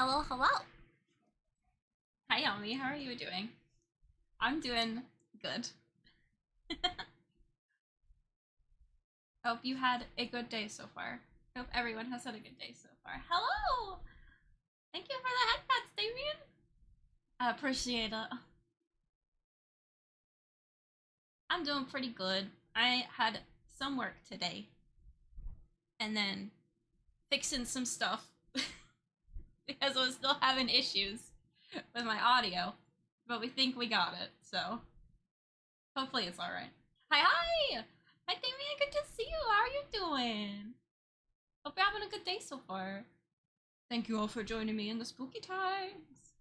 Hello, hello. Hi, Yami. How are you doing? I'm doing good. Hope you had a good day so far. Hope everyone has had a good day so far. Hello! Thank you for the headpats, Damien. I appreciate it. I'm doing pretty good. I had some work today. And then fixing some stuff. Because I was still having issues with my audio. But we think we got it, so hopefully it's alright. Hi, hi! Hi, Damien. Good to see you. How are you doing? Hope you're having a good day so far. Thank you all for joining me in the spooky times.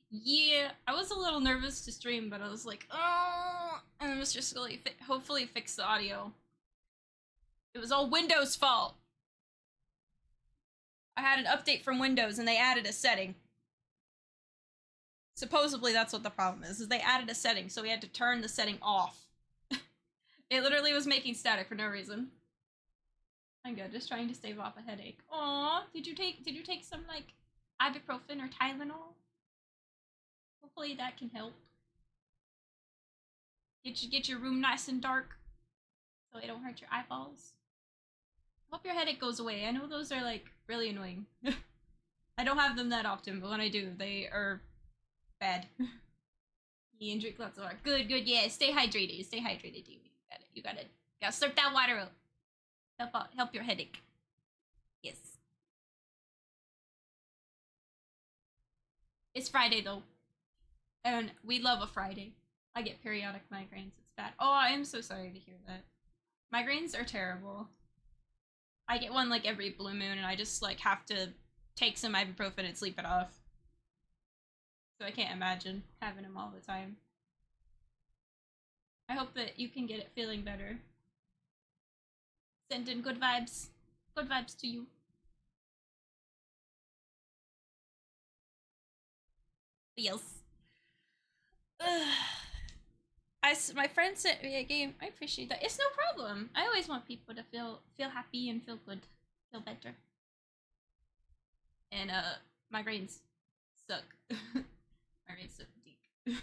Yeah, I was a little nervous to stream, but I was like, oh, and Mr. Skully hopefully fix the audio. It was all Windows' fault. I had an update from Windows and they added a setting. Supposedly that's what the problem is they added a setting, so we had to turn the setting off. It literally was making static for no reason. I'm good, just trying to stave off a headache. Aw, did you take some like ibuprofen or Tylenol? Hopefully that can help. Get your room nice and dark so it don't hurt your eyeballs. Hope your headache goes away. I know those are like really annoying. I don't have them that often, but when I do, they are bad. Yeah, and drink lots of water. Good, good. Yeah, stay hydrated. Stay hydrated, Davey. You got it. Gotta slurp that water up. Help your headache. Yes. It's Friday though, and we love a Friday. I get periodic migraines. It's bad. Oh, I am so sorry to hear that. Migraines are terrible. I get one like every blue moon, and I just like have to take some ibuprofen and sleep it off. So I can't imagine having them all the time. I hope that you can get it feeling better. Send in good vibes. Good vibes to you. Yes. My friend sent me a game. I appreciate that. It's no problem. I always want people to feel happy and feel good. Feel better. And migraines suck. Migraines suck deep.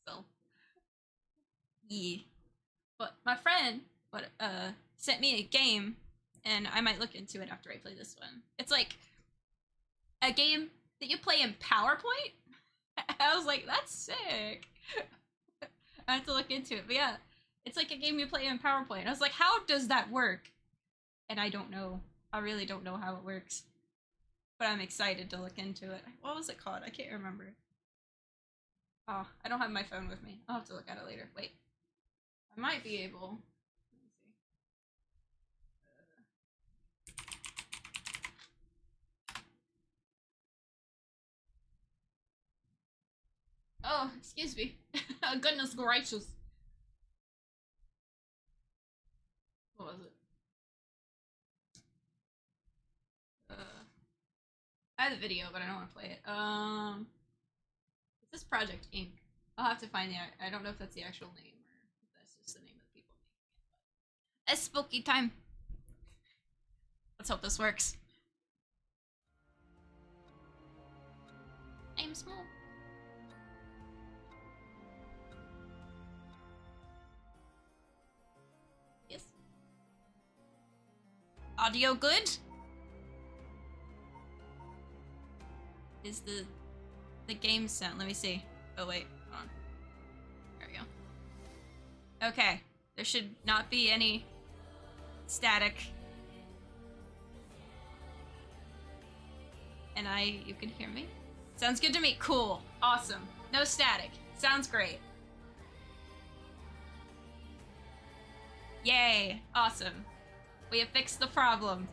So yeah. But my friend sent me a game, and I might look into it after I play this one. It's like a game that you play in PowerPoint. I was like, that's sick. I have to look into it, but yeah, it's like a game you play in PowerPoint. I was like, how does that work? And I don't know. I really don't know how it works. But I'm excited to look into it. What was it called? I can't remember. Oh, I don't have my phone with me. I'll have to look at it later. Wait. I might be able. Let me see. Oh, excuse me. Goodness gracious. What was it? I have the video, but I don't want to play it. Is this Project Inc? I'll have to find the. I don't know if that's the actual name or if that's just the name of the people making it. But a spooky time. Let's hope this works. I'm small. Yes. Audio good? Is the game sound? Let me see. Oh wait, hold on. There we go. Okay, there should not be any static. And you can hear me? Sounds good to me. Cool. Awesome. No static. Sounds great. Yay. Awesome. We have fixed the problem.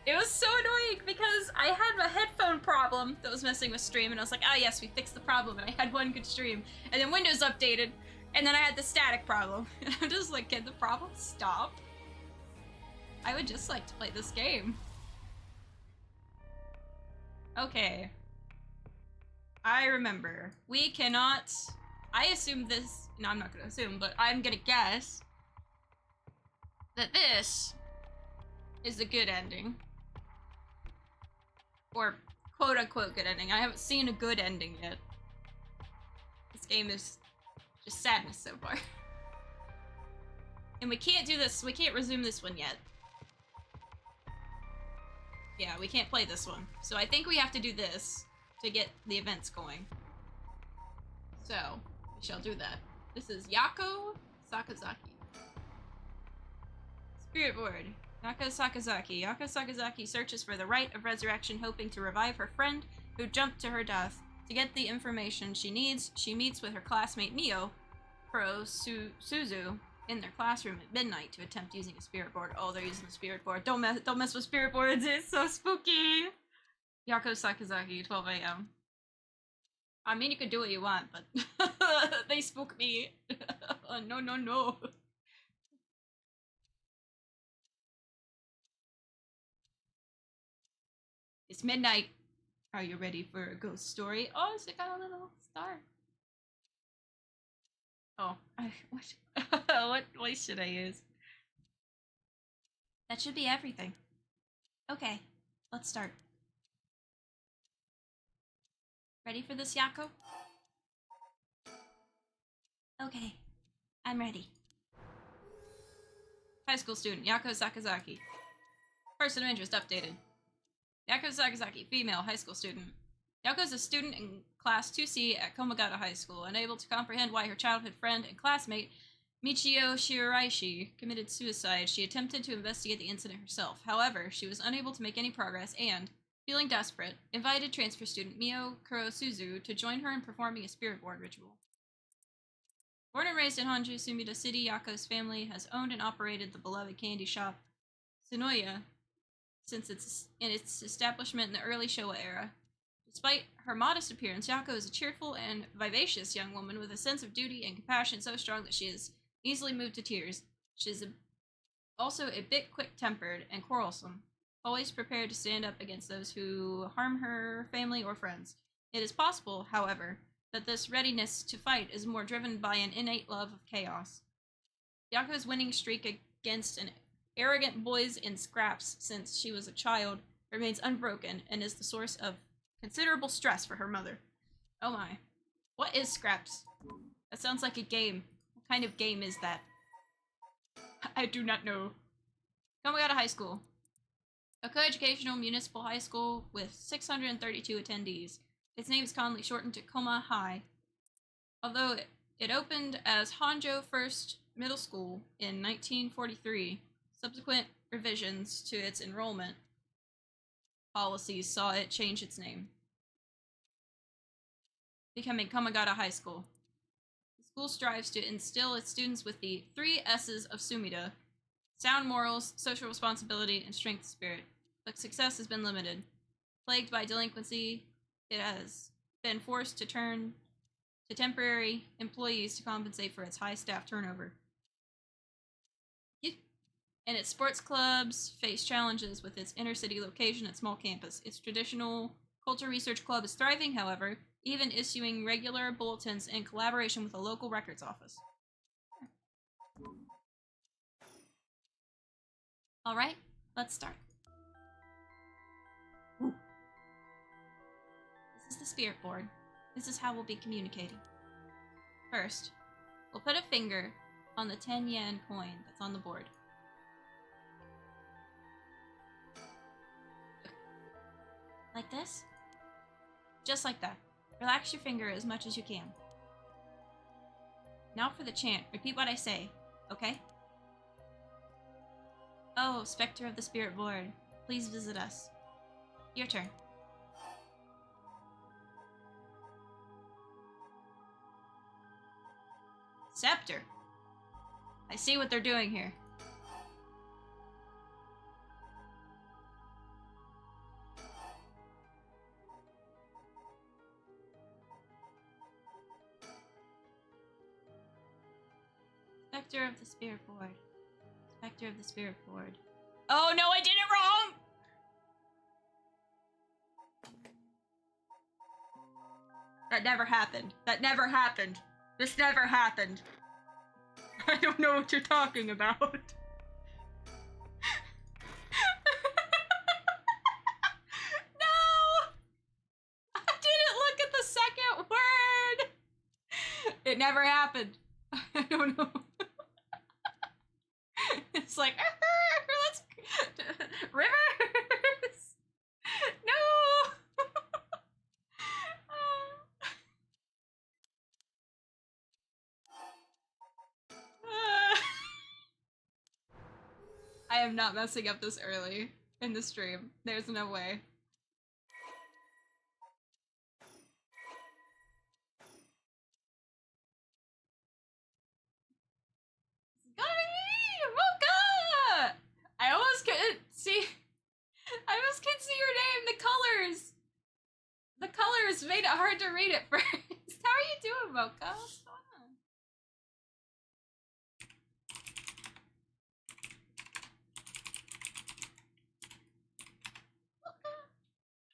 It was so annoying because I had a headphone problem that was messing with stream, and I was like, ah, yes, we fixed the problem, and I had one good stream. And then Windows updated, and then I had the static problem. And I'm just like, can the problem stop? I would just like to play this game. Okay. I remember. We cannot... I assume this... No, I'm not gonna assume, but I'm gonna guess that this is a good ending. Or quote-unquote good ending. I haven't seen a good ending yet. This game is just sadness so far. And we can't do this, we can't resume this one yet. Yeah, we can't play this one. So I think we have to do this to get the events going. So, we shall do that. This is Yako Sakazaki. Spirit Board. Yako Sakazaki. Yako Sakazaki searches for the rite of resurrection, hoping to revive her friend who jumped to her death. To get the information she needs, she meets with her classmate Mio, Suzu, in their classroom at midnight to attempt using a spirit board. Oh, they're using the spirit board. Don't mess with spirit boards. It's so spooky. Yako Sakazaki, 12 a.m. I mean, you could do what you want, but they spook me. No, no, no. It's midnight. Are you ready for a ghost story? Oh, it's got a little star. Oh, what voice should I use? That should be everything. Okay, let's start. Ready for this, Yako? Okay, I'm ready. High school student, Yako Sakazaki. Person of interest updated. Yako Sakazaki, female, high school student. Yako is a student in class 2C at Komagata High School, unable to comprehend why her childhood friend and classmate, Michio Shiraishi, committed suicide. She attempted to investigate the incident herself. However, she was unable to make any progress and, feeling desperate, invited transfer student Mio Kurosuzu to join her in performing a spirit board ritual. Born and raised in Honjo, Sumida City, Yako's family has owned and operated the beloved candy shop Sunoya since its establishment in the early Showa era. Despite her modest appearance, Yako is a cheerful and vivacious young woman with a sense of duty and compassion so strong that she is easily moved to tears. She is also a bit quick-tempered and quarrelsome, always prepared to stand up against those who harm her family or friends. It is possible, however, that this readiness to fight is more driven by an innate love of chaos. Yako's winning streak against an arrogant boys in scraps since she was a child remains unbroken and is the source of considerable stress for her mother. Oh my. What is scraps? That sounds like a game. What kind of game is that? I do not know. Komagata High School. A coeducational municipal high school with 632 attendees. Its name is commonly shortened to Koma High. Although it opened as Honjo First Middle School in 1943, subsequent revisions to its enrollment policies saw it change its name, becoming Komagata High School. The school strives to instill its students with the 3 S's of Sumida: sound morals, social responsibility, and strength spirit, but success has been limited. Plagued by delinquency, it has been forced to turn to temporary employees to compensate for its high staff turnover. And its sports clubs face challenges with its inner-city location and small campus. Its traditional culture research club is thriving, however, even issuing regular bulletins in collaboration with a local records office. Alright, let's start. Ooh. This is the spirit board. This is how we'll be communicating. First, we'll put a finger on the 10 yen coin that's on the board. Like this? Just like that. Relax your finger as much as you can. Now for the chant. Repeat what I say, okay? Oh, Spectre of the Spirit Board, please visit us. Your turn. Scepter? I see what they're doing here. Spectre of the Spirit Board. Spectre of the Spirit Board. Oh no, I did it wrong! That never happened. That never happened. This never happened. I don't know what you're talking about. It never happened. I don't know. It's like, let's rivers. No. I am not messing up this early in the stream. There's no way. Mocha! I almost couldn't see. I almost couldn't see your name. The colors made it hard to read at first. How are you doing, Mocha? What's going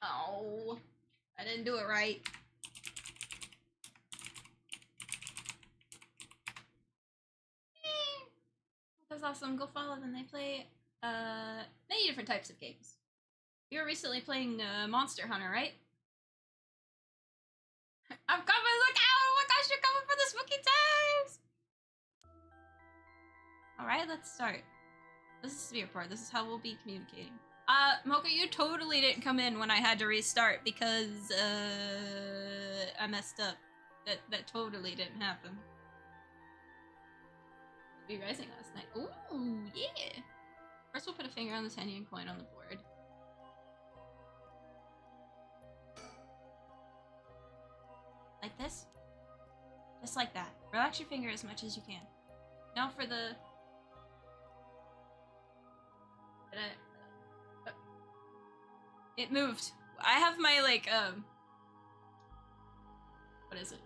on? Oh, I didn't do it right. That's awesome. Go follow them. They play many different types of games. You were recently playing Monster Hunter, right? I'm coming! Look out! Oh my gosh, you're coming for the spooky times! Alright, let's start. This is Spearport. This is how we'll be communicating. Mocha, you totally didn't come in when I had to restart because, I messed up. That totally didn't happen. Be rising last night. Ooh, yeah! First we'll put a finger on the 10-yen coin on the board. Like this? Just like that. Relax your finger as much as you can. Now for the... It moved. I have my, like, what is it?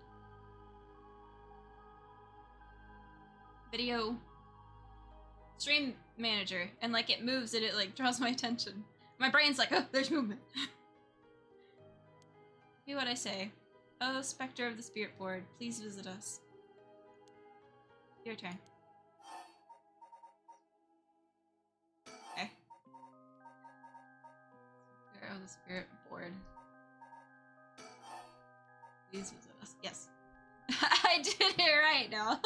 Video... stream manager. And, like, it moves and it, like, draws my attention. My brain's like, oh, there's movement. Do what I say. Oh, Spectre of the Spirit Board, please visit us. Your turn. Okay. Spectre of the Spirit Board. Please visit us. Yes. I did it right now.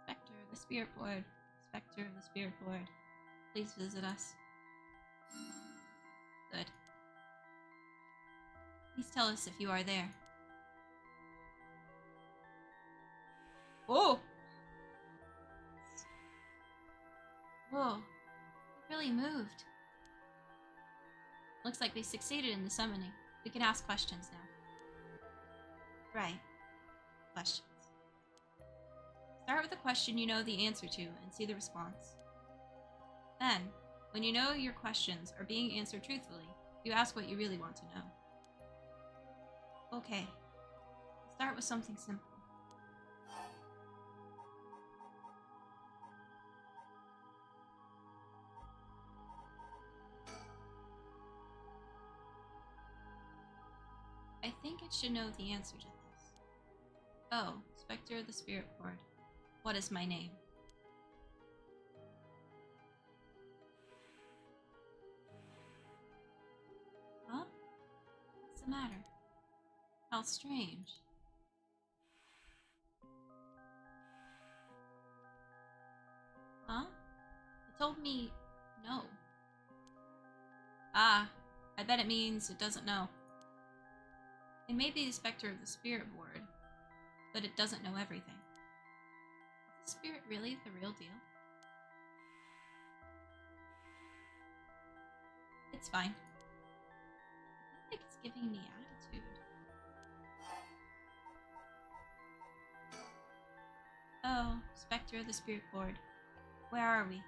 Spectre of the Spirit Board. Spectre of the Spirit Board. Please visit us. Good. Please tell us if you are there. Oh! Whoa. It really moved. Looks like we succeeded in the summoning. We can ask questions now. Right. Questions. Start with a question you know the answer to and see the response. Then, when you know your questions are being answered truthfully, you ask what you really want to know. Okay. Start with something simple. I think it should know the answer to this. Oh, Spectre of the Spirit Board. What is my name? Huh? What's the matter? How strange. Huh? It told me no. Ah, I bet it means it doesn't know. It may be the Spectre of the Spirit Board, but it doesn't know everything. Is the spirit really the real deal? It's fine. I feel like it's giving me attitude. Oh, Spectre of the Spirit Board. Where are we?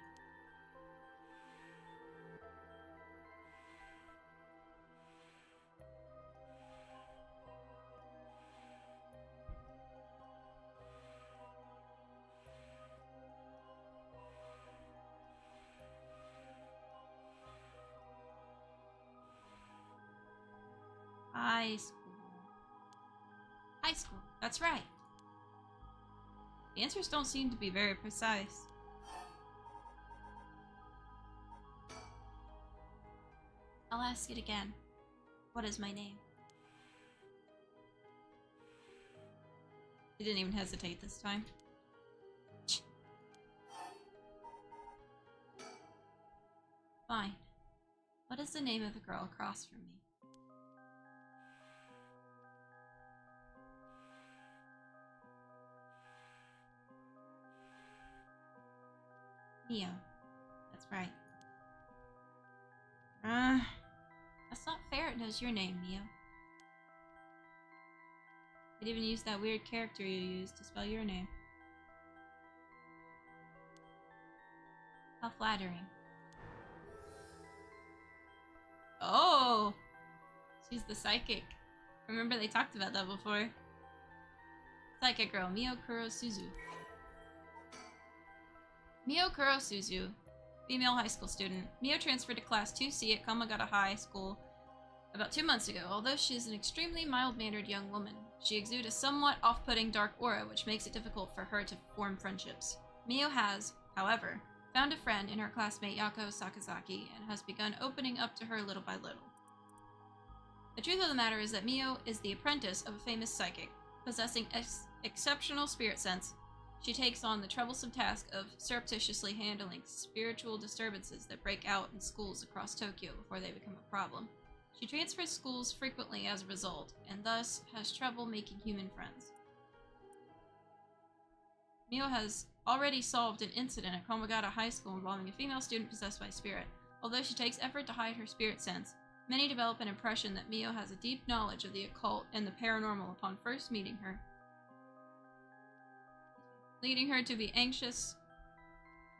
High school. High school. That's right. The answers don't seem to be very precise. I'll ask it again. What is my name? He didn't even hesitate this time. Fine. What is the name of the girl across from me? Mio. That's right. That's not fair. It knows your name, Mio. It even used that weird character you used to spell your name. How flattering. Oh! She's the psychic. Remember they talked about that before. Psychic girl, Mio Kurosuzu. Mio Kurosuzu, female high school student. Mio transferred to Class 2C at Kamagata High School about 2 months ago. Although she is an extremely mild-mannered young woman, she exudes a somewhat off-putting dark aura, which makes it difficult for her to form friendships. Mio has, however, found a friend in her classmate Yako Sakazaki and has begun opening up to her little by little. The truth of the matter is that Mio is the apprentice of a famous psychic. Possessing exceptional spirit sense, she takes on the troublesome task of surreptitiously handling spiritual disturbances that break out in schools across Tokyo before they become a problem. She transfers schools frequently as a result, and thus has trouble making human friends. Mio has already solved an incident at Komagata High School involving a female student possessed by spirit. Although she takes effort to hide her spirit sense, many develop an impression that Mio has a deep knowledge of the occult and the paranormal upon first meeting her, leading her to be anxious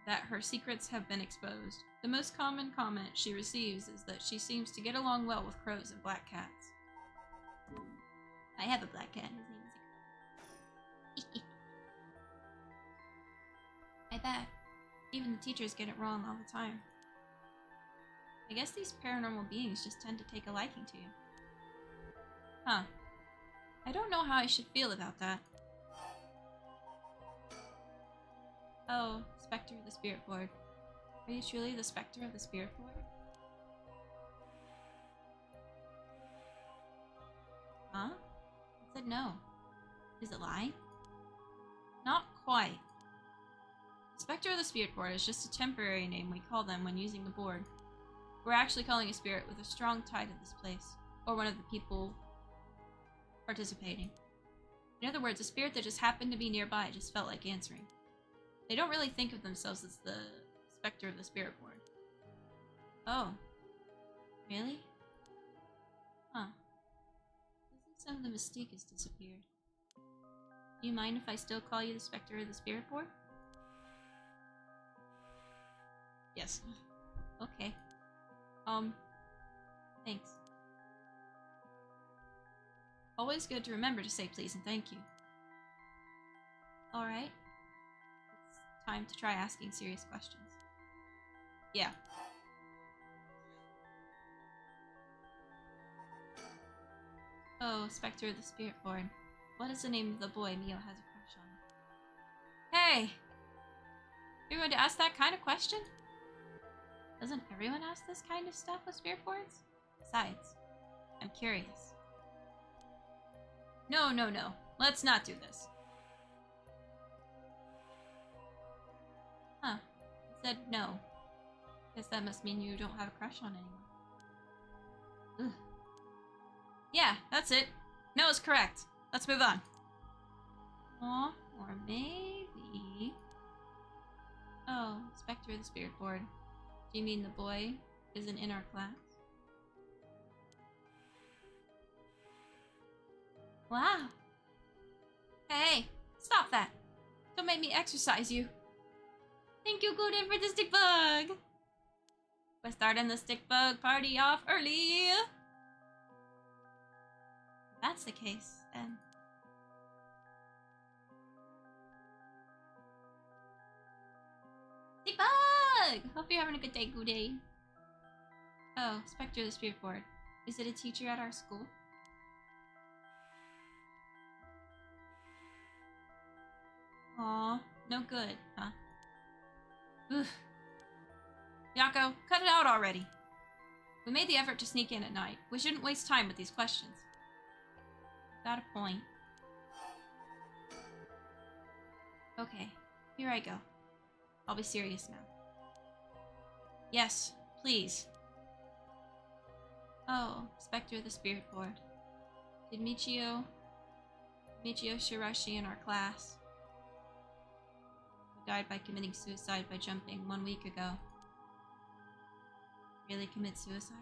that her secrets have been exposed. The most common comment she receives is that she seems to get along well with crows and black cats. I have a black cat. His name is Ikko. I bet. Even the teachers get it wrong all the time. I guess these paranormal beings just tend to take a liking to you. Huh. I don't know how I should feel about that. Oh, Spectre of the Spirit Board. Are you truly the Spectre of the Spirit Board? Huh? I said no. Is it lying? Not quite. Spectre of the Spirit Board is just a temporary name we call them when using the board. We're actually calling a spirit with a strong tie to this place, or one of the people participating. In other words, a spirit that just happened to be nearby just felt like answering. They don't really think of themselves as the Spectre of the Spirit Board. Oh. Really? Huh. Doesn't some of the mystique has disappeared. Do you mind if I still call you the Spectre of the Spirit Board? Yes. Okay. Thanks. Always good to remember to say please and thank you. Alright. It's time to try asking serious questions. Yeah. Oh, Spectre of the Spirit Board. What is the name of the boy Mio has a crush on? Hey! You're going to ask that kind of question? Doesn't everyone ask this kind of stuff with spirit boards? Besides, I'm curious. No. Let's not do this. Huh. I said no. Guess that must mean you don't have a crush on anyone. Ugh. Yeah, that's it. No is correct. Let's move on. Aw, or maybe... Oh, Spectre of the Spirit Board. Do you mean the boy isn't in our class? Wow. Hey, stop that. Don't make me exercise you. Thank you, Guden, for the stick bug. We're starting the stick bug party off early. If that's the case, then... Stick bug! Hope you're having a good day, Guden. Oh, Spectre of the Spirit Board. Is it a teacher at our school? Aw, no good, huh? Ugh. Yako, cut it out already. We made the effort to sneak in at night. We shouldn't waste time with these questions. Got a point. Okay, here I go. I'll be serious now. Yes, please. Oh, Spectre of the Spirit Board. Did Michio Shirashi in our class, who died by committing suicide by jumping 1 week ago, really commit suicide?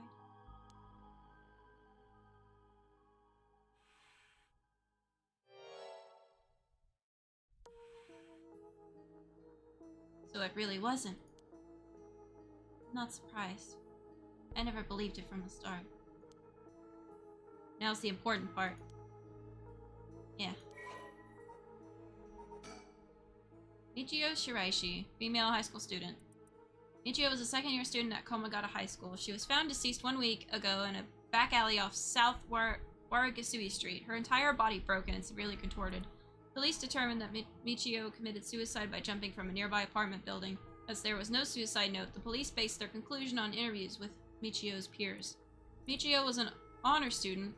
So it really wasn't. I'm not surprised. I never believed it from the start. Now's the important part. Yeah. Michio Shiraishi, female high school student. Michio was a second-year student at Komagata High School. She was found deceased 1 week ago in a back alley off South Waragasui Street. Her entire body broken and severely contorted. Police determined that Michio committed suicide by jumping from a nearby apartment building. As there was no suicide note, the police based their conclusion on interviews with Michio's peers. Michio was an honor student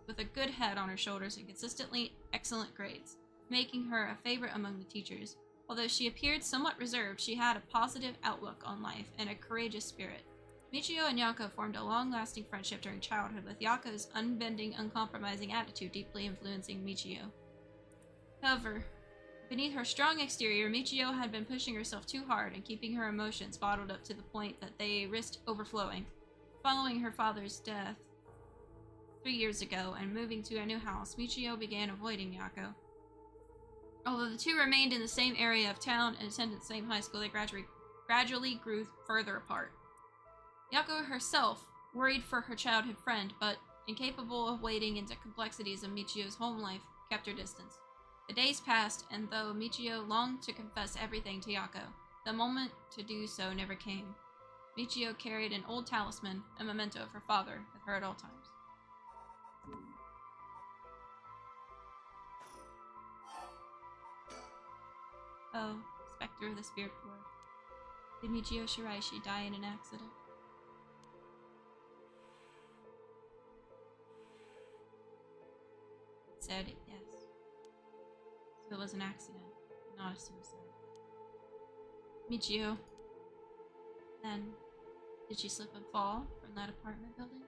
with a good head on her shoulders and consistently excellent grades, making her a favorite among the teachers. Although she appeared somewhat reserved, she had a positive outlook on life and a courageous spirit. Michio and Yako formed a long-lasting friendship during childhood, with Yako's unbending, uncompromising attitude deeply influencing Michio. However, beneath her strong exterior, Michio had been pushing herself too hard and keeping her emotions bottled up to the point that they risked overflowing. Following her father's death 3 years ago and moving to a new house, Michio began avoiding Yako. Although the two remained in the same area of town and attended the same high school, they gradually grew further apart. Yako herself worried for her childhood friend, but incapable of wading into complexities of Michio's home life, kept her distance. The days passed, and though Michio longed to confess everything to Yako, the moment to do so never came. Michio carried an old talisman, a memento of her father, with her at all times. Oh, Spectre of the Spirit Board. Did Michio Shiraishi die in an accident? It said yes. So it was an accident, not a suicide. Michio. Then, did she slip and fall from that apartment building?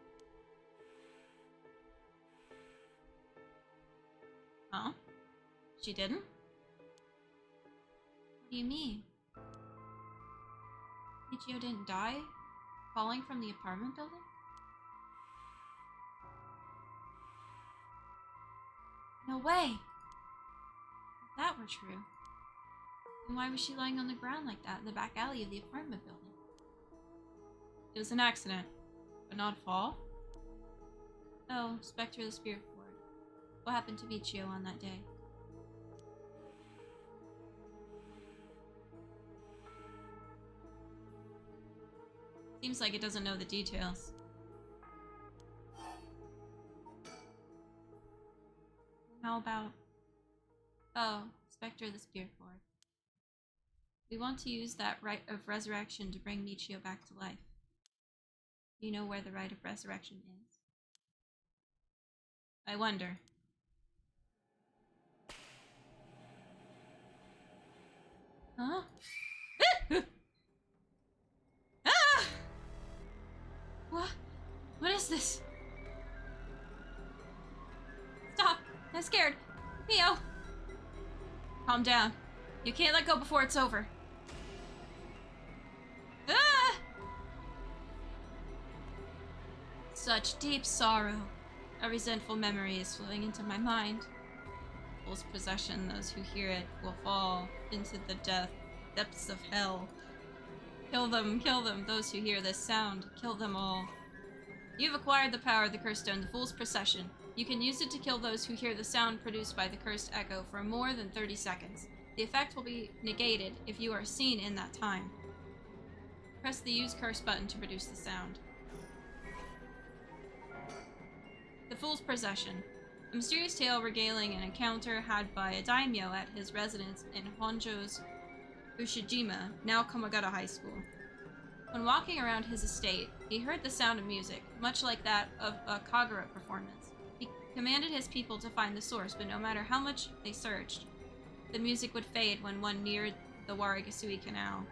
Huh? She didn't? What do you mean? Michio didn't die? Falling from the apartment building? No way! If that were true, then why was she lying on the ground like that in the back alley of the apartment building? It was an accident, but not a fall? Oh, Spectre of the Spirit Board. What happened to Michio on that day? Seems like it doesn't know the details. How about... Oh, Spectre of the Spirit Board. We want to use that rite of resurrection to bring Michio back to life. Do you know where the rite of resurrection is? I wonder. Huh? Ah! What is this? Stop! I'm scared. Mio! Calm down. You can't let go before it's over. Ah! Such deep sorrow. A resentful memory is flowing into my mind. Fool's possession, those who hear it will fall into the depths of hell. Kill them, those who hear this sound. Kill them all. You've acquired the power of the cursed stone, the Fool's Procession. You can use it to kill those who hear the sound produced by the cursed echo for more than 30 seconds. The effect will be negated if you are seen in that time. Press the Use Curse button to produce the sound. The Fool's Possession. A mysterious tale regaling an encounter had by a daimyo at his residence in Honjo's Ushijima, now Komagata High School. When walking around his estate, he heard the sound of music, much like that of a Kagura performance. He commanded his people to find the source, but no matter how much they searched, The music would fade when one neared the Warigasui Canal.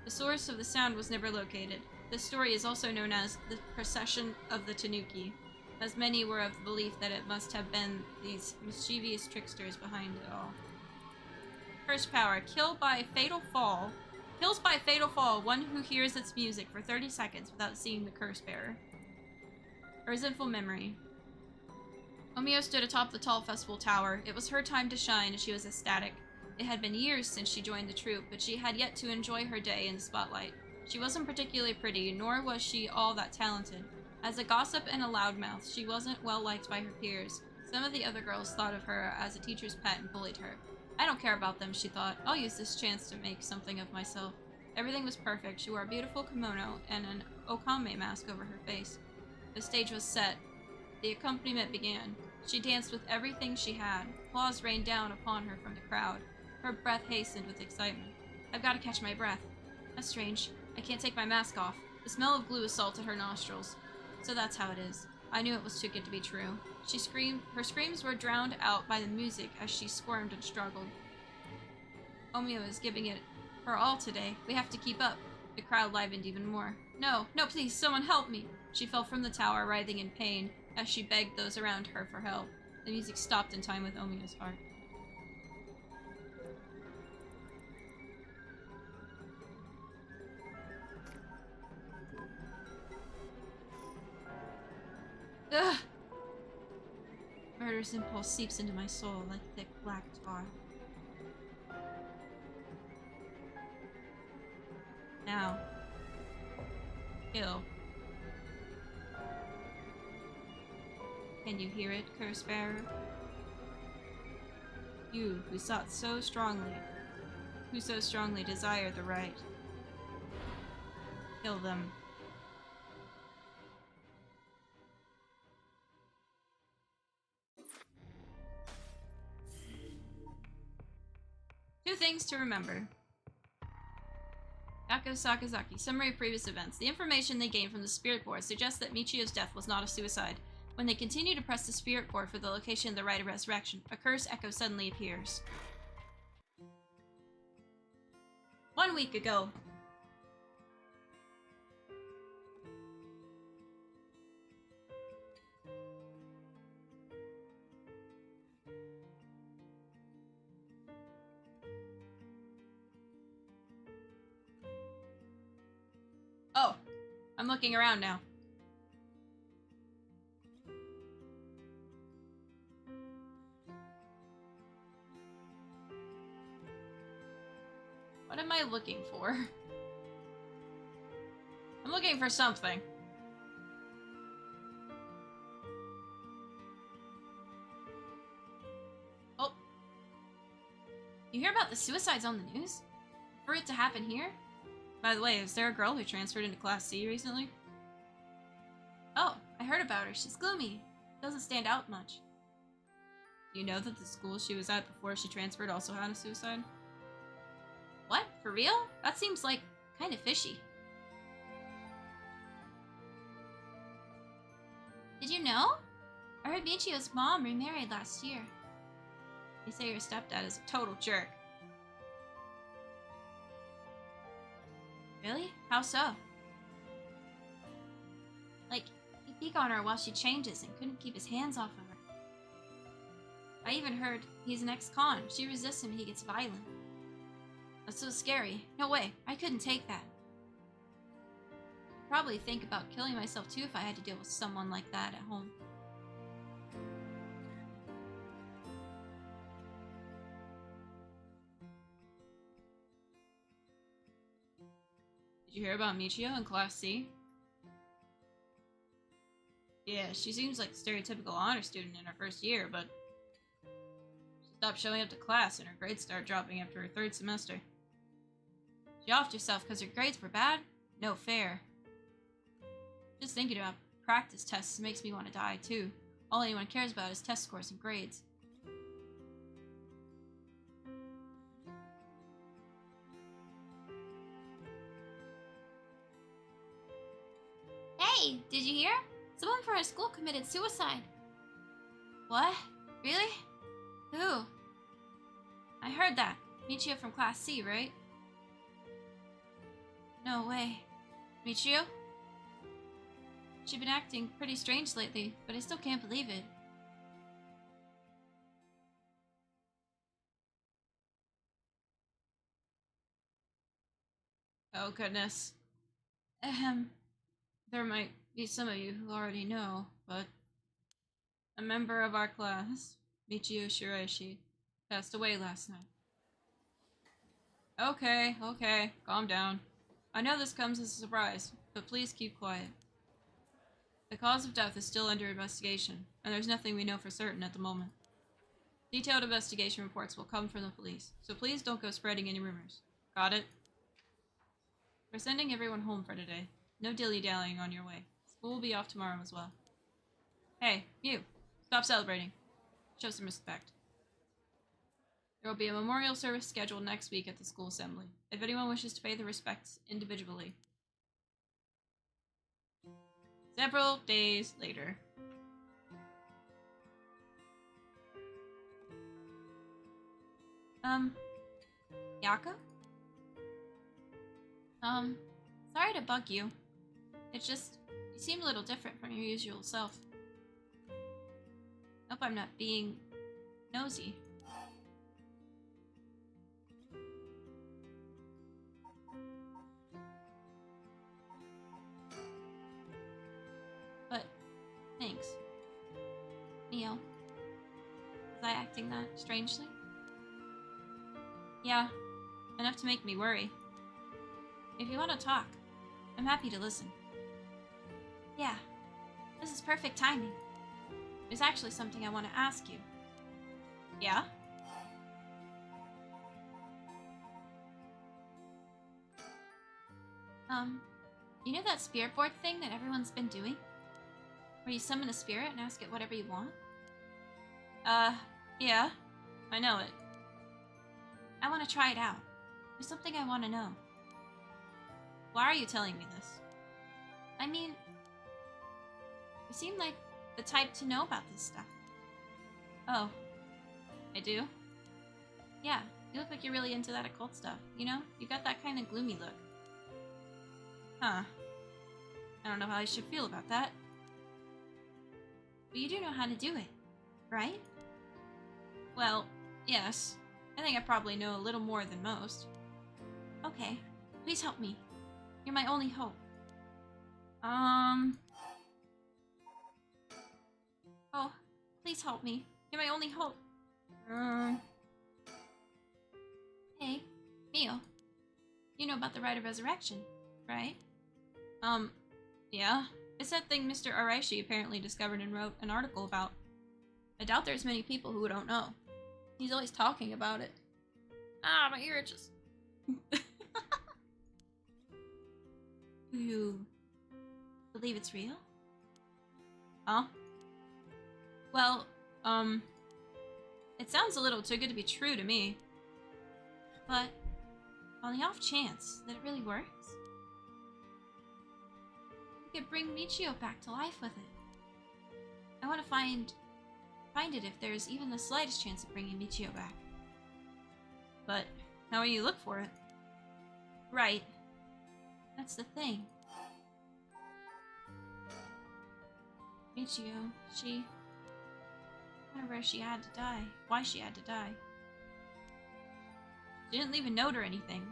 The source of the sound was never located. This story is also known as the Procession of the Tanuki, as many were of the belief that it must have been these mischievous tricksters behind it all. First power, kills by fatal fall one who hears its music for 30 seconds without seeing the curse bearer. A resentful memory. Omio stood atop the tall festival tower. It was her time to shine, and she was ecstatic. It had been years since she joined the troupe, but she had yet to enjoy her day in the spotlight. She wasn't particularly pretty, nor was she all that talented. As a gossip and a loudmouth, she wasn't well liked by her peers. Some of the other girls thought of her as a teacher's pet and bullied her. I don't care about them, she thought. I'll use this chance to make something of myself. Everything was perfect. She wore a beautiful kimono and an okame mask over her face. The stage was set. The accompaniment began. She danced with everything she had. Applause rained down upon her from the crowd. Her breath hastened with excitement. I've got to catch my breath. That's strange. I can't take my mask off. The smell of glue assaulted her nostrils. So that's how it is. I knew it was too good to be true. She screamed. Her screams were drowned out by the music as she squirmed and struggled. Omio is giving it her all today. We have to keep up. The crowd livened even more. No, no, please, someone help me. She fell from the tower, writhing in pain, as she begged those around her for help. The music stopped in time with Omio's heart. Ugh! Murderous impulse seeps into my soul like thick black tar. Now. Kill. Can you hear it, curse bearer? You, who so strongly desire the right. Kill them. Two things to remember. Yako Sakazaki. Summary of previous events. The information they gained from the spirit board suggests that Michio's death was not a suicide. When they continue to press the spirit board for the location of the rite of resurrection, a curse echo suddenly appears. 1 week ago. Oh, I'm looking around now. What am I looking for? I'm looking for something. Oh. You hear about the suicides on the news? For it to happen here? By the way, is there a girl who transferred into Class C recently? Oh, I heard about her. She's gloomy. Doesn't stand out much. Do you know that the school she was at before she transferred also had a suicide? What? For real? That seems like kind of fishy. Did you know? I heard Michio's mom remarried last year. They say your stepdad is a total jerk. Really? How so? Like, he'd peek on her while she changes and couldn't keep his hands off of her. I even heard he's an ex-con. She resists him and he gets violent. That's so scary. No way. I couldn't take that. I'd probably think about killing myself too if I had to deal with someone like that at home. Did you hear about Michio in Class C? Yeah, she seems like a stereotypical honor student in her first year, but she stopped showing up to class and her grades started dropping after her third semester. She offed herself because her grades were bad? No fair. Just thinking about practice tests makes me want to die, too. All anyone cares about is test scores and grades. Hey, did you hear? Someone from our school committed suicide. What? Really? Who? I heard that. Michio from Class C, right? No way. Michio? She's been acting pretty strange lately, but I still can't believe it. Oh goodness. Ahem. There might be some of you who already know, but a member of our class, Michio Shiraishi, passed away last night. Okay, calm down. I know this comes as a surprise, but please keep quiet. The cause of death is still under investigation, and there's nothing we know for certain at the moment. Detailed investigation reports will come from the police, so please don't go spreading any rumors. Got it? We're sending everyone home for today. No dilly-dallying on your way. School will be off tomorrow as well. Hey, you! Stop celebrating. Show some respect. There will be a memorial service scheduled next week at the school assembly, if anyone wishes to pay their respects individually. Several days later. Yaka? Sorry to bug you. It's just, you seem a little different from your usual self. Hope I'm not being nosy. But, thanks. Neo. Was I acting that strangely? Yeah, enough to make me worry. If you want to talk, I'm happy to listen. Yeah, this is perfect timing. There's actually something I want to ask you. Yeah? You know that spirit board thing that everyone's been doing? Where you summon a spirit and ask it whatever you want? Yeah. I know it. I want to try it out. There's something I want to know. Why are you telling me this? I mean, you seem like the type to know about this stuff. Oh, I do? Yeah, you look like you're really into that occult stuff, you know? You got that kind of gloomy look. Huh. I don't know how I should feel about that. But you do know how to do it, right? Well, yes. I think I probably know a little more than most. Okay, please help me. You're my only hope. Oh, please help me. You're my only hope. Hey, Mio. You know about the rite of resurrection, right? Yeah. It's that thing Mr. Araishi apparently discovered and wrote an article about. I doubt there's many people who don't know. He's always talking about it. Ah, my ear itches. Do you believe it's real? Huh? Well, it sounds a little too good to be true to me. But, on the off chance that it really works, we could bring Michio back to life with it. I want to find it if there's even the slightest chance of bringing Michio back. But, how will you look for it? Right. That's the thing. Michio, I wonder where she had to die. Why she had to die. She didn't leave a note or anything,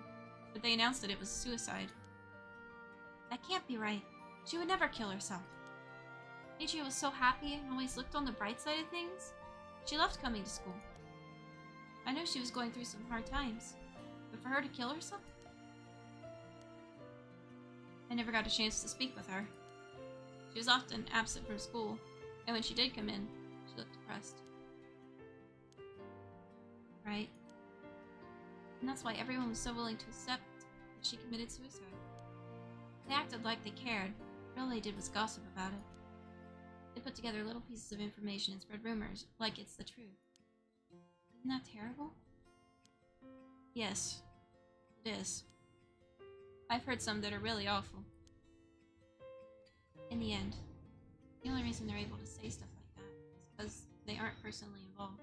but they announced that it was suicide. That can't be right. She would never kill herself. Michio was so happy and always looked on the bright side of things. She loved coming to school. I know she was going through some hard times, but for her to kill herself? I never got a chance to speak with her. She was often absent from school, and when she did come in, she looked depressed. Right? And that's why everyone was so willing to accept that she committed suicide. They acted like they cared, but all they did was gossip about it. They put together little pieces of information and spread rumors like it's the truth. Isn't that terrible? Yes, it is. I've heard some that are really awful. In the end, the only reason they're able to say stuff like that is because they aren't personally involved.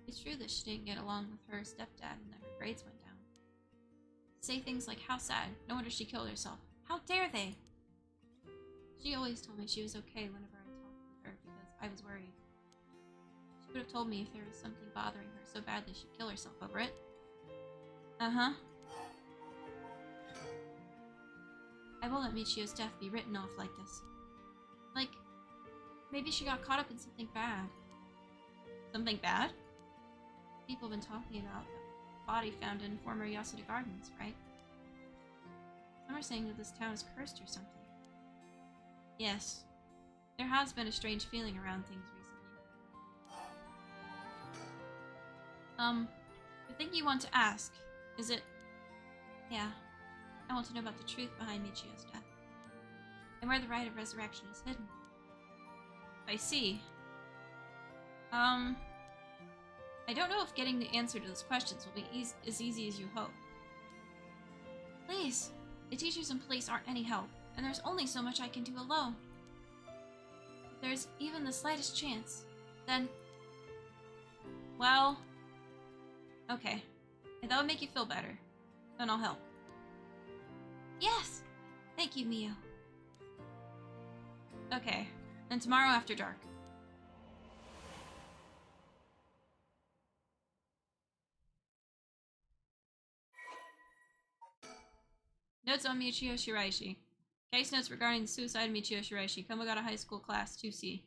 They It's true that she didn't get along with her stepdad and that her grades went down. Say things like, how sad, no wonder she killed herself. How dare they? She always told me she was okay whenever I talked with her because I was worried. She would have told me if there was something bothering her so badly she'd kill herself over it. Uh-huh. I won't let Michio's death be written off like this. Like, maybe she got caught up in something bad. Something bad? People have been talking about the body found in former Yasuda Gardens, right? Some are saying that this town is cursed or something. Yes. There has been a strange feeling around things recently. The thing you want to ask, is it... Yeah. I want to know about the truth behind Michio's death. And where the rite of resurrection is hidden. I see. I don't know if getting the answer to those questions will be as easy as you hope. Please. The teachers and police aren't any help, and there's only so much I can do alone. If there's even the slightest chance, then... Well... Okay. If that would make you feel better, then I'll help. Yes! Thank you, Mio. Okay. Then tomorrow after dark. Notes on Michio Shiraishi. Case notes regarding the suicide of Michio Shiraishi. Kamagata High School Class 2C.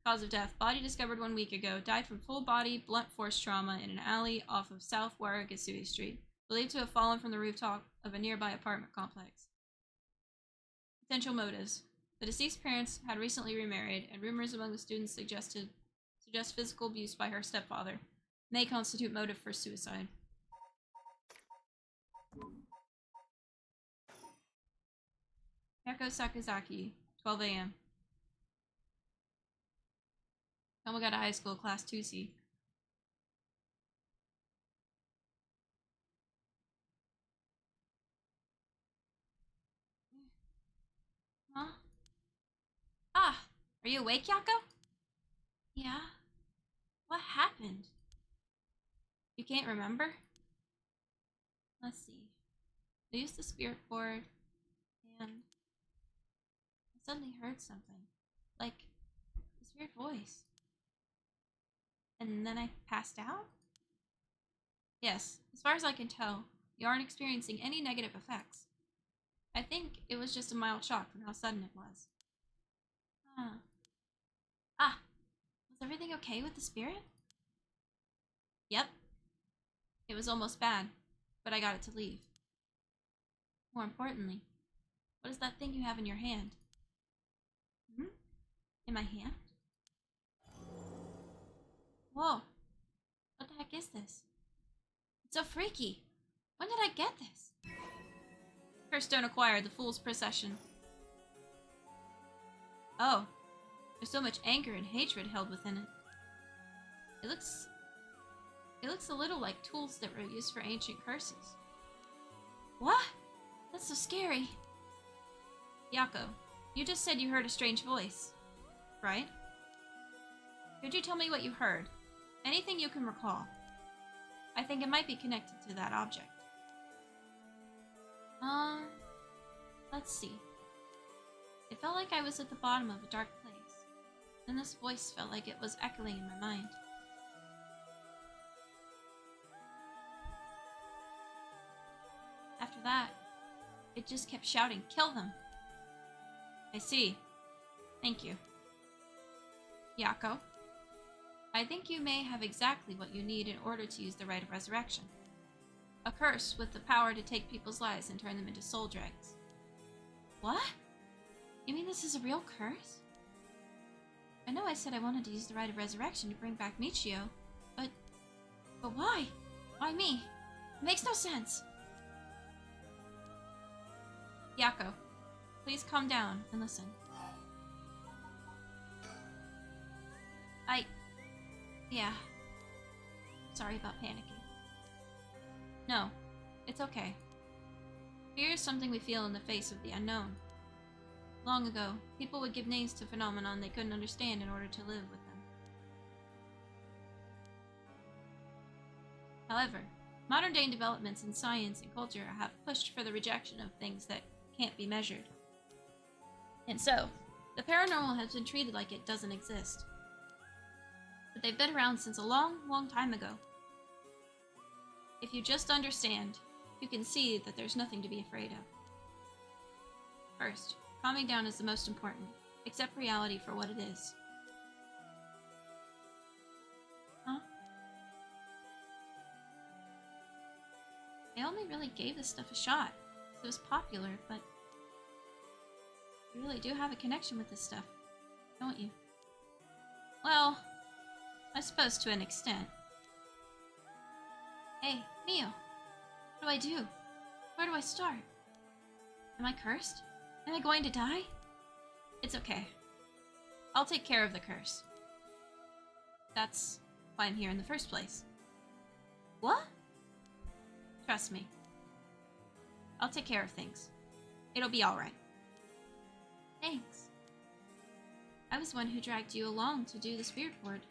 Cause of death. Body discovered 1 week ago. Died from full body blunt force trauma in an alley off of South Waragasui Street. Believed to have fallen from the rooftop of a nearby apartment complex. Potential motives. The deceased parents had recently remarried, and rumors among the students suggest physical abuse by her stepfather may constitute motive for suicide. Yako Sakazaki, 12 a.m. Kamagata High School, Class 2C. Huh? Ah! Are you awake, Yako? Yeah? What happened? You can't remember? Let's see. I used the spirit board, and I suddenly heard something. Like, this weird voice. And then I passed out? Yes, as far as I can tell, you aren't experiencing any negative effects. I think it was just a mild shock from how sudden it was. Huh. Ah! Was everything okay with the spirit? Yep. It was almost bad, but I got it to leave. More importantly, what is that thing you have in your hand? Hmm? In my hand? Whoa. What the heck is this? It's so freaky. When did I get this? Cursed Stone acquired, the Fool's Procession. Oh. There's so much anger and hatred held within it. It looks a little like tools that were used for ancient curses. What? That's so scary. Yako, you just said you heard a strange voice, right? Could you tell me what you heard? Anything you can recall. I think it might be connected to that object. Let's see. It felt like I was at the bottom of a dark place. Then this voice felt like it was echoing in my mind. After that, it just kept shouting, "Kill them!" I see. Thank you. Yako, I think you may have exactly what you need in order to use the rite of resurrection. A curse with the power to take people's lives and turn them into soul dregs. What? You mean this is a real curse? I know I said I wanted to use the rite of resurrection to bring back Michio, but why? Why me? It makes no sense. Yako, please calm down and listen. Yeah. Sorry about panicking. No, it's okay. Fear is something we feel in the face of the unknown. Long ago, people would give names to phenomenon they couldn't understand in order to live with them. However, modern-day developments in science and culture have pushed for the rejection of things that can't be measured. And so, the paranormal has been treated like it doesn't exist. But they've been around since a long, long time ago. If you just understand, you can see that there's nothing to be afraid of. First, calming down is the most important. Accept reality for what it is. Huh? I only really gave this stuff a shot. It was popular, but you really do have a connection with this stuff, don't you? Well, I suppose to an extent. Hey, Mio. What do I do? Where do I start? Am I cursed? Am I going to die? It's okay. I'll take care of the curse. That's why I'm here in the first place. What? Trust me. I'll take care of things. It'll be alright. Thanks. I was the one who dragged you along to do the spirit ward.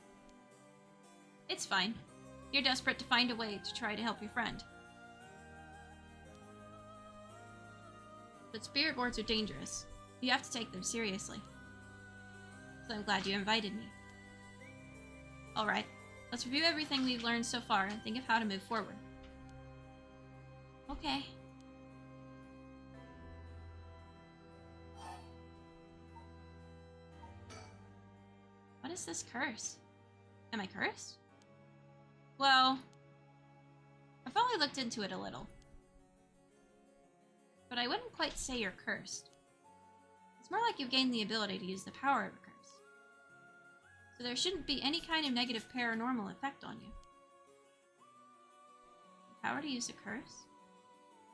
It's fine. You're desperate to find a way to try to help your friend. But spirit boards are dangerous. You have to take them seriously. So I'm glad you invited me. Alright, let's review everything we've learned so far and think of how to move forward. Okay. What is this curse? Am I cursed? Well, I've only looked into it a little. But I wouldn't quite say you're cursed. It's more like you've gained the ability to use the power of a curse. So there shouldn't be any kind of negative paranormal effect on you. The power to use a curse?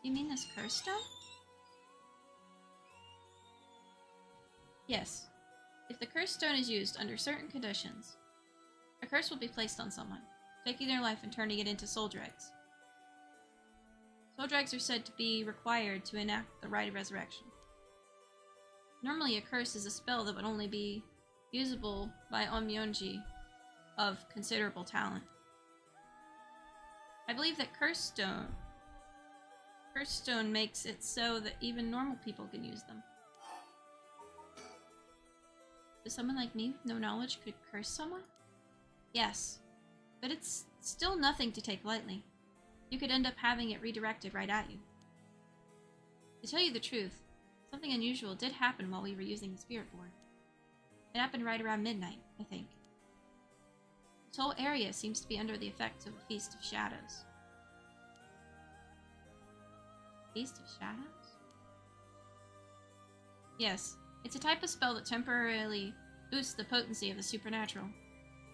Do you mean this curse stone? Yes. If the curse stone is used under certain conditions, a curse will be placed on someone, taking their life and turning it into soul dregs. Soul dregs are said to be required to enact the rite of resurrection. Normally, a curse is a spell that would only be usable by onmyonji of considerable talent. I believe that Curse Stone makes it so that even normal people can use them. Does someone like me with no knowledge could curse someone? Yes, but it's still nothing to take lightly. You could end up having it redirected right at you. To tell you the truth, something unusual did happen while we were using the spirit board. It happened right around midnight, I think. This whole area seems to be under the effects of a feast of shadows. Feast of shadows? Yes, it's a type of spell that temporarily boosts the potency of the supernatural.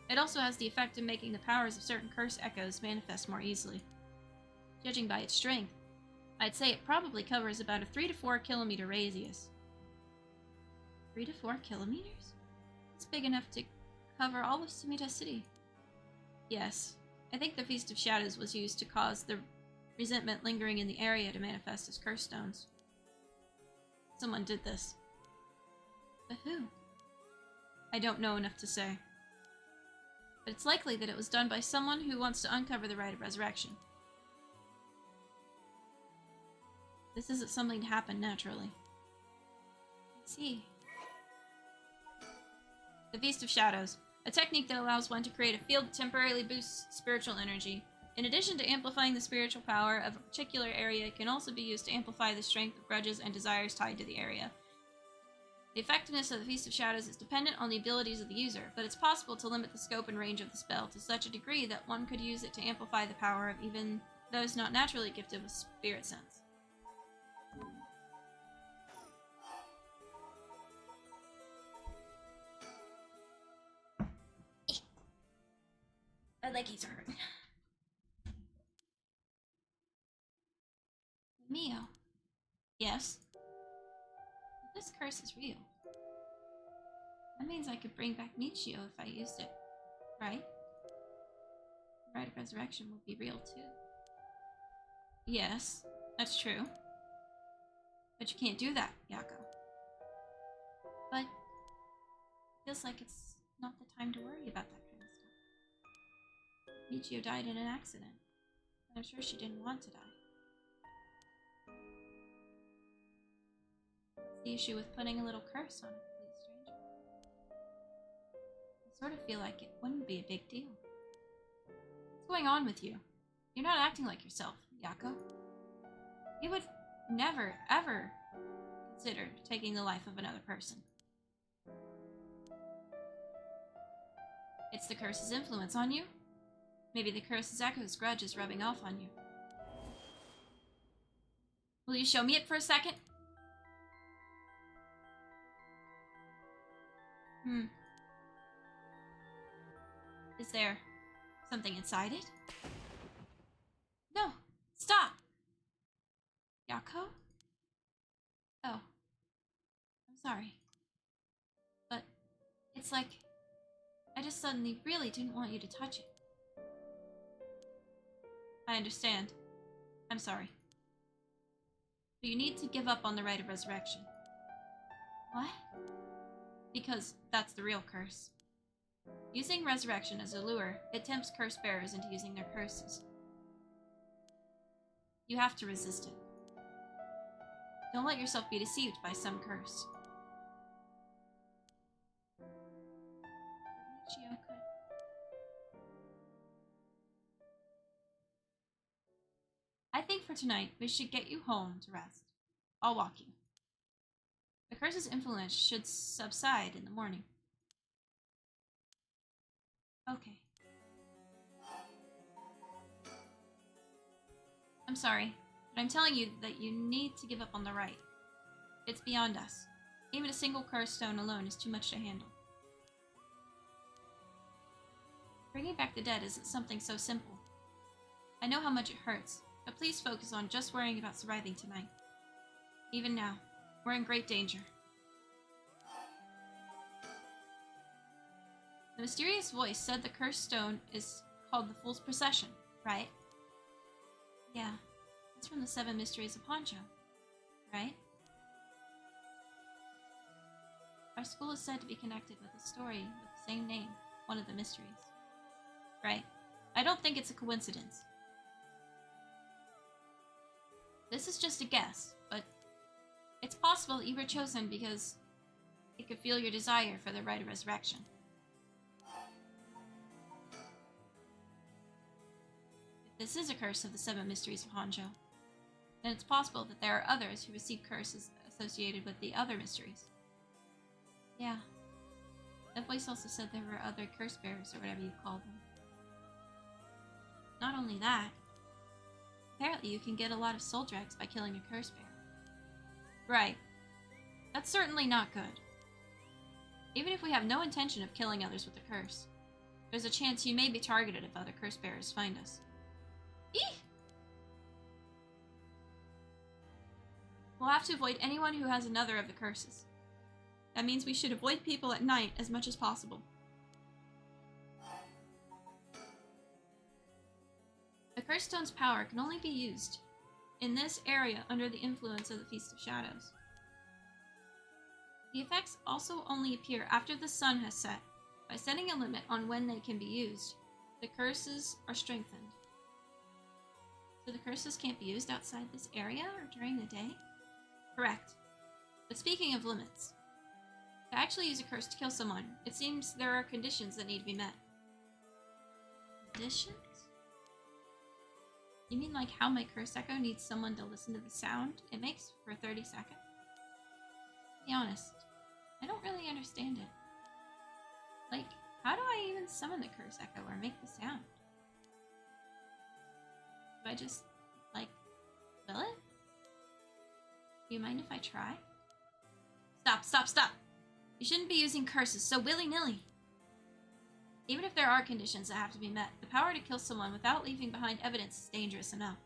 It also has the effect of making the powers of certain curse echoes manifest more easily. Judging by its strength, I'd say it probably covers about a 3 to 4 kilometer radius. 3 to 4 kilometers? It's big enough to cover all of Sumida City. Yes, I think the Feast of Shadows was used to cause the resentment lingering in the area to manifest as curse stones. Someone did this. But who? I don't know enough to say. But it's likely that it was done by someone who wants to uncover the rite of resurrection. This isn't something to happen naturally. Let's see. The Feast of Shadows, a technique that allows one to create a field that temporarily boosts spiritual energy. In addition to amplifying the spiritual power of a particular area, it can also be used to amplify the strength of grudges and desires tied to the area. The effectiveness of the Feast of Shadows is dependent on the abilities of the user, but it's possible to limit the scope and range of the spell to such a degree that one could use it to amplify the power of even those not naturally gifted with spirit sense. My leggies are hurting. Mio. Yes? If this curse is real, that means I could bring back Michio if I used it, right? The rite of resurrection would be real too. Yes, that's true. But you can't do that, Yako. But it feels like it's not the time to worry about that kind of stuff. Michio died in an accident. I'm sure she didn't want to die. What's the issue with putting a little curse on a complete stranger? I sort of feel like it wouldn't be a big deal. What's going on with you? You're not acting like yourself, Yako. You would never, ever consider taking the life of another person. It's the curse's influence on you? Maybe the curse's echo's grudge is rubbing off on you. Will you show me it for a second? Is there something inside it? No! Stop! Yako? Oh. I'm sorry. But it's like I just suddenly really didn't want you to touch it. I understand. I'm sorry. But you need to give up on the rite of resurrection. What? Because that's the real curse. Using resurrection as a lure, it tempts curse bearers into using their curses. You have to resist it. Don't let yourself be deceived by some curse. I think for tonight, we should get you home to rest. I'll walk you. The curse's influence should subside in the morning. Okay. I'm sorry, but I'm telling you that you need to give up on the rite. It's beyond us. Even a single curse stone alone is too much to handle. Bringing back the dead isn't something so simple. I know how much it hurts, but please focus on just worrying about surviving tonight. Even now, we're in great danger. The mysterious voice said the cursed stone is called the Fool's Procession, right? Yeah, it's from the 7 Mysteries of Honjo, right? Our school is said to be connected with a story with the same name, one of the mysteries. Right. I don't think it's a coincidence. This is just a guess, but it's possible that you were chosen because it could feel your desire for the rite of resurrection. If this is a curse of the 7 Mysteries of Honjo, then it's possible that there are others who receive curses associated with the other mysteries. Yeah. That voice also said there were other curse bearers, or whatever you call them. Not only that, apparently you can get a lot of soul dregs by killing a curse bearer. Right. That's certainly not good. Even if we have no intention of killing others with a curse, there's a chance you may be targeted if other curse bearers find us. Eeh! We'll have to avoid anyone who has another of the curses. That means we should avoid people at night as much as possible. The Cursed Stone's power can only be used in this area under the influence of the Feast of Shadows. The effects also only appear after the sun has set. By setting a limit on when they can be used, the curses are strengthened. So the curses can't be used outside this area or during the day? Correct. But speaking of limits, to actually use a curse to kill someone, it seems there are conditions that need to be met. Conditions? You mean like how my curse echo needs someone to listen to the sound it makes for 30 seconds? To be honest, I don't really understand it. Like, how do I even summon the curse echo or make the sound? Do I just, like, will it? Do you mind if I try? Stop, stop, stop! You shouldn't be using curses so willy-nilly. Even if there are conditions that have to be met, the power to kill someone without leaving behind evidence is dangerous enough.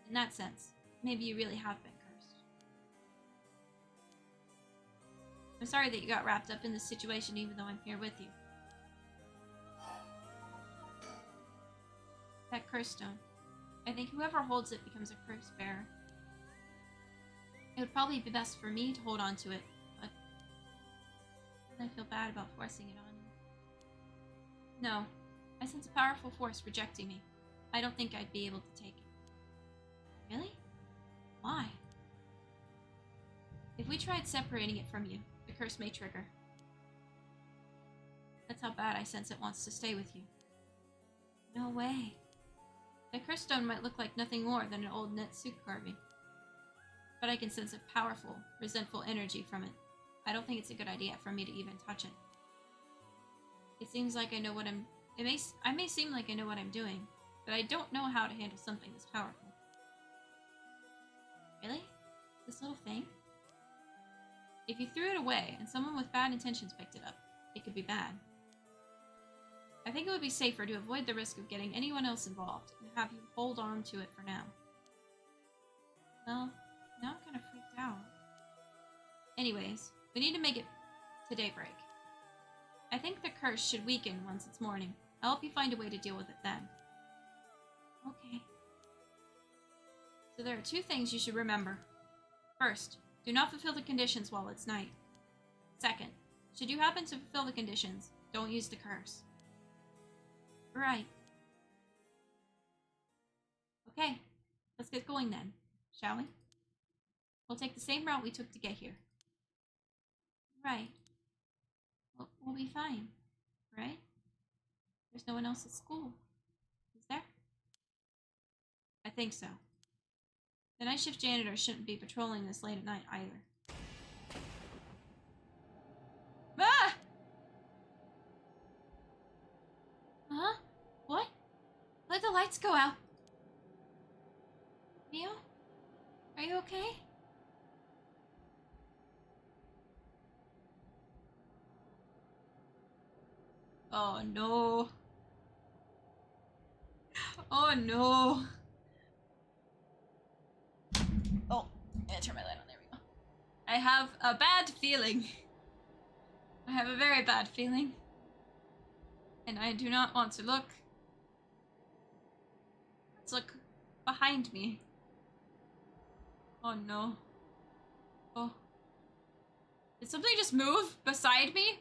In that sense, maybe you really have been cursed. I'm sorry that you got wrapped up in this situation even though I'm here with you. That curse stone. I think whoever holds it becomes a curse bearer. It would probably be best for me to hold on to it, but I feel bad about forcing it on you. No, I sense a powerful force rejecting me. I don't think I'd be able to take it. Really? Why? If we tried separating it from you, the curse may trigger. That's how bad I sense it wants to stay with you. No way. The curse stone might look like nothing more than an old knit suit carving. But I can sense a powerful, resentful energy from it. I don't think it's a good idea for me to even touch it. It seems like I know what I may seem like I know what I'm doing, but I don't know how to handle something this powerful. Really? This little thing? If you threw it away and someone with bad intentions picked it up, it could be bad. I think it would be safer to avoid the risk of getting anyone else involved and have you hold on to it for now. Well, now I'm kind of freaked out. Anyways, we need to make it to daybreak. I think the curse should weaken once it's morning. I'll help you find a way to deal with it then. Okay. So there are 2 things you should remember. First, do not fulfill the conditions while it's night. Second, should you happen to fulfill the conditions, don't use the curse. Right. Okay, let's get going then, shall we? We'll take the same route we took to get here. Right. We'll be fine, right? There's no one else at school, is there? I think so. The night shift janitor shouldn't be patrolling this late at night either. Ah! Huh? What? Let the lights go out. Neo? Are you okay? Oh no. Oh no. Oh, I'm gonna turn my light on. There we go. I have a bad feeling. I have a very bad feeling. And I do not want to look. Let's look behind me. Oh no. Oh. Did something just move beside me?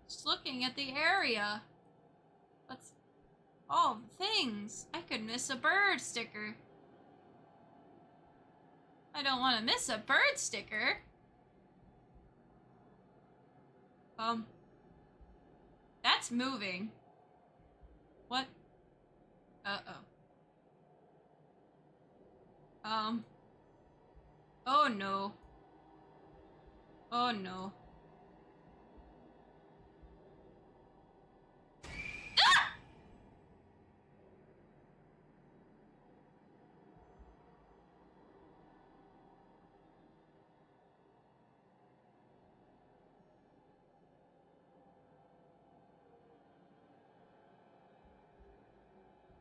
Just looking at the area. What's all the things? I could miss a bird sticker. I don't want to miss a bird sticker. That's moving. What? Uh-oh. Oh no. Oh no. Ah!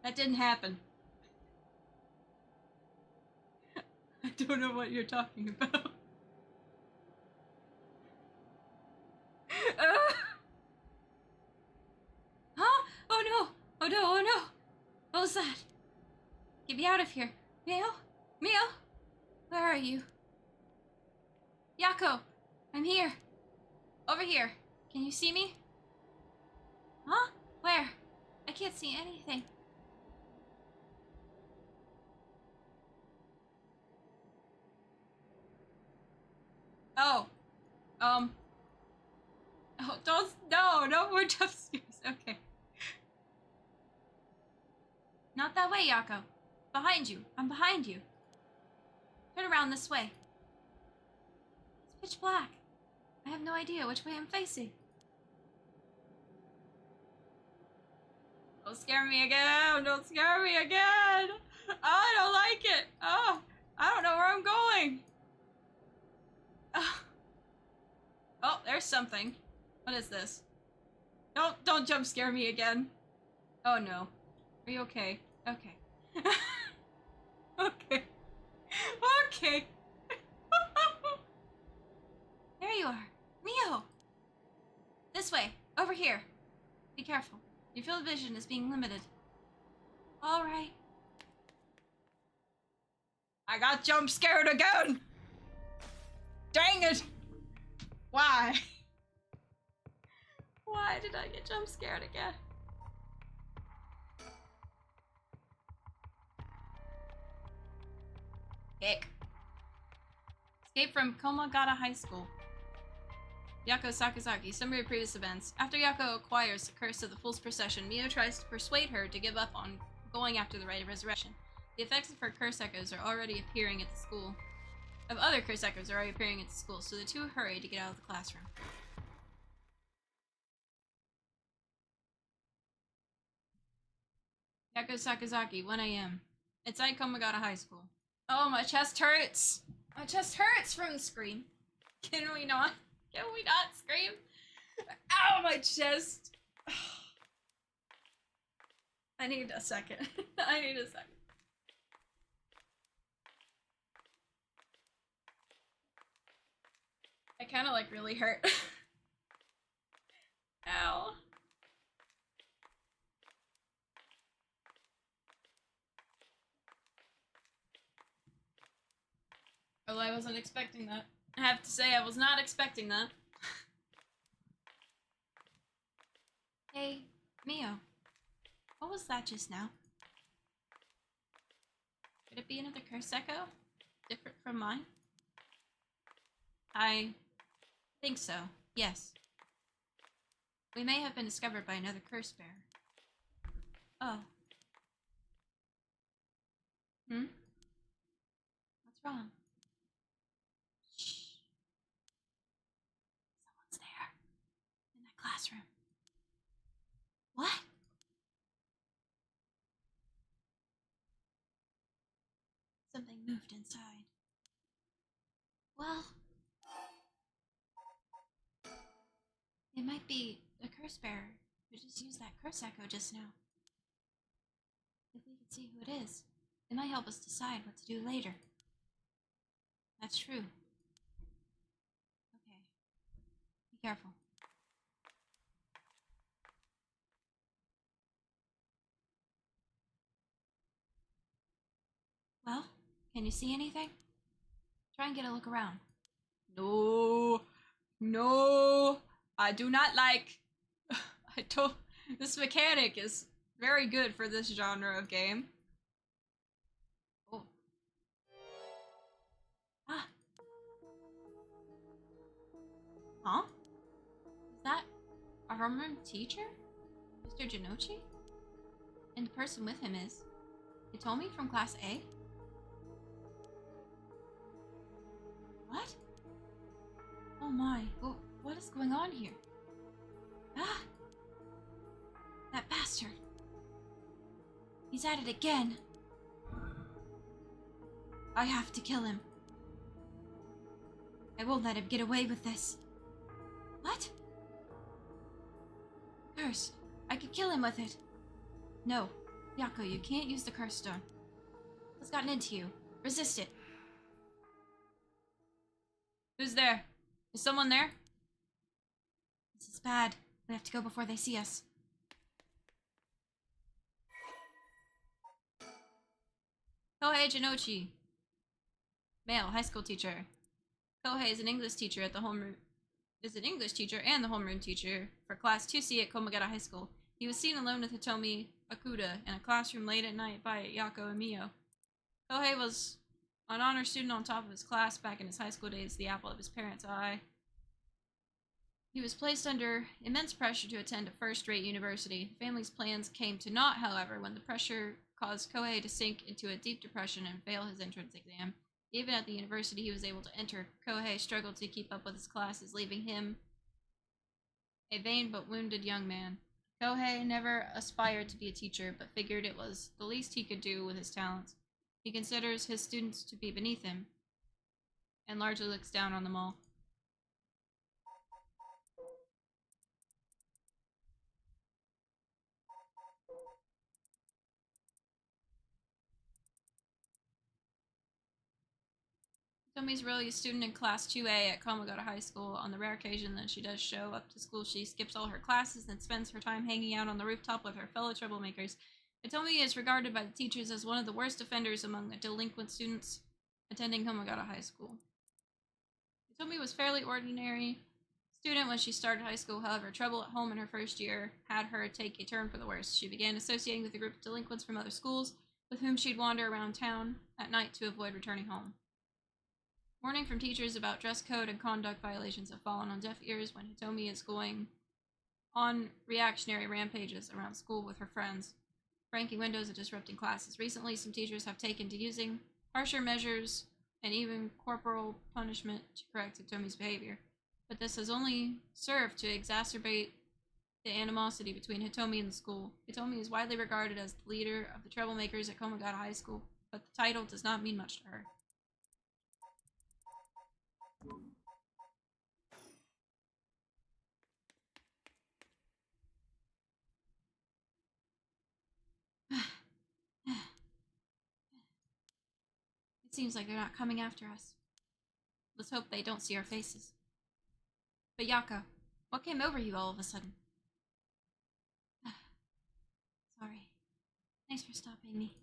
That didn't happen. I don't know what you're talking about. Huh? Oh no! Oh no! Oh no! What was that? Get me out of here. Mio? Mio? Where are you? Yako! I'm here. Over here. Can you see me? Huh? Where? I can't see anything. Oh. Oh, no more jump scares. Okay. Not that way, Yako. Behind you. I'm behind you. Turn around this way. It's pitch black. I have no idea which way I'm facing. Don't scare me again. Don't scare me again. I don't like it. Oh, I don't know where I'm going. Oh, there's something. What is this? Don't jump scare me again. Oh no. Are you okay? Okay. Okay. Okay. There you are. Mio! This way. Over here. Be careful. Your field of vision is being limited. Alright. I got jump scared again! Dang it! Why? Why did I get jump scared again? Heck. Escape from Komagata High School. Yako Sakazaki. Summary of previous events. After Yako acquires the curse of the Fool's Procession, Mio tries to persuade her to give up on going after the Rite of Resurrection. The effects of her curse echoes are already appearing at the school. Other curse echoes are already appearing at the school, so the two hurry to get out of the classroom. Yako Sakazaki, 1 a.m. Inside Komagata High School. Oh, my chest hurts! My chest hurts from the scream. Can we not? Can we not scream? Ow, my chest! I need a second. I need a second. I kind of like really hurt. Ow. Well, I wasn't expecting that. I have to say, I was not expecting that. Hey, Mio. What was that just now? Could it be another curse echo? Different from mine? I think so, yes. We may have been discovered by another curse bearer. Oh. What's wrong? Shh. Someone's there. In that classroom. What? Something moved inside. Well... it might be the curse bearer who just used that curse echo just now. If we could see who it is, it might help us decide what to do later. That's true. Okay. Be careful. Well, can you see anything? Try and get a look around. No. No. I do not like... I don't... This mechanic is very good for this genre of game. Oh. Ah. Huh? Is that our homeroom teacher? Mr. Jinochi? And the person with him is Hitomi from Class A? What? Oh my, what is going on here? Ah! That bastard! He's at it again! I have to kill him. I won't let him get away with this. What? Curse. I could kill him with it. No. Yako, you can't use the curse stone. What's gotten into you? Resist it. Who's there? Is someone there? This is bad. We have to go before they see us. Kohei Jinochi. Male, high school teacher. Kohei is an English teacher at the homeroom. Is an English teacher and the homeroom teacher for Class 2C at Komagata High School. He was seen alone with Hitomi Akuda in a classroom late at night by Yako and Mio. Kohei was an honor student on top of his class back in his high school days, the apple of his parents' eye. He was placed under immense pressure to attend a first-rate university. The family's plans came to naught, however, when the pressure caused Kohei to sink into a deep depression and fail his entrance exam. Even at the university he was able to enter, Kohei struggled to keep up with his classes, leaving him a vain but wounded young man. Kohei never aspired to be a teacher, but figured it was the least he could do with his talents. He considers his students to be beneath him, and largely looks down on them all. Tomi's really a student in Class 2A at Komagata High School. On the rare occasion that she does show up to school, she skips all her classes and spends her time hanging out on the rooftop with her fellow troublemakers. Hitomi is regarded by the teachers as one of the worst offenders among the delinquent students attending Komagata High School. Hitomi was fairly ordinary, Student when she started high school, however, trouble at home in her first year had her take a turn for the worse. She began associating with a group of delinquents from other schools, with whom she'd wander around town at night to avoid returning home. Warning from teachers about dress code and conduct violations have fallen on deaf ears when Hitomi is going on reactionary rampages around school with her friends, breaking windows and disrupting classes. Recently, some teachers have taken to using harsher measures and even corporal punishment to correct Hitomi's behavior, but this has only served to exacerbate the animosity between Hitomi and the school. Hitomi is widely regarded as the leader of the troublemakers at Komagata High School, but the title does not mean much to her. It seems like they're not coming after us. Let's hope they don't see our faces. But Yako, what came over you all of a sudden? Sorry. Thanks for stopping me.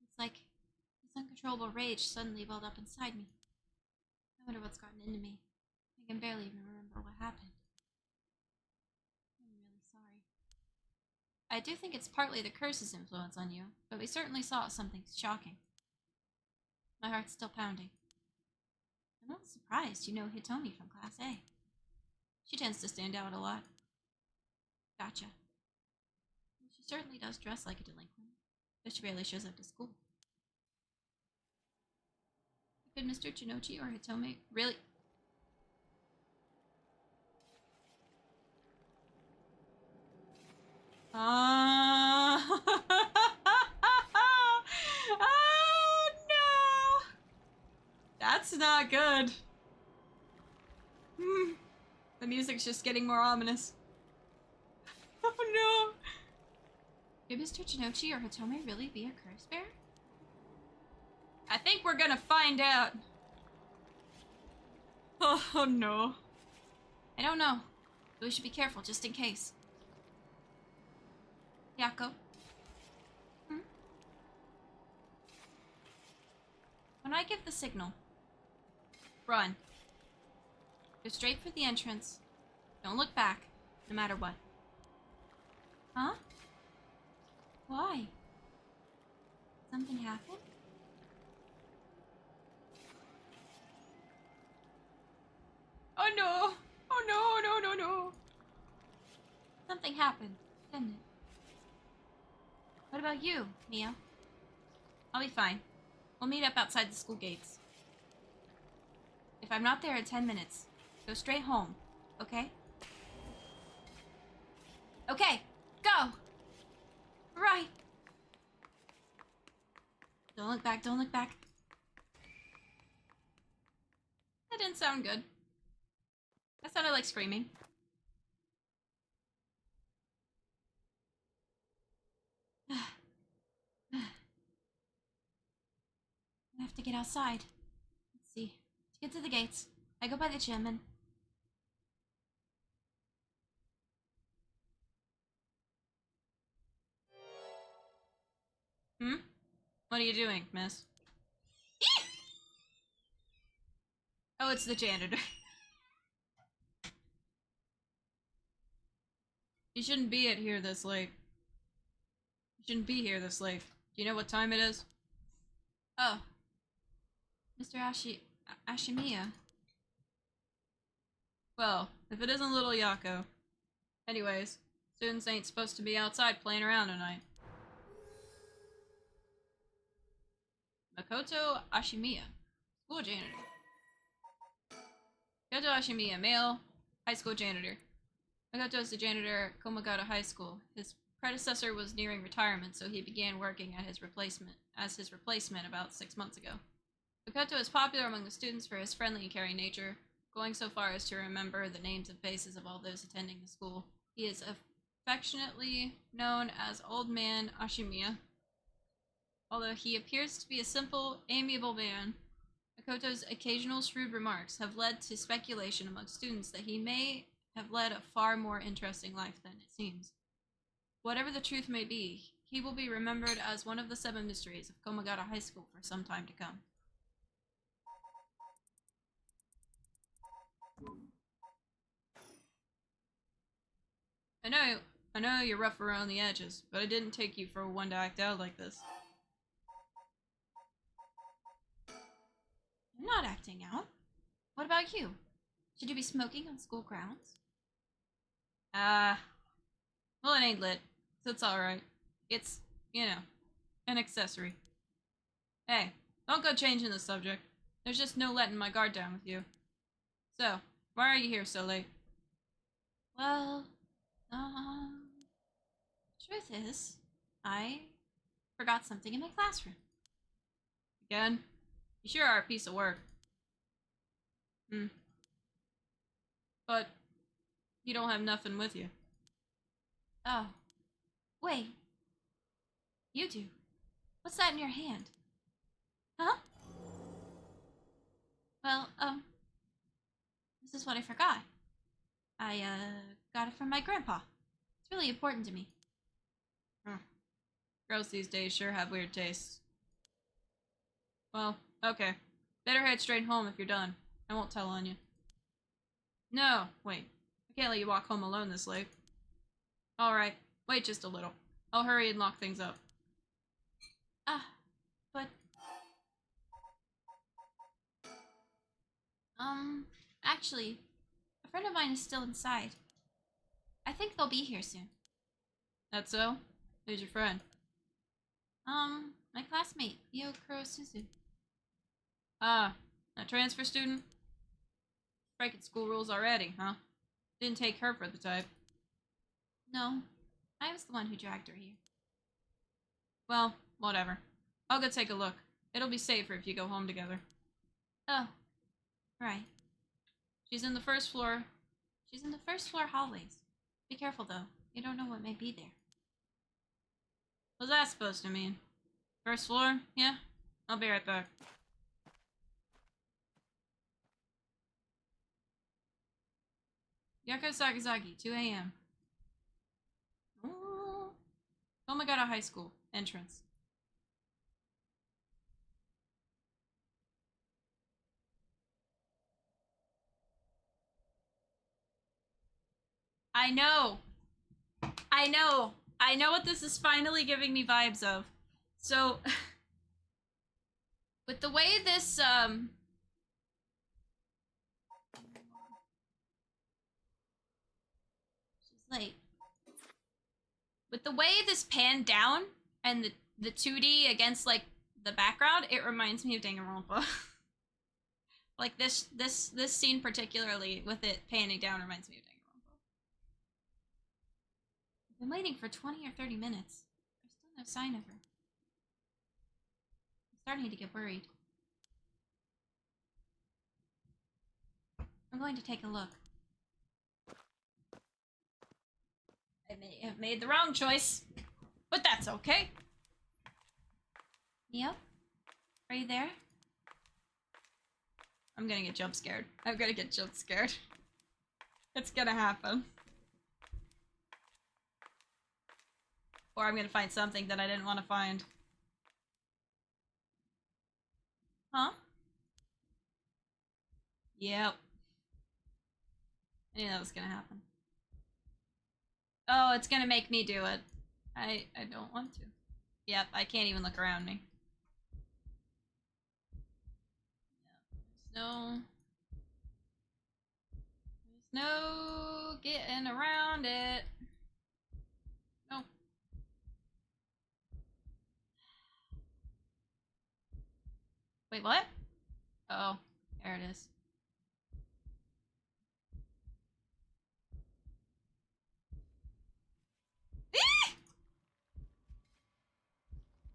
It's like this uncontrollable rage suddenly welled up inside me. I wonder what's gotten into me. I can barely even remember what happened. I'm really sorry. I do think it's partly the curse's influence on you, but we certainly saw something shocking. My heart's still pounding. I'm not surprised you know Hitomi from Class A. She tends to stand out a lot. Gotcha. She certainly does dress like a delinquent, but she rarely shows up to school. Could Mr. Jinochi or Hitomi really... Oh no! That's not good. The music's just getting more ominous. Oh no! Could Mr. Jinochi or Hitomi really be a curse bear? I think we're gonna find out. Oh no. I don't know, but we should be careful just in case. Yako? When I give the signal, run. Go straight for the entrance. Don't look back, no matter what. Huh? Why? Something happened? Oh no! Oh no, no, no, no! Something happened, didn't it? What about you, Mia? I'll be fine. We'll meet up outside the school gates. If I'm not there in 10 minutes, go straight home, okay? Okay, go! Right! Don't look back, don't look back. That didn't sound good. That sounded like screaming. I have to get outside. Let's see. To get to the gates, I go by the gym and... What are you doing, miss? Oh, it's the janitor. You shouldn't be here this late. You shouldn't be here this late. Do you know what time it is? Oh. Mr. Ashimiya. Well, if it isn't little Yako. Anyways, students ain't supposed to be outside playing around tonight. Makoto Ashimiya, school janitor. Makoto Ashimiya, male, high school janitor. Makoto is the janitor at Komagata High School. His predecessor was nearing retirement, so he began working at his replacement about 6 months ago. Makoto is popular among the students for his friendly and caring nature, going so far as to remember the names and faces of all those attending the school. He is affectionately known as Old Man Ashimiya. Although he appears to be a simple, amiable man, Makoto's occasional shrewd remarks have led to speculation among students that he may have led a far more interesting life than it seems. Whatever the truth may be, he will be remembered as one of the 7 mysteries of Komagata High School for some time to come. I know you're rough around the edges, but I didn't take you for one to act out like this. I'm not acting out. What about you? Should you be smoking on school grounds? Well, it ain't lit, so it's alright. It's, you know, an accessory. Hey, don't go changing the subject. There's just no letting my guard down with you. So, why are you here so late? Well, truth is, I forgot something in my classroom. Again? You sure are a piece of work. But you don't have nothing with you. Oh. Wait. You do. What's that in your hand? Huh? Well, this is what I forgot. I, got it from my grandpa. It's really important to me. Girls these days sure have weird tastes. Well, okay. Better head straight home if you're done. I won't tell on you. No, wait. I can't let you walk home alone this late. Alright, wait just a little. I'll hurry and lock things up. But... actually, a friend of mine is still inside. I think they'll be here soon. That's so? Who's your friend? My classmate, Karetojinxx. Ah, a transfer student? Breaking school rules already, huh? Didn't take her for the type. No, I was the one who dragged her here. Well, whatever. I'll go take a look. It'll be safer if you go home together. Oh, right. She's in the first floor hallways. Be careful, though. You don't know what may be there. What's that supposed to mean? First floor? Yeah? I'll be right back. Kasugabee, 2 a.m. Omagata High School. Entrance. I know! I know what this is finally giving me vibes of. So, with the way this, she's like, with the way this panned down and the 2D against, like, the background, it reminds me of Danganronpa. Like, this scene particularly, with it panning down, reminds me of Danganronpa. I've been waiting for 20 or 30 minutes. There's still no sign of her. I'm starting to get worried. I'm going to take a look. I may have made the wrong choice, but that's okay. Neo? Are you there? I'm gonna get jump scared. I'm gonna get jump scared. It's gonna happen. Or I'm gonna find something that I didn't want to find. Huh? Yep. I knew that was gonna happen. Oh, it's gonna make me do it. I don't want to. Yep, I can't even look around me. Yep, there's no getting around it. Nope. Wait, what? Oh, there it is.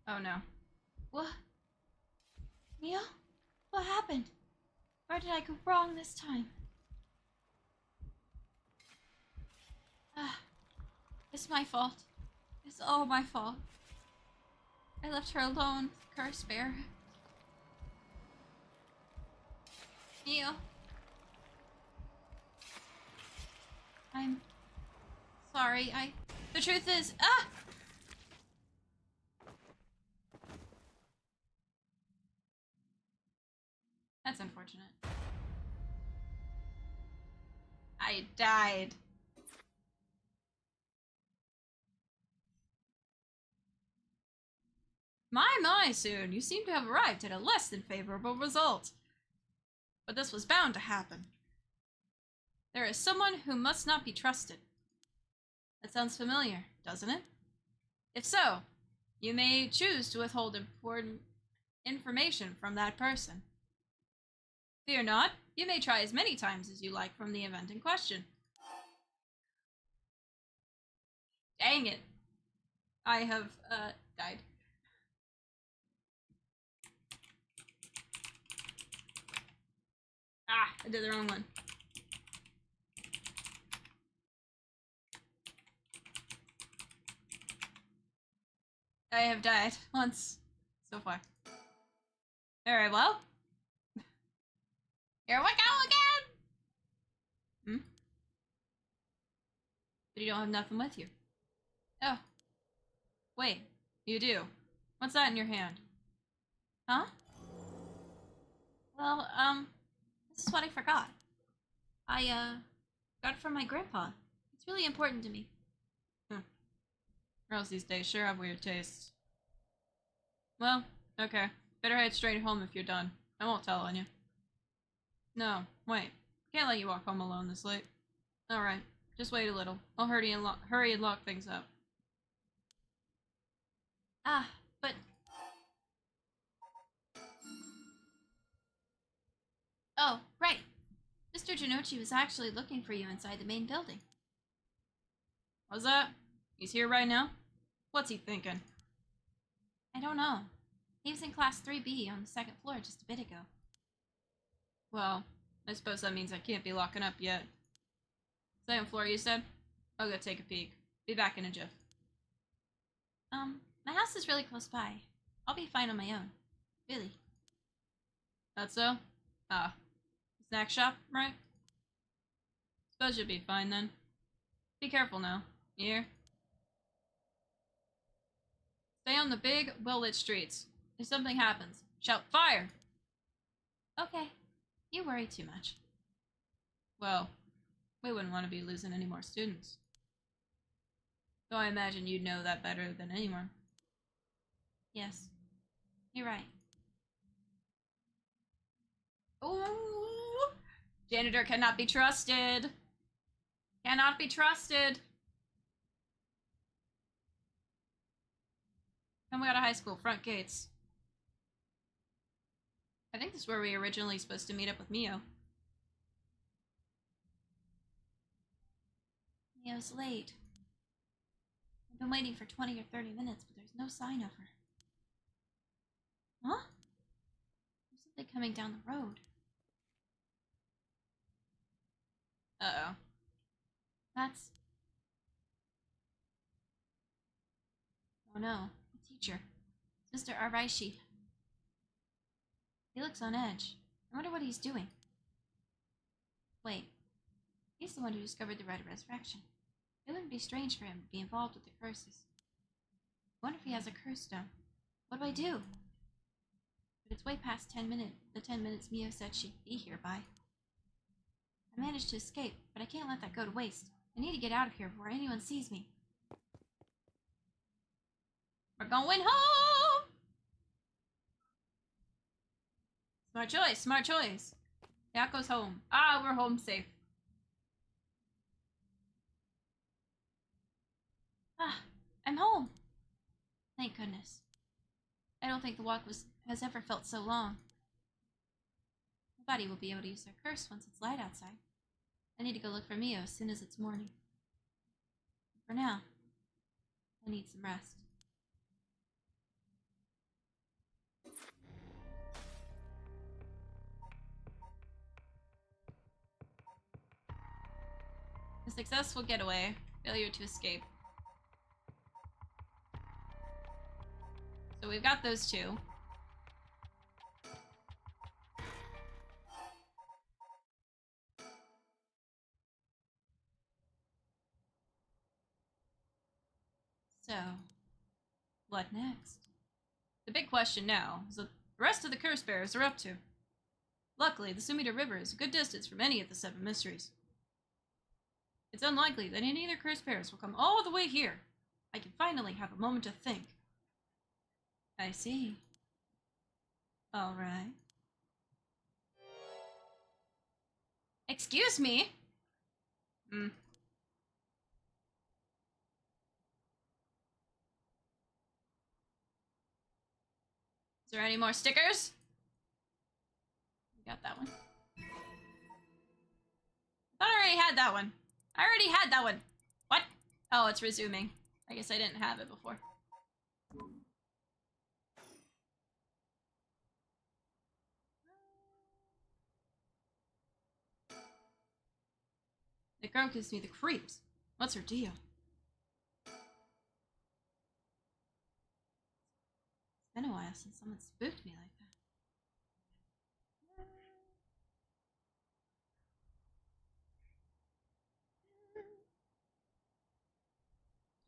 Oh no. What? Neil? What happened? Where did I go wrong this time? It's my fault. It's all my fault. I left her alone with Cursed Bear. Neil. I'm sorry. The truth is, That's unfortunate. I died. My, soon. You seem to have arrived at a less than favorable result. But this was bound to happen. There is someone who must not be trusted. That sounds familiar, doesn't it? If so, you may choose to withhold important information from that person. Fear not, you may try as many times as you like from the event in question. Dang it. I have, died. Ah, I did the wrong one. I have died once so far. Alright, well. Here we go again! Hmm? But you don't have nothing with you. Oh. Wait, you do. What's that in your hand? Huh? Well, this is what I forgot. I, got it from my grandpa. It's really important to me. Girls these days sure have weird tastes. Well, okay. Better head straight home if you're done. I won't tell on you. No, wait. Can't let you walk home alone this late. Alright, just wait a little. I'll hurry and lock things up. Ah, but... Oh, right. Mr. Janochi was actually looking for you inside the main building. What's that? He's here right now? What's he thinking? I don't know. He was in class 3B on the second floor just a bit ago. Well, I suppose that means I can't be locking up yet. Second floor, you said? I'll go take a peek. Be back in a jiff. My house is really close by. I'll be fine on my own. Really. That's so? Ah. Snack shop, right? Suppose you'll be fine then. Be careful now. You hear? Stay on the big, well-lit streets. If something happens, shout fire! Okay. You worry too much. Well, we wouldn't want to be losing any more students. Though I imagine you'd know that better than anyone. Yes. You're right. Ooh! Janitor cannot be trusted. Cannot be trusted. Come out of high school, front gates. I think this is where we were originally supposed to meet up with Mio. Mio's late. I've been waiting for 20 or 30 minutes, but there's no sign of her. Huh? There's something coming down the road. Uh-oh. That's... Oh no, the teacher. It's Mr. Araishi. He looks on edge. I wonder what he's doing. Wait. He's the one who discovered the rite of resurrection. It wouldn't be strange for him to be involved with the curses. I wonder if he has a curse stone. What do I do? But it's way past the 10 minutes Mio said she'd be here by. I managed to escape, but I can't let that go to waste. I need to get out of here before anyone sees me. We're going home! Smart choice, smart choice. Yako's home. Ah, we're home safe. Ah, I'm home. Thank goodness. I don't think the walk has ever felt so long. Nobody will be able to use their curse once it's light outside. I need to go look for Mio as soon as it's morning. For now, I need some rest. A successful getaway. Failure to escape. So we've got those two. So, what next? The big question now is what the rest of the curse bearers are up to. Luckily, the Sumida River is a good distance from any of the 7 mysteries. It's unlikely that any of their curse bearers will come all the way here. I can finally have a moment to think. I see. Alright. Excuse me? Hmm. Is there any more stickers? Got that one. I thought I already had that one. I already had that one. What? Oh, it's resuming. I guess I didn't have it before. The girl gives me the creeps. What's her deal? It's been a while since someone spooked me like that.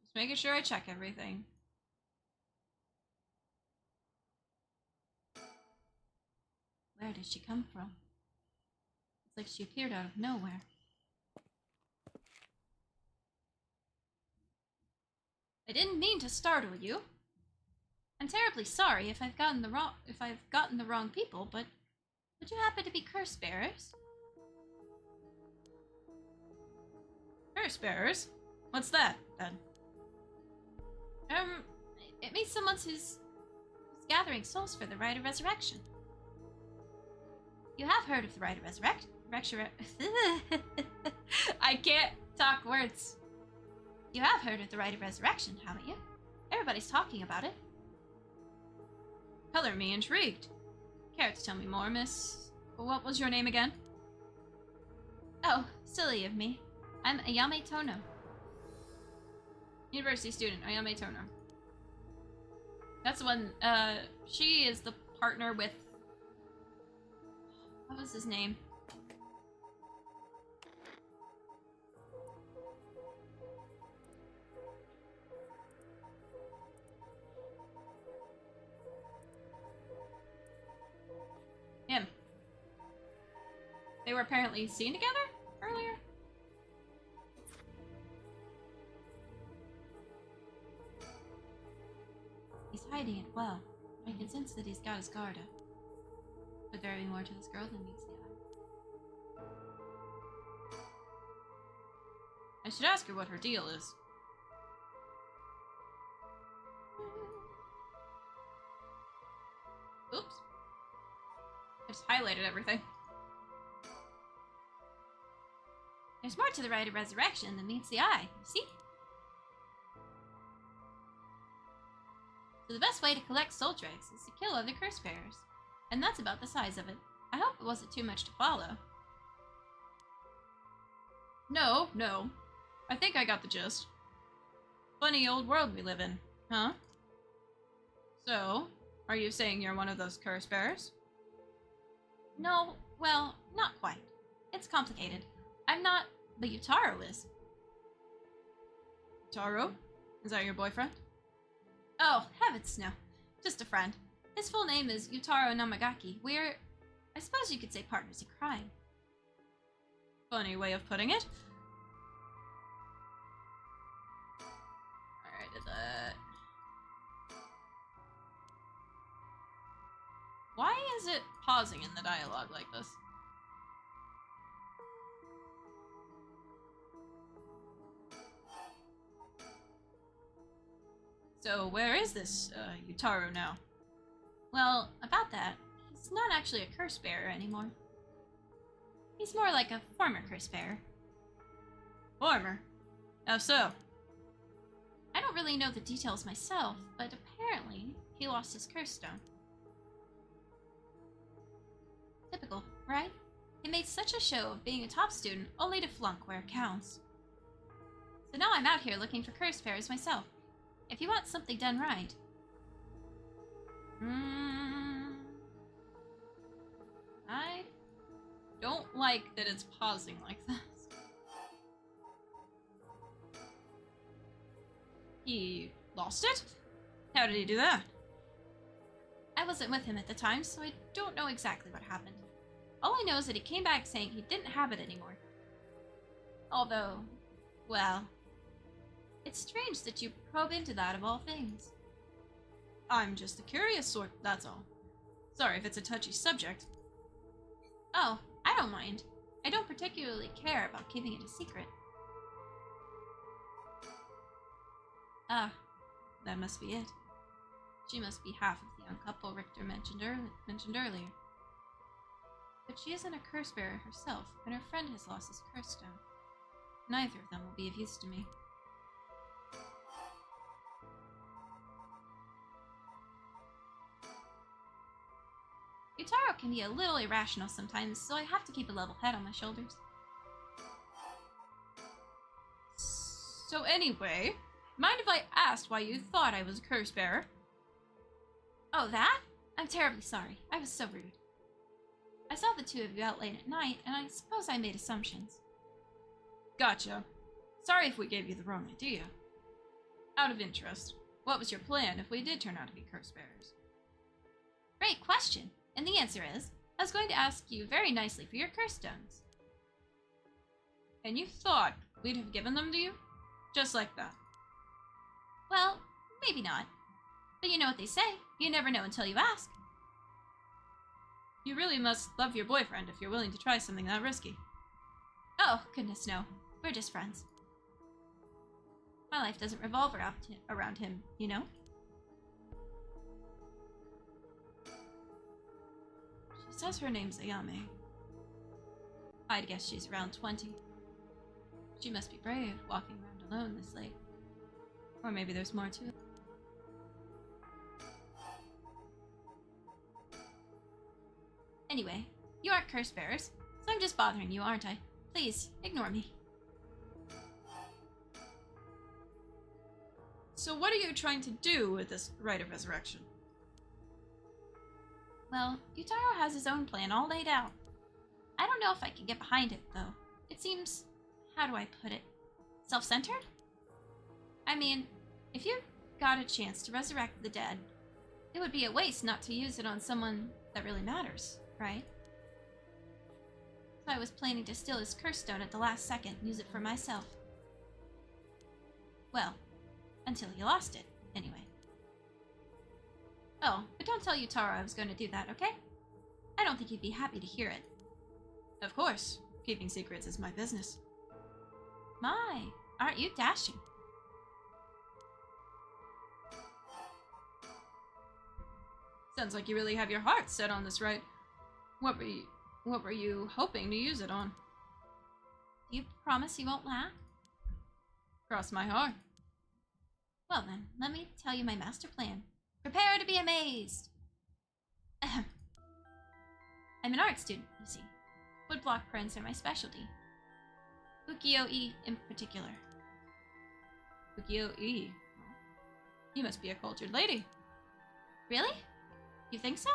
Just making sure I check everything. Where did she come from? It's like she appeared out of nowhere. I didn't mean to startle you. I'm terribly sorry if I've gotten the wrong people, but would you happen to be curse bearers? Curse bearers? What's that, then? It means someone who's gathering souls for the rite of resurrection. You have heard of the rite of resurrection? I can't talk words. You have heard of the rite of resurrection, haven't you? Everybody's talking about it. Color me intrigued. Care to tell me more, miss? What was your name again? Oh, silly of me. I'm Ayame Tono. University student, Ayame Tono. That's the one, she is the partner with... What was his name? Him. They were apparently seen together earlier? He's hiding it well. I can sense that he's got his guard up. But there be more to this girl than meets the eye. I should ask her what her deal is. Oops. I just highlighted everything. There's more to the rite of resurrection than meets the eye, you see? So the best way to collect soul dregs is to kill other curse bearers. And that's about the size of it. I hope it wasn't too much to follow. No. I think I got the gist. Funny old world we live in, huh? So, are you saying you're one of those curse bearers? No, well, not quite. It's complicated. I'm not, but Yutaro is. Yutaro? Is that your boyfriend? Oh, heavens no. Just a friend. His full name is Yutaro Namagaki. We're, I suppose you could say, partners in crime. Funny way of putting it. Alright, is that... Why is it pausing in the dialogue like this? So, where is this, Yutaro now? Well, about that, he's not actually a curse bearer anymore. He's more like a former curse bearer. Former? How so? I don't really know the details myself, but apparently he lost his curse stone. Typical, right? He made such a show of being a top student, only to flunk where it counts. So now I'm out here looking for curse bearers myself. If you want something done right. I don't like that it's pausing like this. He lost it? How did he do that? I wasn't with him at the time, so I don't know exactly what happened. All I know is that he came back saying he didn't have it anymore. Although, well, it's strange that you probe into that of all things. I'm just the curious sort, that's all. Sorry if it's a touchy subject. Oh, I don't mind. I don't particularly care about keeping it a secret. Ah, that must be it. She must be half of the young couple Richter mentioned earlier. But she isn't a curse bearer herself, and her friend has lost his curse stone. Neither of them will be of use to me. Yutaro can be a little irrational sometimes, so I have to keep a level head on my shoulders. So anyway, mind if I asked why you thought I was a curse bearer? Oh, that? I'm terribly sorry. I was so rude. I saw the two of you out late at night, and I suppose I made assumptions. Gotcha. Sorry if we gave you the wrong idea. Out of interest, what was your plan if we did turn out to be curse bearers? Great question. And the answer is, I was going to ask you very nicely for your curse stones. And you thought we'd have given them to you? Just like that. Well, maybe not. But you know what they say, you never know until you ask. You really must love your boyfriend if you're willing to try something that risky. Oh, goodness no. We're just friends. My life doesn't revolve around him, you know? She says her name's Ayame. I'd guess she's around 20. She must be brave, walking around alone this late. Or maybe there's more to it. Anyway, you aren't curse bearers, so I'm just bothering you, aren't I? Please, ignore me. So what are you trying to do with this rite of resurrection? Well, Yutaro has his own plan all laid out. I don't know if I can get behind it, though. It seems, how do I put it, self-centered? I mean, if you got a chance to resurrect the dead, it would be a waste not to use it on someone that really matters, right? So I was planning to steal his curse stone at the last second and use it for myself. Well, until he lost it, anyway. Oh, but don't tell Yutaro I was going to do that, okay? I don't think he'd be happy to hear it. Of course. Keeping secrets is my business. My, aren't you dashing? Sounds like you really have your heart set on this, right? What were you hoping to use it on? Do you promise you won't laugh? Cross my heart. Well then, let me tell you my master plan. Prepare to be amazed! Ahem. I'm an art student, you see. Woodblock prints are my specialty. Ukiyo-e in particular. Ukiyo-e? You must be a cultured lady. Really? You think so?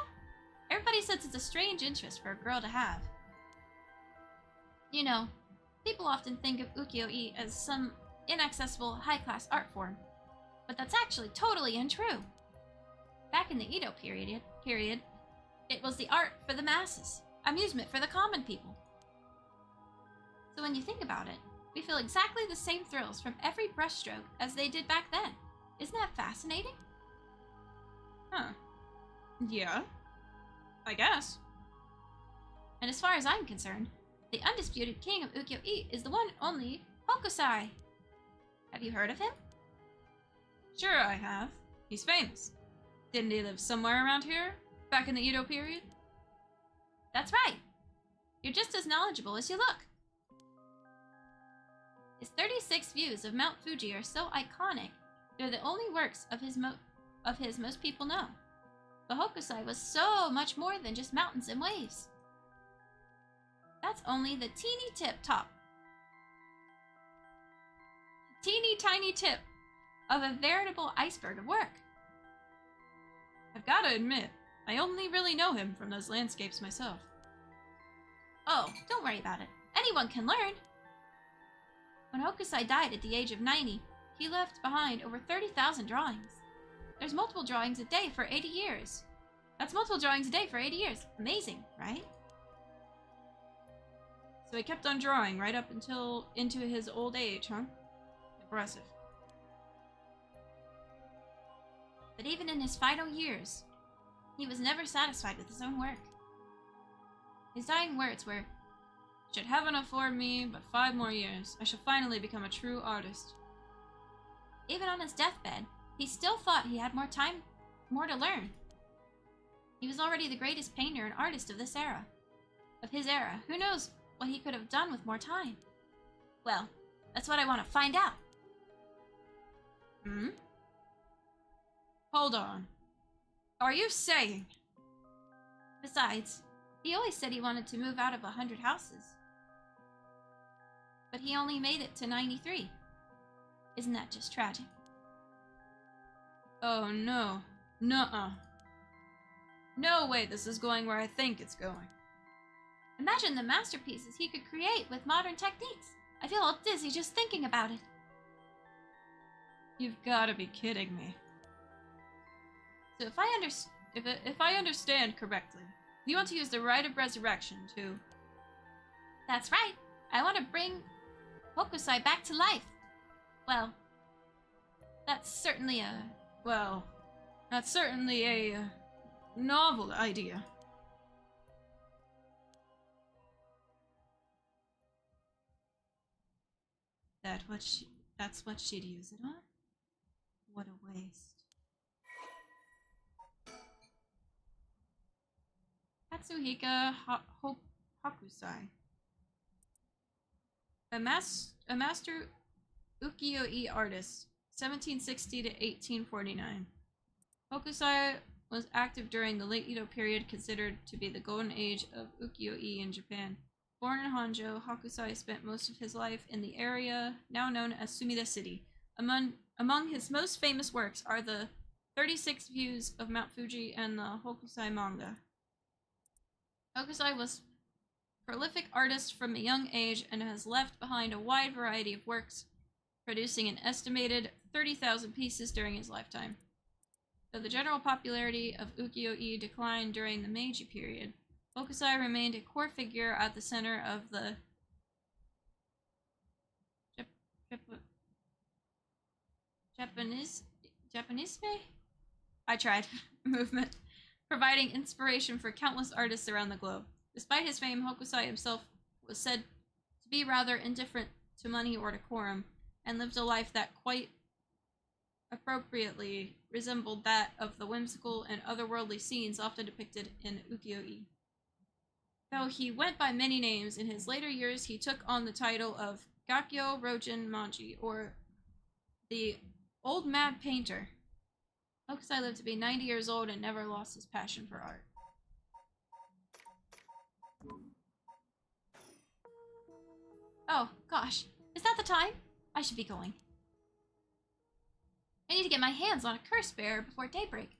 Everybody says it's a strange interest for a girl to have. You know, people often think of ukiyo-e as some inaccessible high-class art form. But that's actually totally untrue. Back in the Edo period, it was the art for the masses, amusement for the common people. So when you think about it, we feel exactly the same thrills from every brushstroke as they did back then. Isn't that fascinating? Huh. Yeah. I guess. And as far as I'm concerned, the undisputed king of ukiyo-e is the one and only Hokusai. Have you heard of him? Sure I have. He's famous. Didn't he live somewhere around here? Back in the Edo period? That's right. You're just as knowledgeable as you look. His 36 views of Mount Fuji are so iconic, they're the only works of his most people know. But Hokusai was so much more than just mountains and waves. That's only the teeny top. Teeny tiny tip of a veritable iceberg of work. I've got to admit, I only really know him from those landscapes myself. Oh, don't worry about it. Anyone can learn. When Hokusai died at the age of 90, he left behind over 30,000 drawings. There's multiple drawings a day for 80 years. That's multiple drawings a day for 80 years. Amazing, right? So he kept on drawing right up until into his old age, huh? Impressive. But even in his final years, he was never satisfied with his own work. His dying words were, "Should heaven afford me but 5 more years, I shall finally become a true artist." Even on his deathbed, he still thought he had more to learn. He was already the greatest painter and artist of this era. Of his era. Who knows what he could have done with more time? Well, that's what I want to find out. Hmm? Hold on. Are you saying? Besides, he always said he wanted to move out of 100 houses. But he only made it to 93. Isn't that just tragic? Oh no. Nuh-uh. No way this is going where I think it's going. Imagine the masterpieces he could create with modern techniques. I feel all dizzy just thinking about it. You've got to be kidding me. So if I understand correctly, you want to use the rite of resurrection to... That's right. I want to bring Hokusai back to life. Well, that's certainly a novel idea. That's what she'd use it on? What a waste. Katsuhika Hokusai. A master ukiyo-e artist, 1760 to 1849. Hokusai was active during the late Edo period, considered to be the golden age of ukiyo-e in Japan. Born in Honjo, Hokusai spent most of his life in the area now known as Sumida City. Among his most famous works are the 36 Views of Mount Fuji and the Hokusai manga. Hokusai was a prolific artist from a young age and has left behind a wide variety of works, producing an estimated 30,000 pieces during his lifetime. Though the general popularity of ukiyo-e declined during the Meiji period, Hokusai remained a core figure at the center of the Japanese movement, providing inspiration for countless artists around the globe. Despite his fame, Hokusai himself was said to be rather indifferent to money or decorum, and lived a life that quite appropriately resembled that of the whimsical and otherworldly scenes often depicted in ukiyo-e. Though he went by many names, in his later years he took on the title of Gakyo Rojin Manji, or the Old Mad Painter. Hokusai lived to be 90 years old and never lost his passion for art. Oh, gosh. Is that the time? I should be going. I need to get my hands on a curse bearer before daybreak.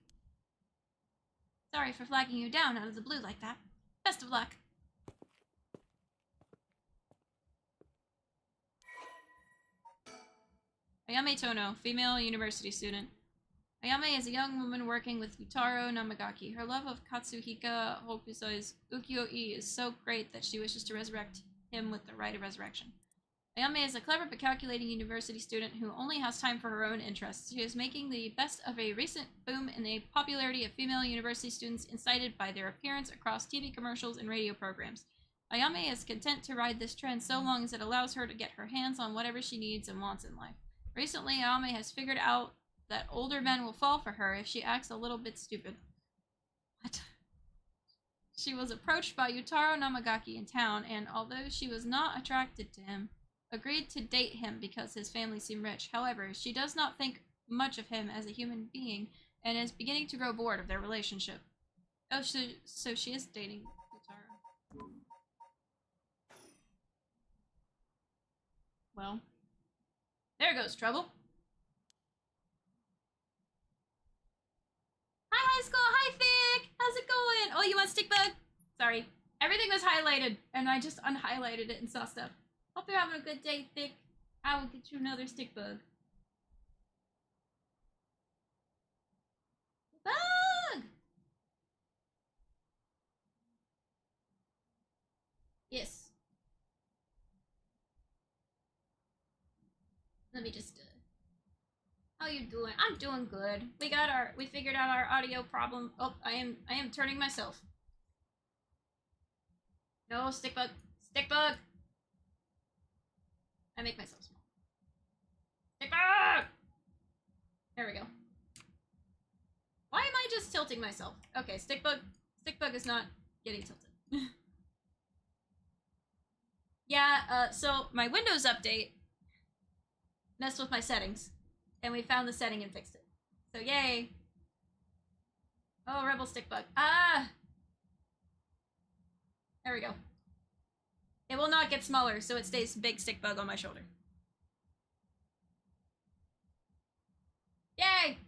Sorry for flagging you down out of the blue like that. Best of luck. Ayame Tono, female university student. Ayame is a young woman working with Yutaro Namagaki. Her love of Katsuhika Hokusai's ukiyo-e is so great that she wishes to resurrect him with the rite of resurrection. Ayame is a clever but calculating university student who only has time for her own interests. She is making the best of a recent boom in the popularity of female university students, incited by their appearance across TV commercials and radio programs. Ayame is content to ride this trend so long as it allows her to get her hands on whatever she needs and wants in life. Recently, Ayame has figured out that older men will fall for her if she acts a little bit stupid. What? She was approached by Yutaro Namagaki in town, and although she was not attracted to him, agreed to date him because his family seemed rich. However, she does not think much of him as a human being and is beginning to grow bored of their relationship. Oh, so she is dating Yutaro. Well, there goes trouble. Hi, high school. Hi, Thick. How's it going? Oh, you want stick bug? Sorry. Everything was highlighted, and I just unhighlighted it and saw stuff. Hope you're having a good day, Thick. I will get you another stick bug. Bug! Yes. Let me just, How you doing? I'm doing good. We figured out our audio problem. Oh, I am turning myself. No, stick bug. Stick bug! I make myself small. Stick bug! There we go. Why am I just tilting myself? Okay, stick bug is not getting tilted. Yeah, so my Windows update messed with my settings, and we found the setting and fixed it. So yay! Oh, rebel stick bug. Ah! There we go. It will not get smaller, so it stays big stick bug on my shoulder. Yay!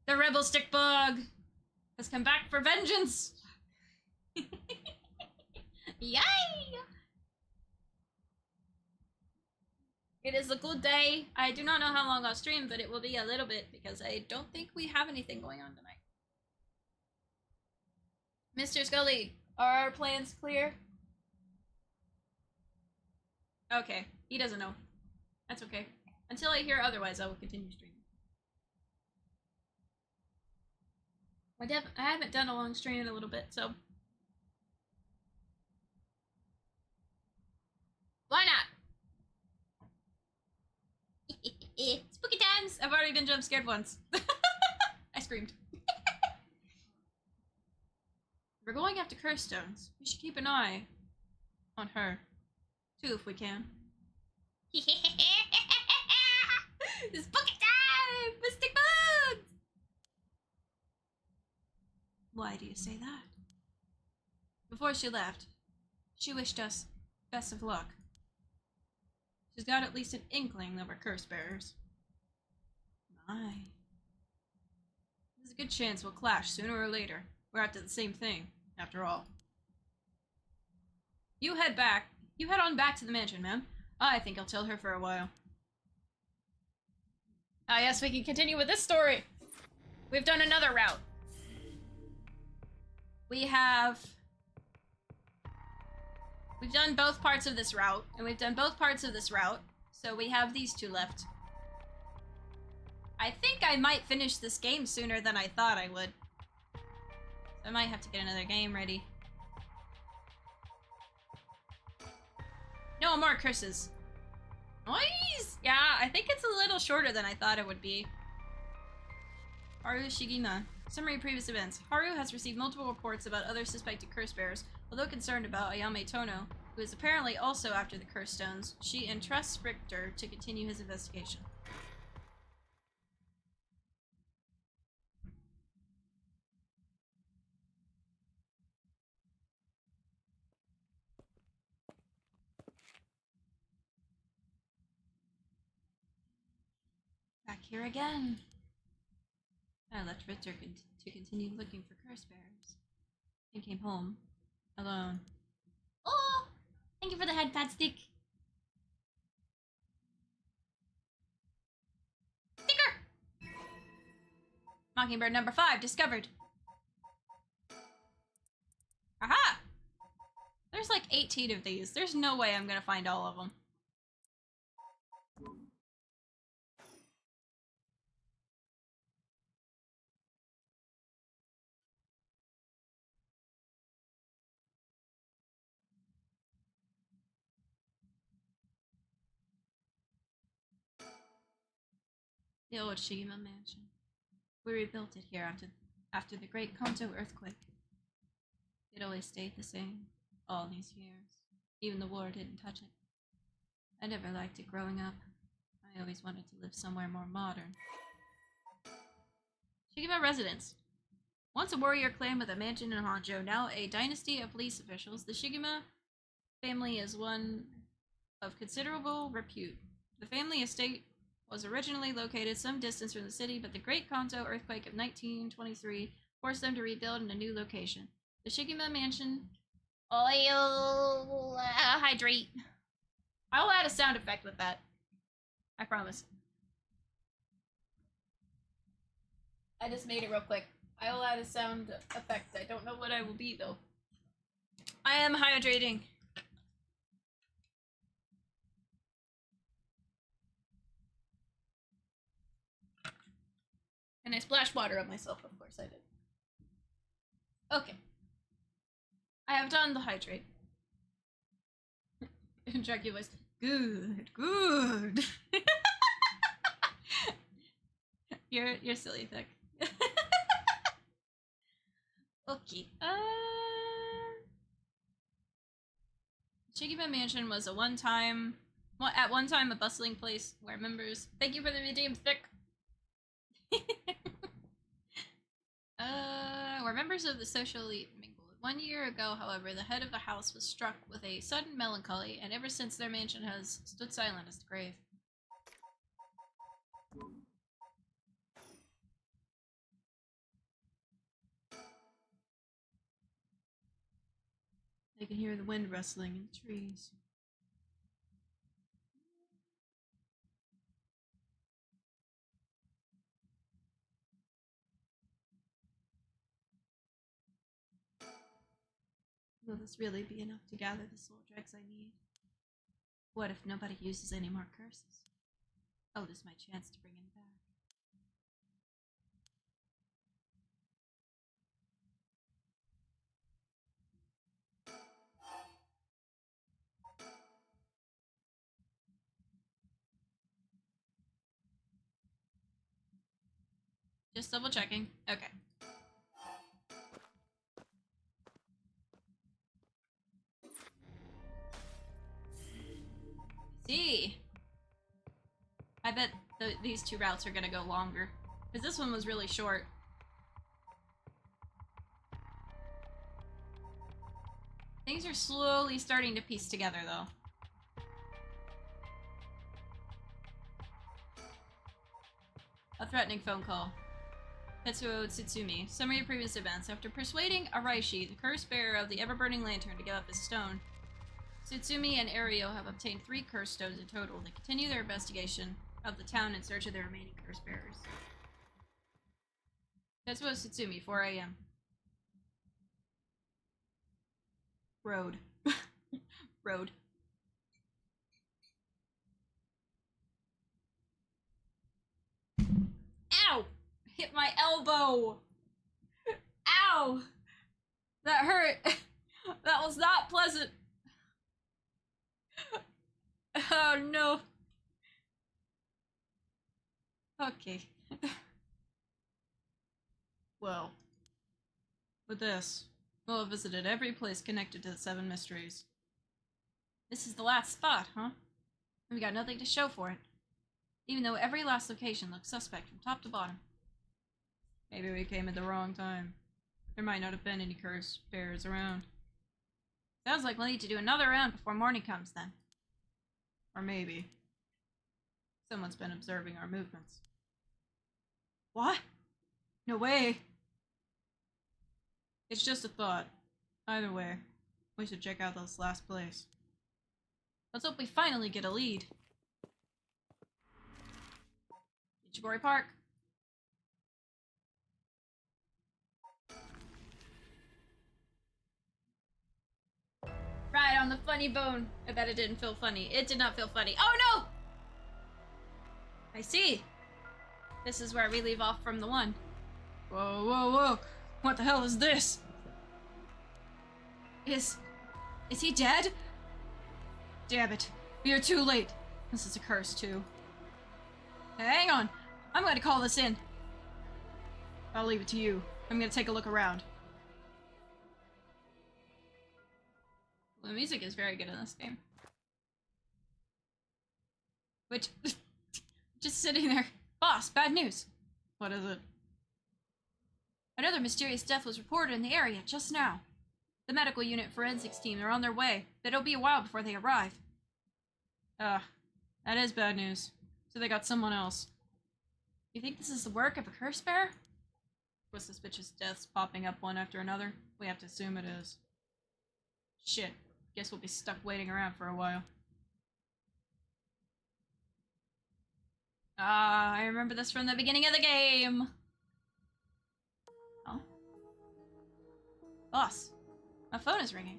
The rebel stick bug has come back for vengeance! Yay! It is a good day. I do not know how long I'll stream, but it will be a little bit because I don't think we have anything going on tonight. Mr. Skully, are our plans clear? Okay, he doesn't know. That's okay. Until I hear otherwise, I will continue streaming. I haven't done a long stream in a little bit, so... Why not? Spooky times! I've already been jump scared once. I screamed. We're going after curse stones. We should keep an eye on her, too, if we can. Spooky time! Mystic bugs! Why do you say that? Before she left, she wished us best of luck. She's got at least an inkling of our curse bearers. My. There's a good chance we'll clash sooner or later. We're after the same thing, after all. You head on back to the mansion, ma'am. I think I'll tell her for a while. Ah, yes, we can continue with this story. We've done another route. We've done both parts of this route, and we've done both parts of this route, so we have these two left. I think I might finish this game sooner than I thought I would. So I might have to get another game ready. No more curses. Nice! Yeah, I think it's a little shorter than I thought it would be. Haru Shigima. Summary of previous events. Haru has received multiple reports about other suspected curse bearers. Although concerned about Ayame Tono, who is apparently also after the curse stones, she entrusts Richter to continue his investigation. Back here again. I left Richter to continue looking for curse bearers, and came home alone. Oh! Thank you for the head pat stick. Sticker! Mockingbird number 5 discovered. Aha! There's like 18 of these. There's no way I'm gonna find all of them. The old Shigema mansion. We rebuilt it here after the great Kanto earthquake. It always stayed the same all these years. Even the war didn't touch it. I never liked it growing up. I always wanted to live somewhere more modern. Shigema residence. Once a warrior clan with a mansion in Honjo, now a dynasty of police officials, the Shigema family is one of considerable repute. The family estate was originally located some distance from the city, but the Great Kanto earthquake of 1923 forced them to rebuild in a new location. The Shigema mansion... Oil... hydrate. I will add a sound effect with that. I promise. I just made it real quick. I will add a sound effect. I don't know what I will be, though. I am hydrating. And I splashed water on myself, of course I did. Okay. I have done the hydrate. And Jackie was, good, good. You're silly, Thick. Okay. Kasugabee Mansion was at one time a bustling place where members. Thank you for the redeem, Thick. Where members of the social elite mingled. 1 year ago, however, the head of the house was struck with a sudden melancholy, and ever since their mansion has stood silent as the grave. I can hear the wind rustling in the trees. Will this really be enough to gather the soul dregs I need? What if nobody uses any more curses? I'll lose my chance to bring him back. Just double checking. Okay. See? I bet these two routes are gonna go longer. Because this one was really short. Things are slowly starting to piece together, though. A threatening phone call. Tetsuo Tsutsumi. Summary of previous events. After persuading Araishi, the curse bearer of the ever-burning lantern, to give up his stone, Tsutsumi and Ario have obtained 3 curse stones in total. They continue their investigation of the town in search of the remaining curse bearers. Tetsuo Tsutsumi, 4 a.m. Road. Road. Ow! Hit my elbow! Ow! That hurt! That was not pleasant! Oh no. Okay. Well, with this, we'll have visited every place connected to the 7 mysteries. This is the last spot, huh? And we got nothing to show for it. Even though every last location looks suspect from top to bottom. Maybe we came at the wrong time. There might not have been any curse bearers around. Sounds like we'll need to do another round before morning comes then. Or maybe someone's been observing our movements. What? No way. It's just a thought. Either way, we should check out this last place. Let's hope we finally get a lead. Ichigori Park. Right on the funny bone. I bet it didn't feel funny. It did not feel funny. Oh no! I see. This is where we leave off from the one. Whoa, whoa, whoa. What the hell is this? Is he dead? Damn it. We are too late. This is a curse too. Hey, hang on. I'm going to call this in. I'll leave it to you. I'm going to take a look around. Well, the music is very good in this game. Which... just sitting there. Boss, bad news. What is it? Another mysterious death was reported in the area just now. The medical unit forensics team are on their way, but it'll be a while before they arrive. That is bad news. So they got someone else. You think this is the work of a curse bearer? With suspicious deaths popping up one after another, we have to assume it is. Shit. Guess we'll be stuck waiting around for a while. I remember this from the beginning of the game! Oh? Boss, my phone is ringing.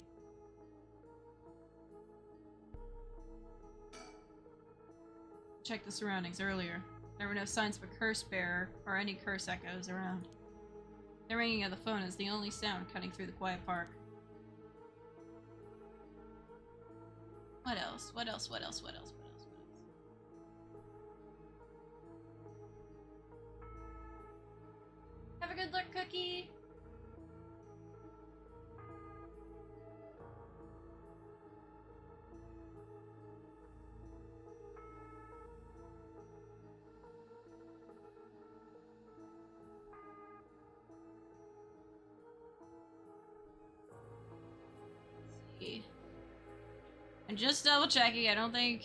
Check the surroundings earlier. There were no signs of a curse bearer or any curse echoes around. The ringing of the phone is the only sound cutting through the quiet park. What else? What else? What else? What else? What else? What else? Have a good look, Cookie! And just double checking, I don't think...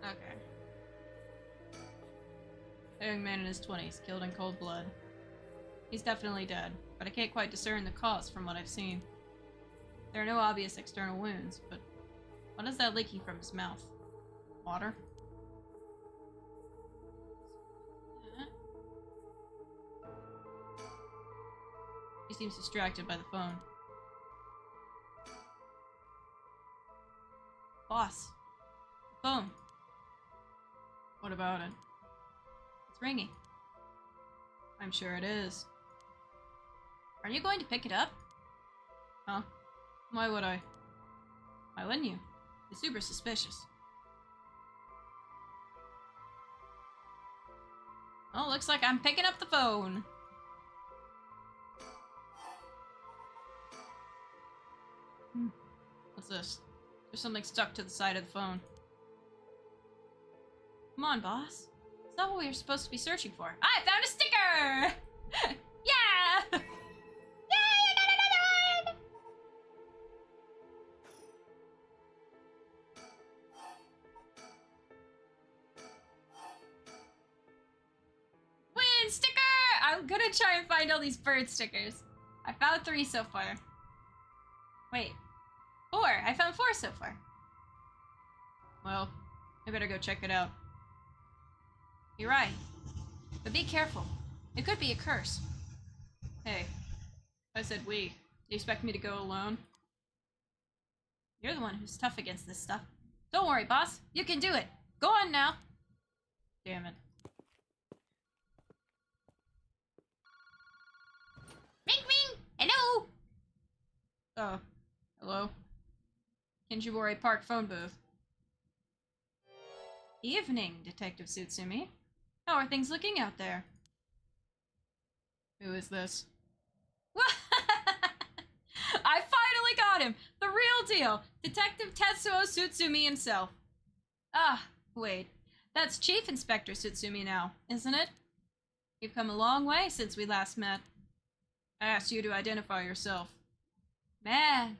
Okay. A young man in his 20s, killed in cold blood. He's definitely dead, but I can't quite discern the cause from what I've seen. There are no obvious external wounds, but what is that leaking from his mouth? Water? He seems distracted by the phone. Boss. Phone. What about it? It's ringing. I'm sure it is. Are you going to pick it up? Huh? Why would I? Why wouldn't you? It's super suspicious. Well, looks like I'm picking up the phone. What's this? There's something stuck to the side of the phone. Come on, boss. Is that what we were supposed to be searching for? I found a sticker! Yeah! Yeah, you got another one! Win sticker! I'm gonna try and find all these bird stickers. I found 3 so far. Wait. 4. I found 4 so far. Well, I better go check it out. You're right. But be careful. It could be a curse. Hey. I said we. Do you expect me to go alone? You're the one who's tough against this stuff. Don't worry, boss. You can do it. Go on now. Damn it. Ring ring! Hello! Hello? Kinjibori Park phone booth. Evening, Detective Tsutsumi. How are things looking out there? Who is this? I finally got him! The real deal! Detective Tetsuo Tsutsumi himself. Ah, wait. That's Chief Inspector Tsutsumi now, isn't it? You've come a long way since we last met. I asked you to identify yourself. Man,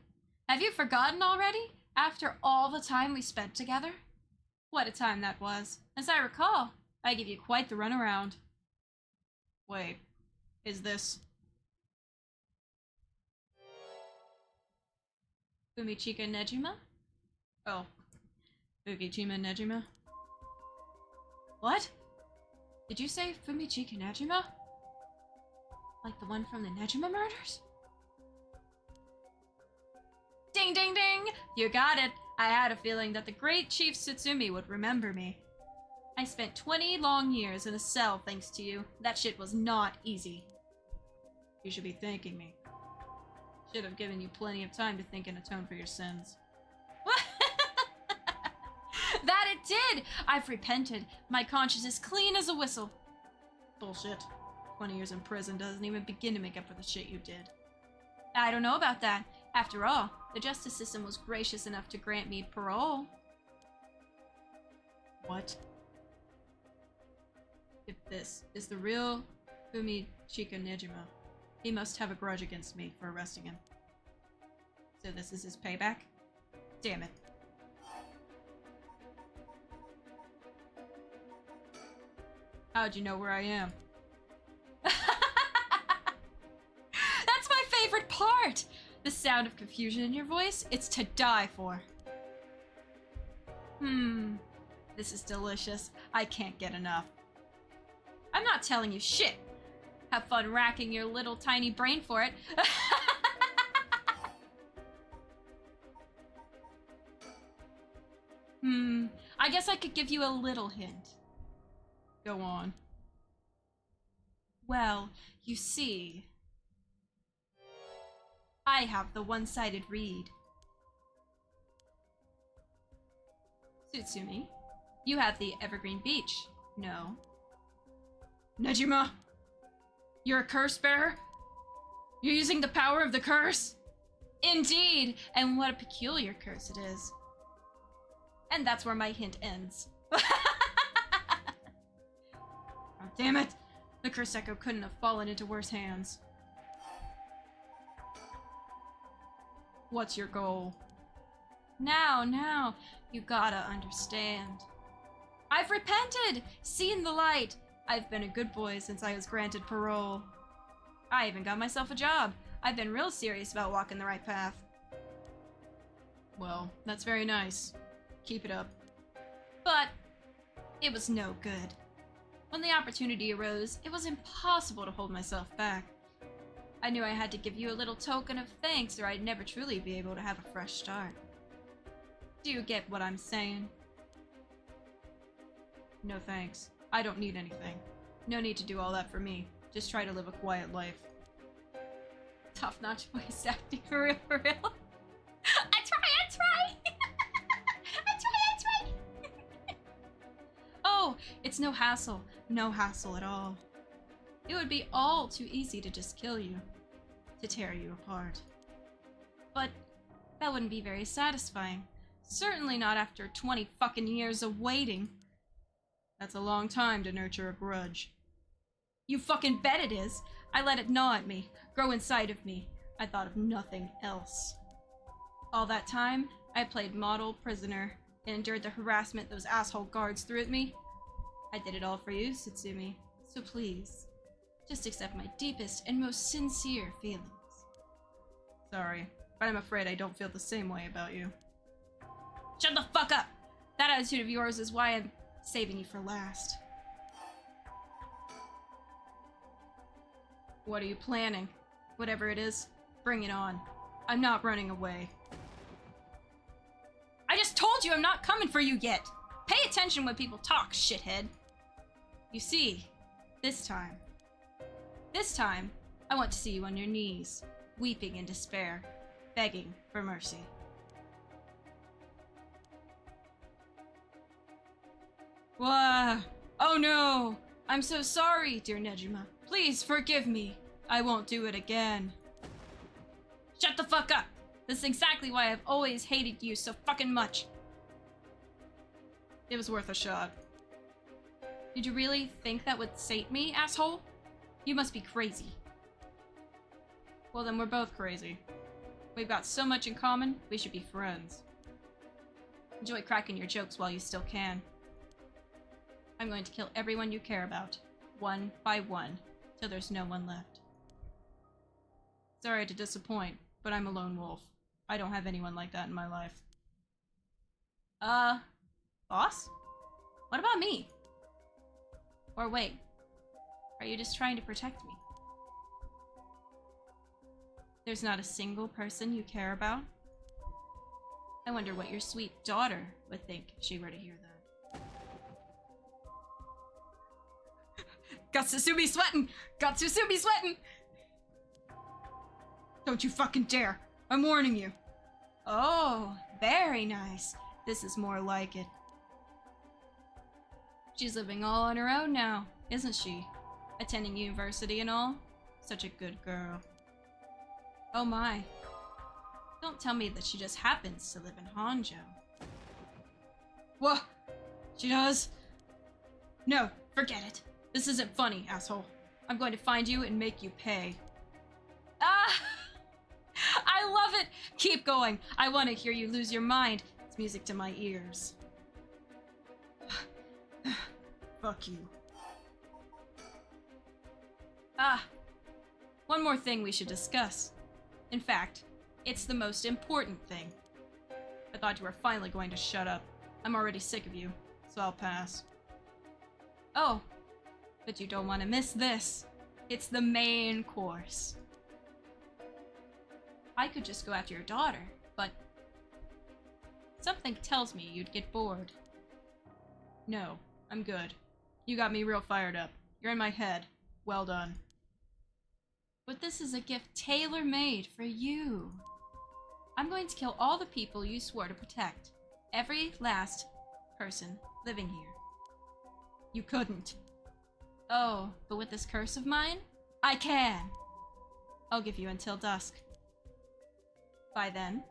have you forgotten already? After all the time we spent together? What a time that was. As I recall, I gave you quite the runaround. Wait, is this... Fumichika Nejima? Oh, Fukichima Nejima? What? Did you say Fumichika Nejima? Like the one from the Nejima murders? Ding ding ding! You got it! I had a feeling that the great Chief Tsutsumi would remember me. I spent 20 long years in a cell thanks to you. That shit was not easy. You should be thanking me. Should have given you plenty of time to think and atone for your sins. That it did! I've repented. My conscience is clean as a whistle. Bullshit. 20 years in prison doesn't even begin to make up for the shit you did. I don't know about that. After all, the justice system was gracious enough to grant me parole. What? If this is the real Fumichika Nejima, he must have a grudge against me for arresting him. So this is his payback? Damn it. How'd you know where I am? That's my favorite part! The sound of confusion in your voice, it's to die for. This is delicious. I can't get enough. I'm not telling you shit. Have fun racking your little tiny brain for it. I guess I could give you a little hint. Go on. Well, you see, I have the one-sided read. Tsutsumi, you have the Evergreen Beach. No. Nejima, you're a curse bearer? You're using the power of the curse? Indeed, and what a peculiar curse it is. And that's where my hint ends. Oh, damn it! The curse echo couldn't have fallen into worse hands. What's your goal? Now, you gotta understand. I've repented! Seen the light! I've been a good boy since I was granted parole. I even got myself a job. I've been real serious about walking the right path. Well, that's very nice. Keep it up. But it was no good. When the opportunity arose, it was impossible to hold myself back. I knew I had to give you a little token of thanks or I'd never truly be able to have a fresh start. Do you get what I'm saying? No thanks. I don't need anything. No need to do all that for me. Just try to live a quiet life. Top-notch voice acting, for real, for real. I try! I try! Oh, it's no hassle. No hassle at all. It would be all too easy to just kill you. To tear you apart. But that wouldn't be very satisfying. Certainly not after 20 fucking years of waiting. That's a long time to nurture a grudge. You fucking bet it is. I let it gnaw at me, grow inside of me. I thought of nothing else. All that time, I played model prisoner and endured the harassment those asshole guards threw at me. I did it all for you, Tsutsumi. So please, just accept my deepest and most sincere feelings. Sorry, but I'm afraid I don't feel the same way about you. Shut the fuck up! That attitude of yours is why I'm saving you for last. What are you planning? Whatever it is, bring it on. I'm not running away. I just told you I'm not coming for you yet! Pay attention when people talk, shithead! You see, this time, I want to see you on your knees, weeping in despair, begging for mercy. Wah! Oh no! I'm so sorry, dear Nejima. Please forgive me. I won't do it again. Shut the fuck up! This is exactly why I've always hated you so fucking much. It was worth a shot. Did you really think that would sate me, asshole? You must be crazy. Well then, we're both crazy. We've got so much in common, we should be friends. Enjoy cracking your jokes while you still can. I'm going to kill everyone you care about, one by one, till there's no one left. Sorry to disappoint, but I'm a lone wolf. I don't have anyone like that in my life. Boss? What about me? Or wait, are you just trying to protect me? There's not a single person you care about? I wonder what your sweet daughter would think if she were to hear that. Got Tsutsumi sweating! Got Tsutsumi sweating! Don't you fucking dare! I'm warning you! Oh, very nice. This is more like it. She's living all on her own now, isn't she? Attending university and all? Such a good girl. Oh my. Don't tell me that she just happens to live in Honjo. What? She does? No, forget it. This isn't funny, asshole. I'm going to find you and make you pay. Ah! I love it! Keep going. I want to hear you lose your mind. It's music to my ears. Fuck you. One more thing we should discuss. In fact, it's the most important thing. I thought you were finally going to shut up. I'm already sick of you, so I'll pass. Oh, but you don't want to miss this. It's the main course. I could just go after your daughter, but something tells me you'd get bored. No, I'm good. You got me real fired up. You're in my head. Well done. But this is a gift tailor-made for you. I'm going to kill all the people you swore to protect. Every last person living here. You couldn't. Oh, but with this curse of mine, I can. I'll give you until dusk. By then,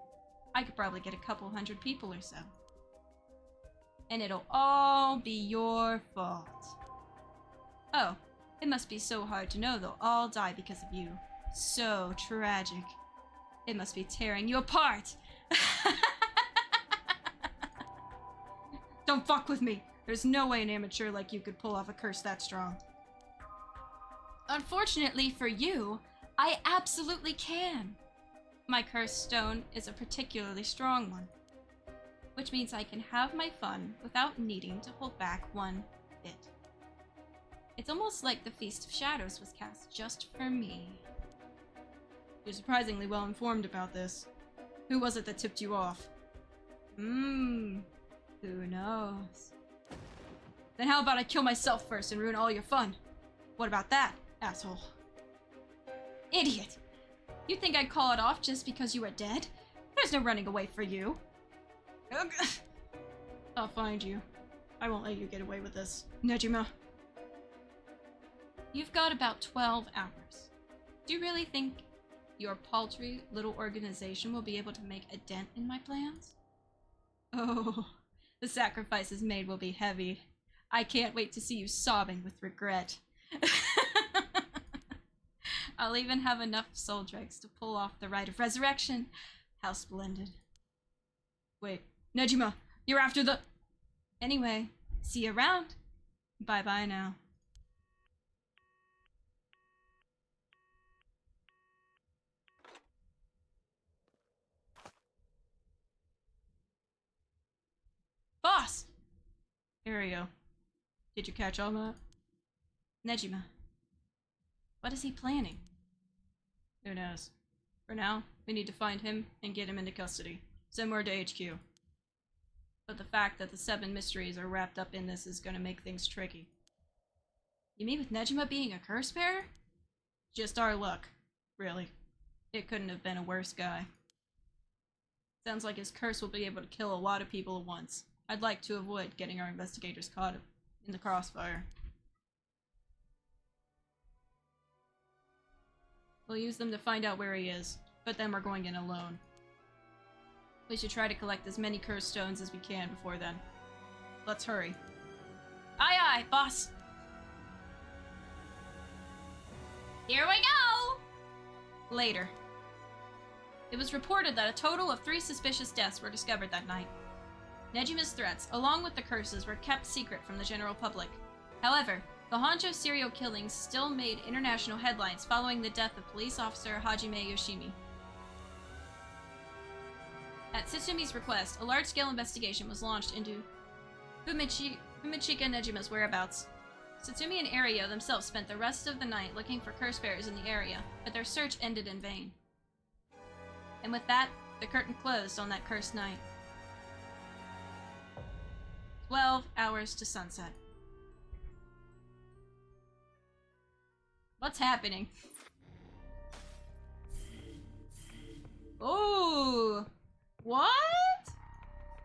I could probably get a couple hundred people or so. And it'll all be your fault. Oh, it must be so hard to know they'll all die because of you. So tragic. It must be tearing you apart. Don't fuck with me. There's no way an amateur like you could pull off a curse that strong. Unfortunately for you, I absolutely can. My cursed stone is a particularly strong one, which means I can have my fun without needing to hold back one bit. It's almost like the Feast of Shadows was cast just for me. You're surprisingly well informed about this. Who was it that tipped you off? Who knows? Then how about I kill myself first and ruin all your fun? What about that, asshole? Idiot! You think I'd call it off just because you were dead? There's no running away for you. I'll find you. I won't let you get away with this, Nejima. You've got about 12 hours. Do you really think your paltry little organization will be able to make a dent in my plans? Oh, the sacrifices made will be heavy. I can't wait to see you sobbing with regret. I'll even have enough soul dregs to pull off the rite of resurrection. How splendid. Wait, Nejima, you're after the... Anyway, see you around. Bye-bye now. Boss! Here we go. Did you catch all that? Nejima. What is he planning? Who knows? For now, we need to find him and get him into custody. Send more to HQ. But the fact that the 7 mysteries are wrapped up in this is gonna make things tricky. You mean with Nejima being a curse bearer? Just our luck, really. It couldn't have been a worse guy. Sounds like his curse will be able to kill a lot of people at once. I'd like to avoid getting our investigators caught in the crossfire. We'll use them to find out where he is, but then we're going in alone. We should try to collect as many cursed stones as we can before then. Let's hurry. Aye aye, boss! Here we go! Later. It was reported that a total of 3 suspicious deaths were discovered that night. Nejima's threats, along with the curses, were kept secret from the general public. However, the Honjo serial killings still made international headlines following the death of police officer Hajime Yoshimi. At Tsusumi's request, a large-scale investigation was launched into Fumika Nejima's whereabouts. Tsutsumi and Ario themselves spent the rest of the night looking for curse bearers in the area, but their search ended in vain. And with that, the curtain closed on that cursed night. 12 hours to sunset. What's happening? Oh! What?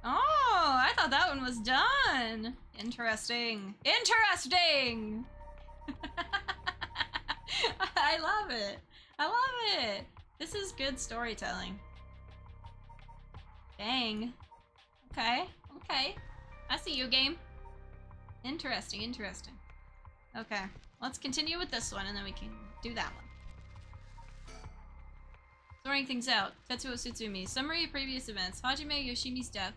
Oh, I thought that one was done. Interesting. Interesting! I love it. I love it. This is good storytelling. Dang. Okay. Okay. I see you, game. Interesting, interesting. Okay. Let's continue with this one and then we can do that one. Sorting things out. Tetsuo Tsutsumi. Summary of previous events. Hajime Yoshimi's death.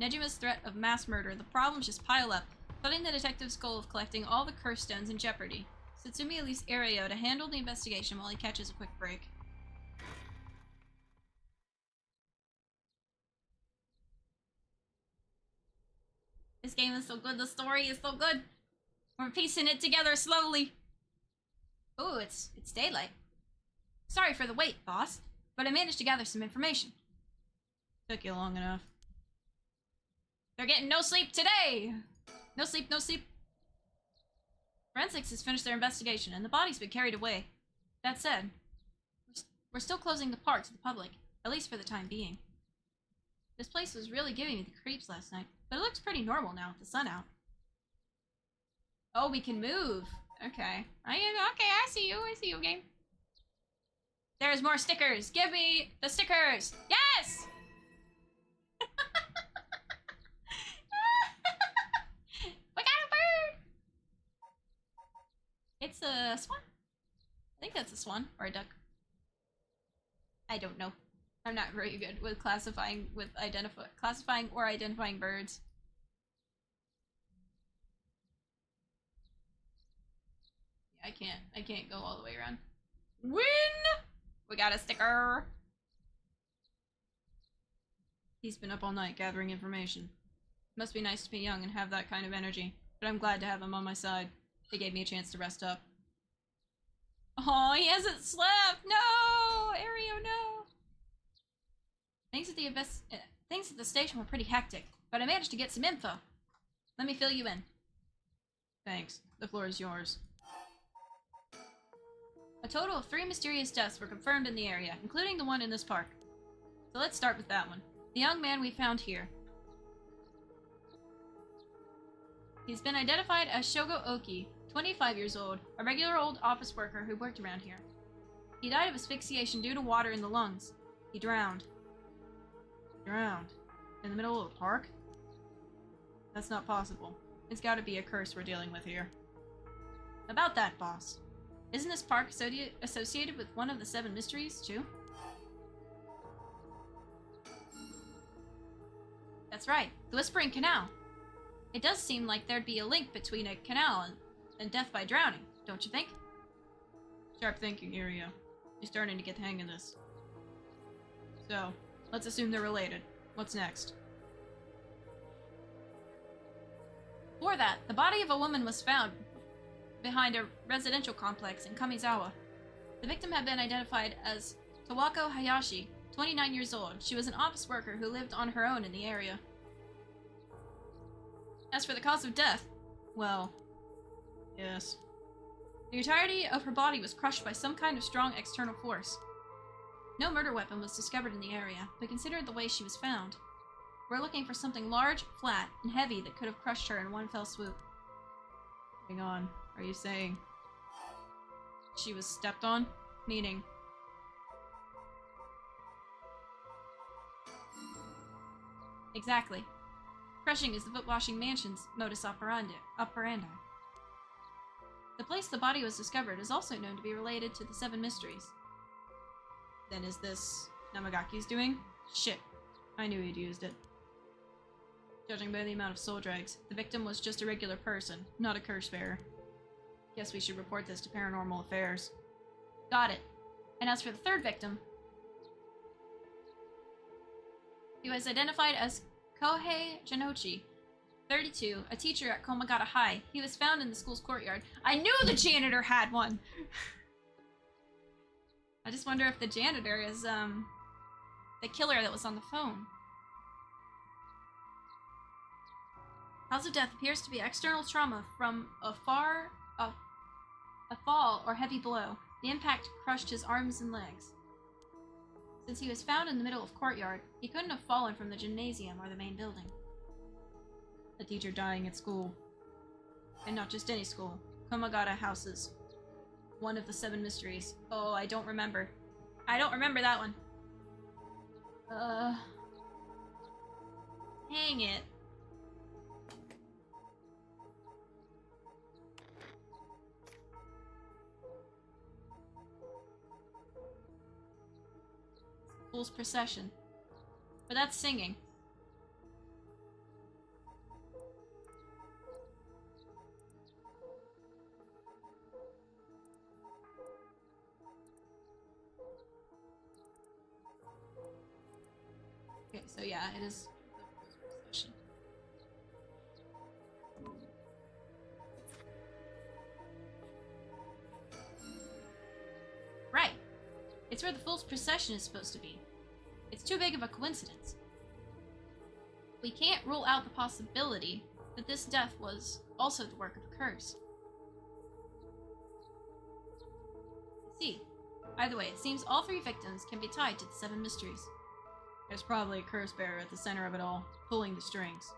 Nejima's threat of mass murder. The problems just pile up, putting the detective's goal of collecting all the curse stones in jeopardy. Tsutsumi leaves Ario to handle the investigation while he catches a quick break. This game is so good. The story is so good. We're piecing it together slowly. Ooh, it's daylight. Sorry for the wait, boss, but I managed to gather some information. Took you long enough. They're getting no sleep today! No sleep, no sleep. Forensics has finished their investigation, and the body's been carried away. That said, we're still closing the park to the public, at least for the time being. This place was really giving me the creeps last night, but it looks pretty normal now with the sun out. Oh, we can move. Okay. I see you, game. There's more stickers. Give me the stickers. Yes! We got a bird! It's a swan. I think that's a swan or a duck. I don't know. I'm not very good with classifying or identifying birds. Yeah, I can't go all the way around. Win! We got a sticker. He's been up all night gathering information. Must be nice to be young and have that kind of energy, but I'm glad to have him on my side. They gave me a chance to rest up. Oh, he hasn't slept! No! Ario, no! Things at the station were pretty hectic, but I managed to get some info. Let me fill you in. Thanks. The floor is yours. A total of 3 mysterious deaths were confirmed in the area, including the one in this park. So let's start with that one. The young man we found here. He's been identified as Shogo Oki, 25 years old, a regular old office worker who worked around here. He died of asphyxiation due to water in the lungs. He drowned. Drowned? In the middle of a park? That's not possible. It's gotta be a curse we're dealing with here. About that, boss. Isn't this park associated with one of the 7 mysteries, too? That's right, the Whispering Canal. It does seem like there'd be a link between a canal and death by drowning, don't you think? Sharp thinking, Irio. You're starting to get the hang of this. So, let's assume they're related. What's next? Before that, the body of a woman was found behind a residential complex in Kamizawa. The victim had been identified as Tawako Hayashi, 29 years old. She was an office worker who lived on her own in the area. As for the cause of death, well, yes. The entirety of her body was crushed by some kind of strong external force. No murder weapon was discovered in the area, but considered the way she was found, we're looking for something large, flat, and heavy that could have crushed her in one fell swoop. Hang on, are you saying she was stepped on? Meaning... Exactly. Crushing is the foot-washing mansion's modus operandi. The place the body was discovered is also known to be related to the 7 mysteries. Then is this Namagaki's doing? Shit. I knew he'd used it. Judging by the amount of soul drags, the victim was just a regular person, not a curse bearer. Guess we should report this to Paranormal Affairs. Got it. And as for the 3rd victim, he was identified as Kohei Janochi, 32, a teacher at Komagata High. He was found in the school's courtyard. I knew the janitor had one! I just wonder if the janitor is, the killer that was on the phone. Cause of death appears to be external trauma from a fall or heavy blow. The impact crushed his arms and legs. Since he was found in the middle of courtyard, he couldn't have fallen from the gymnasium or the main building. A teacher dying at school. And not just any school. Komagata houses. One of the 7 mysteries. Oh, I don't remember. I don't remember that one. Hang it. Fool's Procession. But that's singing. Okay, so yeah, it is the Fool's Procession. Right. It's where the Fool's Procession is supposed to be. It's too big of a coincidence. We can't rule out the possibility that this death was also the work of a curse. See, either way, it seems all 3 victims can be tied to the 7 mysteries. There's probably a curse bearer at the center of it all, pulling the strings.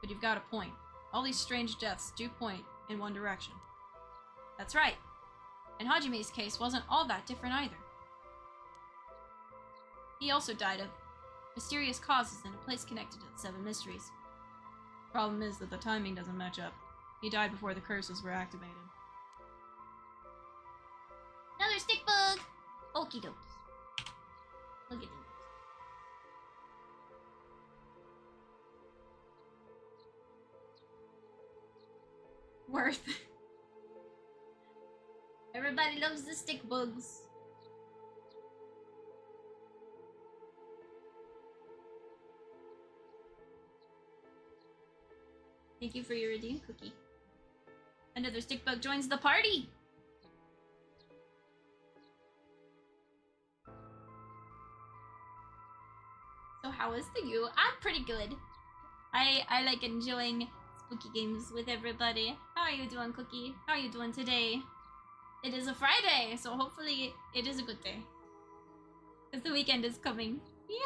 But you've got a point. All these strange deaths do point in one direction. That's right. And Hajime's case wasn't all that different either. He also died of mysterious causes in a place connected to the 7 mysteries. Problem is that the timing doesn't match up. He died before the curses were activated. Another stick bug! Okie dokes. Look at them. Worth. Everybody loves the stick bugs. Thank you for your redeem cookie. Another stick bug joins the party! So how is the you? I'm pretty good. I like enjoying spooky games with everybody. How are you doing, Cookie? How are you doing today? It is a Friday, so hopefully it is a good day. Because the weekend is coming. Yay!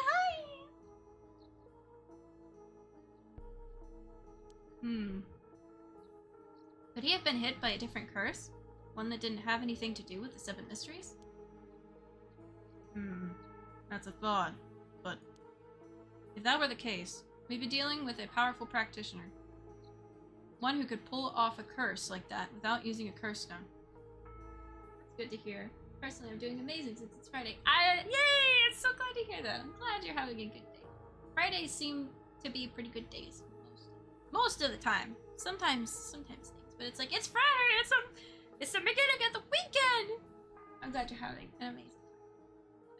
Could he have been hit by a different curse? One that didn't have anything to do with the 7 mysteries? That's a thought. But if that were the case, we'd be dealing with a powerful practitioner. One who could pull off a curse like that without using a curse stone. That's good to hear. Personally, I'm doing amazing since it's Friday. Yay! I'm so glad to hear that. I'm glad you're having a good day. Fridays seem to be pretty good days. Most of the time. Sometimes things. But it's like, it's Friday! It's the beginning of the weekend! I'm glad you're having an amazing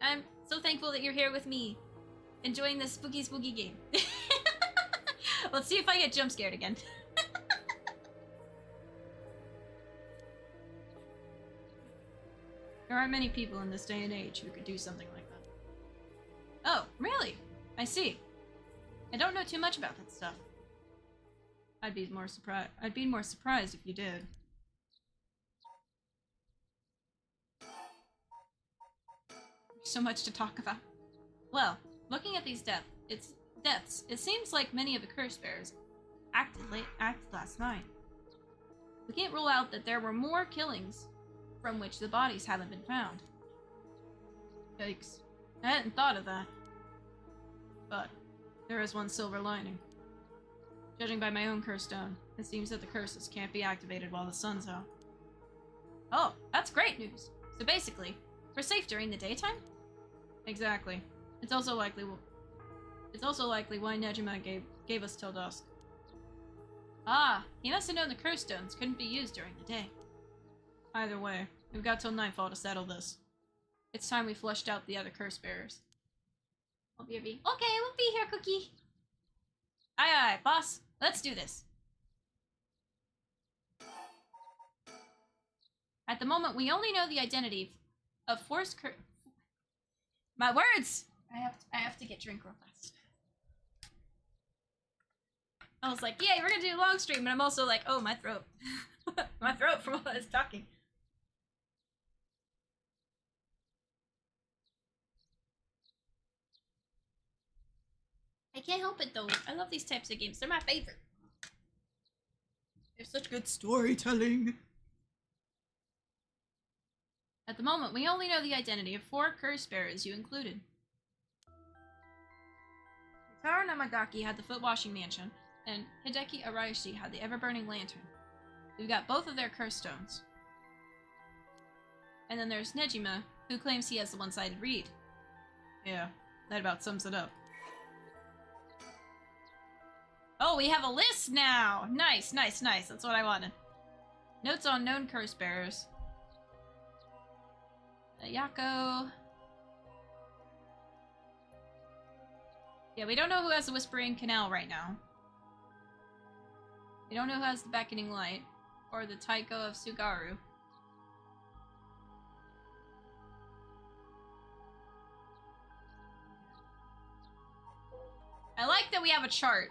time. I'm so thankful that you're here with me, enjoying this spooky game. Let's see if I get jump scared again. There aren't many people in this day and age who could do something like that. Oh, really? I see. I don't know too much about that stuff. I'd be more surprised if you did. There's so much to talk about. Well, looking at these deaths, it seems like many of the curse bearers acted last night. We can't rule out that there were more killings from which the bodies haven't been found. Yikes. I hadn't thought of that. But there is one silver lining. Judging by my own curse stone, it seems that the curses can't be activated while the sun's out. Oh, that's great news. So basically, we're safe during the daytime? Exactly. It's also likely why Nejima gave us till dusk. Ah, he must have known the curse stones couldn't be used during the day. Either way, we've got till nightfall to settle this. It's time we flushed out the other curse bearers. Okay, we'll be here, Cookie. Aye, boss. Let's do this. At the moment, we only know the identity of forced My words! I have to get drink real fast. I was like, yay, we're gonna do a long stream, but I'm also like, oh, my throat. My throat from all I was talking. I can't help it though. I love these types of games. They're my favorite. They're such good storytelling. At the moment, we only know the identity of 4 curse bearers you included. Taro Namagaki had the foot-washing mansion, and Hideki Araishi had the ever-burning lantern. We've got both of their curse stones. And then there's Nejima, who claims he has the one-sided read. Yeah, that about sums it up. Oh, we have a list now! Nice, nice, nice. That's what I wanted. Notes on known curse bearers. Ayako. Yeah, we don't know who has the Whispering Canal right now. We don't know who has the Beckoning Light. Or the Taiko of Sugaru. I like that we have a chart.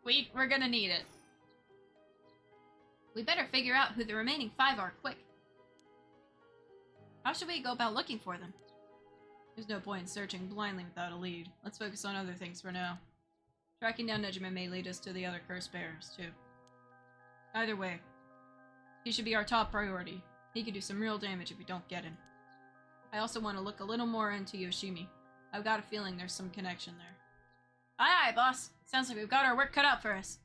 We're gonna need it. We better figure out who the remaining 5 are quick. How should we go about looking for them? There's no point in searching blindly without a lead. Let's focus on other things for now. Tracking down Nejima may lead us to the other curse bearers, too. Either way, he should be our top priority. He could do some real damage if we don't get him. I also want to look a little more into Yoshimi. I've got a feeling there's some connection there. Aye aye, boss. Sounds like we've got our work cut out for us.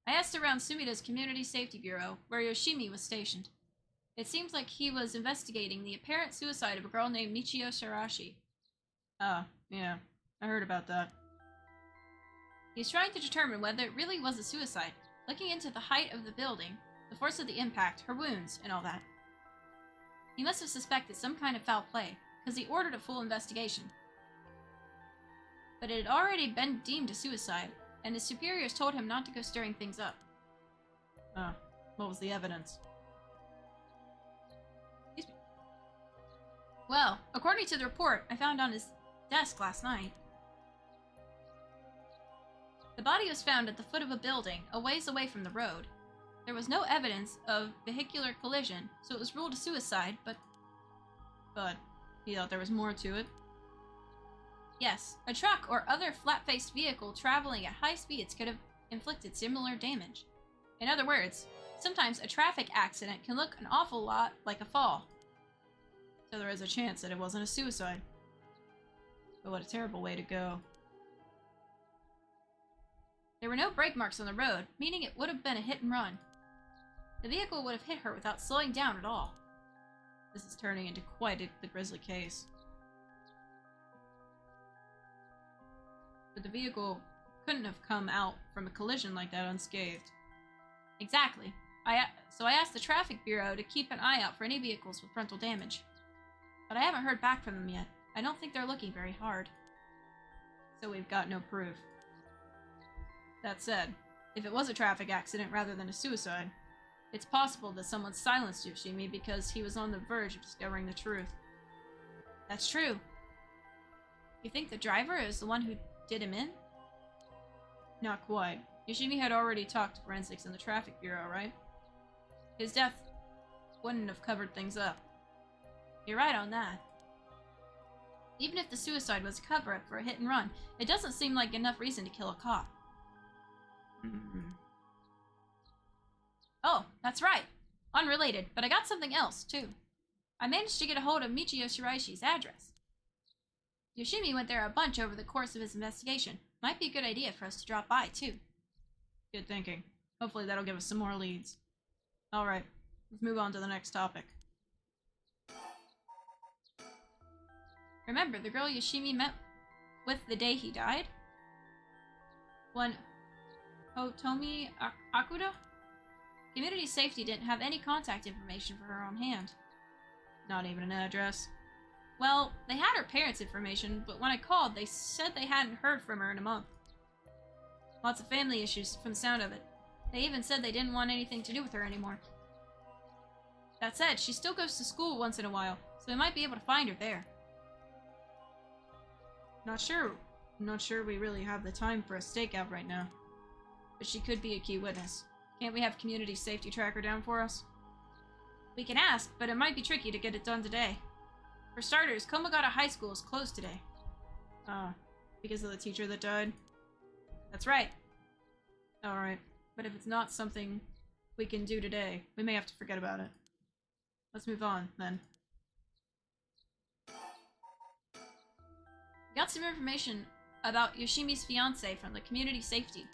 I asked around Sumida's Community Safety Bureau, where Yoshimi was stationed. It seems like he was investigating the apparent suicide of a girl named Michio Shirashi. Ah, yeah. I heard about that. He's trying to determine whether it really was a suicide, looking into the height of the building, the force of the impact, her wounds, and all that. He must have suspected some kind of foul play, because he ordered a full investigation. But it had already been deemed a suicide, and his superiors told him not to go stirring things up. Oh, what was the evidence? Excuse me. Well, according to the report I found on his desk last night, the body was found at the foot of a building, a ways away from the road. There was no evidence of vehicular collision, so it was ruled a suicide, but he thought there was more to it. Yes, a truck or other flat-faced vehicle traveling at high speeds could have inflicted similar damage. In other words, sometimes a traffic accident can look an awful lot like a fall. So there is a chance that it wasn't a suicide. But what a terrible way to go. There were no brake marks on the road, meaning it would have been a hit and run. The vehicle would have hit her without slowing down at all. This is turning into quite the grisly case. But the vehicle couldn't have come out from a collision like that unscathed. Exactly. So I asked the Traffic Bureau to keep an eye out for any vehicles with frontal damage. But I haven't heard back from them yet. I don't think they're looking very hard. So we've got no proof. That said, if it was a traffic accident rather than a suicide, it's possible that someone silenced Yoshimi because he was on the verge of discovering the truth. That's true. You think the driver is the one who did him in? Not quite. Yoshimi had already talked to forensics in the Traffic Bureau, right? His death wouldn't have covered things up. You're right on that. Even if the suicide was a cover-up for a hit and run, it doesn't seem like enough reason to kill a cop. Oh, that's right. Unrelated, but I got something else, too. I managed to get a hold of Michio Shiraishi's address. Yoshimi went there a bunch over the course of his investigation. Might be a good idea for us to drop by, too. Good thinking. Hopefully that'll give us some more leads. Alright, let's move on to the next topic. Remember the girl Yoshimi met with the day he died? One Hotomi Akuda? Community Safety didn't have any contact information for her on hand. Not even an address. Well, they had her parents' information, but when I called, they said they hadn't heard from her in a month. Lots of family issues from the sound of it. They even said they didn't want anything to do with her anymore. That said, she still goes to school once in a while, so we might be able to find her there. Not sure we really have the time for a stakeout right now. But she could be a key witness. Can't we have Community Safety track her down for us? We can ask, but it might be tricky to get it done today. For starters, Komagata High School is closed today. Ah, because of the teacher that died? That's right. Alright, but if it's not something we can do today, we may have to forget about it. Let's move on, then. We got some information about Yoshimi's fiancée from the Community Safety.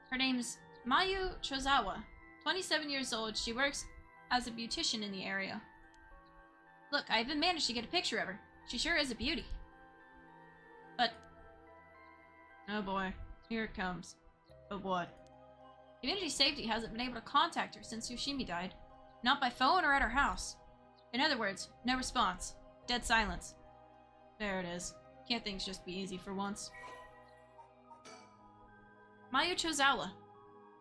Her name's Mayu Chozawa. 27 years old, she works as a beautician in the area. Look, I even managed to get a picture of her. She sure is a beauty. But... oh boy, here it comes. But what? Community Safety hasn't been able to contact her since Yoshimi died. Not by phone or at her house. In other words, no response. Dead silence. There it is. Can't things just be easy for once? Mayu Chozawa.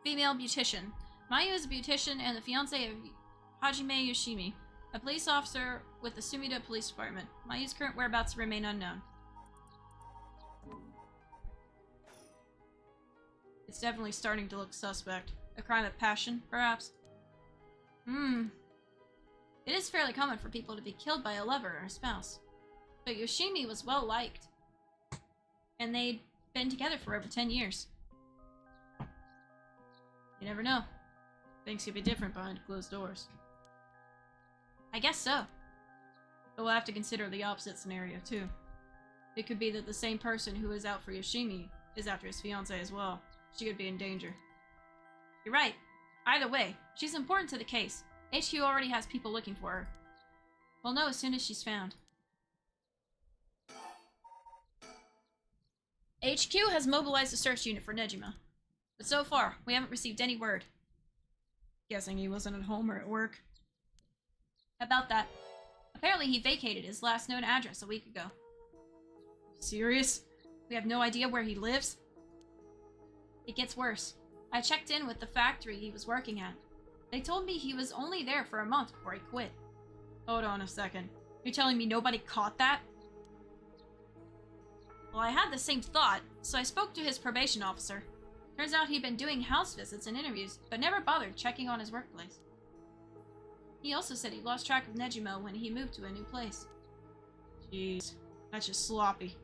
Female beautician. Mayu is a beautician and the fiancé of Hajime Yoshimi, a police officer with the Sumida Police Department. Mayu's current whereabouts remain unknown. It's definitely starting to look suspect. A crime of passion, perhaps? It is fairly common for people to be killed by a lover or a spouse. But Yoshimi was well liked. And they'd been together for over 10 years. You never know. Things could be different behind closed doors. I guess so. But we'll have to consider the opposite scenario, too. It could be that the same person who is out for Yoshimi is after his fiancée as well. She could be in danger. You're right. Either way, she's important to the case. HQ already has people looking for her. We'll know as soon as she's found. HQ has mobilized a search unit for Nejima. But so far, we haven't received any word. Guessing he wasn't at home or at work. About that. Apparently he vacated his last known address a week ago. Serious? We have no idea where he lives? It gets worse. I checked in with the factory he was working at. They told me he was only there for a month before he quit. Hold on a second. You're telling me nobody caught that? Well, I had the same thought, so I spoke to his probation officer. Turns out he'd been doing house visits and interviews, but never bothered checking on his workplace. He also said he lost track of Nejima when he moved to a new place. Jeez, that's just sloppy.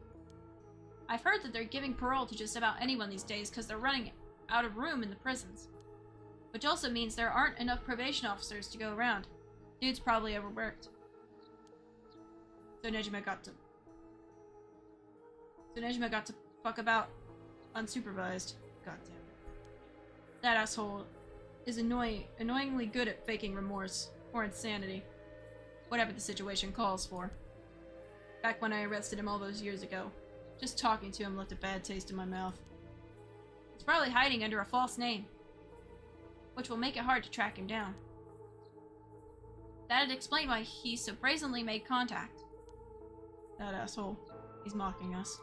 I've heard that they're giving parole to just about anyone these days because they're running out of room in the prisons. Which also means there aren't enough probation officers to go around. Dude's probably overworked. So Nejima got to fuck about unsupervised. God damn it. That asshole is annoyingly good at faking remorse or insanity. Whatever the situation calls for. Back when I arrested him all those years ago, just talking to him left a bad taste in my mouth. He's probably hiding under a false name, which will make it hard to track him down. That'd explain why he so brazenly made contact. That asshole. He's mocking us.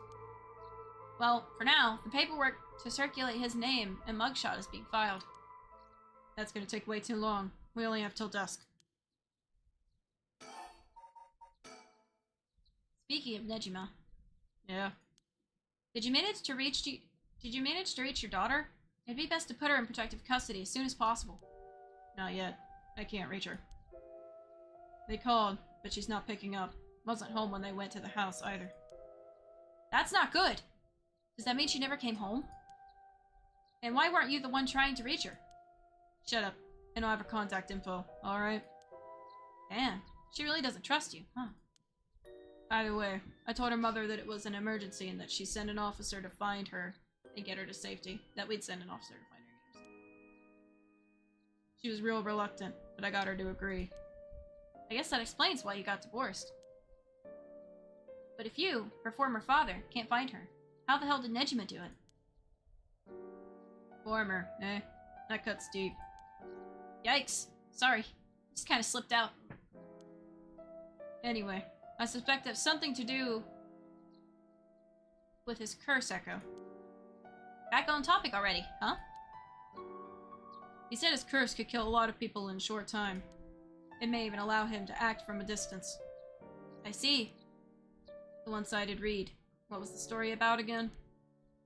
Well, for now, the paperwork to circulate his name and mugshot is being filed. That's gonna take way too long. We only have till dusk. Speaking of Nejima. Yeah. Did you manage to reach your daughter? It'd be best to put her in protective custody as soon as possible. Not yet. I can't reach her. They called, but she's not picking up. Wasn't home when they went to the house either. That's not good! Does that mean she never came home? And why weren't you the one trying to reach her? Shut up. I don't have her contact info, alright? Damn, she really doesn't trust you, huh? Either way, I told her mother that it was an emergency and that she'd send an officer to find her and get her to safety. That we'd send an officer to find her. She was real reluctant, but I got her to agree. I guess that explains why you got divorced. But if you, her former father, can't find her, how the hell did Nejima do it? Former, eh? That cuts deep. Yikes. Sorry. Just kinda slipped out. Anyway, I suspect it has something to do with his curse echo. Back on topic already, huh? He said his curse could kill a lot of people in a short time. It may even allow him to act from a distance. I see. The one-sided read. What was the story about again?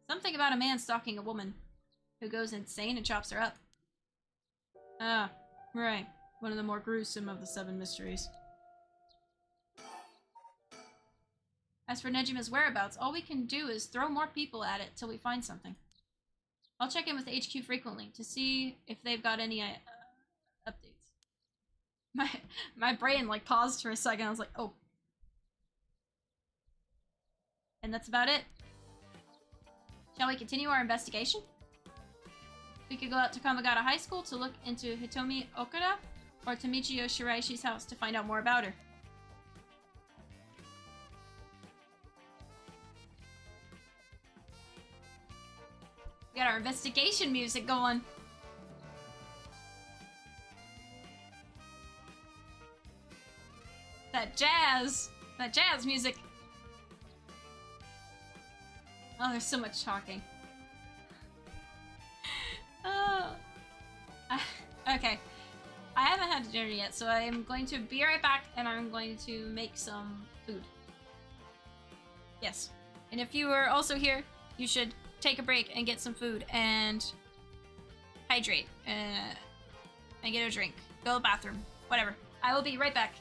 Something about a man stalking a woman who goes insane and chops her up. Ah, right. One of the more gruesome of the 7 mysteries. As for Nejima's whereabouts, all we can do is throw more people at it till we find something. I'll check in with HQ frequently to see if they've got any updates. My brain like paused for a second. I was like, oh. And that's about it. Shall we continue our investigation? We could go out to Kamagata High School to look into Hitomi Okada or to Michio Shiraishi's house to find out more about her. We got our investigation music going. That jazz music. Oh, there's so much talking. Oh. Okay. I haven't had dinner yet, so I am going to be right back and I'm going to make some food. Yes. And if you are also here, you should take a break and get some food and hydrate and get a drink, go to the bathroom, whatever. I will be right back.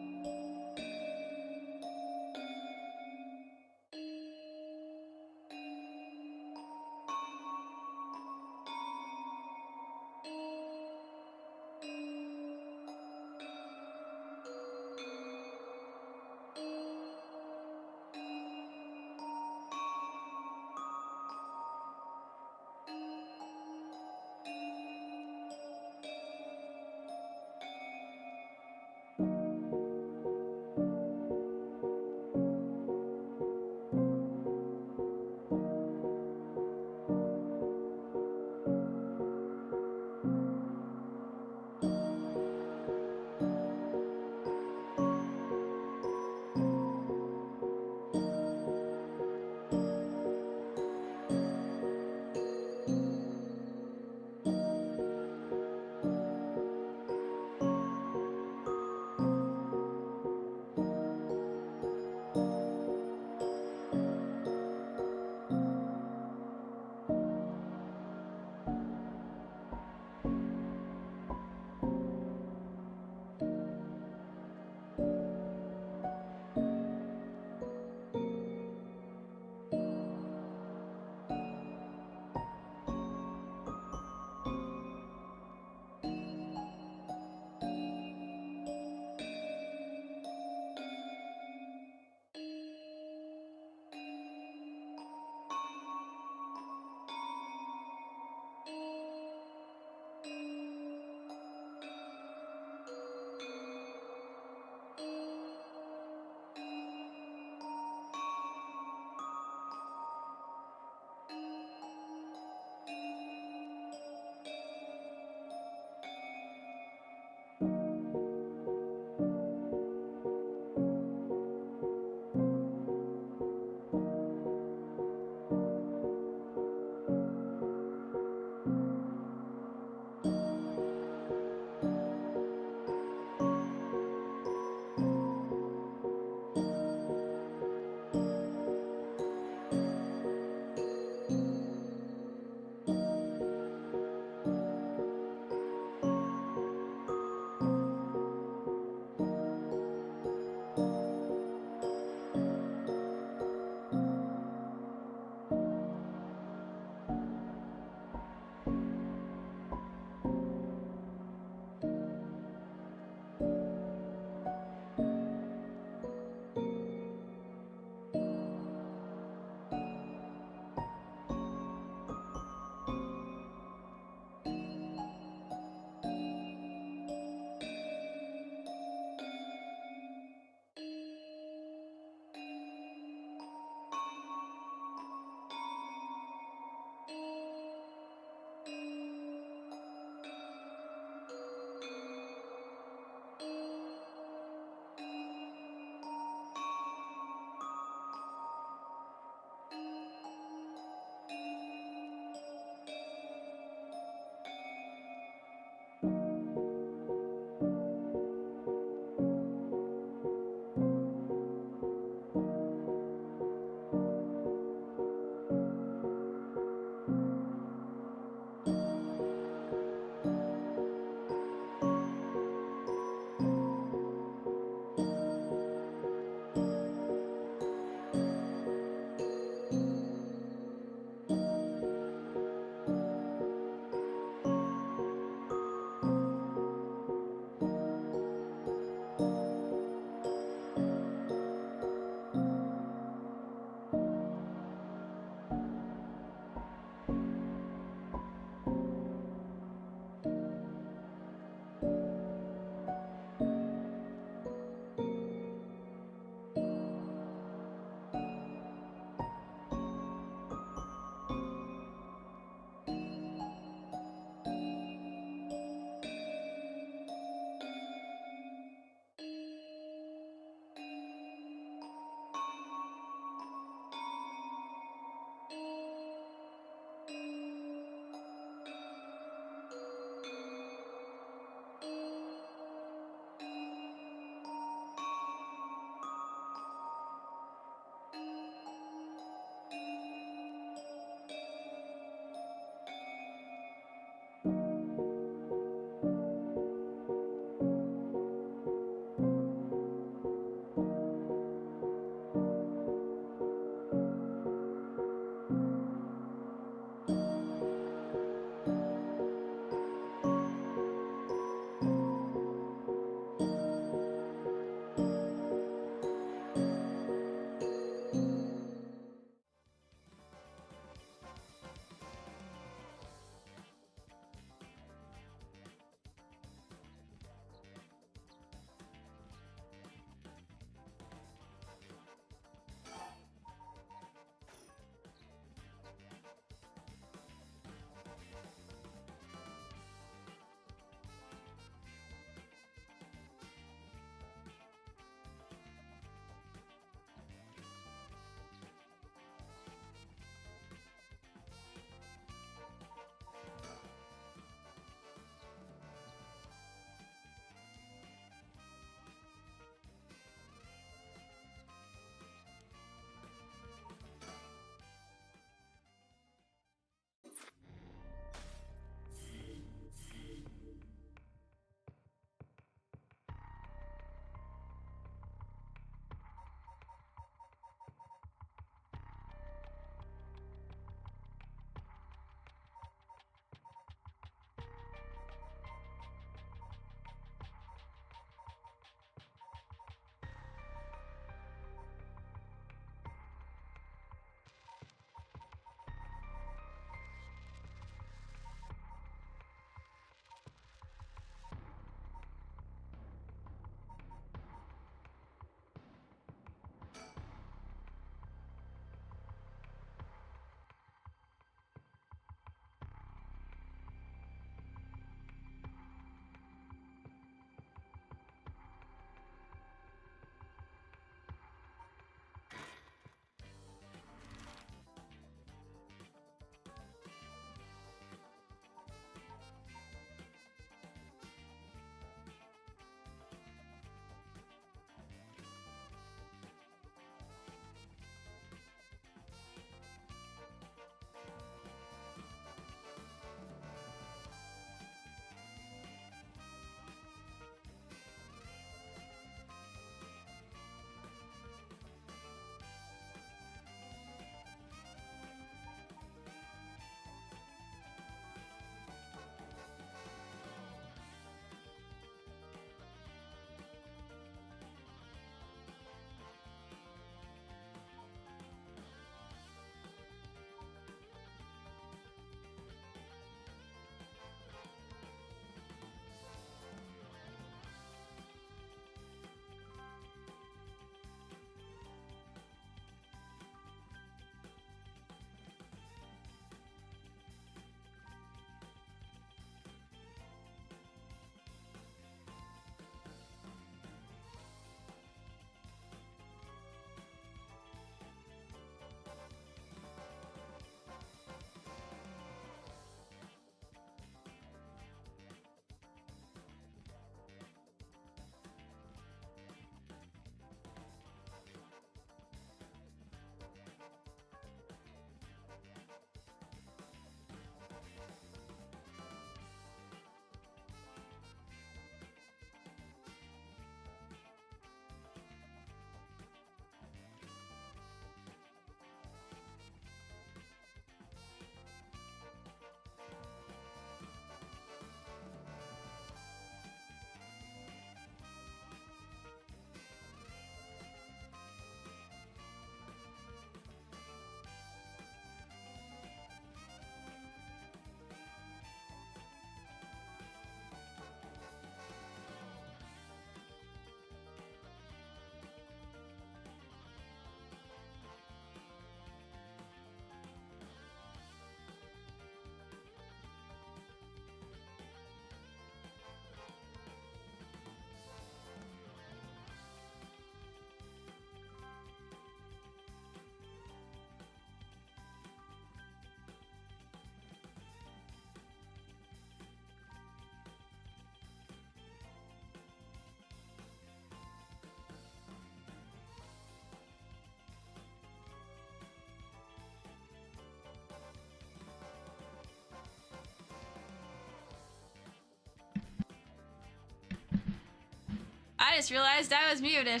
just realized I was muted.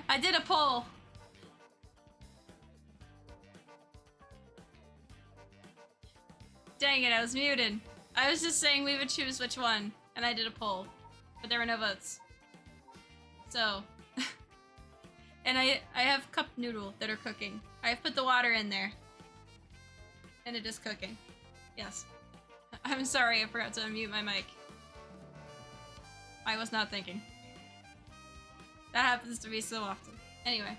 I did a poll. Dang it, I was muted. I was just saying we would choose which one, and I did a poll, but there were no votes. So, and I have cup noodle that are cooking. I have put the water in there, and it is cooking. Yes. I'm sorry, I forgot to unmute my mic. I was not thinking. That happens to me so often. Anyway,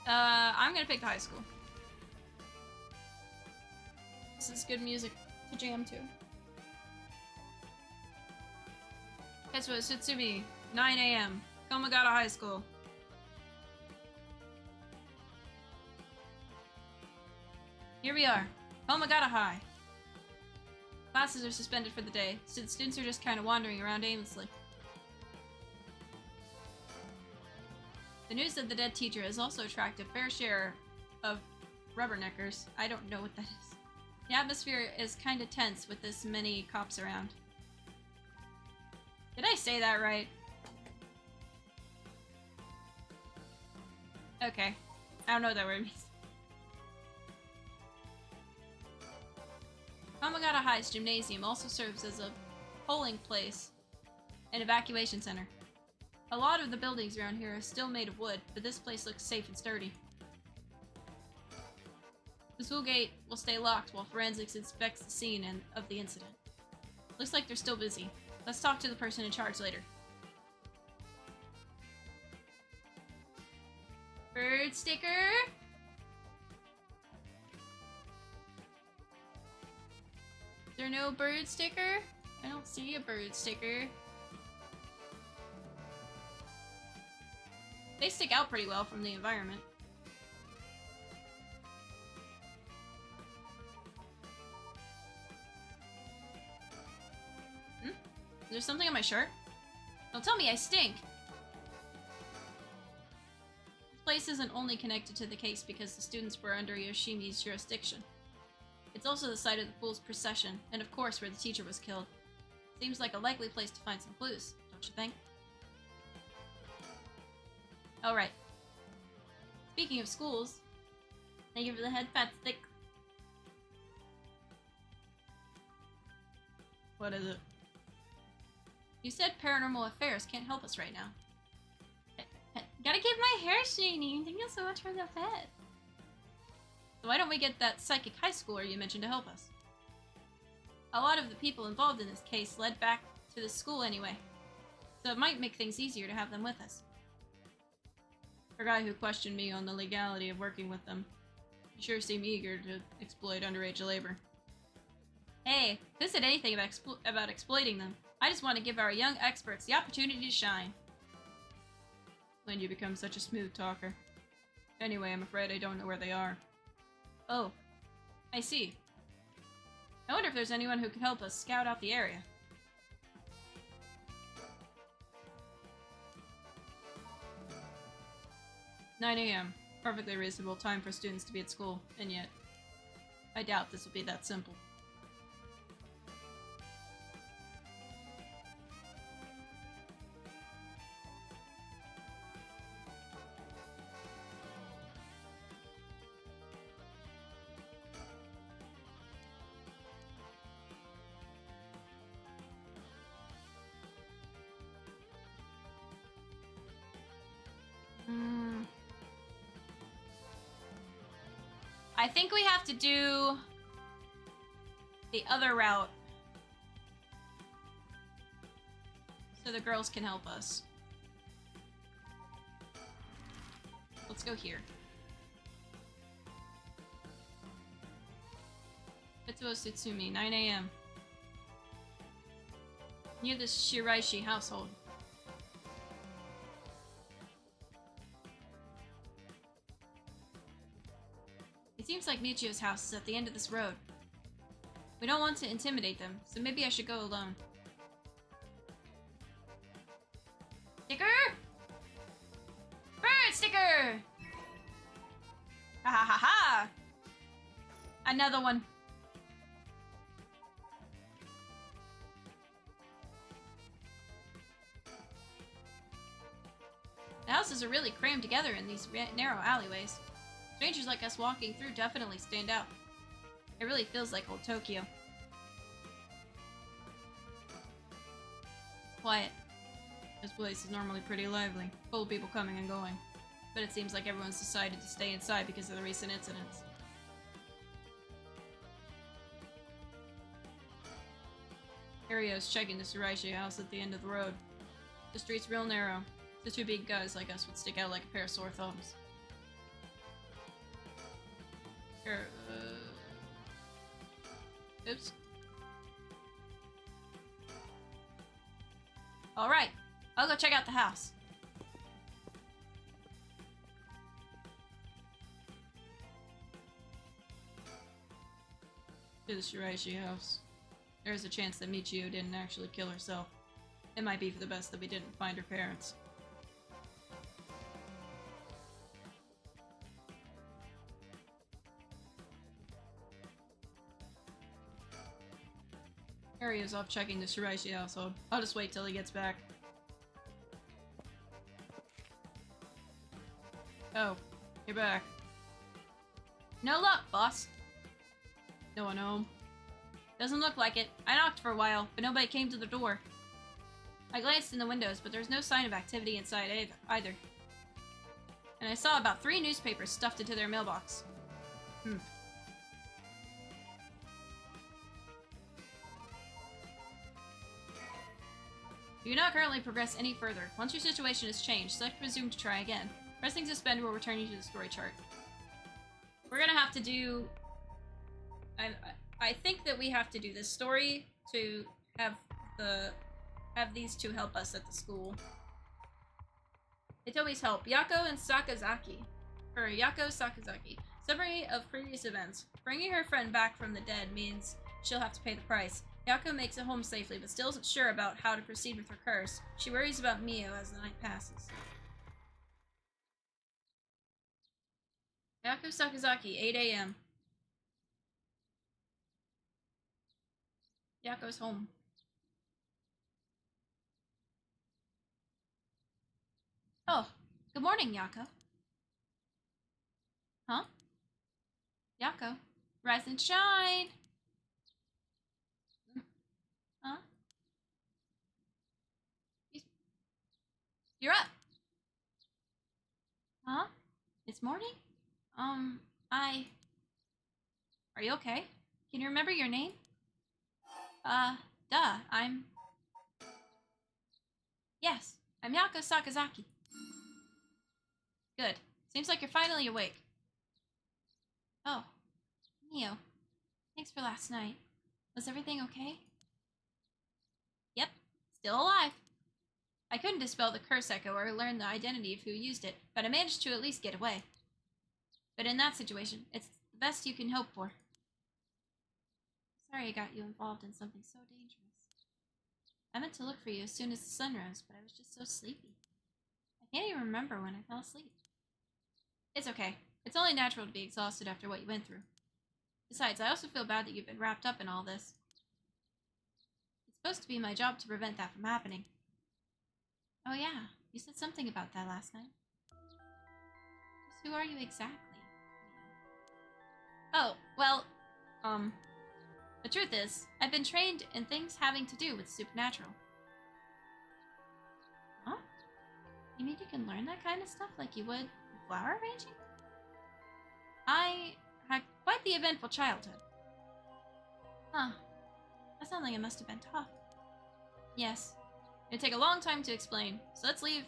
I'm gonna pick the high school. This is good music to jam to. Guess what? Sutsumi, 9 a.m. Komagata High School. Here we are, Komagata High. Classes are suspended for the day, so the students are just kind of wandering around aimlessly. The news of the dead teacher has also attracted a fair share of rubberneckers. I don't know what that is. The atmosphere is kind of tense with this many cops around. Did I say that right? Okay. I don't know what that word means. Kamagata High's gymnasium also serves as a polling place and evacuation center. A lot of the buildings around here are still made of wood, but this place looks safe and sturdy. The school gate will stay locked while forensics inspects the scene of the incident. Looks like they're still busy. Let's talk to the person in charge later. Bird sticker? Is there no bird sticker? I don't see a bird sticker. They stick out pretty well from the environment. Is there something on my shirt? Don't tell me I stink! This place isn't only connected to the case because the students were under Yoshimi's jurisdiction. It's also the site of the fool's procession, and of course where the teacher was killed. Seems like a likely place to find some clues, don't you think? Alright. Speaking of schools, thank you for the head pat stick. What is it? You said paranormal affairs can't help us right now. Gotta get my hair shiny. Thank you so much for the pet. So why don't we get that psychic high schooler you mentioned to help us? A lot of the people involved in this case led back to the school anyway, so it might make things easier to have them with us. For a guy who questioned me on the legality of working with them, he sure seemed eager to exploit underage labor. Hey, who said anything about exploiting them? I just want to give our young experts the opportunity to shine. When you become such a smooth talker. Anyway, I'm afraid I don't know where they are. Oh, I see. I wonder if there's anyone who could help us scout out the area. "9 a.m. Perfectly reasonable time for students to be at school, and yet, I doubt this will be that simple. I think we have to do the other route so the girls can help us. Let's go here. Tetsuo Sutsumi, 9 a.m. Near the Shiraishi household. It seems like Michio's house is at the end of this road. We don't want to intimidate them, so maybe I should go alone. Sticker? Bird sticker! Ha ha ha ha! Another one. The houses are really crammed together in these narrow alleyways. Strangers like us walking through definitely stand out. It really feels like old Tokyo. It's quiet. This place is normally pretty lively, full of people coming and going. But it seems like everyone's decided to stay inside because of the recent incidents. Ario's checking the Suraishi house at the end of the road. The street's real narrow. The two big guys like us would stick out like a pair of sore thumbs. Here, oops. Alright, I'll go check out the house. To the Shiraishi house. There's a chance that Michio didn't actually kill herself. It might be for the best that we didn't find her parents. Ario's off checking the Shiraishi household. I'll just wait till he gets back. Oh, you're back. No luck, boss. No one home. Doesn't look like it. I knocked for a while, but nobody came to the door. I glanced in the windows, but there's no sign of activity inside either. And I saw about 3 newspapers stuffed into their mailbox. Do not currently progress any further. Once your situation has changed, select resume to try again. Pressing suspend will return you to the story chart. We're gonna have to do... I think that we have to do this story to have these two help us at the school. Hitomi's help. Yako and Sakazaki. Or Yako Sakazaki. Summary of previous events. Bringing her friend back from the dead means she'll have to pay the price. Yako makes it home safely, but still isn't sure about how to proceed with her curse. She worries about Mio as the night passes. Yako Sakazaki, 8 a.m. Yako's home. Oh, good morning, Yako. Huh? Yako, rise and shine! Huh? You're up! Huh? It's morning? Are you okay? Can you remember your name? I'm... Yes, I'm Yako Sakazaki. Good. Seems like you're finally awake. Oh, Mio. Thanks for last night. Was everything okay? Yep, still alive. I couldn't dispel the curse echo or learn the identity of who used it, but I managed to at least get away. But in that situation, it's the best you can hope for. Sorry I got you involved in something so dangerous. I meant to look for you as soon as the sun rose, but I was just so sleepy. I can't even remember when I fell asleep. It's okay. It's only natural to be exhausted after what you went through. Besides, I also feel bad that you've been wrapped up in all this. It's supposed to be my job to prevent that from happening. Oh yeah, you said something about that last night. Just who are you exactly? Oh, well, the truth is, I've been trained in things having to do with supernatural. Huh? You mean you can learn that kind of stuff like you would in flower arranging? I had quite the eventful childhood. Huh. That sounds like it must have been tough. Yes. It'd take a long time to explain, so let's leave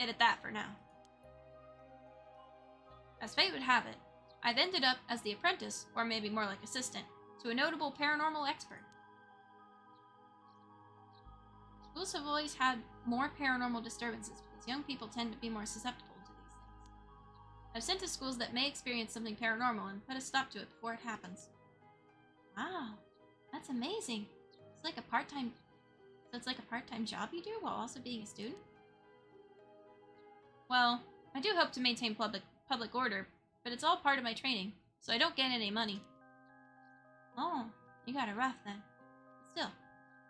it at that for now. As fate would have it, I've ended up as the apprentice, or maybe more like assistant, to a notable paranormal expert. Schools have always had more paranormal disturbances because young people tend to be more susceptible to these things. I've sent to schools that may experience something paranormal and put a stop to it before it happens. Wow, that's amazing. It's like a part-time... So it's like a part-time job you do while also being a student? Well, I do hope to maintain public order, but it's all part of my training, so I don't get any money. Oh, you got it rough then. Still,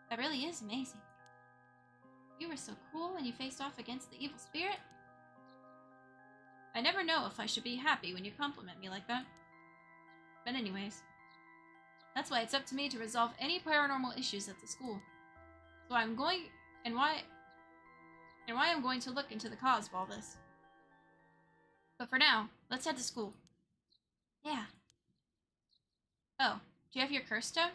that really is amazing. You were so cool when you faced off against the evil spirit. I never know if I should be happy when you compliment me like that. But anyways, that's why it's up to me to resolve any paranormal issues at the school. So I'm going, and why I'm going to look into the cause of all this. But for now, let's head to school. Yeah. Oh, do you have your curse stone?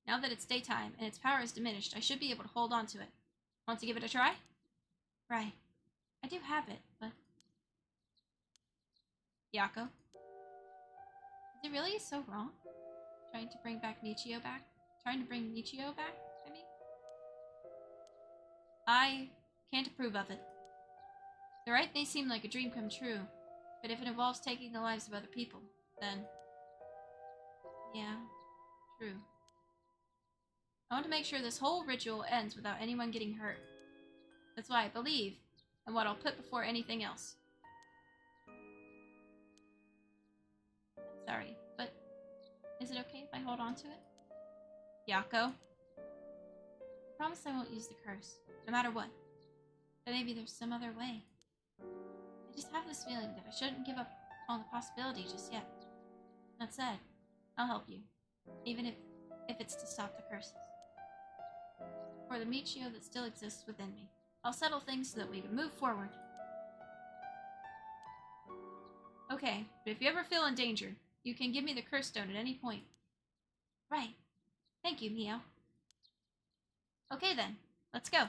Now that it's daytime and its power is diminished, I should be able to hold on to it. Want to give it a try? Right. I do have it, but... Yako? Is it really so wrong? Trying to bring Nichio back? I mean? I can't approve of it. The rite may seem like a dream come true, but if it involves taking the lives of other people, then... Yeah, true. I want to make sure this whole ritual ends without anyone getting hurt. That's why I believe in what I'll put before anything else. I'm sorry, but is it okay if I hold on to it? Yako? I promise I won't use the curse, no matter what. But maybe there's some other way. I just have this feeling that I shouldn't give up on the possibility just yet. That said, I'll help you, even if it's to stop the curses. For the Michio that still exists within me, I'll settle things so that we can move forward. Okay, but if you ever feel in danger, you can give me the curse stone at any point. Right. Thank you, Mio. Okay then, let's go.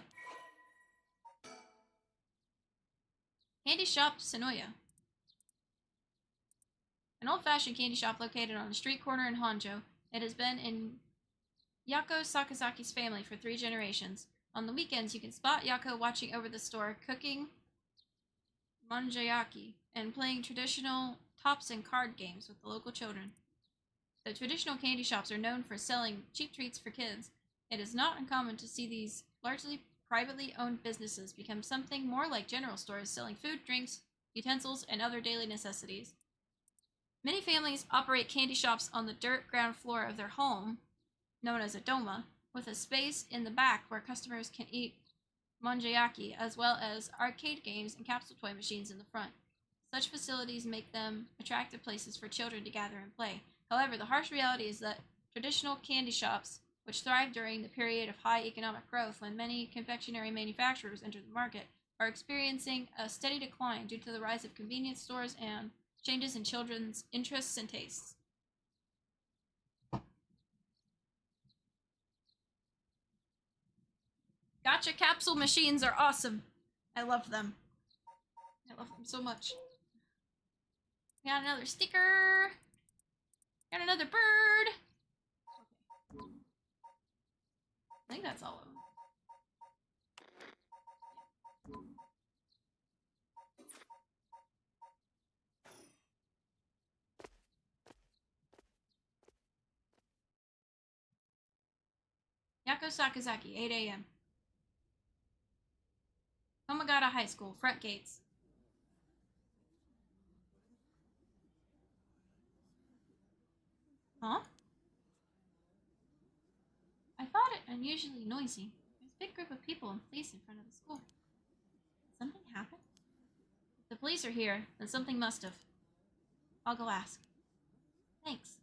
Candy Shop Sonoya. An old-fashioned candy shop located on a street corner in Honjo. It has been in Yako Sakazaki's family for 3 generations. On the weekends, you can spot Yako watching over the store, cooking manjayaki, and playing traditional tops and card games with the local children. The traditional candy shops are known for selling cheap treats for kids. It is not uncommon to see these largely privately owned businesses become something more like general stores selling food, drinks, utensils, and other daily necessities. Many families operate candy shops on the dirt ground floor of their home, known as a doma, with a space in the back where customers can eat manjayaki, as well as arcade games and capsule toy machines in the front. Such facilities make them attractive places for children to gather and play. However, the harsh reality is that traditional candy shops, which thrived during the period of high economic growth when many confectionery manufacturers entered the market, are experiencing a steady decline due to the rise of convenience stores and changes in children's interests and tastes. Gotcha capsule machines are awesome. I love them. I love them so much. We got another sticker. Got another bird. Okay. I think that's all of them. Yako Sakazaki, 8 a.m. Komagata High School, front gates. Huh? I thought it unusually noisy. There's a big group of people and police in front of the school. Did something happen? If the police are here, then something must have. I'll go ask. Thanks.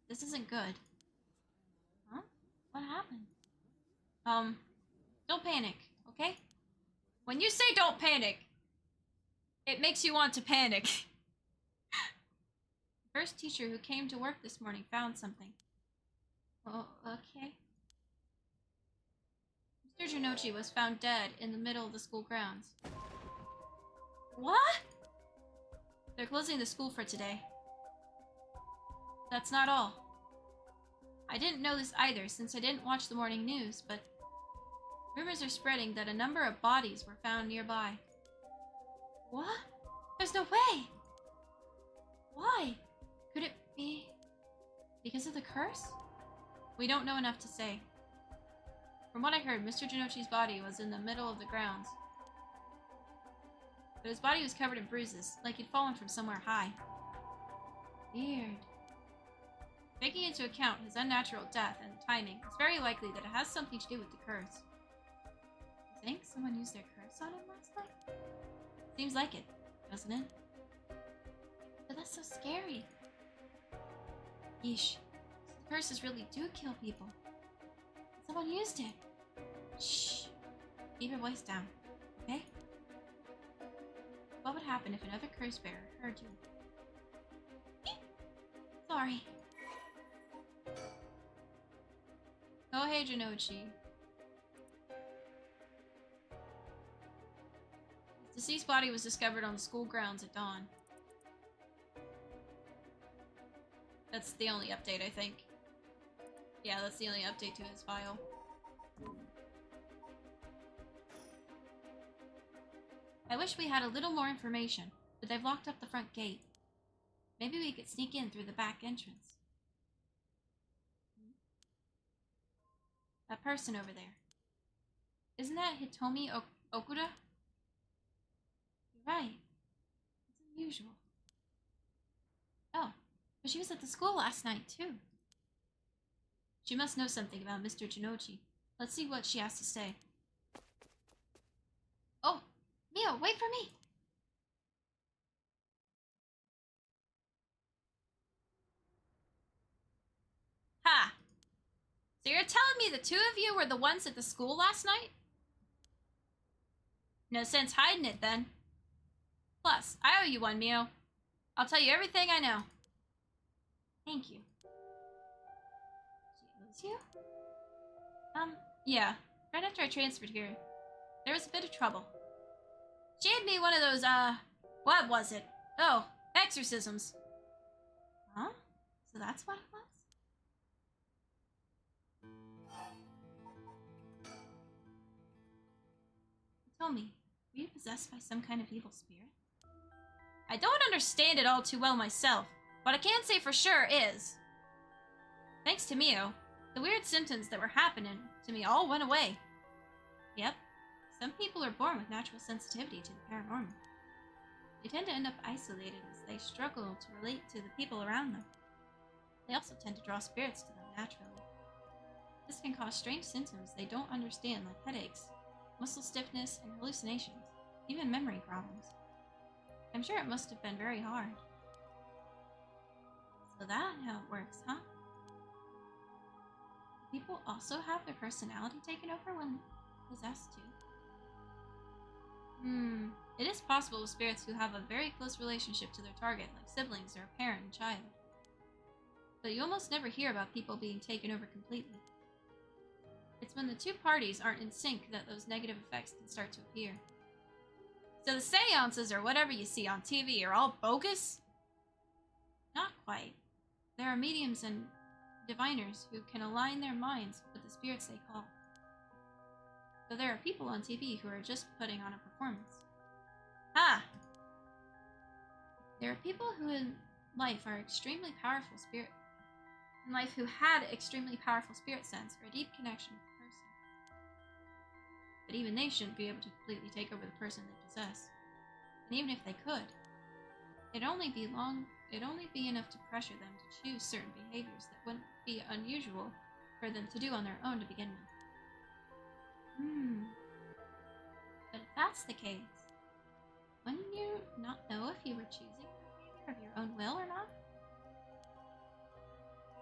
This isn't good. Huh? What happened? Don't panic, okay? When you say don't panic, it makes you want to panic. The first teacher who came to work this morning found something. Oh, okay. Mr. Jinochi was found dead in the middle of the school grounds. What? They're closing the school for today. That's not all. I didn't know this either since I didn't watch the morning news, but rumors are spreading that a number of bodies were found nearby. What? There's no way! Why? Could it be because of the curse? We don't know enough to say. From what I heard, Mr. Jinochi's body was in the middle of the grounds. But his body was covered in bruises, like he'd fallen from somewhere high. Weird. Taking into account his unnatural death and timing, it's very likely that it has something to do with the curse. You think someone used their curse on him last night? Seems like it, doesn't it? But that's so scary. Yeesh. The curses really do kill people. Someone used it. Shh. Keep your voice down, okay? What would happen if another curse bearer heard you? Sorry. Caretojinxx. His deceased body was discovered on the school grounds at dawn. That's the only update, I think. Yeah, that's the only update to his file. I wish we had a little more information, but they've locked up the front gate. Maybe we could sneak in through the back entrance. That person over there. Isn't that Hitomi Okuda? You're right. It's unusual. Oh, but she was at the school last night, too. She must know something about Mr. Jinochi. Let's see what she has to say. Oh, Mio, wait for me! Ha! So you're telling me the two of you were the ones at the school last night? No sense hiding it, then. Plus, I owe you one, Mio. I'll tell you everything I know. Thank you. She owes you? Yeah. Right after I transferred here, there was a bit of trouble. She had me one of those, what was it? Oh, exorcisms. Huh? So that's what it was? Tell me, were you possessed by some kind of evil spirit? I don't understand it all too well myself, but I can say for sure is. Thanks to Mio, the weird symptoms that were happening to me all went away. Yep, some people are born with natural sensitivity to the paranormal. They tend to end up isolated as they struggle to relate to the people around them. They also tend to draw spirits to them naturally. This can cause strange symptoms they don't understand, like headaches, muscle stiffness, and hallucinations, even memory problems. I'm sure it must have been very hard. So that's how it works, huh? People also have their personality taken over when possessed too. It is possible with spirits who have a very close relationship to their target, like siblings or a parent and child. But you almost never hear about people being taken over completely. It's when the two parties aren't in sync that those negative effects can start to appear. So the seances or whatever you see on TV are all bogus? Not quite. There are mediums and diviners who can align their minds with the spirits they call. So there are people on TV who are just putting on a performance. There are people who in life are extremely powerful spirit. In life who had extremely powerful spirit sense or a deep connection with the person. But even they shouldn't be able to completely take over the person they possess. And even if they could, it'd only be enough to pressure them to choose certain behaviors that wouldn't be unusual for them to do on their own to begin with. But if that's the case, wouldn't you not know if you were choosing the behavior of your own will or not?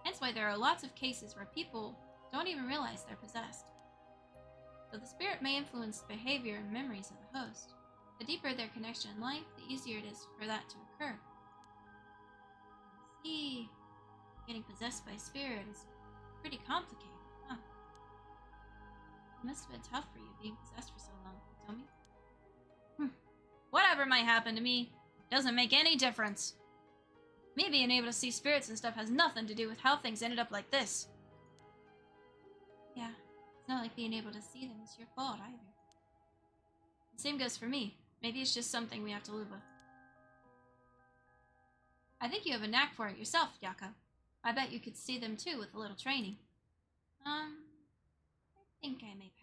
Hence why there are lots of cases where people don't even realize they're possessed. Though the spirit may influence the behavior and memories of the host, the deeper their connection in life, the easier it is for that to occur. See, getting possessed by a spirit is pretty complicated, huh? It must have been tough for you being possessed for so long, Hitomi. Whatever might happen to me doesn't make any difference. Me being able to see spirits and stuff has nothing to do with how things ended up like this. Yeah, it's not like being able to see them is your fault either. The same goes for me. Maybe it's just something we have to live with. I think you have a knack for it yourself, Yaka. I bet you could see them too with a little training. I think I may pass.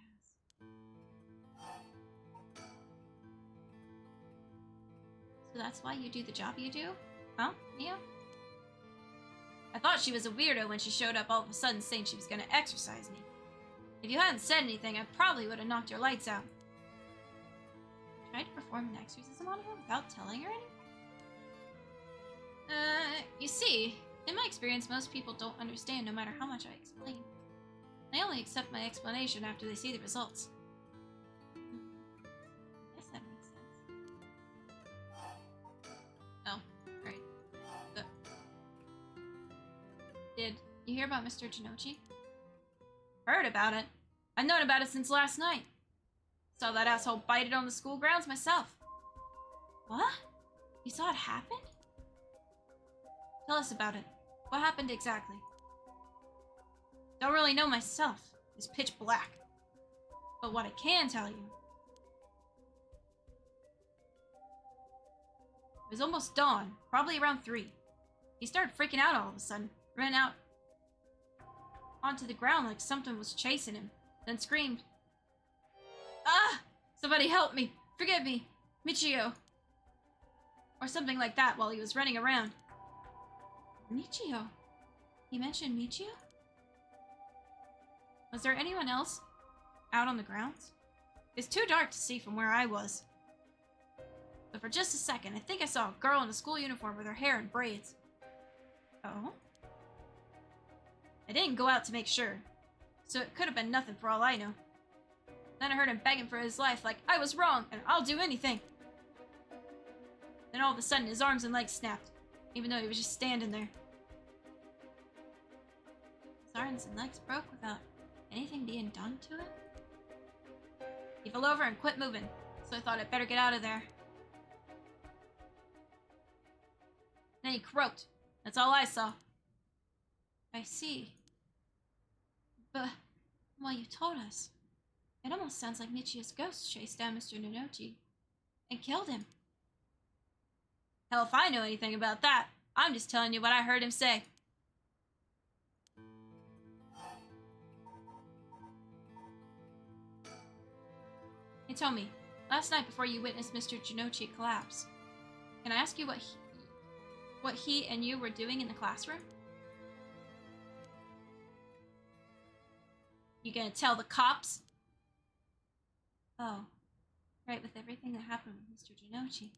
So that's why you do the job you do? Huh, Mio? I thought she was a weirdo when she showed up all of a sudden saying she was gonna exorcise me. If you hadn't said anything, I probably would have knocked your lights out. Tried to perform an exorcism on her without telling her anything? You see, in my experience, most people don't understand no matter how much I explain. They only accept my explanation after they see the results. I guess that makes sense. Oh, right. Good. Did you hear about Mr. Jinochi? Heard about it. I've known about it since last night. Saw that asshole bite it on the school grounds myself. What? You saw it happen? Tell us about it. What happened exactly? Don't really know myself. It's pitch black. But what I can tell you... It was almost dawn, probably around 3. He started freaking out all of a sudden, ran out onto the ground like something was chasing him, then screamed, "Ah! Somebody help me! Forgive me! Michio!" Or something like that while he was running around. Michio? He mentioned Michio? Was there anyone else out on the grounds? It's too dark to see from where I was. But for just a second, I think I saw a girl in a school uniform with her hair in braids. Oh? I didn't go out to make sure, so it could have been nothing for all I know. Then I heard him begging for his life like I was wrong and I'll do anything. Then all of a sudden his arms and legs snapped, even though he was just standing there. His arms and legs broke without anything being done to it? He fell over and quit moving, so I thought I'd better get out of there. Then he croaked. That's all I saw. I see. But, well, you told us. It almost sounds like Michio's ghost chased down Mr. Nonochi and killed him. Hell if I know anything about that. I'm just telling you what I heard him say. Hey, Tomi, last night before you witnessed Mr. Jinochi collapse, can I ask you what he and you were doing in the classroom? You gonna tell the cops? Oh, right, with everything that happened with Mr. Jinochi.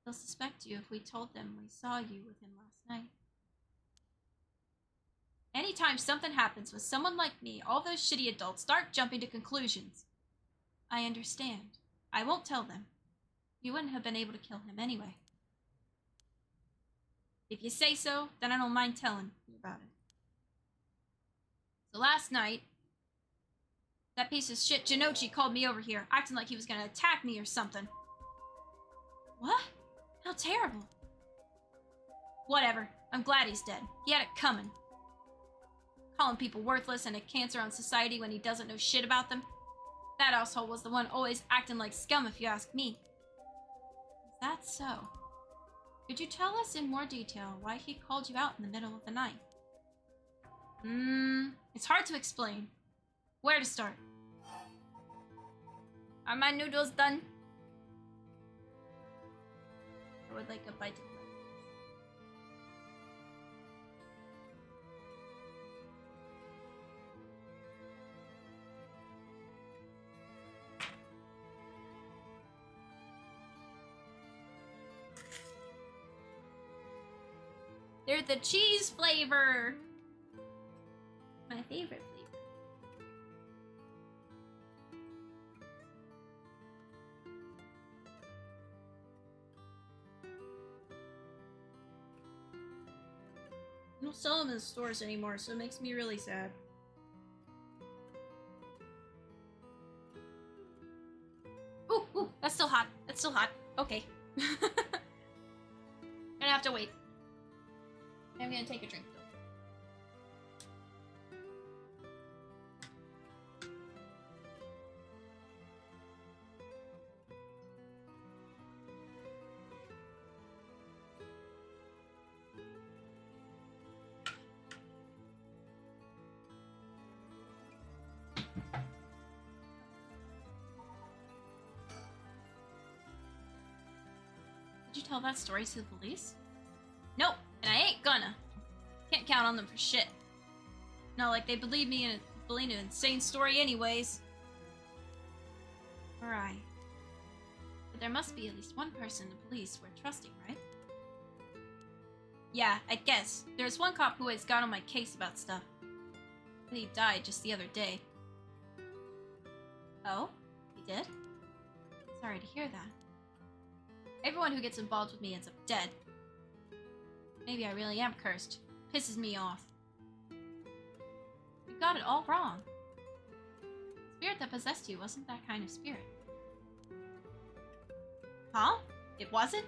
They'll suspect you if we told them we saw you with him last night. Anytime something happens with someone like me, all those shitty adults start jumping to conclusions. I understand. I won't tell them. You wouldn't have been able to kill him anyway. If you say so, then I don't mind telling you about it. So last night, that piece of shit Jinochi called me over here, acting like he was gonna attack me or something. What? How terrible. Whatever. I'm glad he's dead. He had it coming. Calling people worthless and a cancer on society when he doesn't know shit about them. That asshole was the one always acting like scum if you ask me. Is that so? Could you tell us in more detail why he called you out in the middle of the night? It's hard to explain. Where to start? Are my noodles done? I would like a bite of that. They're the cheese flavor. My favorite flavor. They don't sell them in stores anymore, so it makes me really sad. Ooh, that's still hot. That's still hot. Okay. Gonna have to wait. I'm gonna take a drink though. Did you tell that story to the police? Nope, and I ain't gonna. Can't count on them for shit. Not like they believe an insane story anyways. Alright. But there must be at least one person the police were trusting, right? Yeah, I guess. There's one cop who always got on my case about stuff. But he died just the other day. Oh? He did? Sorry to hear that. Everyone who gets involved with me ends up dead. Maybe I really am cursed. Pisses me off. You got it all wrong. The spirit that possessed you wasn't that kind of spirit. Huh? It wasn't?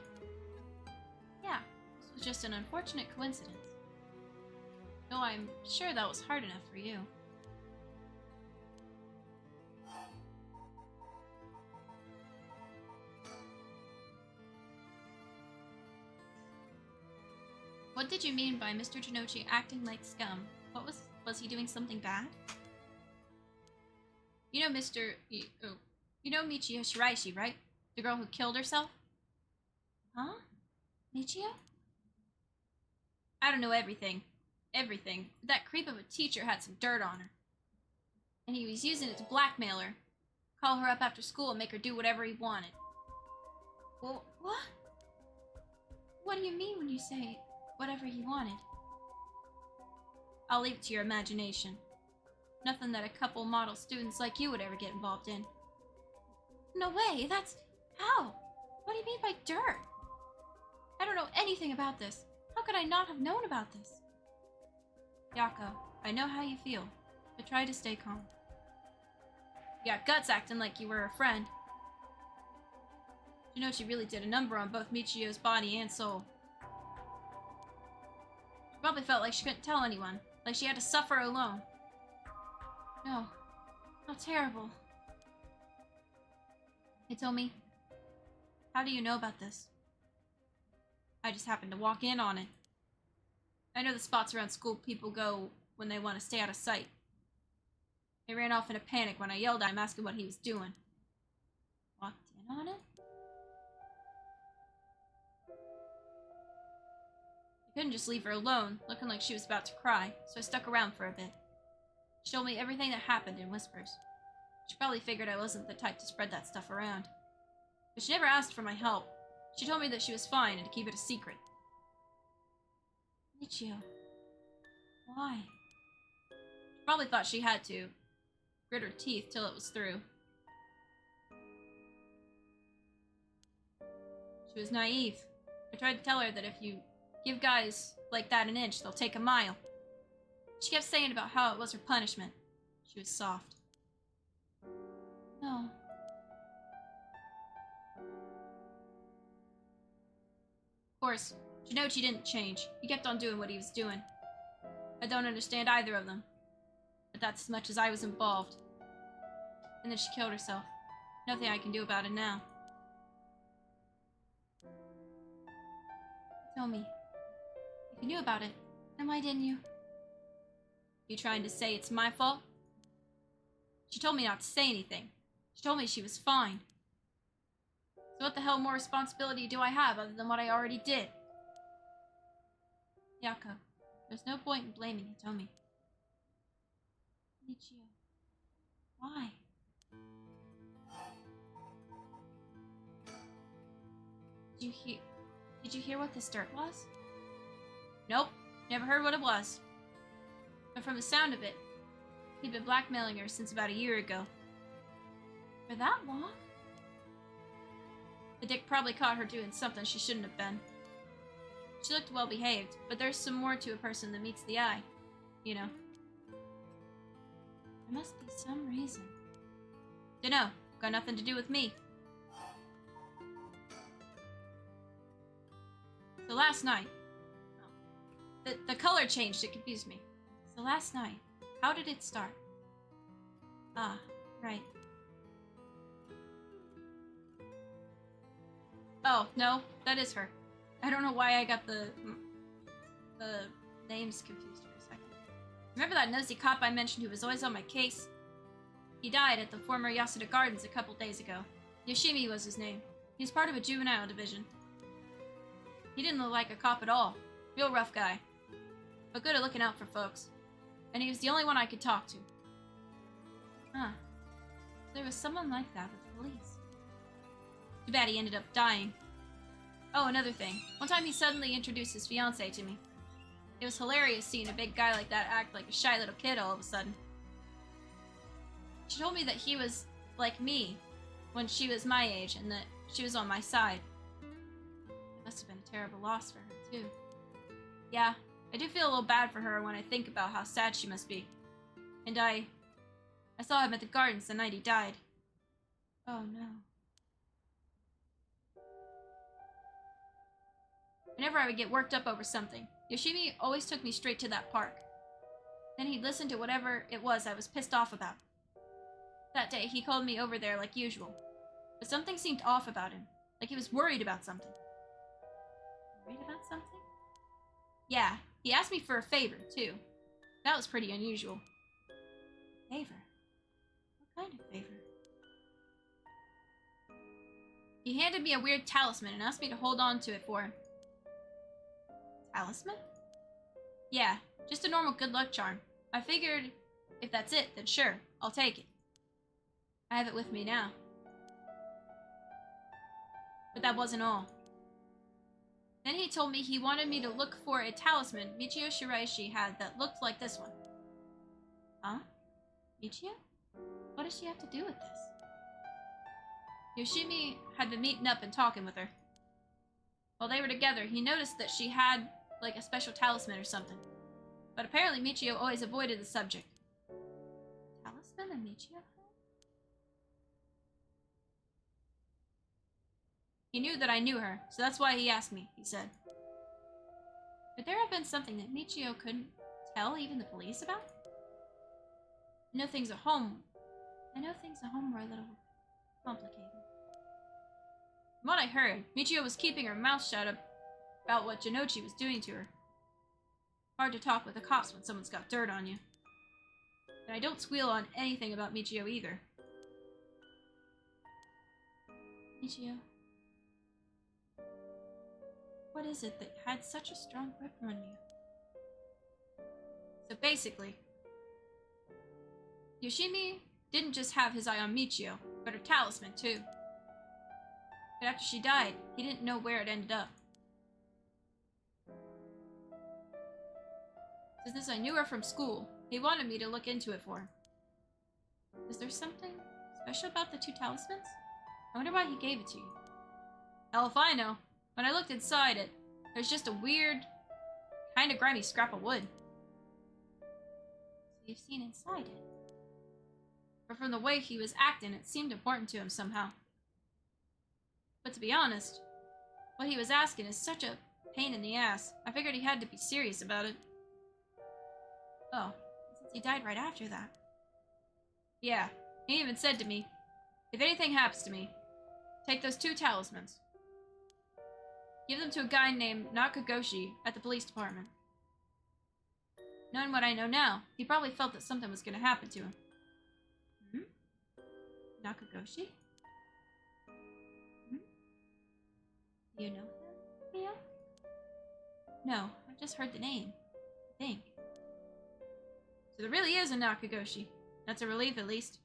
Yeah, this was just an unfortunate coincidence. Though I'm sure that was hard enough for you. What did you mean by Mr. Jinochi acting like scum? What was he doing something bad? You know you know Michiyo Shiraishi, right? The girl who killed herself? Huh? Michiyo? I don't know everything. Everything. But that creep of a teacher had some dirt on her. And he was using it to blackmail her. Call her up after school and make her do whatever he wanted. Well, what? What do you mean when you say whatever he wanted? I'll leave it to your imagination. Nothing that a couple model students like you would ever get involved in. No way, that's... How? What do you mean by dirt? I don't know anything about this. How could I not have known about this? Yako, I know how you feel, but try to stay calm. You got guts acting like you were a friend. You know she really did a number on both Michiyo's body and soul. She probably felt like she couldn't tell anyone, like she had to suffer alone. No. How terrible. Hitomi, how do you know about this? I just happened to walk in on it. I know the spots around school people go when they want to stay out of sight. He ran off in a panic when I yelled at him asking what he was doing. Walked in on it? I couldn't just leave her alone, looking like she was about to cry, so I stuck around for a bit. She told me everything that happened in whispers. She probably figured I wasn't the type to spread that stuff around. But she never asked for my help. She told me that she was fine and to keep it a secret. Michiyo. Why? She probably thought she had to. Grit her teeth till it was through. She was naive. I tried to tell her that if you give guys like that an inch, they'll take a mile. She kept saying about how it was her punishment. She was soft. No. Of course, Jinochi didn't change. He kept on doing what he was doing. I don't understand either of them. But that's as much as I was involved. And then she killed herself. Nothing I can do about it now. Tell me. If you knew about it, then why didn't you? You trying to say it's my fault? She told me not to say anything. She told me she was fine. So what the hell more responsibility do I have other than what I already did? Yako, there's no point in blaming Hitomi. Michiyo, why? Did you hear what this dirt was? Nope, never heard what it was. But from the sound of it, he'd been blackmailing her since about a year ago. For that long? The dick probably caught her doing something she shouldn't have been. She looked well behaved, but there's some more to a person than meets the eye. You know. There must be some reason. Dunno. Got nothing to do with me. So last night... The color changed, it confused me. So last night, how did it start? Ah, right. Oh, no, that is her. I don't know why I got the names confused for a second. Remember that nosy cop I mentioned who was always on my case? He died at the former Yasuda Gardens a couple days ago. Yoshimi was his name. He was part of a juvenile division. He didn't look like a cop at all. Real rough guy. but good at looking out for folks. And he was the only one I could talk to. Huh. There was someone like that with the police. Too bad he ended up dying. Oh, another thing. One time he suddenly introduced his fiancée to me. It was hilarious seeing a big guy like that act like a shy little kid all of a sudden. She told me that he was like me when she was my age and that she was on my side. It must have been a terrible loss for her, too. Yeah, I do feel a little bad for her when I think about how sad she must be. And I saw him at the gardens the night he died. Oh, no. Whenever I would get worked up over something, Yoshimi always took me straight to that park. Then he'd listen to whatever it was I was pissed off about. That day, he called me over there like usual. But something seemed off about him, like he was worried about something. Worried about something? Yeah, he asked me for a favor, too. That was pretty unusual. Favor? What kind of favor? He handed me a weird talisman and asked me to hold on to it for him. Talisman? Yeah, just a normal good luck charm. I figured if that's it, then sure, I'll take it. I have it with me now. But that wasn't all. Then he told me he wanted me to look for a talisman Michio Shiraishi had that looked like this one. Huh? Michio? What does she have to do with this? Yoshimi had been meeting up and talking with her. While they were together, he noticed that she had, like, a special talisman or something. But apparently Michio always avoided the subject. Talisman that Michio had? He knew that I knew her, so that's why he asked me, he said. Could there have been something that Michio couldn't tell even the police about? I know things at home were a little complicated. From what I heard, Michio was keeping her mouth shut about what Janochi was doing to her. Hard to talk with the cops when someone's got dirt on you. And I don't squeal on anything about Michio either. Michio. What is it that had such a strong grip on you? So basically, Yoshimi didn't just have his eye on Michio, but her talisman too. But after she died, he didn't know where it ended up. Since I knew her from school, he wanted me to look into it for him. Is there something special about the two talismans? I wonder why he gave it to you. Hell if I know. When I looked inside it, there's just a weird, kinda grimy scrap of wood. So you've seen inside it? But from the way he was acting, it seemed important to him somehow. But to be honest, what he was asking is such a pain in the ass. I figured he had to be serious about it. Oh, since he died right after that. Yeah, he even said to me, if anything happens to me, take those two talismans. Give them to a guy named Nakagoshi at the police department. Knowing what I know now, he probably felt that something was going to happen to him. Nakagoshi? Do you know him, Mio? No, I've just heard the name, I think. So there really is a Nakagoshi. That's a relief, at least.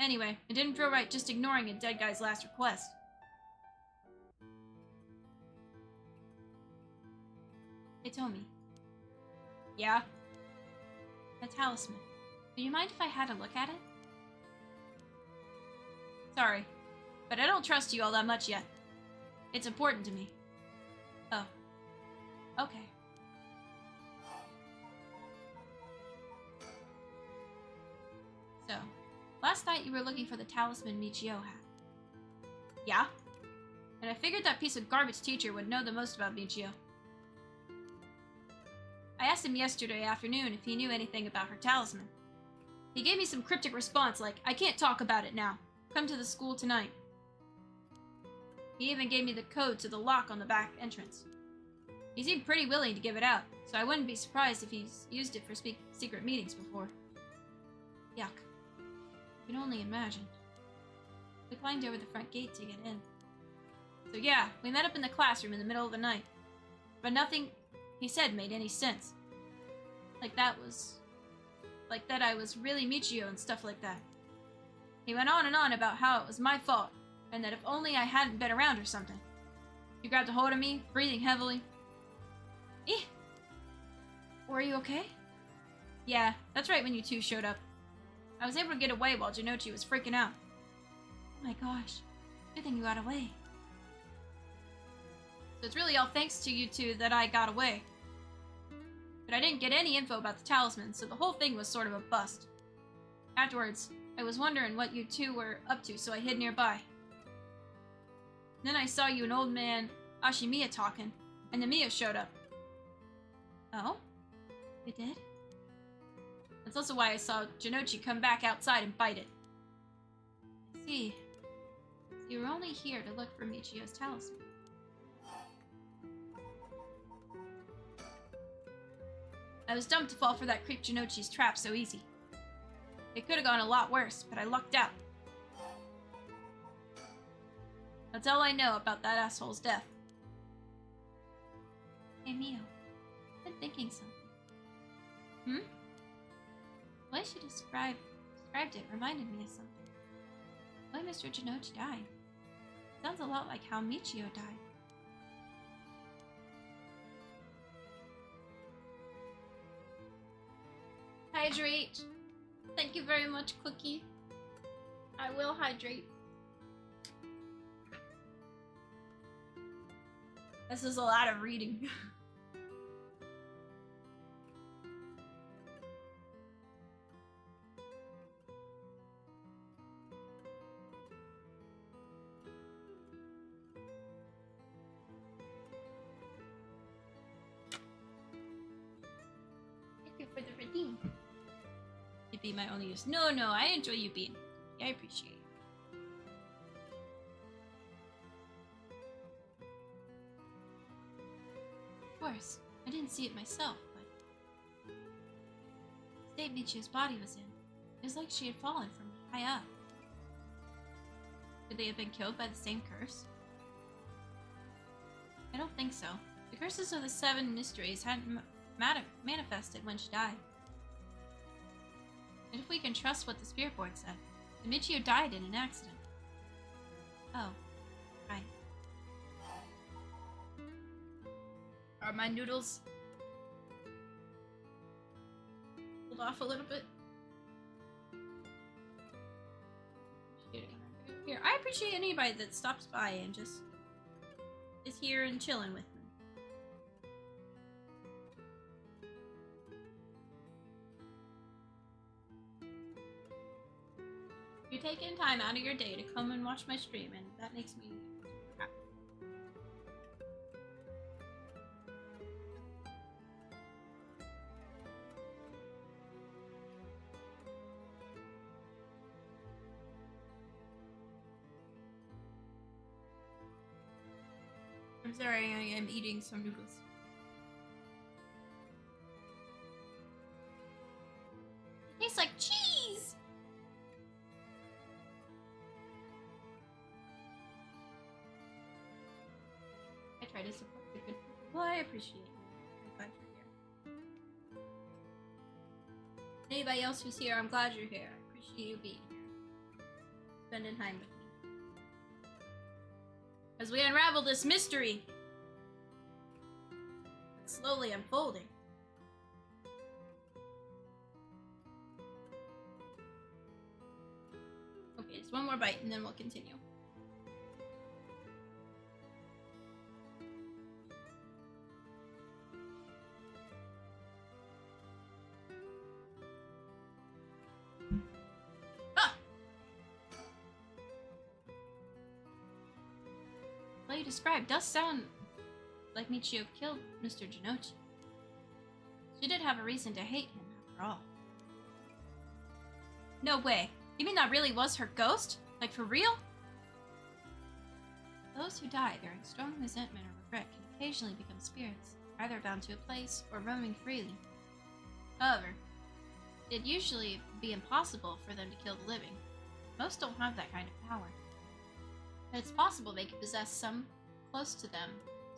Anyway, it didn't feel right just ignoring a dead guy's last request. Hitomi. Yeah? The talisman. Do you mind if I had a look at it? Sorry, but I don't trust you all that much yet. It's important to me. Oh. Okay. So, last night you were looking for the talisman Michio had. Yeah? And I figured that piece of garbage teacher would know the most about Michio. I asked him yesterday afternoon if he knew anything about her talisman. He gave me some cryptic response like, I can't talk about it now. Come to the school tonight. He even gave me the code to the lock on the back entrance. He seemed pretty willing to give it out, so I wouldn't be surprised if he's used it for secret meetings before. Yuck. You can only imagine. We climbed over the front gate to get in. So yeah, we met up in the classroom in the middle of the night. But nothing he said made any sense. Like that I was really Michio and stuff like that. He went on and on about how it was my fault, and that if only I hadn't been around or something. He grabbed a hold of me, breathing heavily. Eh. Were you okay? Yeah, that's right when you two showed up. I was able to get away while Jinochi was freaking out. Oh my gosh. Good thing you got away. So it's really all thanks to you two that I got away. But I didn't get any info about the talisman, so the whole thing was sort of a bust. Afterwards, I was wondering what you two were up to, so I hid nearby. Then I saw you and old man Ashimiya talking, and Namiya showed up. Oh? You did? That's also why I saw Jinochi come back outside and bite it. I see. So you were only here to look for Michio's talisman. I was dumb to fall for that creep Jinochi's trap so easy. It could have gone a lot worse, but I lucked out. That's all I know about that asshole's death. Hey, Mio. I've been thinking something. Hmm? The way she described it reminded me of something. The way Mr. Jinochi died. Sounds a lot like how Michio died. Hydrate. Thank you very much, Cookie. I will hydrate. This is a lot of reading. Thank you for the redeem. It'd be my only use. No, I enjoy you being. I appreciate it. Of course, I didn't see it myself, but the state Michio's body was in, it was like she had fallen from high up. Could they have been killed by the same curse? I don't think so. The curses of the 7 mysteries hadn't manifested when she died. And if we can trust what the spirit board said, then Michio died in an accident. Oh, right. Are my noodles pulled off a little bit? Here, I appreciate anybody that stops by and just is here and chilling with me. You're taking time out of your day to come and watch my stream, and that makes me happy. I'm sorry, I am eating some noodles. It tastes like cheese! I try to support the good people. Well, I appreciate you. I'm glad you're here. Anybody else who's here, I'm glad you're here. I appreciate you being here. Spending time with me. As we unravel this mystery, it's slowly unfolding. Okay, just one more bite and then we'll continue. What you described does sound like Michio killed Mr. Jinochi. She did have a reason to hate him, after all. No way. You mean that really was her ghost? Like, for real? Those who die bearing strong resentment or regret can occasionally become spirits, either bound to a place or roaming freely. However, it'd usually be impossible for them to kill the living. Most don't have that kind of power. But it's possible they could possess someone close to them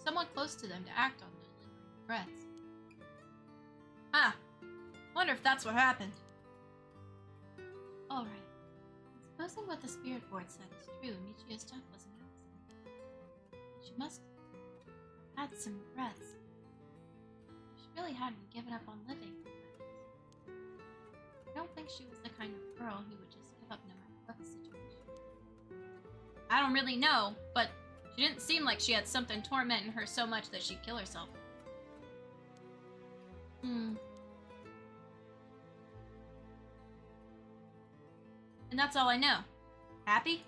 to act on their lingering regrets. Ah, Wonder if that's what happened. Alright. Supposing what the spirit board said is true, Michio's death was an accident. She must have had some regrets. She really hadn't given up on living. I don't think she was the kind of girl who would just give up no matter what the situation. I don't really know, but she didn't seem like she had something tormenting her so much that she'd kill herself. And that's all I know. Happy?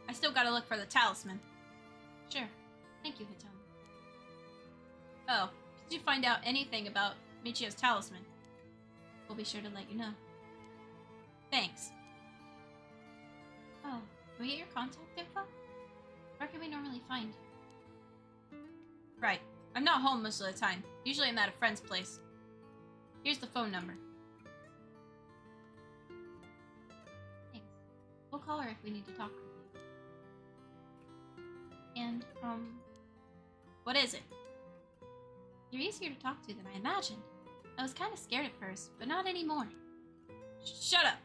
I still gotta look for the talisman. Sure. Thank you, Hitomi. Oh, did you find out anything about Michio's talisman? We'll be sure to let you know. Thanks. Oh, can we get your contact info? Where can we normally find you? Right. I'm not home most of the time. Usually I'm at a friend's place. Here's the phone number. Thanks. We'll call her if we need to talk with you. And, what is it? You're easier to talk to than I imagined. I was kind of scared at first, but not anymore. Shut up!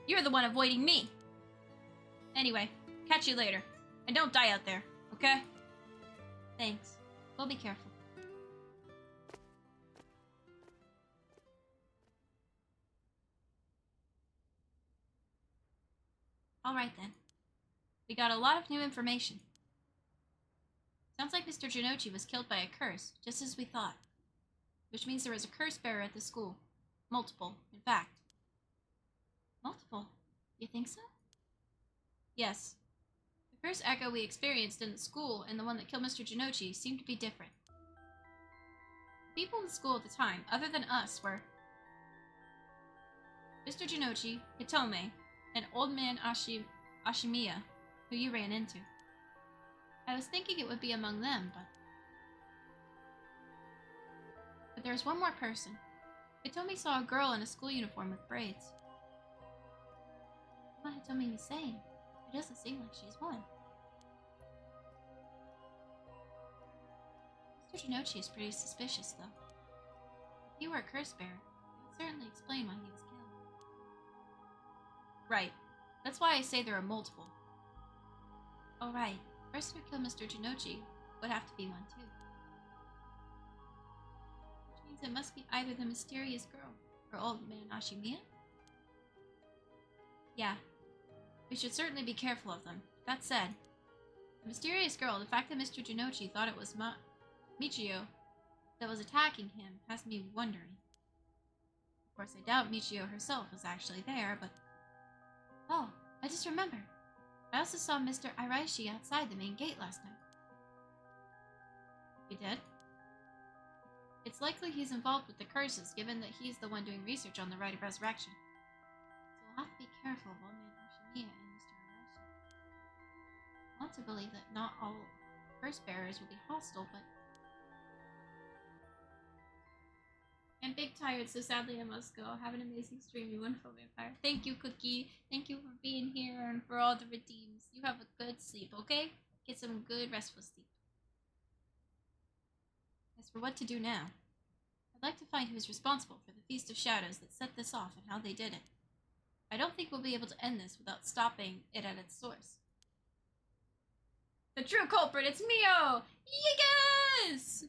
You're the one avoiding me! Anyway, catch you later. And don't die out there, okay? Thanks. We'll be careful. Alright then. We got a lot of new information. Sounds like Mr. Jinochi was killed by a curse, just as we thought. Which means there was a curse bearer at the school. Multiple, in fact. Multiple? You think so? Yes. The curse echo we experienced in the school and the one that killed Mr. Jinochi seemed to be different. The people in the school at the time, other than us, were Mr. Jinochi, Hitome, and Old Man Ashimiya, who you ran into. I was thinking it would be among them, but there's one more person. Hitome saw a girl in a school uniform with braids. What Hitome was saying? It doesn't seem like she's one. Mr. Jinochi is pretty suspicious, though. If he were a curse bearer, it would certainly explain why he was killed. Right. That's why I say there are multiple. Oh, right. The person who killed Mr. Jinochi would have to be one, too. Which means it must be either the mysterious girl or Old Man Ashimiya? Yeah. We should certainly be careful of them. That said, the mysterious girl, the fact that Mr. Jinochi thought it was Michio that was attacking him has me wondering. Of course, I doubt Michio herself was actually there, but... Oh, I just remembered. I also saw Mr. Iraishi outside the main gate last night. You did? It's likely he's involved with the curses, given that he's the one doing research on the Rite of Resurrection. So we'll have to be careful of Old Man Ashimiya and Mr. Iraishi. I want to believe that not all curse bearers will be hostile, but... I'm big tired, so sadly I must go. Have an amazing stream, you wonderful vampire. Thank you, Cookie. Thank you for being here and for all the redeems. You have a good sleep, okay? Get some good restful sleep. As for what to do now, I'd like to find who is responsible for the Feast of Shadows that set this off and how they did it. I don't think we'll be able to end this without stopping it at its source. The true culprit, it's Mio! Yes!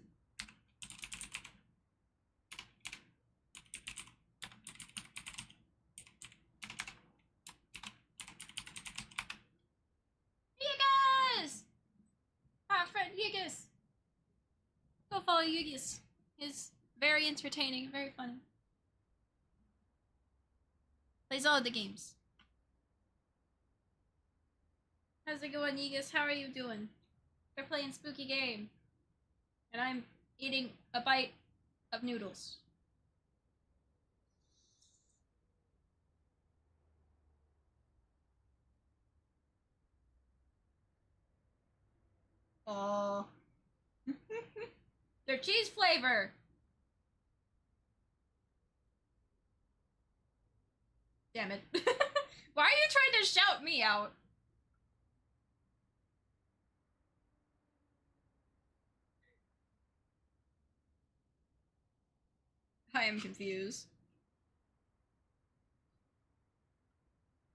Our friend Yigis! Go follow Yigis. He's very entertaining, very funny. Plays all the games. How's it going, Yigis? How are you doing? They're playing spooky game. And I'm eating a bite of noodles. Oh. They're cheese flavor. Damn it. Why are you trying to shout me out? I am confused.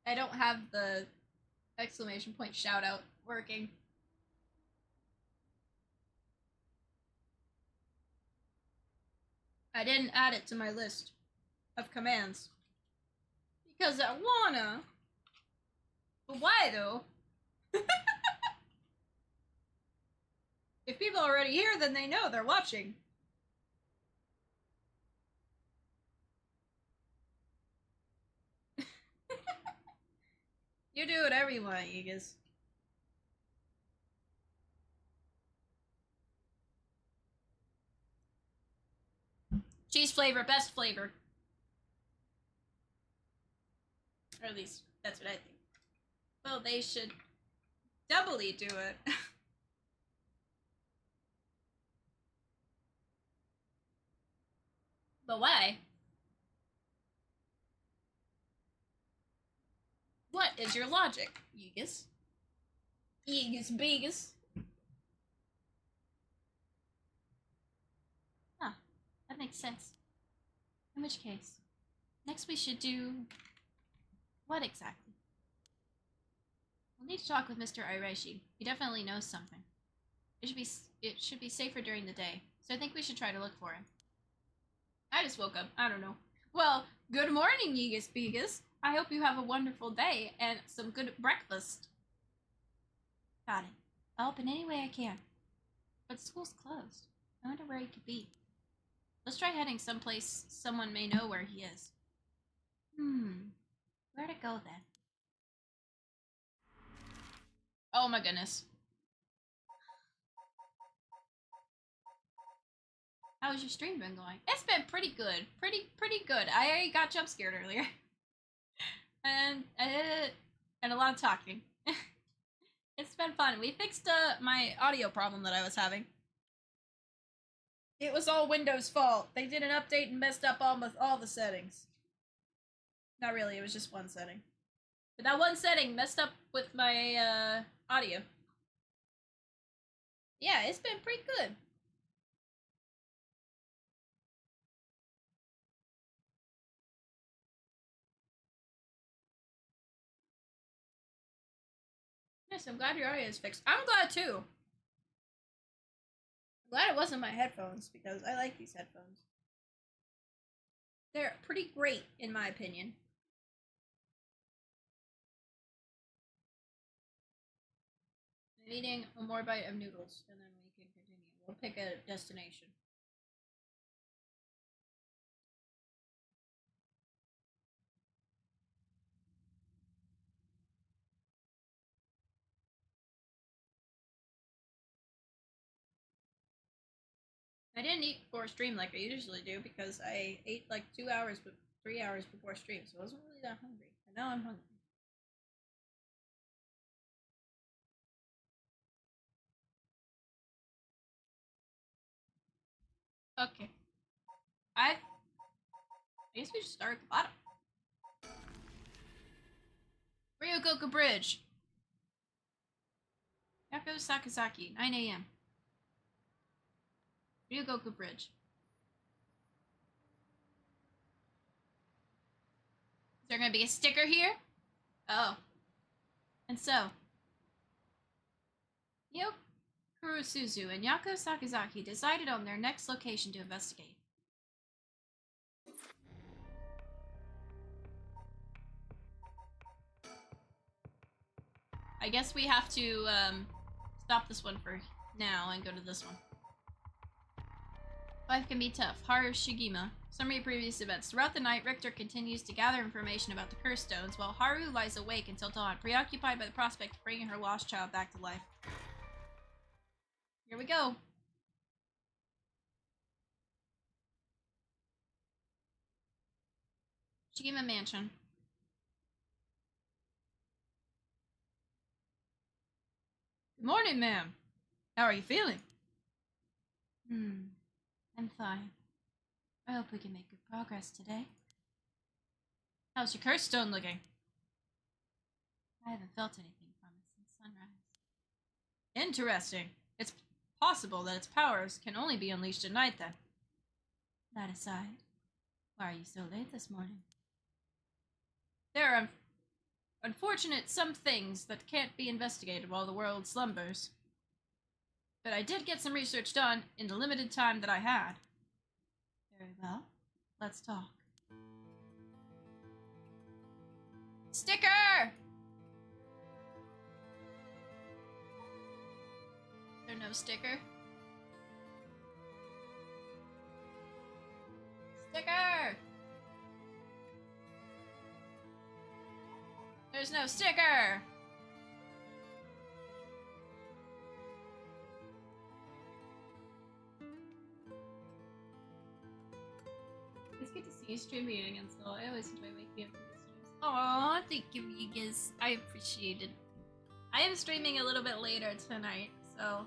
I don't have the exclamation point shout out working. I didn't add it to my list of commands. Because I wanna. But why though? If people are already here, then they know they're watching. You do whatever you want, Aegis. Cheese flavor, best flavor. Or at least, that's what I think. Well, they should doubly do it. But why? What is your logic, Aegis? Aegis Begus. Huh, that makes sense. In which case, next we should do... what exactly? We'll need to talk with Mr. Iraishi. He definitely knows something. It should be safer during the day, so I think we should try to look for him. I just woke up. I don't know. Well, good morning, Aegis Begus. I hope you have a wonderful day and some good breakfast. Got it. I'll help in any way I can. But school's closed. I wonder where he could be. Let's try heading someplace someone may know where he is. Where to go then? Oh my goodness. How's your stream been going? It's been pretty good. Pretty good. I got jump scared earlier. and a lot of talking. It's been fun. We fixed my audio problem that I was having. It was all Windows' fault. They did an update and messed up all the settings. Not really, it was just one setting. But that one setting messed up with my audio. Yeah, it's been pretty good. Yes, I'm glad your audio is fixed. I'm glad too. I'm glad it wasn't my headphones because I like these headphones. They're pretty great in my opinion. I'm eating one more bite of noodles and then we can continue. We'll pick a destination. I didn't eat before stream like I usually do because I ate like 2 hours, 3 hours before stream, so I wasn't really that hungry. And now I'm hungry. Okay. I guess we should start at the bottom. Ryogoku Bridge. Yako Sakazaki, 9 a.m. Ryogoku Bridge. Is there gonna be a sticker here? Oh. And so, Yoko Kurosuzu and Yako Sakazaki decided on their next location to investigate. I guess we have to stop this one for now and go to this one. Life can be tough. Haru Shigima. Summary of previous events. Throughout the night, Richter continues to gather information about the cursed stones, while Haru lies awake until dawn, preoccupied by the prospect of bringing her lost child back to life. Here we go. Shigima Mansion. Good morning, ma'am. How are you feeling? I'm fine. I hope we can make good progress today. How's your curse stone looking? I haven't felt anything from it since sunrise. Interesting. It's possible that its powers can only be unleashed at night then. That aside, Why are you so late this morning? There are unfortunate some things that can't be investigated while the world slumbers. But I did get some research done in the limited time that I had. Very well. Let's talk. Sticker! Is there no sticker? Sticker! There's no sticker! It's good to see you streaming again, so I always enjoy waking up for these streams. Aww, thank you, Vegas. I appreciate it. I am streaming a little bit later tonight, so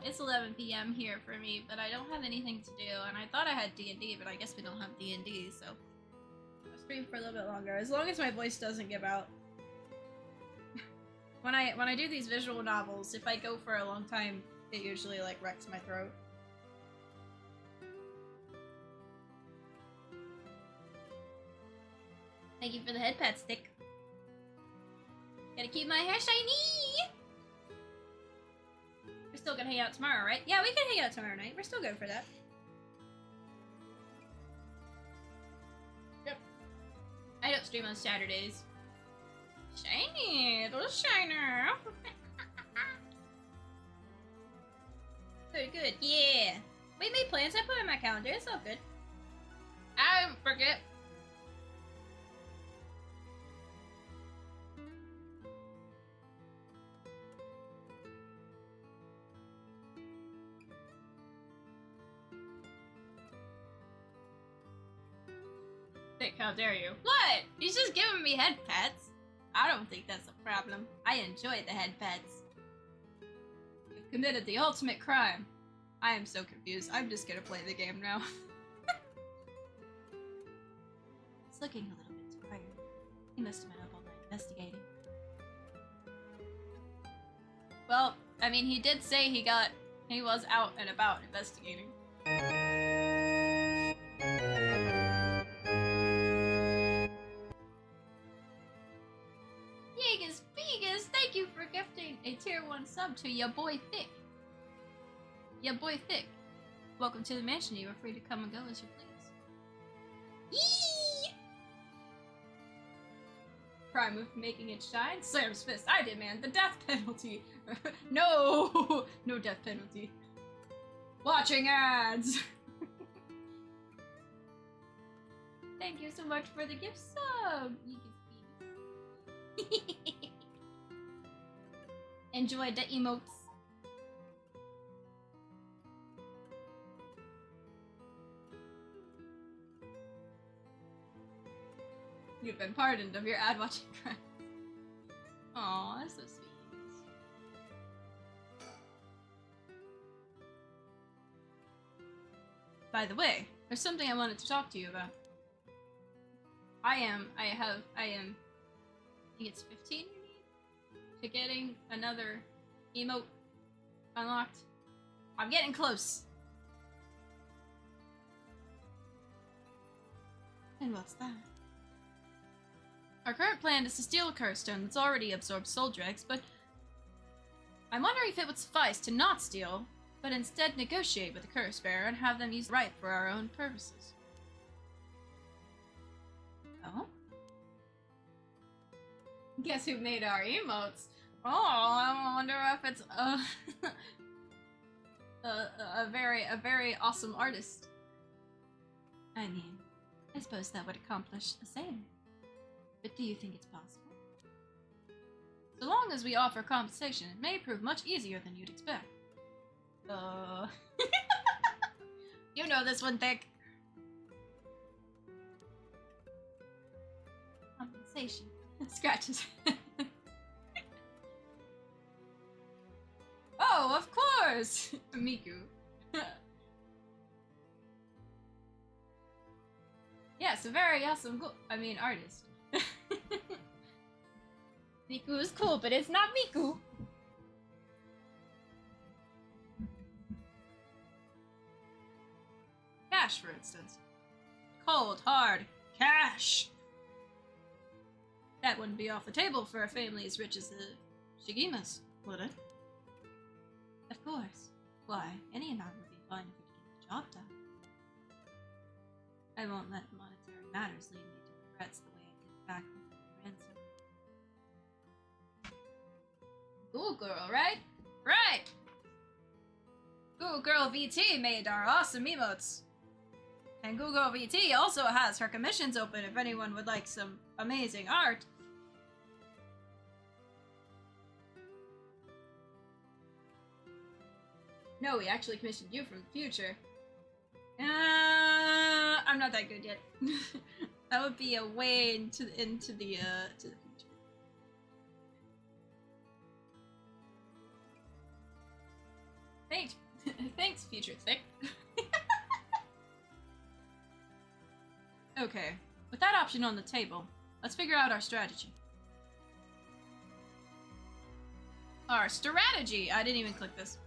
it's 11 p.m. here for me, but I don't have anything to do, and I thought I had D&D, but I guess we don't have D&D, so I'll stream for a little bit longer, as long as my voice doesn't give out. When I do these visual novels, if I go for a long time, it usually like wrecks my throat. Thank you for the head pat stick. Gotta keep my hair shiny! We're still gonna hang out tomorrow, right? Yeah, we can hang out tomorrow night. We're still good for that. Yep. I don't stream on Saturdays. Shiny! Little shiner! Very good, yeah! We made plans. I put it in my calendar. It's all good. I don't forget. How dare you? What? He's just giving me head pats. I don't think that's a problem. I enjoy the head pats. You've committed the ultimate crime. I am so confused. I'm just gonna play the game now. He's looking a little bit tired. He must have been up all night investigating. Well, I mean, he did say he was out and about investigating. Thank you for gifting a tier 1 sub to ya boy Thick. Ya boy Thick. Welcome to the mansion. You are free to come and go as you please. Yee! Crime of making it shine. Slams fist. I demand the death penalty. No! No death penalty. Watching ads. Thank you so much for the gift sub. Enjoy the emotes. You've been pardoned of your ad watching crime. Aw, that's so sweet. By the way, there's something I wanted to talk to you about. I think it's 15 you need to getting another emote unlocked. I'm getting close. And what's that? Our current plan is to steal a curse stone that's already absorbed soul dregs, but I'm wondering if it would suffice to not steal, but instead negotiate with the curse bearer and have them use rite for our own purposes. Oh? Guess who made our emotes? Oh, I wonder if it's a very awesome artist. I mean, I suppose that would accomplish the same. But do you think it's possible? So long as we offer compensation, it may prove much easier than you'd expect. You know this one, Thick. Compensation. Scratches. Oh, of course! Miku. Yes, a very awesome artist. Miku is cool, but it's not Miku! Cash, for instance. cold, hard cash. That wouldn't be off the table for a family as rich as the Shigimas, would it? Of course. Why, any amount would be fine if we could get the job done. I won't let monetary matters lead me to regrets the way I did back with the ransom. Ghoul Girl, right? Right! Ghoul Girl VT made our awesome emotes. And Ghoul Girl VT also has her commissions open if anyone would like some amazing art. No, we actually commissioned you from the future. I'm not that good yet. That would be a way into the future. Thanks, thanks, future thick. Okay, with that option on the table, let's figure out our strategy. Our strategy! I didn't even click this.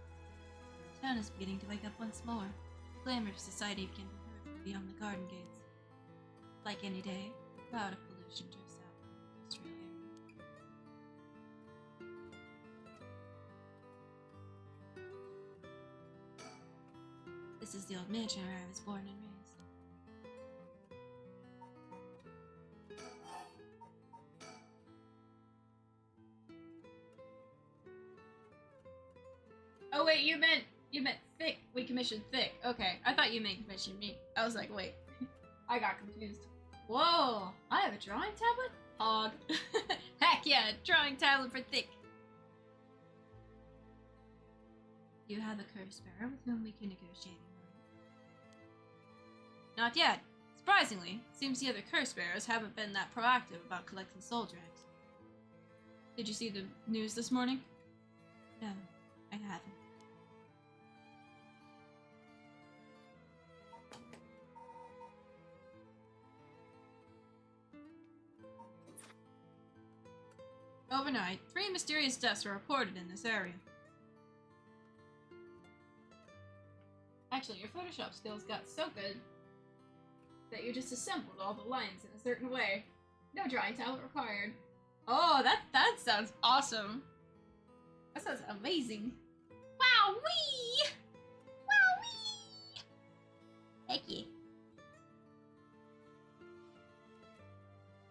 The town is beginning to wake up once more. The glamour of society can be heard beyond the garden gates. Like any day, a cloud of pollution drifts out from the industrial area. This is the old mansion where I was born and raised. Oh wait, you meant thick. We commissioned thick. Okay, I thought you meant commissioned me. I was like, wait, I got confused. Whoa, I have a drawing tablet? Hog. Heck yeah, drawing tablet for thick. You have a curse bearer with whom we can negotiate. Not yet. Surprisingly, seems the other curse bearers haven't been that proactive about collecting soul drags. Did you see the news this morning? No, I haven't. Overnight, 3 mysterious deaths were reported in this area. Actually, your Photoshop skills got so good that you just assembled all the lines in a certain way. No drawing tablet required. Oh, that sounds awesome. That sounds amazing. Wow-wee! Wow-wee! Heck yeah.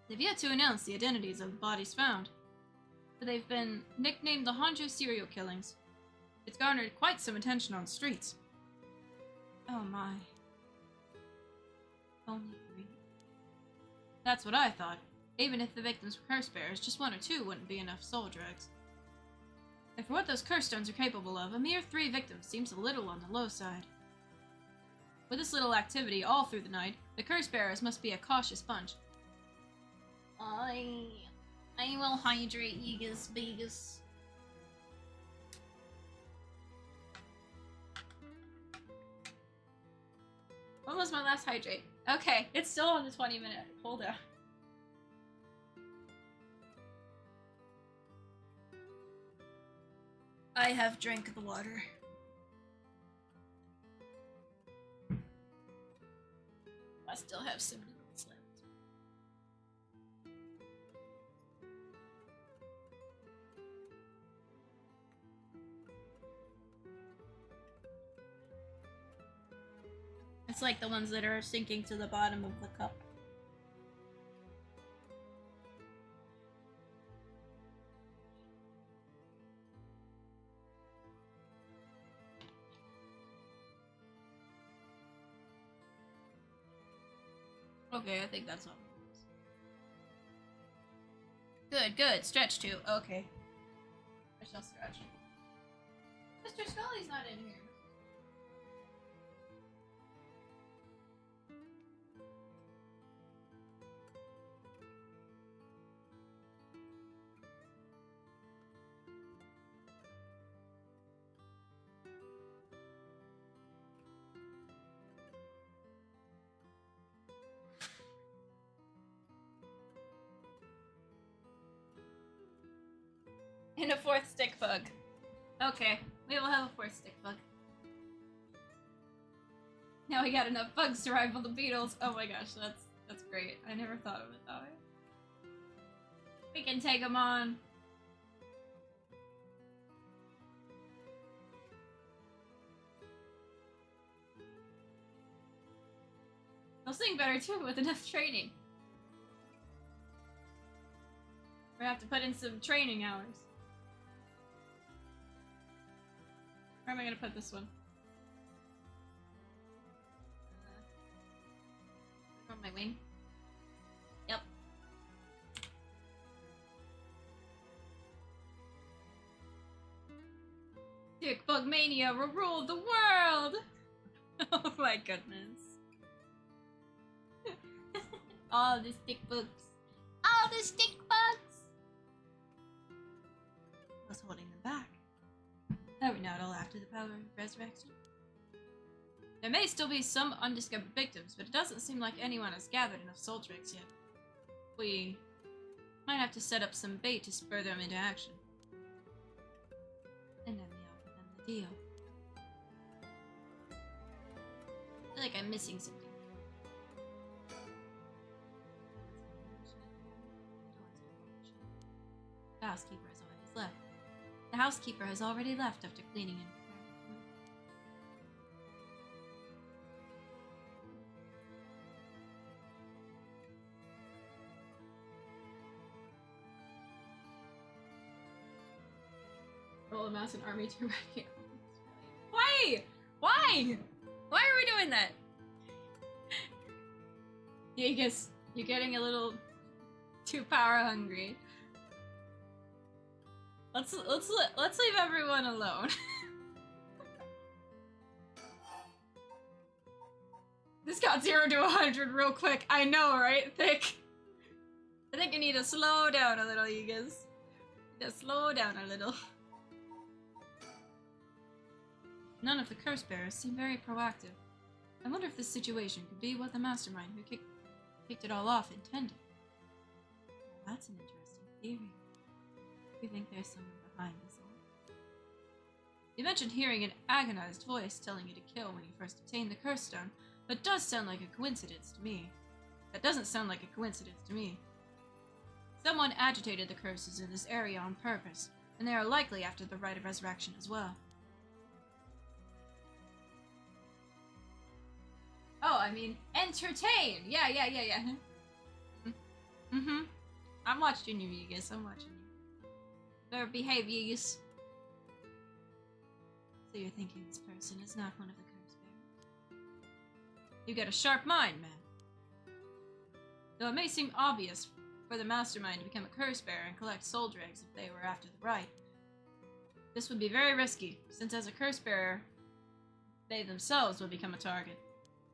They've yet to announce the identities of the bodies found, but they've been nicknamed the Honjo serial killings. It's garnered quite some attention on the streets. Oh my. Only 3. That's what I thought. Even if the victims were curse bearers, just 1 or 2 wouldn't be enough soul drags. And for what those curse stones are capable of, a mere 3 victims seems a little on the low side. With this little activity all through the night, the curse bearers must be a cautious bunch. I will hydrate Yegas Vegas. When was my last hydrate? Okay, it's still on the 20-minute. Hold on. I have drank the water. I still have some minutes left. It's like the ones that are sinking to the bottom of the cup. Okay, I think that's all. Good, good. Stretch too. Okay. I shall stretch. Mr. Skully's not in here. And a 4th stick bug. Okay, we will have a 4th stick bug. Now we got enough bugs to rival the beetles. Oh my gosh, that's great. I never thought of it that way. We can take them on. They'll sing better too with enough training. We're gonna have to put in some training hours. Where am I gonna put this one? On my wing. Yep. Dick Bug Mania will rule the world! Oh my goodness. All the stick bugs. All the stick bugs! What's holding them back? Are we not all after the power of resurrection? There may still be some undiscovered victims, but it doesn't seem like anyone has gathered enough soul tricks yet. We might have to set up some bait to spur them into action. And then we offer them the deal. I feel like I'm missing something. The housekeeper has already left. The housekeeper has already left after cleaning and preparing food. Roll amass an army to eradicate. Why? Why? Why are we doing that? Yeah, I guess you're getting a little too power hungry. Let's leave everyone alone. This got 0 to 100 real quick. I know, right? Thick. I think you need to slow down a little, you guys. Just slow down a little. None of the curse bearers seem very proactive. I wonder if this situation could be what the mastermind who kicked it all off intended. Well, that's an interesting theory. You think there's someone behind this all? You mentioned hearing an agonized voice telling you to kill when you first obtained the curse stone. That does sound like a coincidence to me. That doesn't sound like a coincidence to me. Someone agitated the curses in this area on purpose, and they are likely after the rite of resurrection as well. Oh, I mean, entertain! Yeah. Mm-hmm. I'm watching you guys, I'm watching you. Better behave, yous. So you're thinking this person is not one of the curse bearers? You got a sharp mind, man. Though it may seem obvious for the mastermind to become a curse bearer and collect soul dregs if they were after the rite, this would be very risky, since as a curse bearer, they themselves would become a target.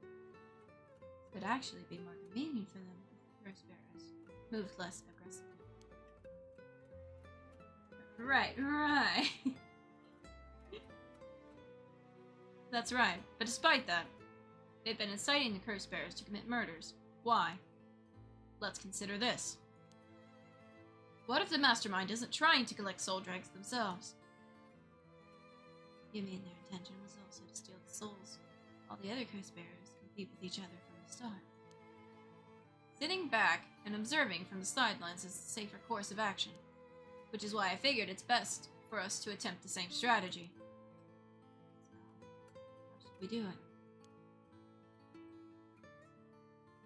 It would actually be more convenient for them if the curse bearers moved less aggressively. Right. That's right, but despite that, they've been inciting the curse bearers to commit murders. Why? Let's consider this. What if the mastermind isn't trying to collect soul dregs themselves? You mean their intention was also to steal the souls, while the other curse bearers compete with each other from the start? Sitting back and observing from the sidelines is the safer course of action, which is why I figured it's best for us to attempt the same strategy. So, how should we do it?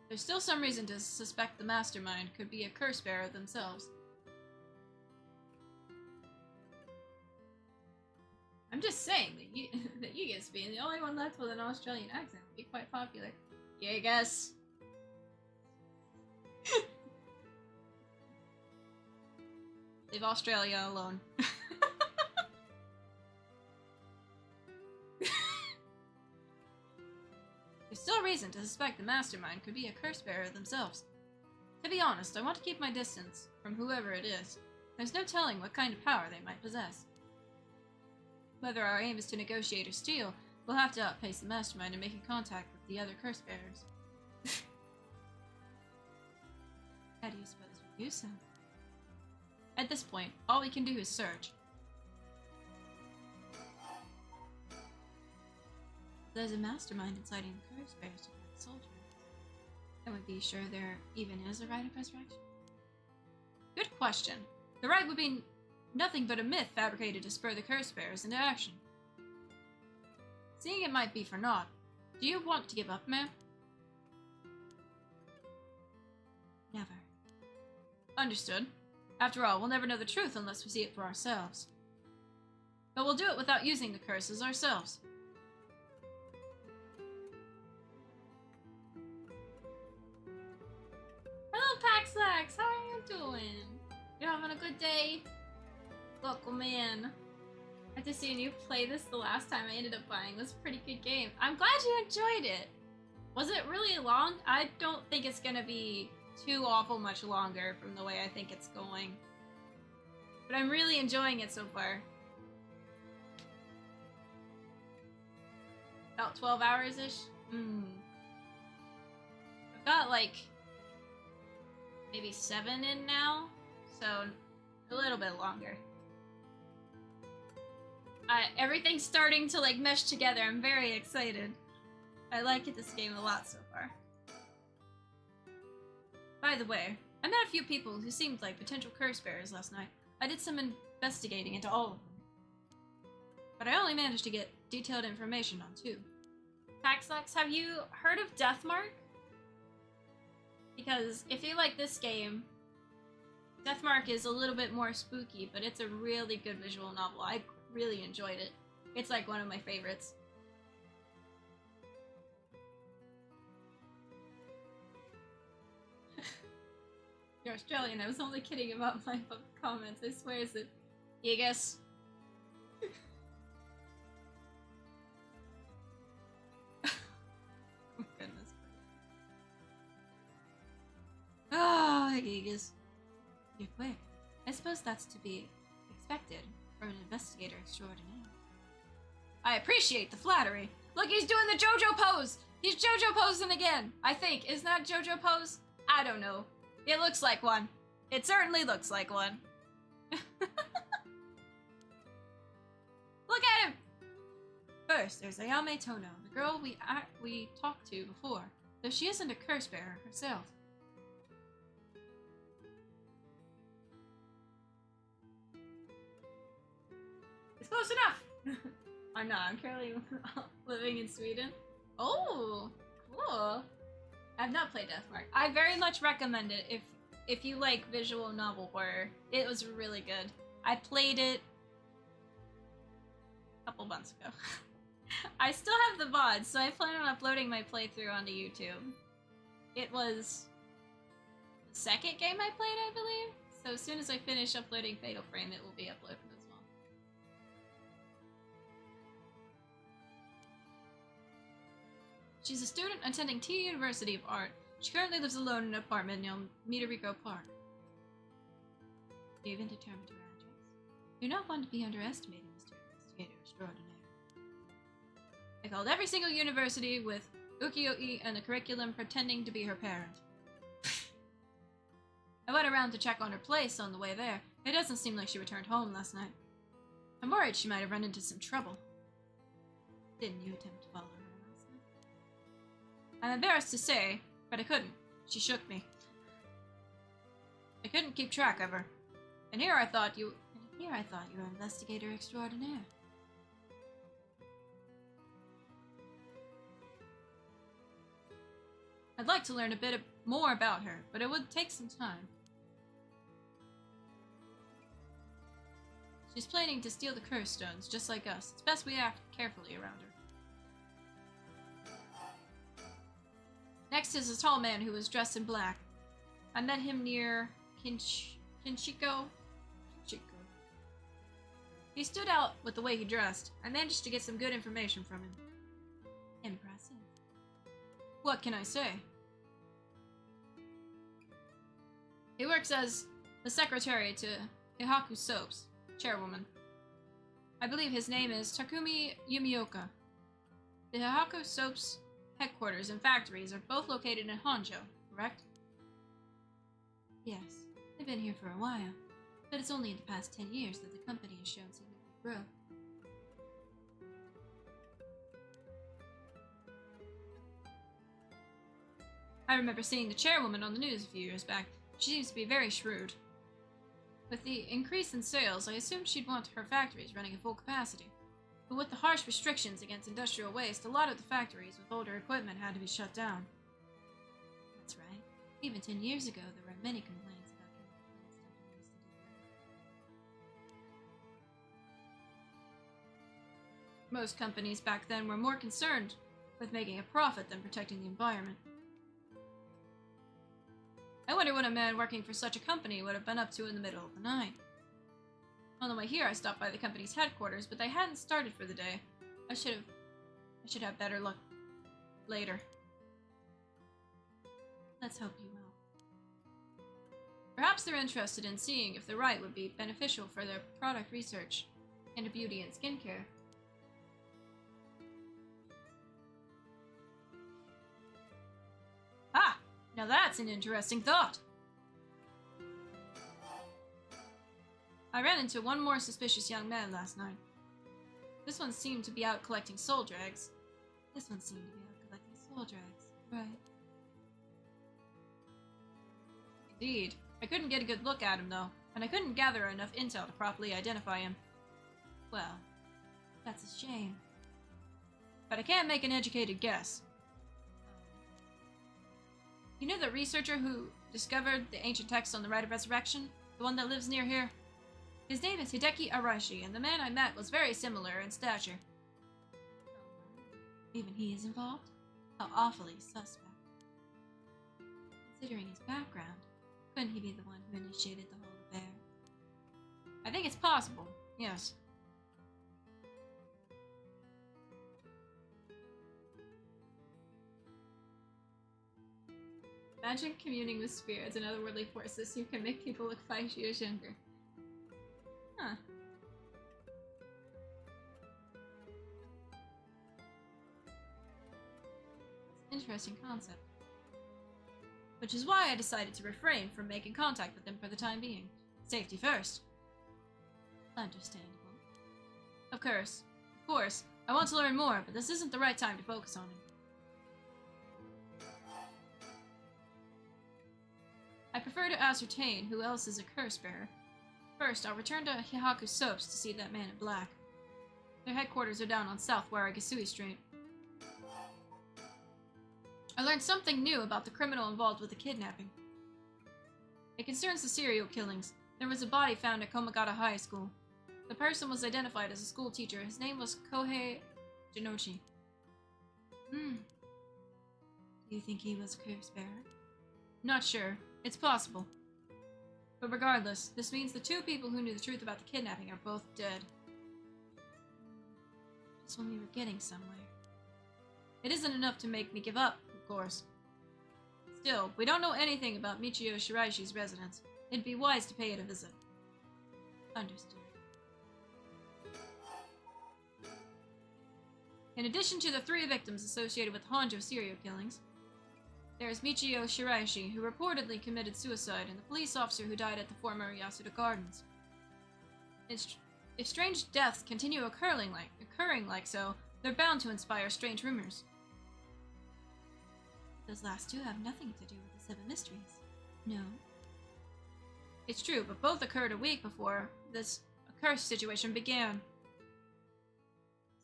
There's still some reason to suspect the mastermind could be a curse bearer themselves. I'm just saying that you guys being the only one left with an Australian accent would be quite popular. Yeah, I guess. Leave Australia alone. There's still reason to suspect the mastermind could be a curse bearer themselves. To be honest, I want to keep my distance from whoever it is. There's no telling what kind of power they might possess. Whether our aim is to negotiate or steal, we'll have to outpace the mastermind in making contact with the other curse bearers. How do you suppose we do so? At this point, all we can do is search. there's a mastermind inciting the curse bearers to kill the soldiers, can we be sure there even is a rite of resurrection? Good question. The rite would be nothing but a myth fabricated to spur the curse bearers into action. Seeing it might be for naught, do you want to give up, ma'am? Never. Understood. After all, we'll never know the truth unless we see it for ourselves. But we'll do it without using the curses ourselves. Hello, Paxlax! How are you doing? You having a good day? Look, man. After seeing you play this the last time I ended up buying this pretty good game. I'm glad you enjoyed it. Was it really long? I don't think it's gonna be too awful much longer from the way I think it's going. But I'm really enjoying it so far. About 12 hours-ish? I've got like maybe 7 in now, so a little bit longer. Everything's starting to like mesh together. I'm very excited. I like this game a lot so far. By the way, I met a few people who seemed like potential curse bearers last night. I did some investigating into all of them, but I only managed to get detailed information on 2. Paxlax, have you heard of Deathmark? Because if you like this game, Deathmark is a little bit more spooky, but it's a really good visual novel. I really enjoyed it. It's like one of my favorites. You're Australian. I was only kidding about my comments. I swear, is it Gigas? Oh, goodness. Ah, oh, Gigas. You're quick. I suppose that's to be expected from an investigator extraordinaire. I appreciate the flattery. Look, he's doing the JoJo pose! He's JoJo posing again! I think. Isn't that JoJo pose? I don't know. It looks like one. It certainly looks like one. Look at him! First, there's Ayame Tono, the girl we talked to before, though she isn't a curse bearer herself. It's close enough! I'm not. I'm currently living in Sweden. Oh, cool. I've not played Deathmark. I very much recommend it if you like visual novel horror. It was really good. I played it a couple months ago. I still have the VOD, so I plan on uploading my playthrough onto YouTube. It was the second game I played, I believe. So as soon as I finish uploading Fatal Frame, it will be uploaded as well. She's a student attending T University of Art. She currently lives alone in an apartment near Midorico Park. You even determined her address? You're not one to be underestimated, Mr. Investigator Extraordinaire. I called every single university with ukiyo-e and a curriculum pretending to be her parent. I went around to check on her place on the way there. It doesn't seem like she returned home last night. I'm worried she might have run into some trouble. Didn't you attempt to follow her last night? I'm embarrassed to say, but I couldn't. She shook me. I couldn't keep track of her. And here I thought you were investigator extraordinaire. I'd like to learn a bit more about her, but it would take some time. She's planning to steal the curse stones, just like us. It's best we act carefully around her. Next is a tall man who was dressed in black. I met him near Kinchiko. He stood out with the way he dressed. I managed to get some good information from him. Impressive. What can I say? He works as the secretary to Hihaku Soaps, chairwoman. I believe his name is Takumi Yumioka. The Hihaku Soaps headquarters and factories are both located in Honjo, correct? Yes, they've been here for a while, but it's only in the past 10 years that the company has shown significant growth. I remember seeing the chairwoman on the news a few years back. She seems to be very shrewd. With the increase in sales, I assumed she'd want her factories running at full capacity. But with the harsh restrictions against industrial waste, a lot of the factories with older equipment had to be shut down. That's right. Even 10 years ago, there were many complaints about chemical plants dumping waste into the air. Most companies back then were more concerned with making a profit than protecting the environment. I wonder what a man working for such a company would have been up to in the middle of the night. On the way here, I stopped by the company's headquarters, but they hadn't started for the day. I should have better luck later. Let's hope you will. Perhaps they're interested in seeing if the rite would be beneficial for their product research into beauty and skincare. Ah! Now that's an interesting thought. I ran into one more suspicious young man last night. This one seemed to be out collecting soul drags. This one seemed to be out collecting soul drags. Right. Indeed. I couldn't get a good look at him, though, and I couldn't gather enough intel to properly identify him. Well, that's a shame. But I can't make an educated guess. You know the researcher who discovered the ancient text on the Rite of Resurrection? The one that lives near here? His name is Hideki Araishi, and the man I met was very similar in stature. Even he is involved? How awfully suspect. Considering his background, couldn't he be the one who initiated the whole affair? I think it's possible, yes. Imagine communing with spirits and otherworldly forces who can make people look 5 years younger. Huh. It's an interesting concept. Which is why I decided to refrain from making contact with them for the time being. Safety first. Understandable. Of course, I want to learn more, but this isn't the right time to focus on him. I prefer to ascertain who else is a curse bearer. First, I'll return to Hihaku Soaps to see that man in black. Their headquarters are down on South Waragasui Street. I learned something new about the criminal involved with the kidnapping. It concerns the serial killings. There was a body found at Komagata High School. The person was identified as a school teacher. His name was Kohei Jinochi. Do you think he was a curse bearer? Not sure. It's possible. But regardless, this means the 2 people who knew the truth about the kidnapping are both dead. Just when we were getting somewhere. It isn't enough to make me give up, of course. Still, we don't know anything about Michio Shiraishi's residence. It'd be wise to pay it a visit. Understood. In addition to the 3 victims associated with Honjo serial killings, there is Michio Shiraishi, who reportedly committed suicide, and the police officer who died at the former Yasuda Gardens. If strange deaths continue occurring like so, they're bound to inspire strange rumors. Those last 2 have nothing to do with the 7 mysteries. No. It's true, but both occurred a week before this accursed situation began.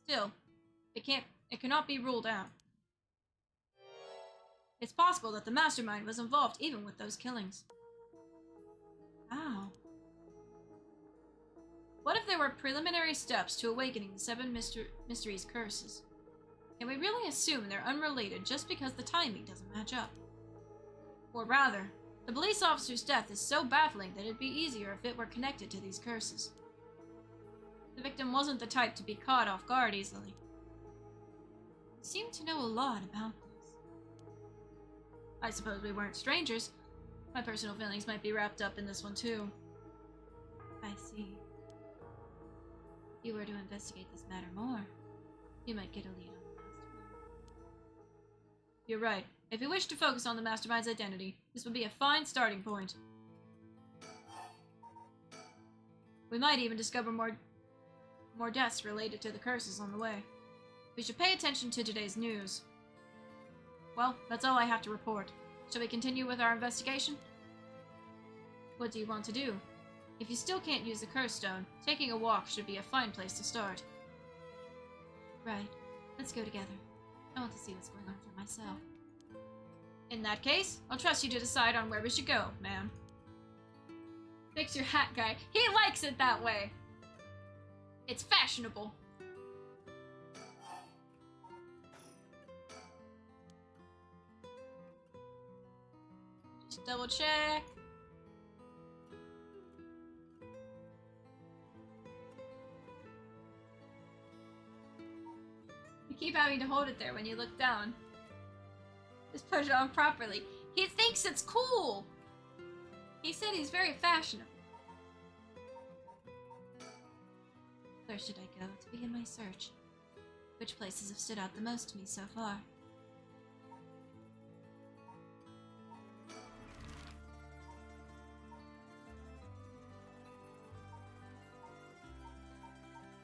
Still, it cannot be ruled out. It's possible that the mastermind was involved even with those killings. How? What if there were preliminary steps to awakening the 7 mysteries curses? Can we really assume they're unrelated just because the timing doesn't match up? Or rather, the police officer's death is so baffling that it'd be easier if it were connected to these curses. The victim wasn't the type to be caught off guard easily. He seemed to know a lot about this. I suppose we weren't strangers. My personal feelings might be wrapped up in this one too. I see. If you were to investigate this matter more, you might get a lead on the mastermind. You're right. If you wish to focus on the mastermind's identity, this would be a fine starting point. We might even discover more deaths related to the curses on the way. We should pay attention to today's news. Well, that's all I have to report. Shall we continue with our investigation? What do you want to do? If you still can't use the curse stone, taking a walk should be a fine place to start. Right. Let's go together. I want to see what's going on for myself. In that case, I'll trust you to decide on where we should go, ma'am. Fix your hat, guy. He likes it that way. It's fashionable. Just double check. You keep having to hold it there when you look down. Just put it on properly. He thinks it's cool. He said he's very fashionable. Where should I go to begin my search? Which places have stood out the most to me so far?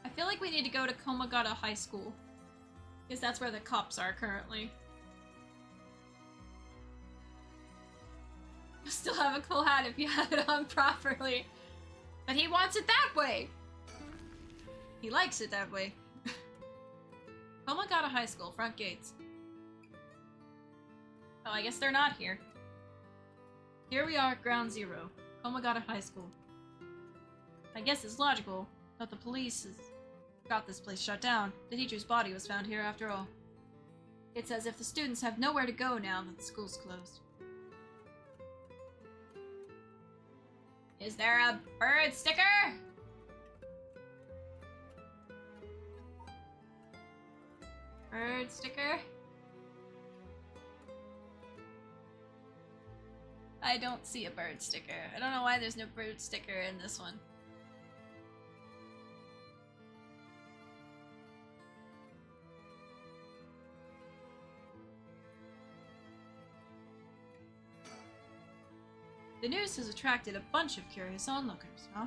I feel like we need to go to Komagata High School. Because that's where the cops are currently. You'll still have a cool hat if you have it on properly. But he wants it that way! He likes it that way. Komagata High School, front gates. Oh, I guess they're not here. Here we are at Ground Zero, Komagata High School. I guess it's logical that the police has got this place shut down. The teacher's body was found here after all. It's as if the students have nowhere to go now that the school's closed. Is there a bird sticker? Bird sticker? I don't see a bird sticker. I don't know why there's no bird sticker in this one. The news has attracted a bunch of curious onlookers, huh?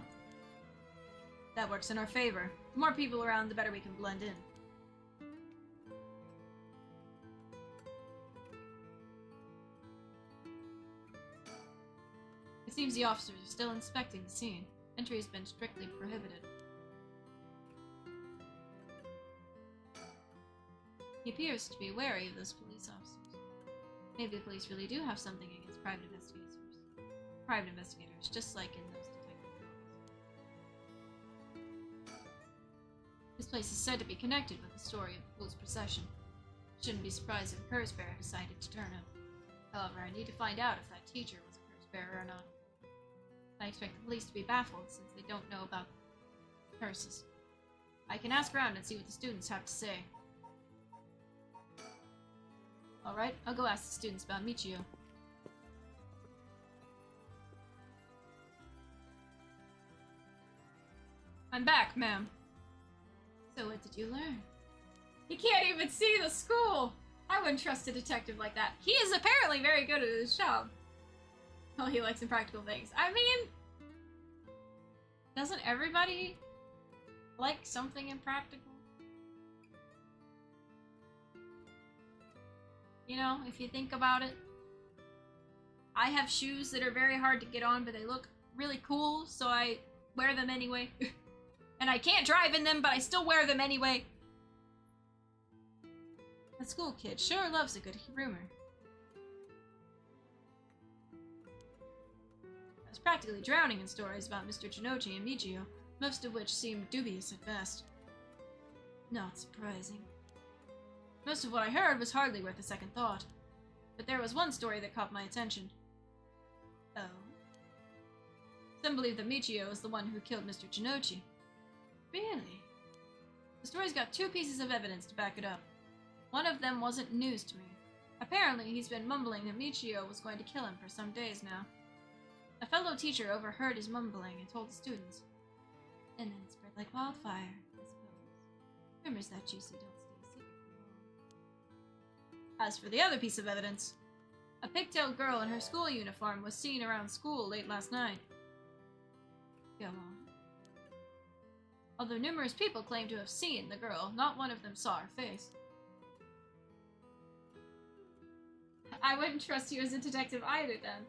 That works in our favor. The more people around, the better we can blend in. It seems the officers are still inspecting the scene. Entry has been strictly prohibited. He appears to be wary of those police officers. Maybe the police really do have something against private investigators. Private investigators, just like in those detective novels. This place is said to be connected with the story of the fool's procession. Shouldn't be surprised if a curse bearer decided to turn up. However, I need to find out if that teacher was a curse bearer or not. I expect the police to be baffled since they don't know about curses. I can ask around and see what the students have to say. Alright, I'll go ask the students about Michio. I'm back, ma'am. So what did you learn? He can't even see the school! I wouldn't trust a detective like that. He is apparently very good at his job. Well, he likes impractical things. I mean... doesn't everybody like something impractical? You know, if you think about it. I have shoes that are very hard to get on, but they look really cool, so I wear them anyway. And I can't drive in them, but I still wear them anyway. That school kid sure loves a good rumor. I was practically drowning in stories about Mr. Jinochi and Michio, most of which seemed dubious at best. Not surprising. Most of what I heard was hardly worth a second thought. But there was one story that caught my attention. Oh. Some believe that Michio is the one who killed Mr. Jinochi. Really? The story's got two pieces of evidence to back it up. One of them wasn't news to me. Apparently, he's been mumbling that Michio was going to kill him for some days now. A fellow teacher overheard his mumbling and told the students. And then it spread like wildfire, I suppose. Rumors that juicy don't stay a secret for long. As for the other piece of evidence, a pigtailed girl in her school uniform was seen around school late last night. Go on. Although numerous people claim to have seen the girl, not one of them saw her face. I wouldn't trust you as a detective either, then.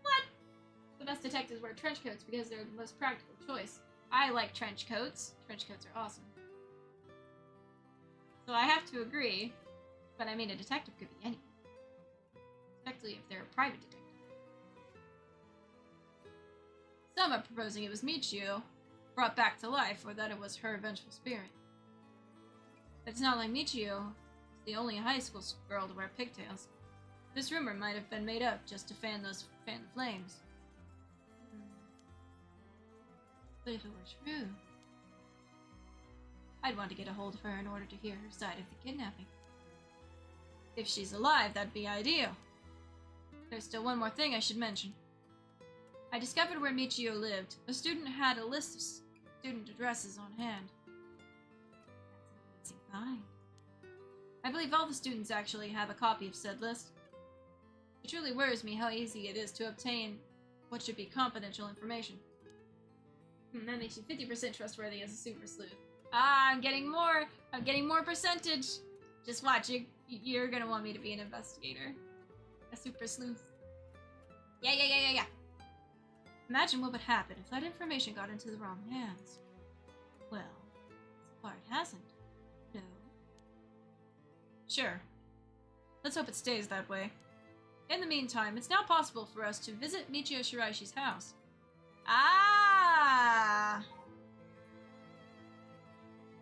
What? The best detectives wear trench coats because they're the most practical choice. I like trench coats. Trench coats are awesome. So I have to agree, but I mean a detective could be anyone. Especially if they're a private detective. Some are proposing it was Michio brought back to life, or that it was her vengeful spirit. But it's not like Michio is the only high school girl to wear pigtails. This rumor might have been made up just to fan the flames. But if it were true, I'd want to get a hold of her in order to hear her side of the kidnapping. If she's alive, that'd be ideal. There's still one more thing I should mention. I discovered where Michio lived. A student had a list of student addresses on hand. That's an amazing find. I believe all the students actually have a copy of said list. It truly worries me how easy it is to obtain what should be confidential information. That makes you 50% trustworthy as a super sleuth. Ah, I'm getting more percentage. Just watch, you're gonna want me to be an investigator. A super sleuth. Yeah. Imagine what would happen if that information got into the wrong hands. Well, so far it hasn't. No. Sure. Let's hope it stays that way. In the meantime, it's now possible for us to visit Michio Shiraishi's house. Ah!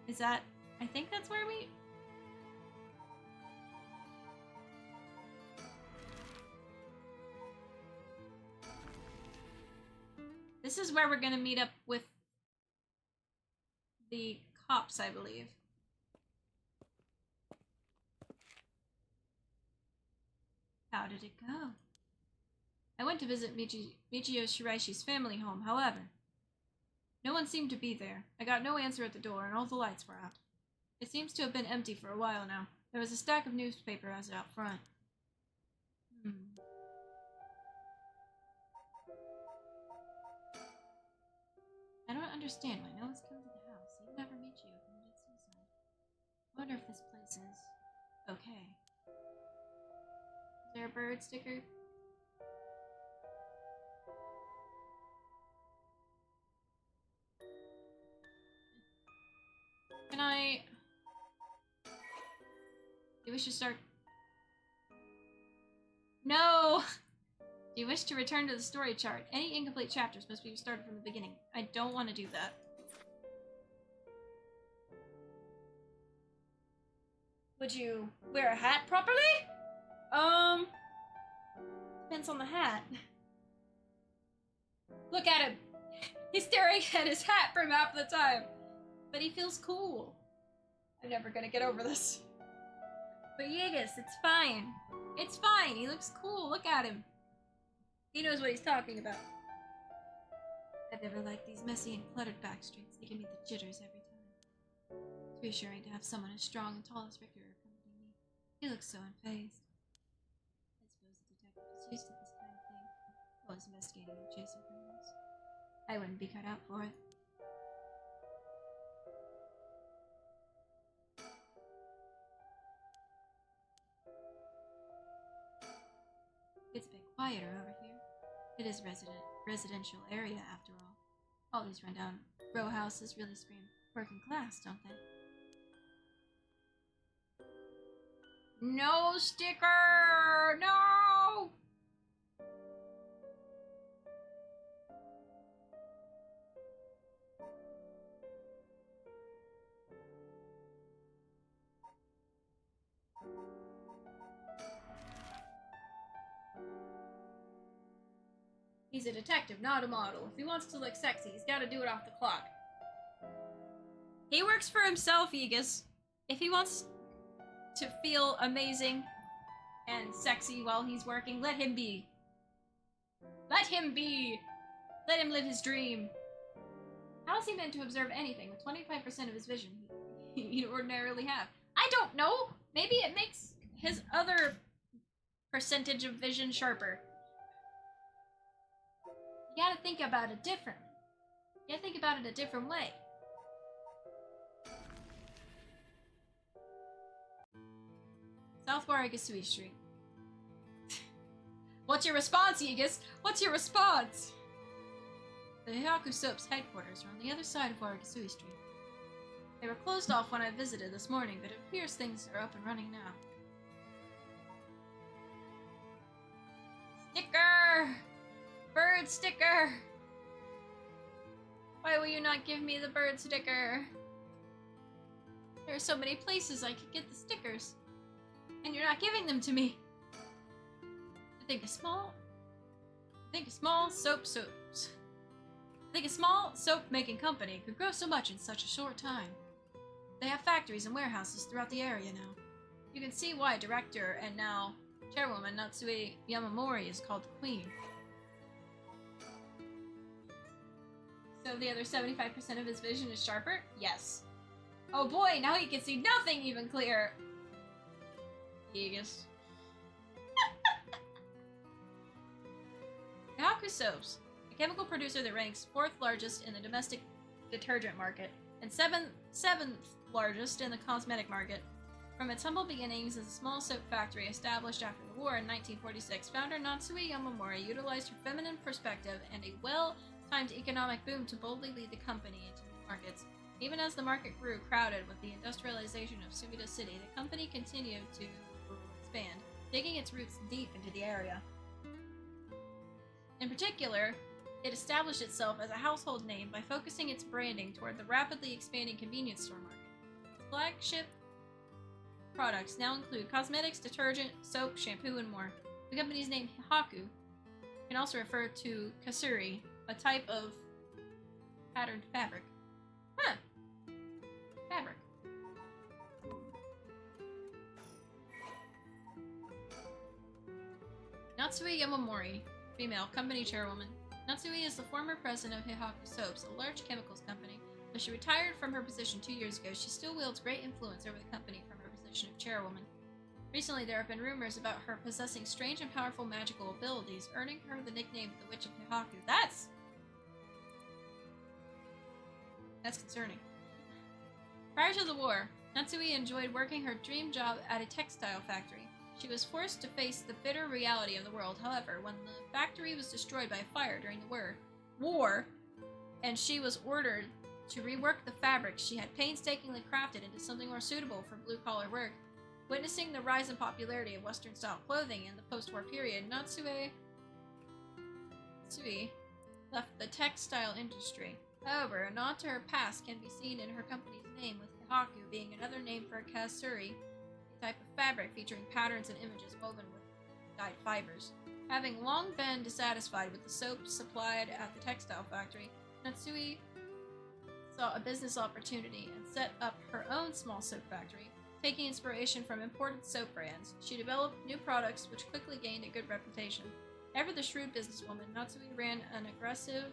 Is that... I think that's where we... This is where we're gonna meet up with the cops, I believe. How did it go? I went to visit Michio Shiraishi's family home, however. No one seemed to be there. I got no answer at the door, and all the lights were out. It seems to have been empty for a while now. There was a stack of newspapers out front. I don't understand why no one's come to the house, even after Michio committed suicide. I wonder if this place is okay. Is there a bird sticker? Can I... Do you wish to start... No! Do you wish to return to the story chart? Any incomplete chapters must be started from the beginning. I don't want to do that. Would you wear a hat properly? Depends on the hat. Look at him! He's staring at his hat from half the time. But he feels cool. I'm never gonna get over this. But Yegas, it's fine. It's fine. He looks cool. Look at him. He knows what he's talking about. I've never liked these messy and cluttered back streets. They give me the jitters every time. It's reassuring to have someone as strong and tall as Victor accompany me. He looks so unfazed. I suppose the detective is used to this kind of thing. Well, as investigating and chasing criminals. I wouldn't be cut out for it. It's a bit quieter over here. It is residential area after all. All these rundown row houses really scream working class, don't they? No sticker! No! He's a detective, not a model. If he wants to look sexy, he's gotta do it off the clock. He works for himself, Aegis. If he wants to feel amazing and sexy while he's working, let him be. Let him be! Let him live his dream. How is he meant to observe anything with 25% of his vision he'd ordinarily have? I don't know! Maybe it makes his other percentage of vision sharper. You gotta think about it differently. You gotta think about it a different way. South Waragasui Street. What's your response, Aegis? What's your response? The Hyaku Soap's headquarters are on the other side of Waragasui Street. They were closed off when I visited this morning, but it appears things are up and running now. Sticker! Bird sticker! Why will you not give me the bird sticker? There are so many places I could get the stickers, and you're not giving them to me. I think a small soap making company could grow so much in such a short time. They have factories and warehouses throughout the area now. You can see why director and now chairwoman Natsue Yamamori is called the Queen. So the other 75% of his vision is sharper? Yes. Oh boy, now he can see nothing even clearer. Aegis. Hyaku Soaps, a chemical producer that ranks 4th largest in the domestic detergent market and 7th largest in the cosmetic market. From its humble beginnings as a small soap factory established after the war in 1946, founder Natsue Yamamori utilized her feminine perspective and a well-timed economic boom to boldly lead the company into new markets. Even as the market grew crowded with the industrialization of Sumida City, the company continued to expand, digging its roots deep into the area. In particular, it established itself as a household name by focusing its branding toward the rapidly expanding convenience store market. Its flagship products now include cosmetics, detergent, soap, shampoo, and more. The company's name, Hyaku, can also refer to kasuri, a type of patterned fabric. Fabric. Natsue Yamamori, female, company chairwoman. Natsue is the former president of Hyaku Soaps, a large chemicals company. Though she retired from her position 2 years ago, she still wields great influence over the company from her position of chairwoman. Recently, there have been rumors about her possessing strange and powerful magical abilities, earning her the nickname the Witch of Hyaku. That's concerning. Prior to the war, Natsue enjoyed working her dream job at a textile factory. She was forced to face the bitter reality of the world, however, when the factory was destroyed by a fire during the war, and she was ordered to rework the fabrics she had painstakingly crafted into something more suitable for blue-collar work. Witnessing the rise in popularity of Western-style clothing in the post-war period, Natsue left the textile industry. However, a nod to her past can be seen in her company's name, with Hyaku being another name for kasuri, a type of fabric featuring patterns and images woven with dyed fibers. Having long been dissatisfied with the soap supplied at the textile factory, Natsue saw a business opportunity and set up her own small soap factory. Taking inspiration from imported soap brands, she developed new products which quickly gained a good reputation. Ever the shrewd businesswoman, Natsue ran an aggressive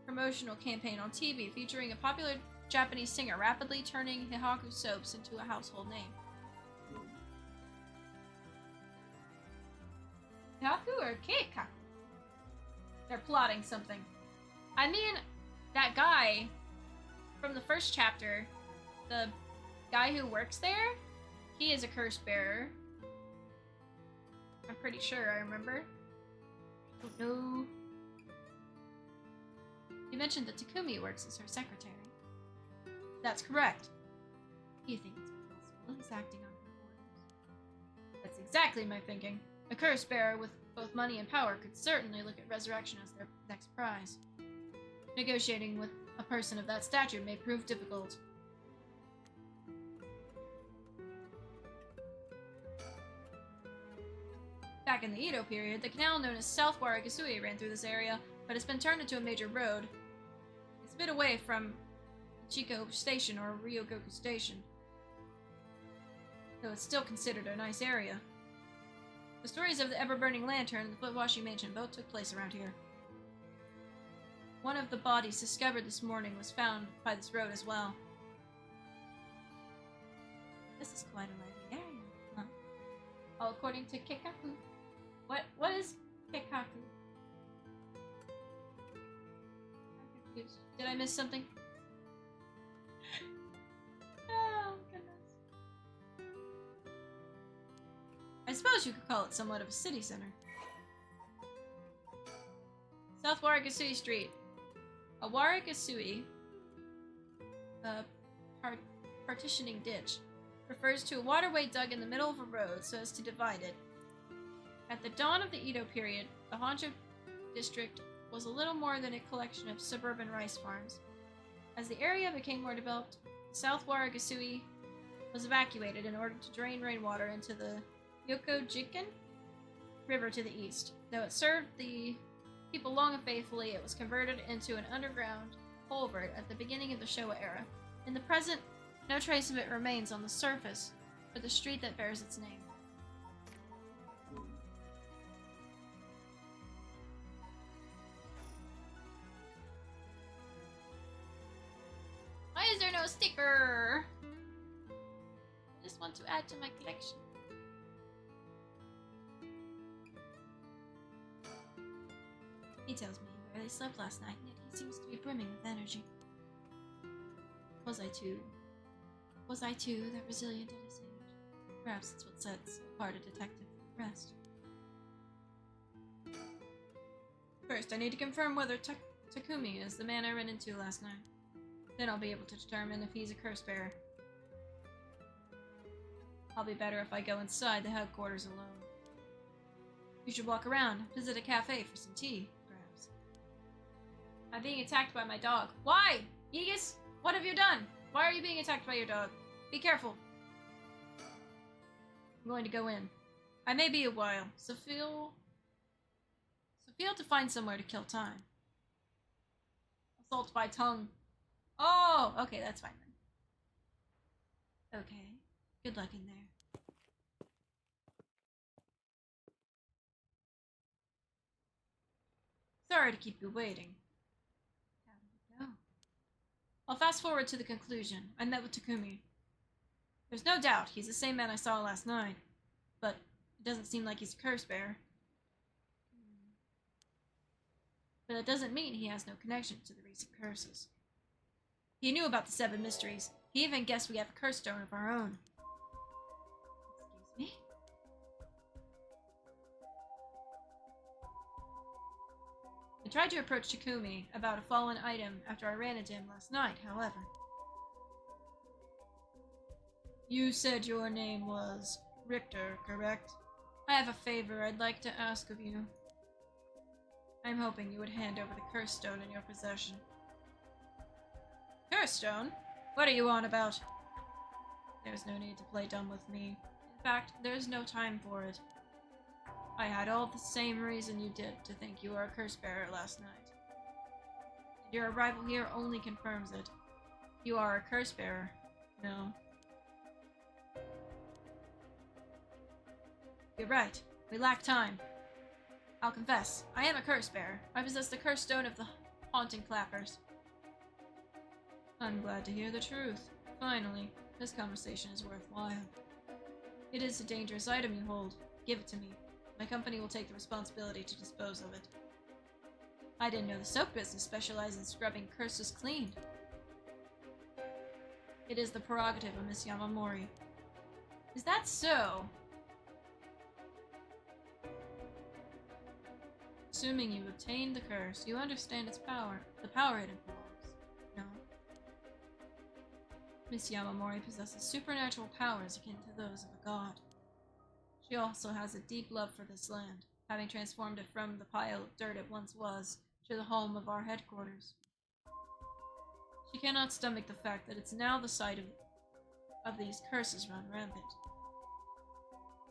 promotional campaign on TV featuring a popular Japanese singer, rapidly turning Hyaku Soaps into a household name. Hyaku or Keikaku? They're plotting something. I mean, that guy from the first chapter, the guy who works there, he is a curse bearer. I'm pretty sure I remember. Oh no. You mentioned that Takumi works as her secretary. That's correct. You think it's possible he's acting on her orders? That's exactly my thinking. A curse bearer with both money and power could certainly look at resurrection as their next prize. Negotiating with a person of that stature may prove difficult. Back in the Edo period, the canal known as South Waragasui ran through this area, but it's been turned into a major road. It's a bit away from Chico Station or Ryogoku Station, though it's still considered a nice area. The stories of the ever-burning lantern and the Footwashi Mansion both took place around here. One of the bodies discovered this morning was found by this road as well. This is quite a lively area, huh? All according to Keikaku. What is Keikaku? I'm confused. Did I miss something? Oh, goodness. I suppose you could call it somewhat of a city center. South Waragasui Street. A Waragasui partitioning ditch refers to a waterway dug in the middle of a road so as to divide it. At the dawn of the Edo period, the Honjo district was a little more than a collection of suburban rice farms. As the area became more developed, South Waragasui was evacuated in order to drain rainwater into the Yokojikan River to the east. Though it served the people long and faithfully, it was converted into an underground culvert at the beginning of the Showa era. In the present, no trace of it remains on the surface for the street that bears its name. Why is there no sticker? I just want to add to my collection. He tells me he barely slept last night, and yet he seems to be brimming with energy. Was I too that resilient at his age? Perhaps it's what sets apart a detective from the rest. First, I need to confirm whether Takumi is the man I ran into last night. Then I'll be able to determine if he's a curse bearer. I'll be better if I go inside the headquarters alone. You should walk around, visit a cafe for some tea, perhaps. I'm being attacked by my dog. Why? Aegis, what have you done? Why are you being attacked by your dog? Be careful. I'm going to go in. I may be a while, so feel to find somewhere to kill time. Assault by tongue. Oh, okay, that's fine then. Okay, good luck in there. Sorry to keep you waiting. How did it go? I'll fast forward to the conclusion. I met with Takumi. There's no doubt he's the same man I saw last night, but it doesn't seem like he's a curse bearer. But that doesn't mean he has no connection to the recent curses. He knew about the 7 mysteries. He even guessed we have a curse stone of our own. Excuse me? I tried to approach Takumi about a fallen item after I ran into him last night, however. You said your name was Richter, correct? I have a favor I'd like to ask of you. I'm hoping you would hand over the curse stone in your possession. Curse stone? What are you on about? There's no need to play dumb with me. In fact, there's no time for it. I had all the same reason you did to think you were a curse bearer last night. And your arrival here only confirms it. You are a curse bearer. No. You're right. We lack time. I'll confess. I am a curse bearer. I possess the curse stone of the haunting clappers. I'm glad to hear the truth. Finally, this conversation is worthwhile. It is a dangerous item you hold. Give it to me. My company will take the responsibility to dispose of it. I didn't know the soap business specialized in scrubbing curses clean. It is the prerogative of Miss Yamamori. Is that so? Assuming you obtained the curse, you understand its power, the power it involves. No? Miss Yamamori possesses supernatural powers akin to those of a god. She also has a deep love for this land, having transformed it from the pile of dirt it once was to the home of our headquarters. She cannot stomach the fact that it's now the site of these curses run rampant.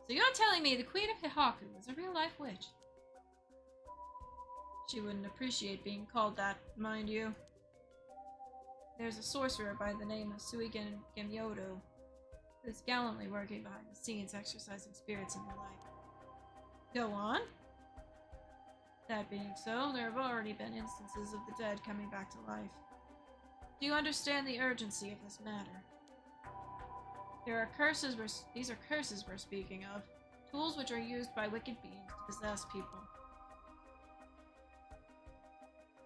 So you're telling me the Queen of Hihaku is a real-life witch? She wouldn't appreciate being called that, mind you. There's a sorcerer by the name of Suigen Gemyodo, who's gallantly working behind the scenes exercising spirits in their life. Go on. That being so, there have already been instances of the dead coming back to life. Do you understand the urgency of this matter? These are curses we're speaking of, tools which are used by wicked beings to possess people.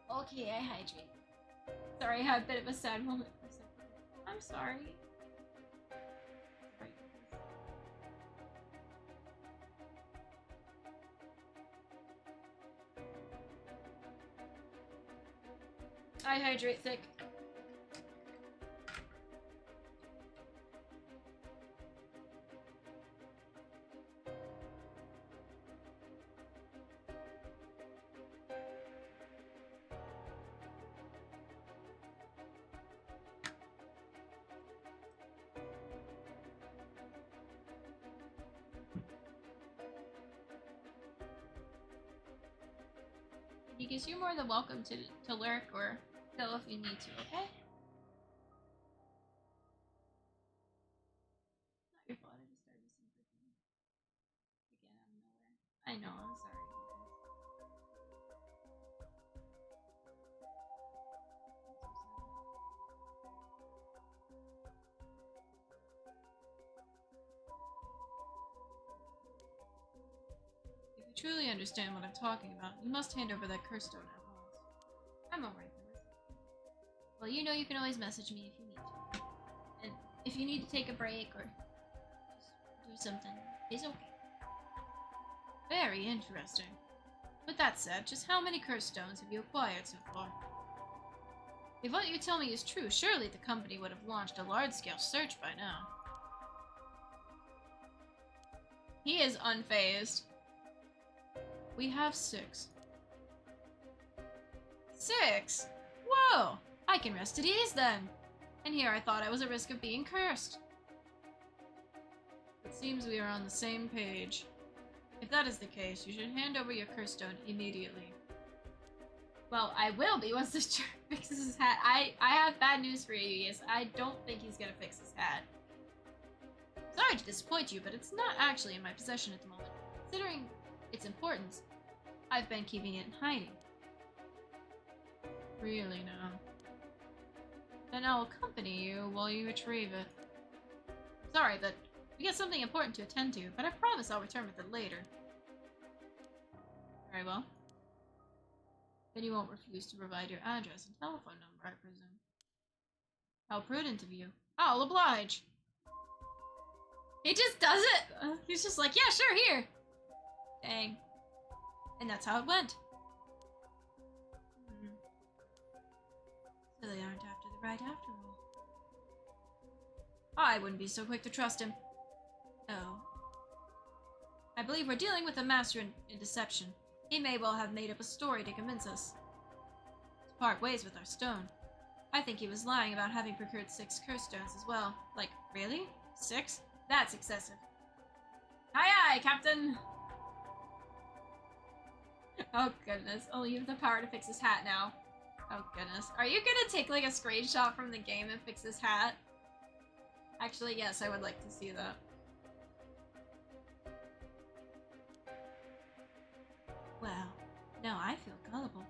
Okay, I hydrate. Sorry, I had a bit of a sad moment for a second. I'm sorry. I hydrate thick. Because you're more than welcome to lurk or go if you need to, okay? Not your fault, I just started missing freaking again out of nowhere. I know, I'm sorry. If you truly understand what I'm talking about, you must hand over that curse stone at once. I'm alright with it. Well, you know you can always message me if you need to. And if you need to take a break or just do something, it's okay. Very interesting. With that said, just how many curse stones have you acquired so far? If what you tell me is true, surely the company would have launched a large-scale search by now. He is unfazed. We have 6. 6? Whoa! I can rest at ease then. And here I thought I was at risk of being cursed. It seems we are on the same page. If that is the case, you should hand over your curse stone immediately. Well, I will be once this jerk fixes his hat. I have bad news for you, yes. I don't think he's gonna fix his hat. Sorry to disappoint you, but it's not actually in my possession at the moment. Considering its importance, I've been keeping it in hiding. Really now? Then I'll accompany you while you retrieve it. I'm sorry, but we got something important to attend to, but I promise I'll return with it later. Very well. Then you won't refuse to provide your address and telephone number, I presume. How prudent of you. I'll oblige. He just does it! He's just like, yeah, sure, here! Dang. And that's how it went. So they aren't after the rite after all. I wouldn't be so quick to trust him. Oh. I believe we're dealing with a master in deception. He may well have made up a story to convince us to part ways with our stone. I think he was lying about having procured 6 curse stones as well. Like, really? 6? That's excessive. Aye aye, Captain! Oh goodness, only you have the power to fix his hat now. Oh goodness. Are you gonna take like a screenshot from the game and fix his hat? Actually, yes, I would like to see that. Well, now I feel gullible.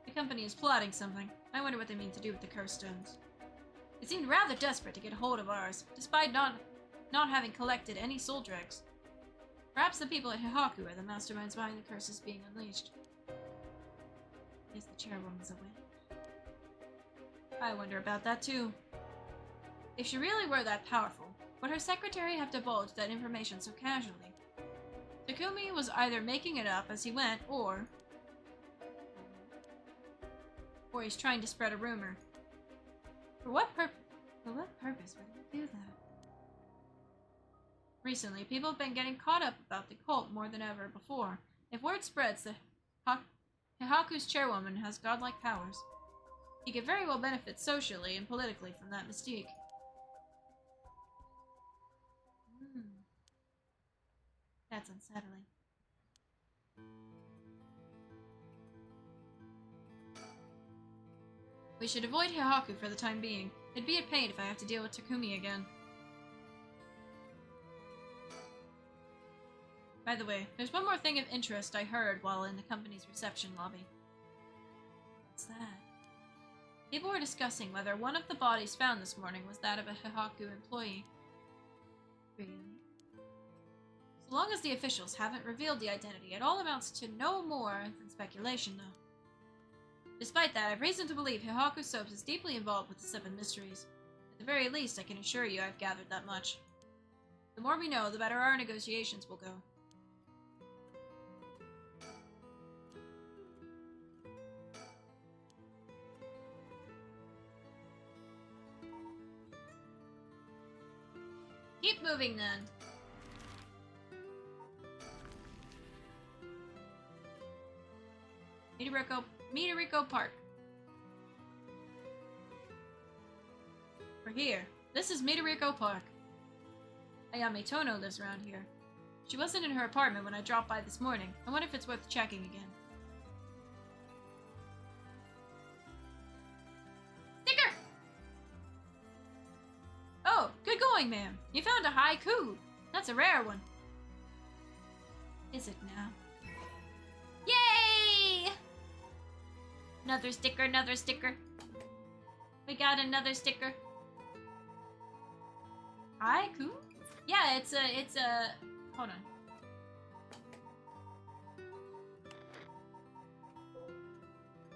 The company is plotting something. I wonder what they mean to do with the curse stones. It seemed rather desperate to get a hold of ours, despite not having collected any soul dregs. Perhaps the people at Hihaku are the masterminds behind the curses being unleashed. Is the chairwoman's a witch? I wonder about that too. If she really were that powerful, would her secretary have divulged that information so casually? Takumi was either making it up as he went, or he's trying to spread a rumor. For what purpose would he do that? Recently, people have been getting caught up about the cult more than ever before. If word spreads that Hihaku's chairwoman has godlike powers, he could very well benefit socially and politically from that mystique. That's unsettling. We should avoid Hihaku for the time being. It'd be a pain if I have to deal with Takumi again. By the way, there's one more thing of interest I heard while in the company's reception lobby. What's that? People were discussing whether one of the bodies found this morning was that of a Hihaku employee. Really? So long as the officials haven't revealed the identity, it all amounts to no more than speculation, though. Despite that, I've reason to believe Hihaku Soaps is deeply involved with the 7 mysteries. At the very least, I can assure you I've gathered that much. The more we know, the better our negotiations will go. moving then. Midoriko Park. We're here. This is Midoriko Park. Ayame Tono lives around here. She wasn't in her apartment when I dropped by this morning. I wonder if it's worth checking again. Sticker! Oh, good going, ma'am. You found a haiku. That's a rare one. Is it now? Yay! Another sticker, another sticker. We got another sticker. Haiku? Yeah, it's a, hold on.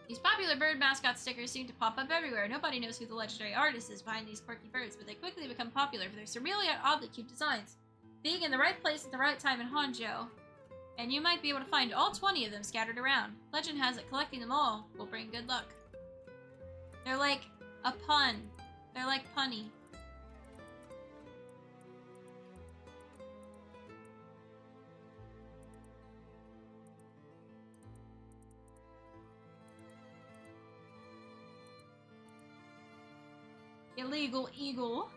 These popular bird mascot stickers seem to pop up everywhere. Nobody knows who the legendary artist is behind these quirky birds, but they quickly become popular for their surreal yet oddly cute designs. Being in the right place at the right time in Honjo, and you might be able to find all 20 of them scattered around. Legend has it collecting them all will bring good luck. They're like a pun. They're like punny. Illegal eagle.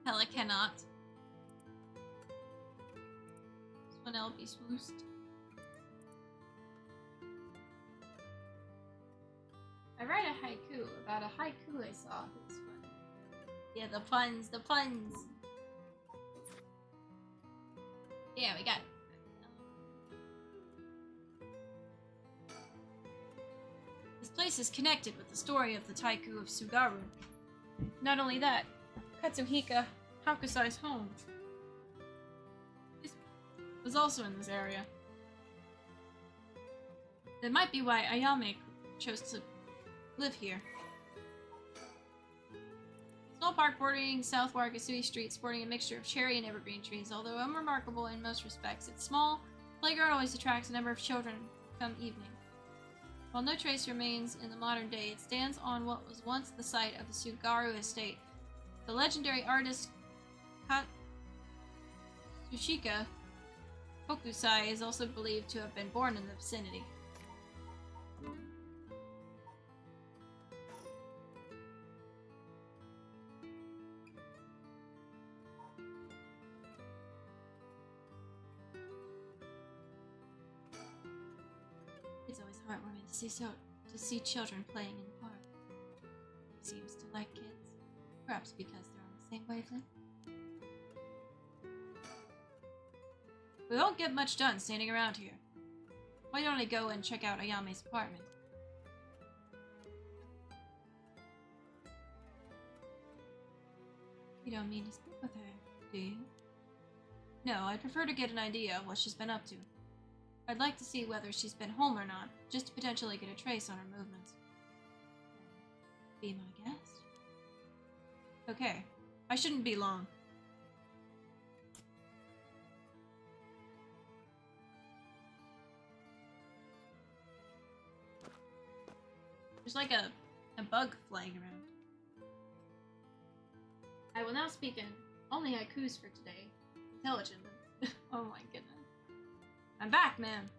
Hell, I cannot. This one will be swoosed. I write a haiku about a haiku I saw. It's fun. Yeah, the puns, the puns. Yeah, we got it. This place is connected with the story of the Taiku of Sugaru. Not only that, Katsuhika Hakusai's home was also in this area. That might be why Ayame chose to live here. Small park bordering South Wakasui Street, sporting a mixture of cherry and evergreen trees. Although unremarkable in most respects, it's small. Playground always attracts a number of children come evening. While no trace remains in the modern day, it stands on what was once the site of the Sugaru estate. The legendary artist Katsushika Hokusai is also believed to have been born in the vicinity. It's always heartwarming to see children playing in the park. He seems to like kids. Perhaps because they're on the same wavelength. We won't get much done standing around here. Why don't I go and check out Ayame's apartment? You don't mean to speak with her, do you? No, I'd prefer to get an idea of what she's been up to. I'd like to see whether she's been home or not, just to potentially get a trace on her movements. Be my guest? Okay, I shouldn't be long. There's like a bug flying around. I will now speak in only haikus for today. Intelligent. Oh my goodness. I'm back, ma'am.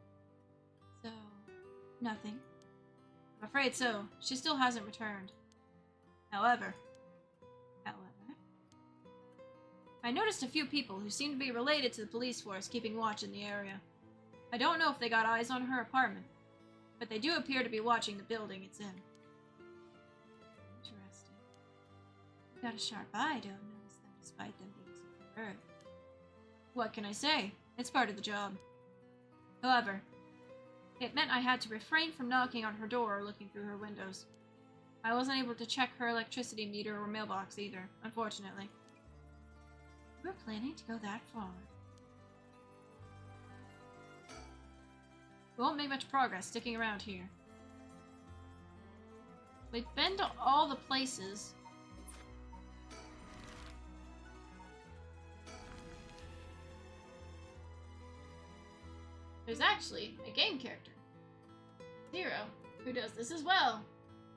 So, nothing. I'm afraid so. She still hasn't returned. However, I noticed a few people who seem to be related to the police force keeping watch in the area. I don't know if they got eyes on her apartment, but they do appear to be watching the building it's in. Interesting. You got a sharp eye, don't notice them despite them being so preferred. What can I say? It's part of the job. However, it meant I had to refrain from knocking on her door or looking through her windows. I wasn't able to check her electricity meter or mailbox either, unfortunately. We're planning to go that far. We won't make much progress sticking around here. We've been to all the places. There's actually a game character, Zero, who does this as well.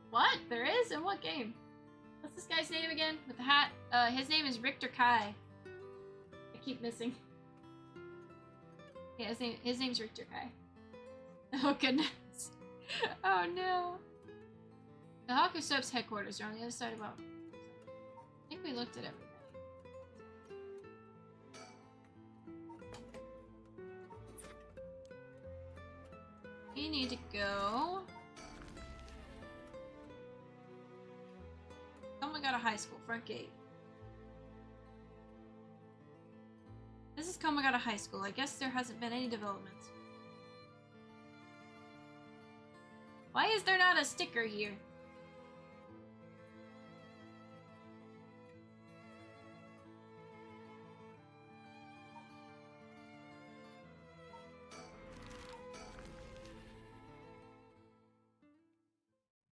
What? There is? In what game? What's this guy's name again? With the hat? His name is Richter Kai. I keep missing. Yeah, his name's Richter Kai. Oh goodness. Oh no. The Haku Soap's headquarters are on the other side of I think we looked at everything. We need to go. Kamagata High School, front gate. This is Kamagata High School. I guess there hasn't been any developments. Why is there not a sticker here?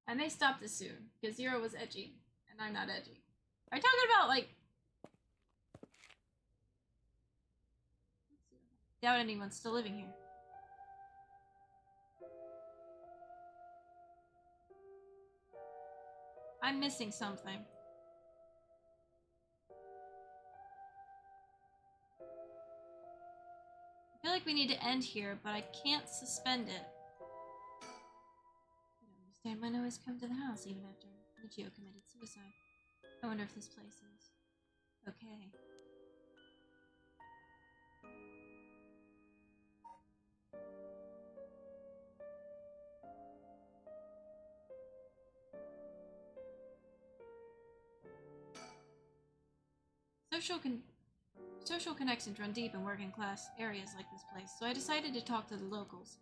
I may stop this soon, because Zero was edgy, and I'm not edgy. Are you talking about, like... Doubt anyone's still living here. I'm missing something. I feel like we need to end here, but I can't suspend it. I don't understand why no one's come to the house even after Michio committed suicide. I wonder if this place is okay. Social connections run deep in working class areas like this place, so I decided to talk to the locals.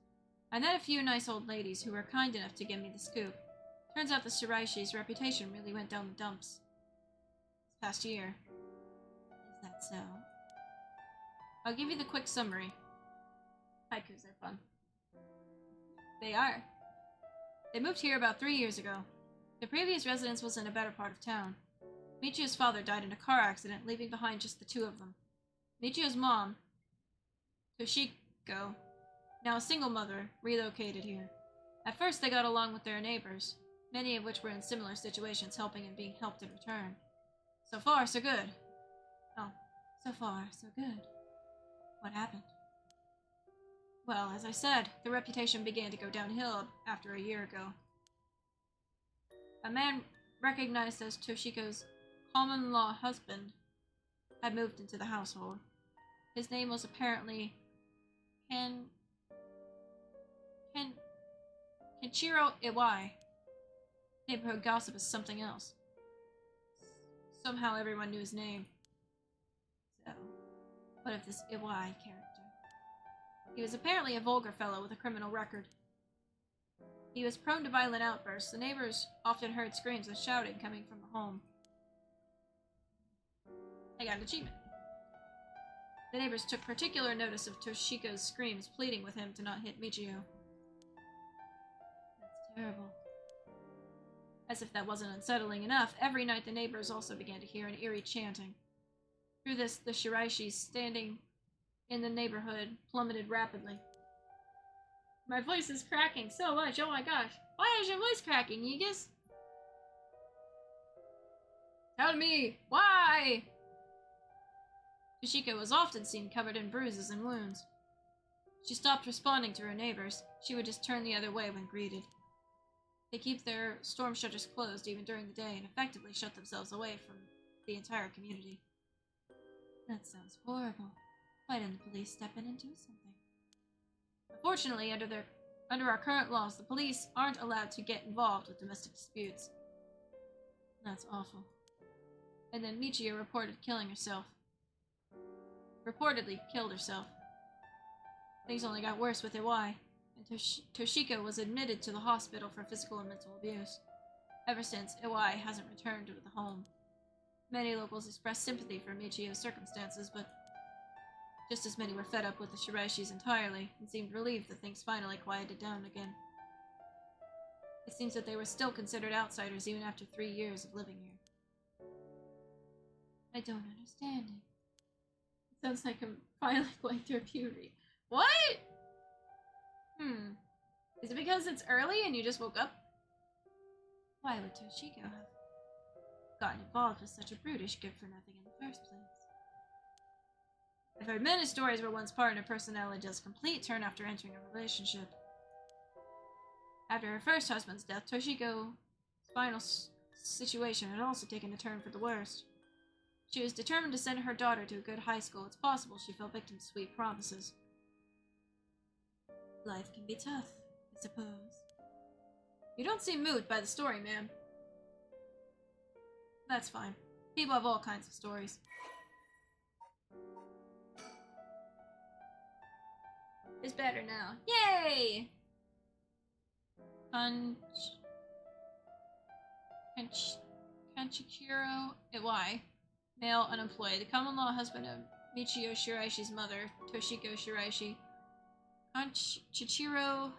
I met a few nice old ladies who were kind enough to give me the scoop. Turns out the Shiraishi's reputation really went down the dumps this past year. Is that so? I'll give you the quick summary. Haikus are fun. They are. They moved here about 3 years ago. The previous residence was in a better part of town. Michio's father died in a car accident, leaving behind just the two of them. Michio's mom, Toshiko, now a single mother, relocated here. At first they got along with their neighbors, many of which were in similar situations, helping and being helped in return. So far, so good. Oh, so far, so good. What happened? Well, as I said, the reputation began to go downhill after a year ago. A man recognized as Toshiko's common-law husband had moved into the household. His name was apparently Kenshiro Iwai. Neighborhood gossip is something else. Somehow everyone knew his name. So, what of this Iwai character? He was apparently a vulgar fellow with a criminal record. He was prone to violent outbursts. The neighbors often heard screams and shouting coming from the home. I got an achievement. The neighbors took particular notice of Toshiko's screams, pleading with him to not hit Michio. That's terrible. As if that wasn't unsettling enough, every night the neighbors also began to hear an eerie chanting. Through this, the Shiraishis standing in the neighborhood plummeted rapidly. My voice is cracking so much, oh my gosh. Why is your voice cracking, Aegis? Tell me, why? Toshiko was often seen covered in bruises and wounds. She stopped responding to her neighbors. She would just turn the other way when greeted. They keep their storm shutters closed even during the day and effectively shut themselves away from the entire community. That sounds horrible. Why didn't the police step in and do something? Unfortunately, under our current laws, the police aren't allowed to get involved with domestic disputes. That's awful. And then Michio reportedly killed herself. Things only got worse with Iwai, and Toshiko was admitted to the hospital for physical and mental abuse. Ever since, Iwai hasn't returned to the home. Many locals expressed sympathy for Michio's circumstances, but just as many were fed up with the Shiraishis entirely, and seemed relieved that things finally quieted down again. It seems that they were still considered outsiders even after 3 years of living here. I don't understand it. Sounds like I'm finally going through puberty. What? Hmm. Is it because it's early and you just woke up? Why would Toshiko have gotten involved with such a brutish gift for nothing in the first place? I've heard many stories where one's partner personality does complete turn after entering a relationship. After her first husband's death, Toshiko's final situation had also taken a turn for the worst. She was determined to send her daughter to a good high school. It's possible she fell victim to sweet promises. Life can be tough, I suppose. You don't seem moved by the story, ma'am. That's fine. People have all kinds of stories. It's better now. Yay! Kanchikiro. Why? Male, unemployed. The common-law husband of Michio Shiraishi's mother, Toshiko Shiraishi. Kanchichiro.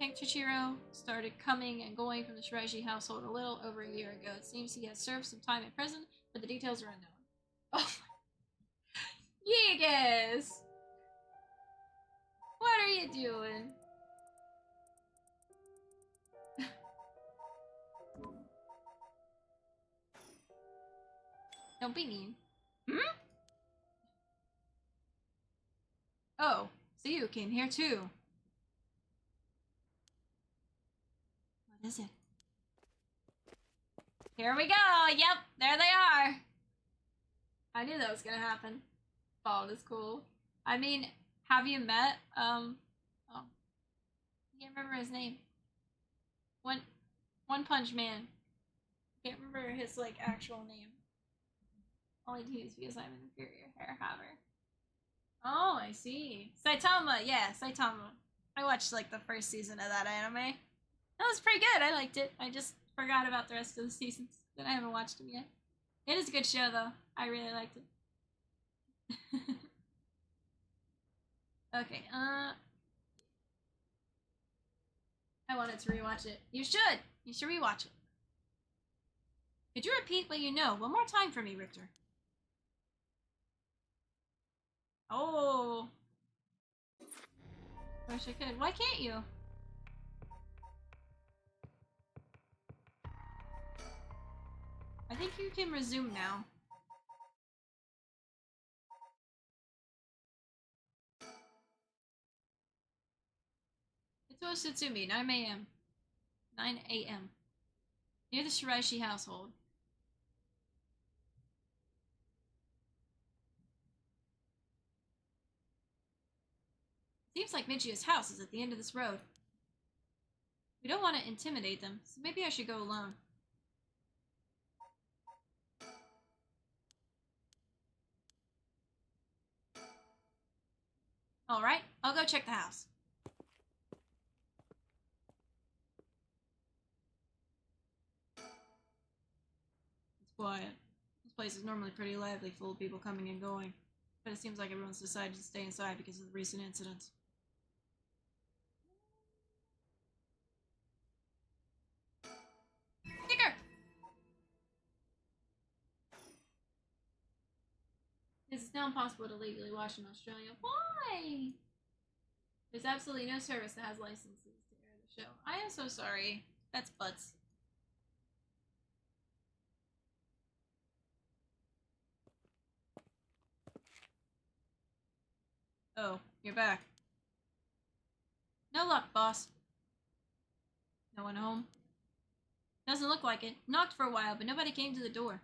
Kanchichiro started coming and going from the Shiraishi household a little over a year ago. It seems he has served some time in prison, but the details are unknown. Oh, Yegas! What are you doing? Don't be mean. Hmm? Oh, so you came here too. What is it? Here we go! Yep, there they are! I knew that was gonna happen. Oh, that's cool. I mean, have you met, oh. I can't remember his name. One Punch Man. Can't remember his, like, actual name. Only to use because I'm an inferior hair haver. Oh, I see. Saitama, yeah, Saitama. I watched, like, the first season of that anime. That was pretty good. I liked it. I just forgot about the rest of the seasons. That I haven't watched them yet. It is a good show, though. I really liked it. Okay, I wanted to rewatch it. You should! You should rewatch it. Could you repeat what you know one more time for me, Richter? Oh. Wish I could. Why can't you? I think you can resume now. It's Sutsumi, 9 a.m. 9 a.m. Near the Shiraishi household. Seems like Michio's house is at the end of this road. We don't want to intimidate them, so maybe I should go alone. Alright, I'll go check the house. It's quiet. This place is normally pretty lively, full of people coming and going. But it seems like everyone's decided to stay inside because of the recent incidents. Sticker! It is now impossible to legally watch in Australia. Why? There's absolutely no service that has licenses to air the show. I am so sorry. That's butts. Oh, you're back. No luck, boss. No one home? Doesn't look like it. Knocked for a while, but nobody came to the door.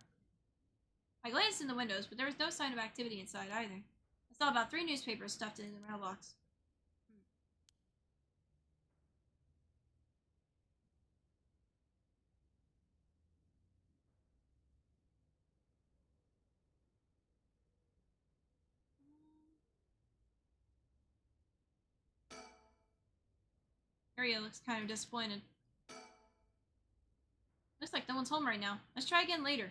I glanced in the windows, but there was no sign of activity inside either. I saw about 3 newspapers stuffed in the mailbox. Aria looks kind of disappointed. Looks like no one's home right now. Let's try again later.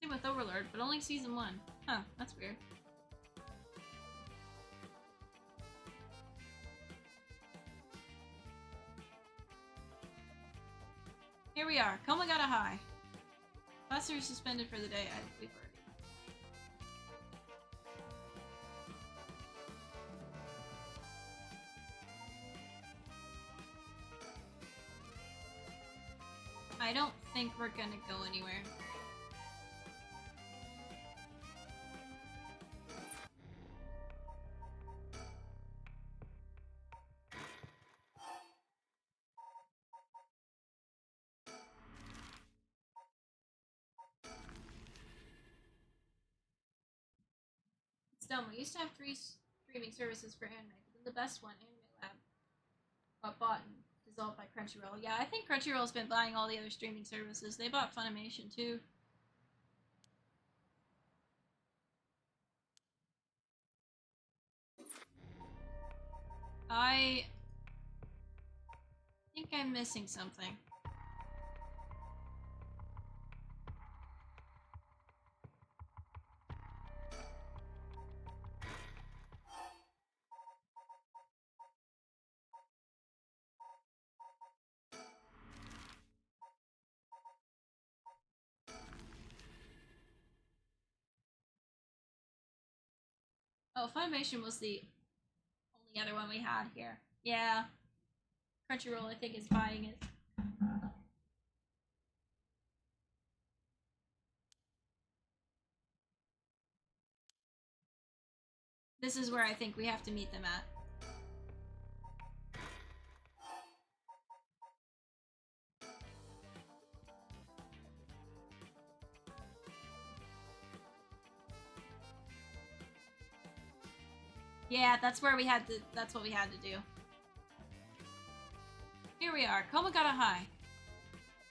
Same with Overlord, but only season 1. Huh, that's weird. Here we are. Komagata High. Classes are suspended for the day. We've already. I don't think we're gonna go anywhere. It's dumb. We used to have 3 streaming services for anime, but then the best one, Anime Lab, got bought and dissolved by Crunchyroll. Yeah, I think Crunchyroll's been buying all the other streaming services. They bought Funimation too. I think I'm missing something. Oh, Funimation was the only other one we had here. Yeah. Crunchyroll, I think, is buying it. This is where I think we have to meet them at. Yeah, that's where we had to. That's what we had to do. Here we are, Komagata High.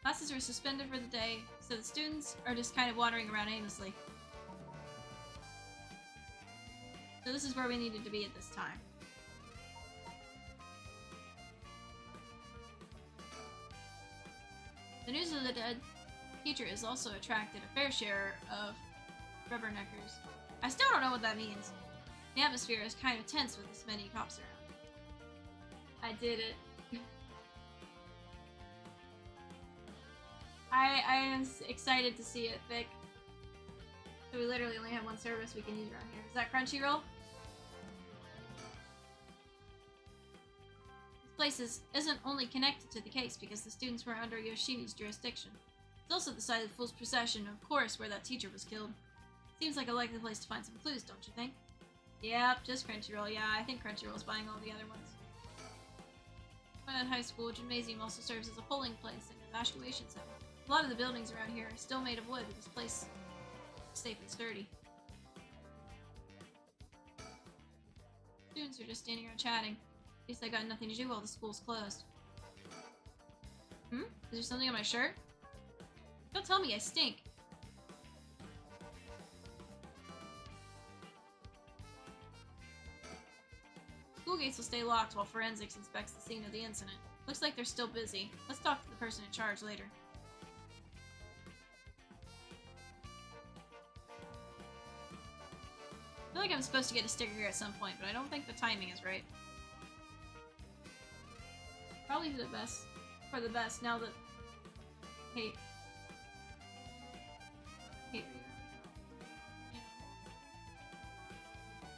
Classes were suspended for the day, so the students are just kind of wandering around aimlessly. So this is where we needed to be at this time. The news of the dead teacher has also attracted a fair share of rubberneckers. I still don't know what that means. The atmosphere is kind of tense with this many cops around. I did it. I am excited to see it, Vic. So we literally only have one service we can use around here. Is that Crunchyroll? This place isn't only connected to the case because the students were under Yoshimi's jurisdiction. It's also the site of the Fool's Procession, of course, where that teacher was killed. Seems like a likely place to find some clues, don't you think? Yep, just Crunchyroll. Yeah, I think Crunchyroll's buying all the other ones. That high school gymnasium also serves as a polling place and evacuation center. A lot of the buildings around here are still made of wood, but this place is safe and sturdy. Students are just standing around chatting. At least I got nothing to do while the school's closed. Is there something on my shirt? Don't tell me I stink. School gates will stay locked while forensics inspects the scene of the incident. Looks like they're still busy. Let's talk to the person in charge later. I feel like I'm supposed to get a sticker here at some point, but I don't think the timing is right. Probably for the best. For the best, now that... Hate.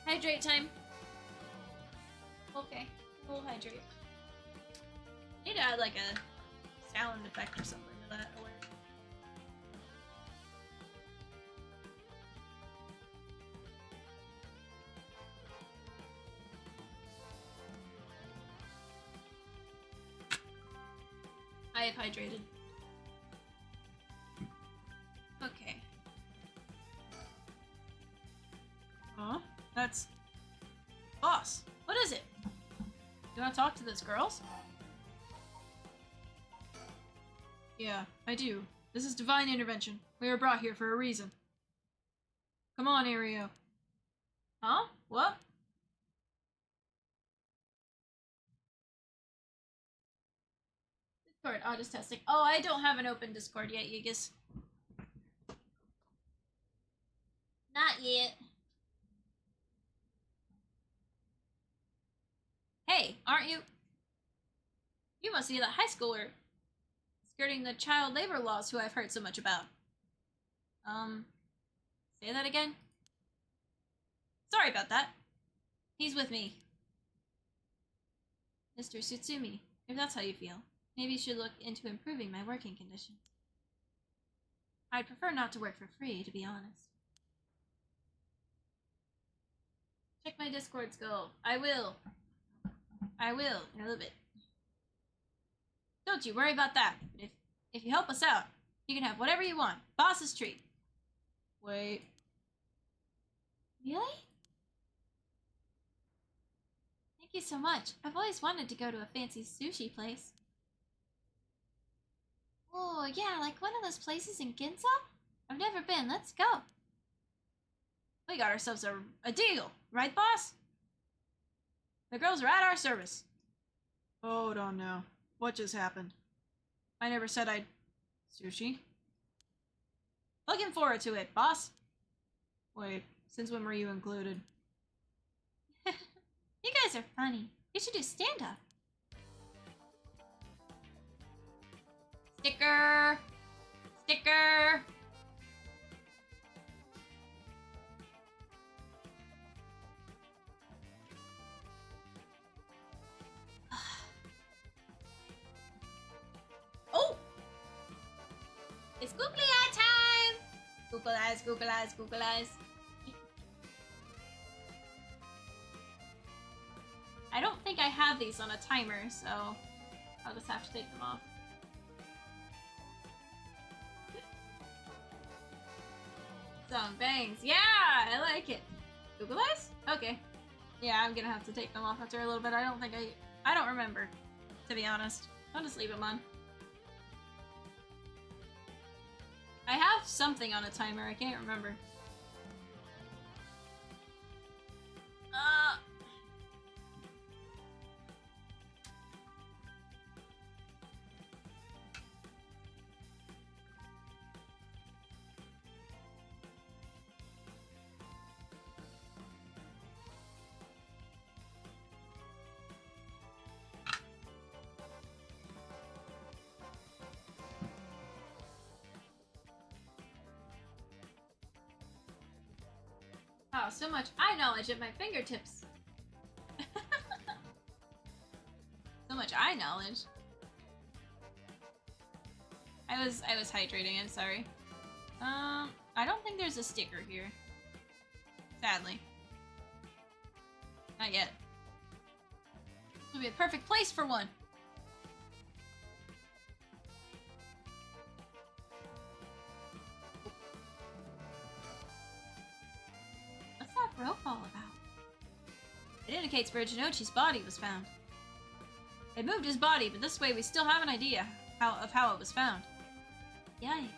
Hydrate time. Okay, we'll hydrate. Need to add like a sound effect or something to that alert. I have hydrated. Okay. Huh? That's... Boss, what is it? You want to talk to those girls? Yeah, I do. This is divine intervention. We were brought here for a reason. Come on, Ario. Huh? What? Discord, just testing. Oh, I don't have an open Discord yet, Yigis. Not yet. Hey, aren't you? You must be the high schooler skirting the child labor laws who I've heard so much about. Say that again? Sorry about that. He's with me. Mr. Tsutsumi, if that's how you feel, maybe you should look into improving my working conditions. I'd prefer not to work for free, to be honest. Check my Discord, Skull. I will. I will, in a little bit. Don't you worry about that. If you help us out, you can have whatever you want. Boss's treat. Wait. Really? Thank you so much. I've always wanted to go to a fancy sushi place. Oh, yeah, like one of those places in Ginza? I've never been. Let's go. We got ourselves a deal, right, boss? The girls are at our service. Hold on now. What just happened? I never said I'd... Sushi? Looking forward to it, boss. Wait, since when were you included? You guys are funny. You should do stand-up. Sticker! Sticker! Oh! It's googly eye time! Google eyes, Google eyes, Google eyes. I don't think I have these on a timer, so I'll just have to take them off. Some bangs. Yeah, I like it. Google eyes? Okay. Yeah, I'm gonna have to take them off after a little bit. I don't remember, to be honest. I'll just leave them on. I have something on a timer, I can't remember. Oh, so much eye knowledge at my fingertips. So much eye knowledge. I was hydrating, I'm sorry. I don't think there's a sticker here. Sadly. Not yet. This would be a perfect place for one. What's that rope all about? It indicates where Jinochi's body was found. It moved his body, but this way we still have an idea of how it was found. Yikes.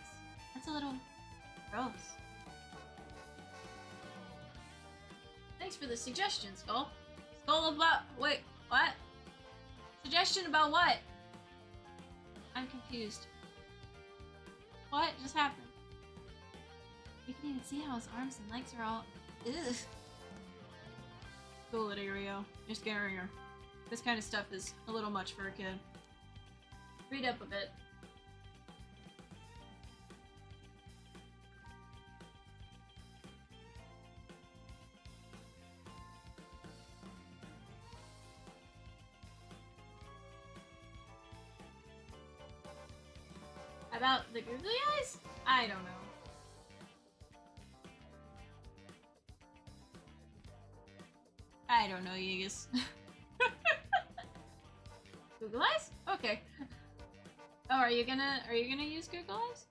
That's a little gross. Thanks for the suggestion, Skull. Skull about... Wait, what? Suggestion about what? I'm confused. What just happened? You can even see how his arms and legs are all... Ugh. Cool it, Rio. You're scaring her. This kind of stuff is a little much for a kid. Read up a bit. About the googly eyes? I don't know. I don't know, Yeegus. Google eyes? Okay. Oh, are you gonna use Google eyes?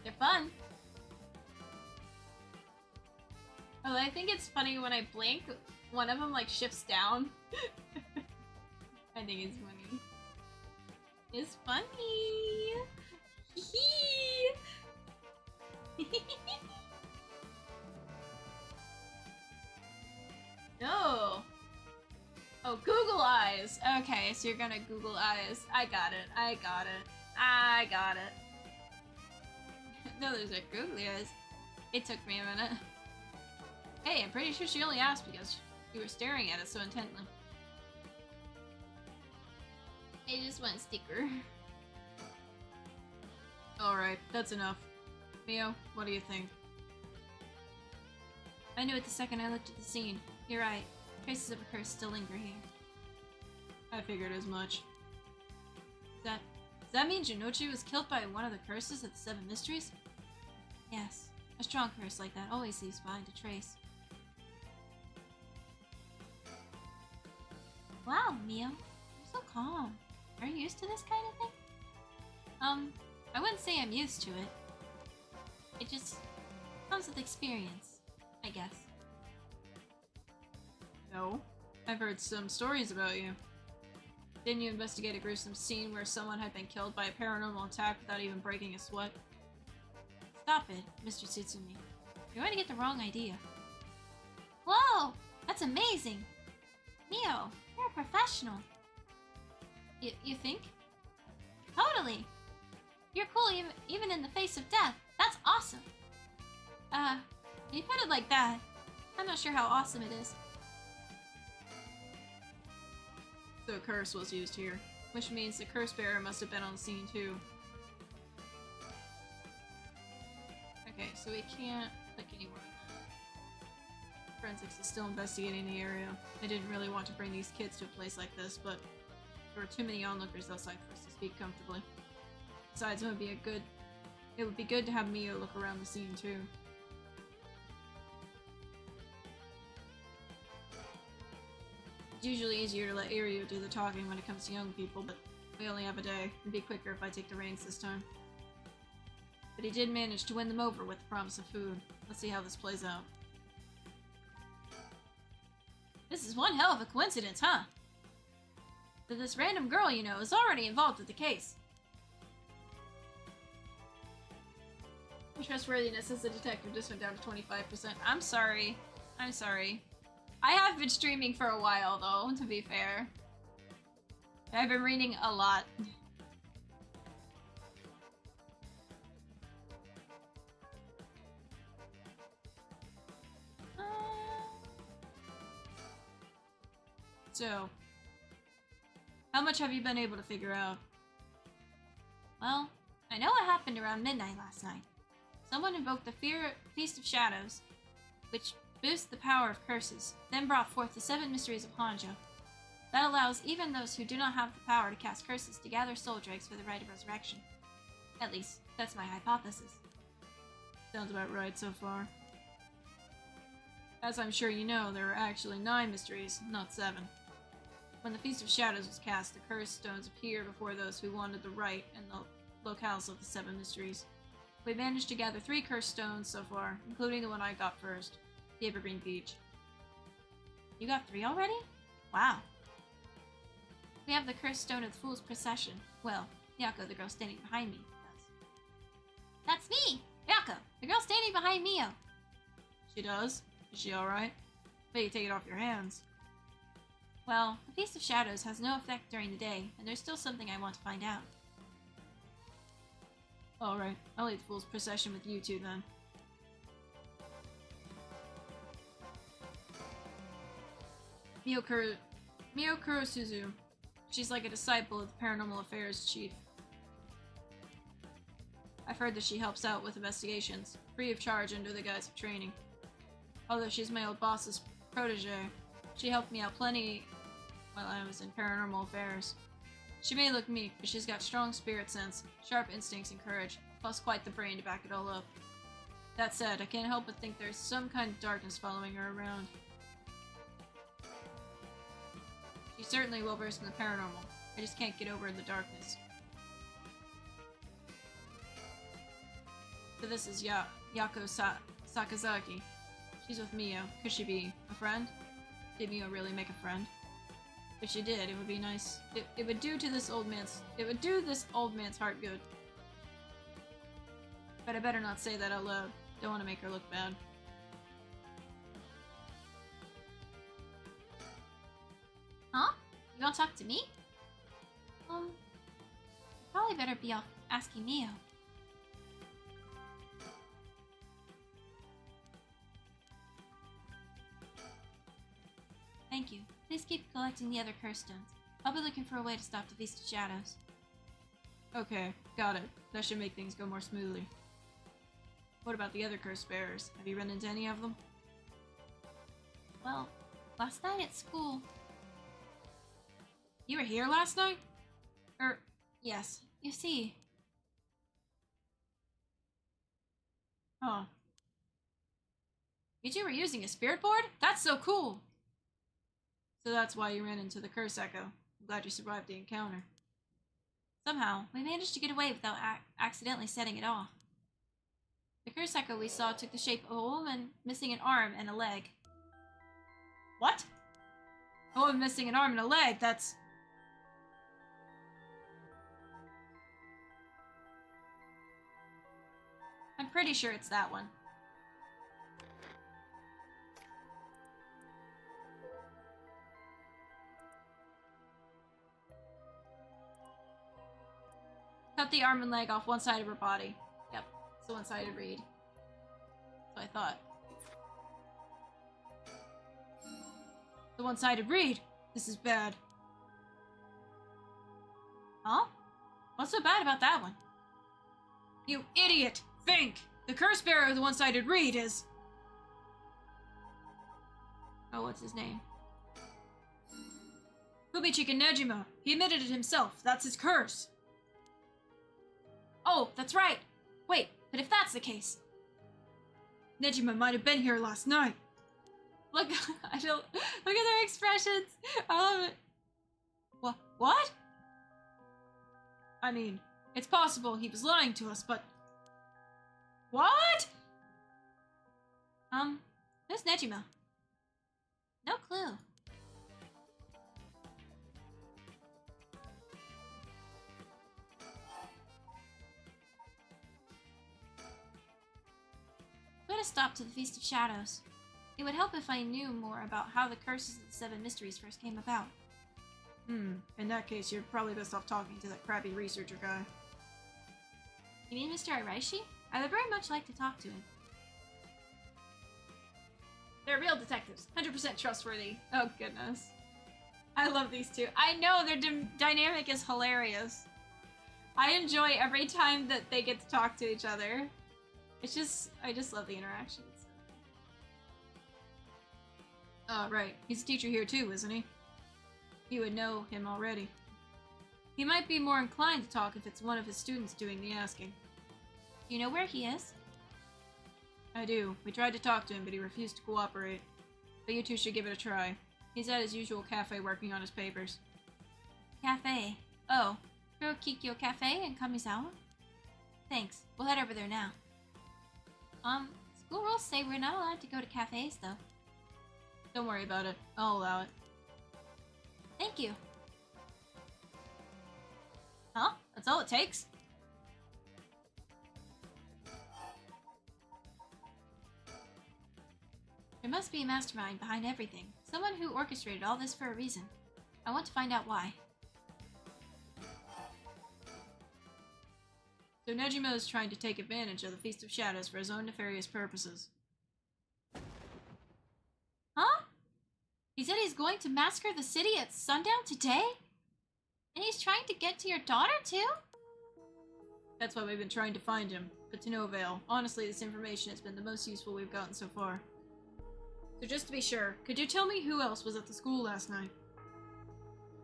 They're fun. Oh, I think it's funny when I blink, one of them like shifts down. I think it's funny. It's funny. No. Oh, Google eyes. Okay, so you're gonna Google eyes. I got it. I got it. I got it. No, there's a googly eyes. It took me a minute. Hey, I'm pretty sure she only asked because you were staring at it so intently. I just want a sticker. Alright, that's enough. Mio, what do you think? I knew it the second I looked at the scene. You're right. Traces of a curse still linger here. I figured as much. Does that mean Jinochi was killed by one of the curses of the Seven Mysteries? Yes. A strong curse like that always leaves behind a trace. Wow, Mio. You're so calm. Are you used to this kind of thing? I wouldn't say I'm used to it. It just comes with experience, I guess. No. I've heard some stories about you. Didn't you investigate a gruesome scene where someone had been killed by a paranormal attack without even breaking a sweat? Stop it, Mr. Tsutsumi. You're going to get the wrong idea. Whoa! That's amazing! Mio, you're a professional. You think? Totally! You're cool even in the face of death. That's awesome! When you put it like that, I'm not sure how awesome it is. So a curse was used here, which means the curse bearer must have been on the scene too. Okay, so we can't click anywhere on that. Forensics is still investigating the area. I didn't really want to bring these kids to a place like this, but there were too many onlookers outside for us to speak comfortably. Besides, it would be good to have Mio look around the scene too. It's usually easier to let Iryu do the talking when it comes to young people, but we only have a day. It'd be quicker if I take the reins this time. But he did manage to win them over with the promise of food. Let's see how this plays out. This is one hell of a coincidence, huh? That this random girl you know is already involved with the case. My trustworthiness as a detective just went down to 25%. I'm sorry. I'm sorry. I have been streaming for a while, though, to be fair. I've been reading a lot. So, how much have you been able to figure out? Well, I know what happened around midnight last night. Someone invoked the Feast of Shadows, which boosts the power of curses, then brought forth the 7 mysteries of Honjo. That allows even those who do not have the power to cast curses to gather soul dregs for the rite of resurrection. At least, that's my hypothesis. Sounds about right so far. As I'm sure you know, there are actually 9 mysteries, not 7. When the Feast of Shadows was cast, the cursed stones appear before those who wanted the rite and the locales of the 7 mysteries. We managed to gather 3 cursed stones so far, including the one I got first. The Evergreen Beach. You got 3 already? Wow. We have the cursed stone of the Fool's Procession. Well, Yako, the girl standing behind me, does. That's me! Yako, the girl standing behind Mio. She does? Is she alright? Bet you take it off your hands. Well, the Feast of Shadows has no effect during the day, and there's still something I want to find out. Alright, I'll leave the Fool's Procession with you two then. Mio Kurosuzu. She's like a disciple of the Paranormal Affairs Chief. I've heard that she helps out with investigations, free of charge under the guise of training. Although she's my old boss's protege, she helped me out plenty while I was in Paranormal Affairs. She may look meek, but she's got strong spirit sense, sharp instincts and courage, plus quite the brain to back it all up. That said, I can't help but think there's some kind of darkness following her around. She's certainly well versed in the paranormal. I just can't get over the darkness. So this is Yako Sakazaki. She's with Mio. Could she be a friend? Did Mio really make a friend? If she did, it would be nice. It would do this old man's heart good. But I better not say that out loud. Don't want to make her look bad. Huh? You want to talk to me? Probably better be off asking Mio. Thank you. Please keep collecting the other curse stones. I'll be looking for a way to stop the Feast of Shadows. Okay, got it. That should make things go more smoothly. What about the other curse bearers? Have you run into any of them? Well, last night at school... You were here last night? Yes. You see... Oh. You two were using a spirit board? That's so cool! So that's why you ran into the curse echo. I'm glad you survived the encounter. Somehow, we managed to get away without accidentally setting it off. The curse echo we saw took the shape of a woman missing an arm and a leg. What? A woman missing an arm and a leg? That's... I'm pretty sure it's that one. Cut the arm and leg off one side of her body. Yep, it's the one-sided reed. That's what I thought. The one-sided reed! This is bad. Huh? What's so bad about that one? You idiot! Think! The curse bearer of the one-sided reed is... Oh, what's his name? Fumichika Nejima. He admitted it himself. That's his curse. Oh, that's right. Wait, but if that's the case... Nejima might have been here last night. Look, look at their expressions. I love it. What? I mean, it's possible he was lying to us, but... What? Who's Nejima? No clue. Put a stop to the Feast of Shadows. It would help if I knew more about how the curses of the Seven Mysteries first came about. In that case, you're probably best off talking to that crappy researcher guy. You mean Mr. Iraishi? I would very much like to talk to him. They're real detectives. 100% trustworthy. Oh, goodness. I love these two. I know, their dynamic is hilarious. I enjoy every time that they get to talk to each other. It's just, I just love the interactions. Right. He's a teacher here too, isn't he? You would know him already. He might be more inclined to talk if it's one of his students doing the asking. Do you know where he is? I do. We tried to talk to him, but he refused to cooperate. But you two should give it a try. He's at his usual cafe working on his papers. Cafe? Oh. Kurokikyo Cafe in Kamizawa? Thanks. We'll head over there now. School rules say we're not allowed to go to cafes, though. Don't worry about it. I'll allow it. Thank you. Huh? That's all it takes? There must be a mastermind behind everything. Someone who orchestrated all this for a reason. I want to find out why. So Nejima is trying to take advantage of the Feast of Shadows for his own nefarious purposes. Huh? He said he's going to massacre the city at sundown today? And he's trying to get to your daughter too? That's why we've been trying to find him, but to no avail. Honestly, this information has been the most useful we've gotten so far. So just to be sure, could you tell me who else was at the school last night?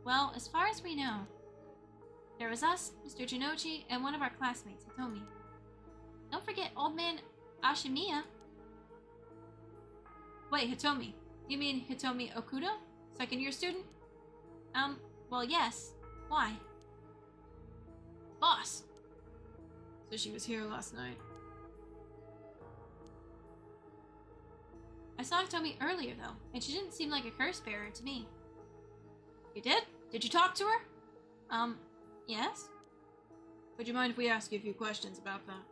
Well, as far as we know, there was us, Mr. Jinochi, and one of our classmates, Hitomi. Don't forget old man Ashimiya. Wait, Hitomi. You mean Hitomi Okuda? Second year student? Well, yes. Why? Boss! So she was here last night. I saw Hitomi earlier, though, and she didn't seem like a curse bearer to me. You did? Did you talk to her? Yes? Would you mind if we ask you a few questions about that?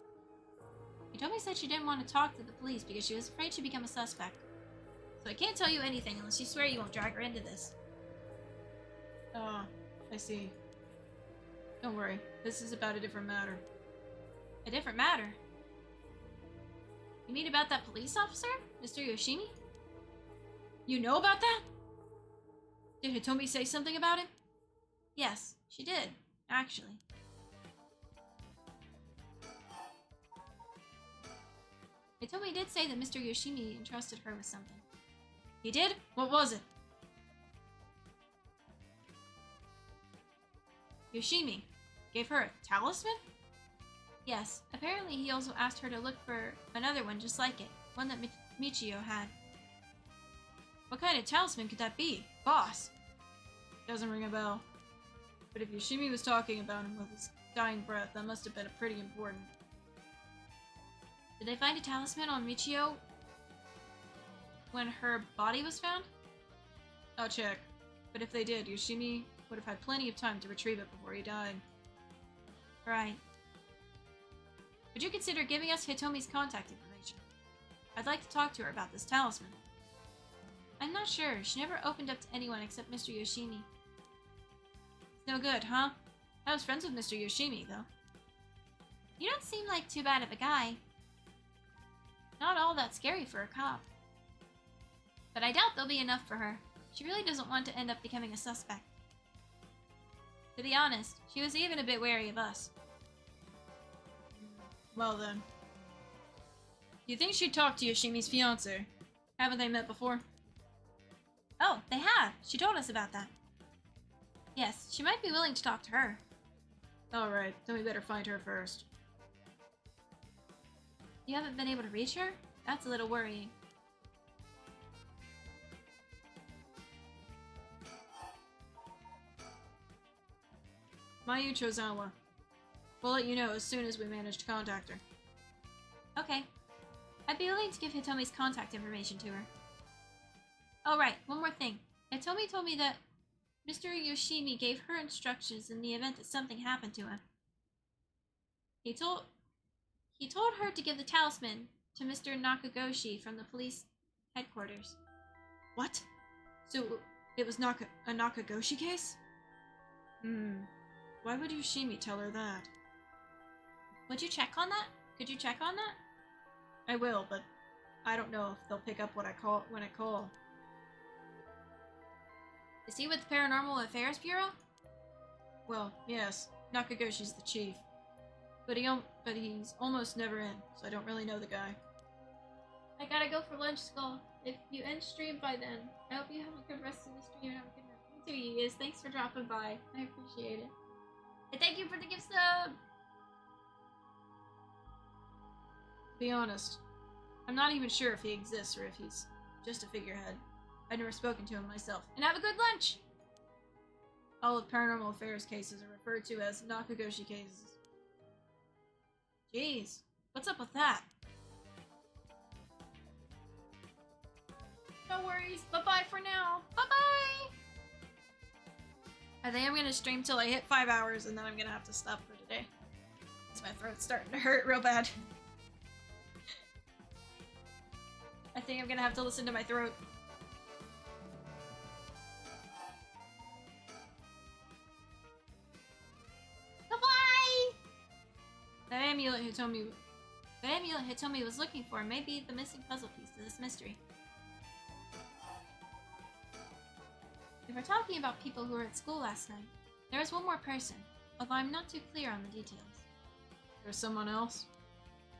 Hitomi said she didn't want to talk to the police because she was afraid she'd become a suspect. So I can't tell you anything unless you swear you won't drag her into this. Oh, I see. Don't worry, this is about a different matter. A different matter? You mean about that police officer, Mr. Yoshimi? You know about that? Did Hitomi say something about it? Yes, she did, actually. Hitomi did say that Mr. Yoshimi entrusted her with something. He did? What was it? Yoshimi gave her a talisman? Yes, apparently he also asked her to look for another one just like it, one that Michio had. What kind of talisman could that be? Boss? Doesn't ring a bell. But if Yoshimi was talking about him with his dying breath, that must have been pretty important. Did they find a talisman on Michio when her body was found? I'll check. But if they did, Yoshimi would have had plenty of time to retrieve it before he died. Right. Would you consider giving us Hitomi's contact information? I'd like to talk to her about this talisman. I'm not sure. She never opened up to anyone except Mr. Yoshimi. It's no good, huh? I was friends with Mr. Yoshimi, though. You don't seem like too bad of a guy. Not all that scary for a cop. But I doubt there'll be enough for her. She really doesn't want to end up becoming a suspect. To be honest, she was even a bit wary of us. Well then. Do you think she'd talk to Yoshimi's fiancé? Haven't they met before? Oh, they have. She told us about that. Yes, she might be willing to talk to her. Alright, then we better find her first. You haven't been able to reach her? That's a little worrying. Mayu Chozawa. We'll let you know as soon as we manage to contact her. Okay. I'd be willing to give Hitomi's contact information to her. Oh right, one more thing. Hitomi told me that Mr. Yoshimi gave her instructions in the event that something happened to him. He told her to give the talisman to Mr. Nakagoshi from the police headquarters. What? So it was a Nakagoshi case? Why would Yoshimi tell her that? Would you check on that? Could you check on that? I will, but I don't know if they'll pick up when I call. Is he with the Paranormal Affairs Bureau? Well, yes. Nakagoshi's the chief. But he's almost never in, so I don't really know the guy. I gotta go for lunch, Skull. If you end stream by then, I hope you have a good rest of the stream and have a good night. You too, Yes. Thanks for dropping by. I appreciate it. And thank you for the gift sub! To be honest, I'm not even sure if he exists or if he's just a figurehead. I've never spoken to him myself. And have a good lunch! All of Paranormal Affairs cases are referred to as Nakagoshi cases. Jeez, what's up with that? No worries. Bye-bye for now. Bye-bye! I think I'm gonna stream till I hit 5 hours and then I'm gonna have to stop for today. Because my throat's starting to hurt real bad. I think I'm gonna have to listen to my throat. Bye-bye! That amulet Hitomi was looking for may be the missing puzzle piece to this mystery. If we're talking about people who were at school last night, there was one more person, although I'm not too clear on the details. There's someone else?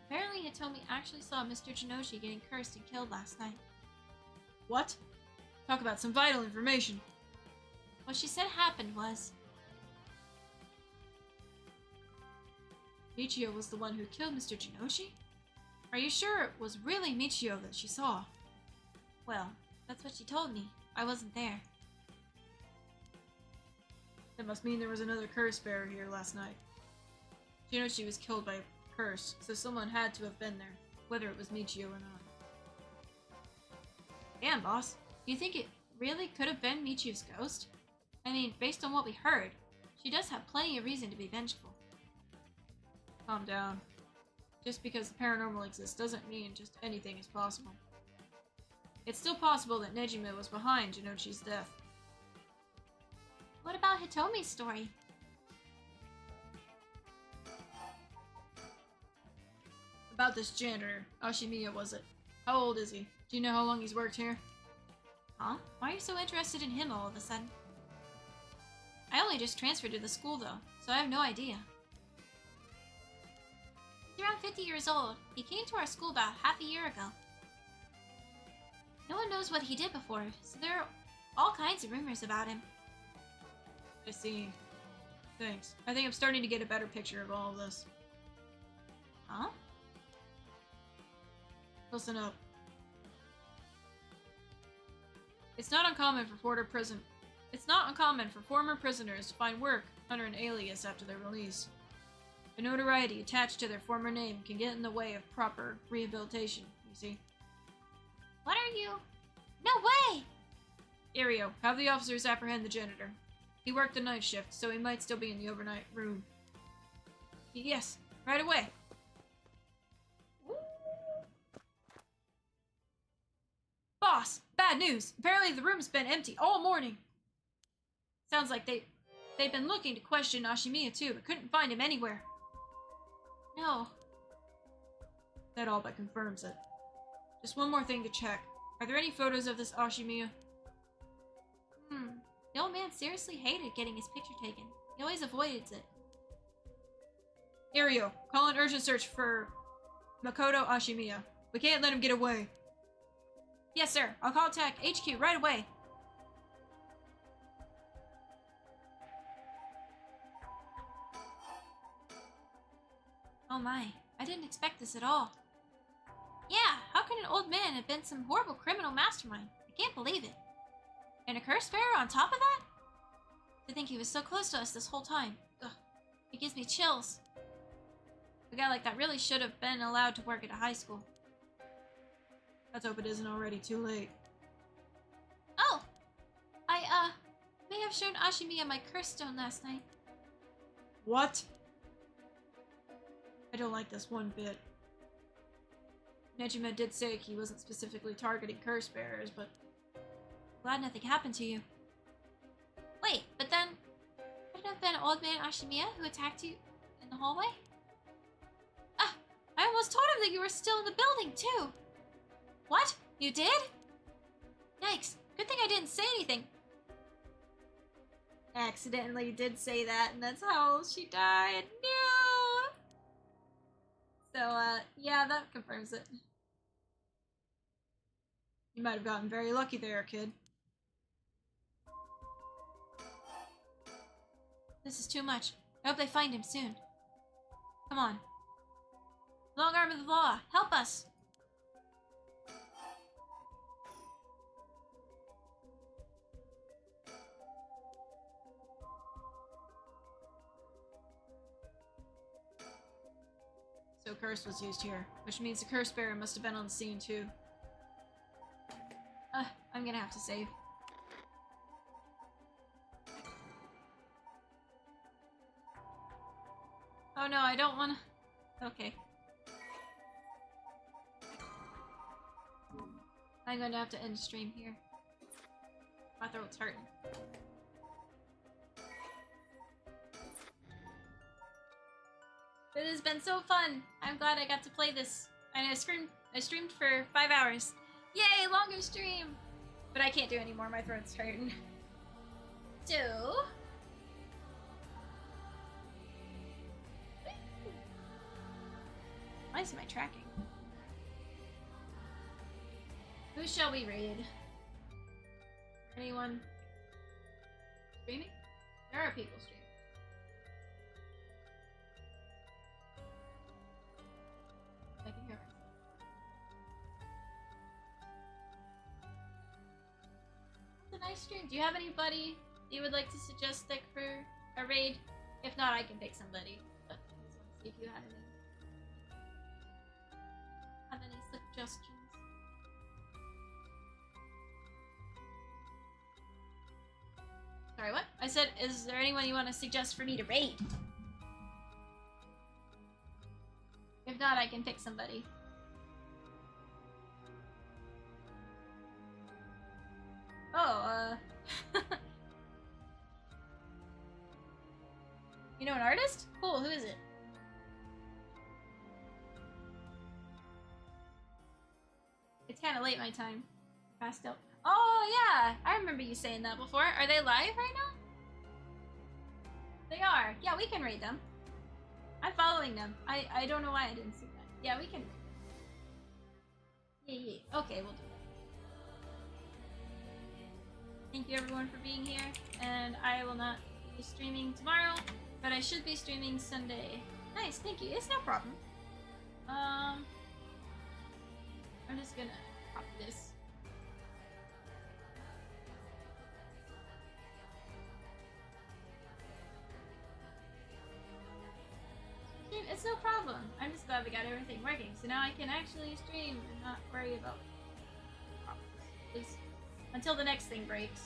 Apparently Hitomi actually saw Mr. Jinoshi getting cursed and killed last night. What? Talk about some vital information. What she said happened was... Michio was the one who killed Mr. Jinoshi? Are you sure it was really Michio that she saw? Well, that's what she told me. I wasn't there. That must mean there was another curse bearer here last night. Jinoshi was killed by a curse, so someone had to have been there, whether it was Michio or not. Damn, boss. Do you think it really could have been Michio's ghost? I mean, based on what we heard, she does have plenty of reason to be vengeful. Calm down. Just because the paranormal exists doesn't mean just anything is possible. It's still possible that Nejime was behind Jinoshi's death. What about Hitomi's story? About this janitor, Ashimiya was it? How old is he? Do you know how long he's worked here? Huh? Why are you so interested in him all of a sudden? I only just transferred to the school, though, so I have no idea. He's around 50 years old. He came to our school about half a year ago. No one knows what he did before, so there are all kinds of rumors about him. I see. Thanks. I think I'm starting to get a better picture of all of this. Huh? Listen up. It's not uncommon for former prisoners to find work under an alias after their release. The notoriety attached to their former name can get in the way of proper rehabilitation, you see. What are you? No way! Ario, have the officers apprehend the janitor. He worked the night shift, so he might still be in the overnight room. Yes, right away. Boss, bad news. Apparently the room's been empty all morning. Sounds like they've been looking to question Ashimiya too, but couldn't find him anywhere. No. That all but confirms it. Just one more thing to check. Are there any photos of this Ashimiya? The old man seriously hated getting his picture taken. He always avoided it. Ario, call an urgent search for Makoto Ashimiya. We can't let him get away. Yes, sir. I'll contact HQ right away. Oh my, I didn't expect this at all. Yeah, how could an old man have been some horrible criminal mastermind? I can't believe it. And a curse bearer on top of that? To think he was so close to us this whole time. Ugh, it gives me chills. A guy like that really should have been allowed to work at a high school. Let's hope it isn't already too late. Oh! I, may have shown Ashimiya my curse stone last night. What? I don't like this one bit. Nejima did say he wasn't specifically targeting curse bearers, but glad nothing happened to you. Wait, but then could it have been old man Ashimiya who attacked you in the hallway? Ah, I almost told him that you were still in the building too. What? You did? Yikes, good thing I didn't say anything. Accidentally did say that, and that's how she died. No! So, yeah, that confirms it. You might have gotten very lucky there, kid. This is too much. I hope they find him soon. Come on. Long arm of the law, help us! So curse was used here, which means the curse bearer must have been on the scene too. I'm gonna have to save. Oh no, I don't wanna... Okay. I'm gonna have to end the stream here. My throat's hurting. It has been so fun. I'm glad I got to play this. And I streamed for 5 hours. Yay, longer stream! But I can't do anymore, my throat's hurting. So... Why is my tracking? Who shall we raid? Anyone streaming? There are people streaming. I can hear myself. It's a nice stream. Do you have anybody you would like to suggest like for a raid? If not, I can pick somebody. But I just want to see if you have any suggestions. Sorry, what? I said, is there anyone you want to suggest for me to raid? If not, I can pick somebody. Oh, you know an artist? Cool, who is it? It's kind of late my time. Passed out. Oh yeah, I remember you saying that before. Are they live right now? They are. Yeah, we can raid them. I'm following them. I don't know why I didn't see that. Yeah, we can. Yeah. Okay, we'll do that. Thank you everyone for being here, and I will not be streaming tomorrow, but I should be streaming Sunday. Nice, thank you. It's no problem. I'm just gonna pop this. It's no problem. I'm just glad we got everything working, so now I can actually stream and not worry about problems. Until the next thing breaks.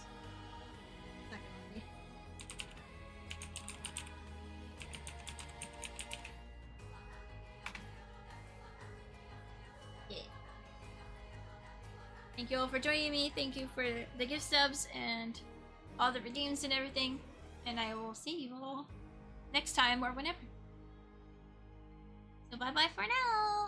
Yeah. Thank you all for joining me. Thank you for the gift subs and all the redeems and everything. And I will see you all next time or whenever. So bye bye for now.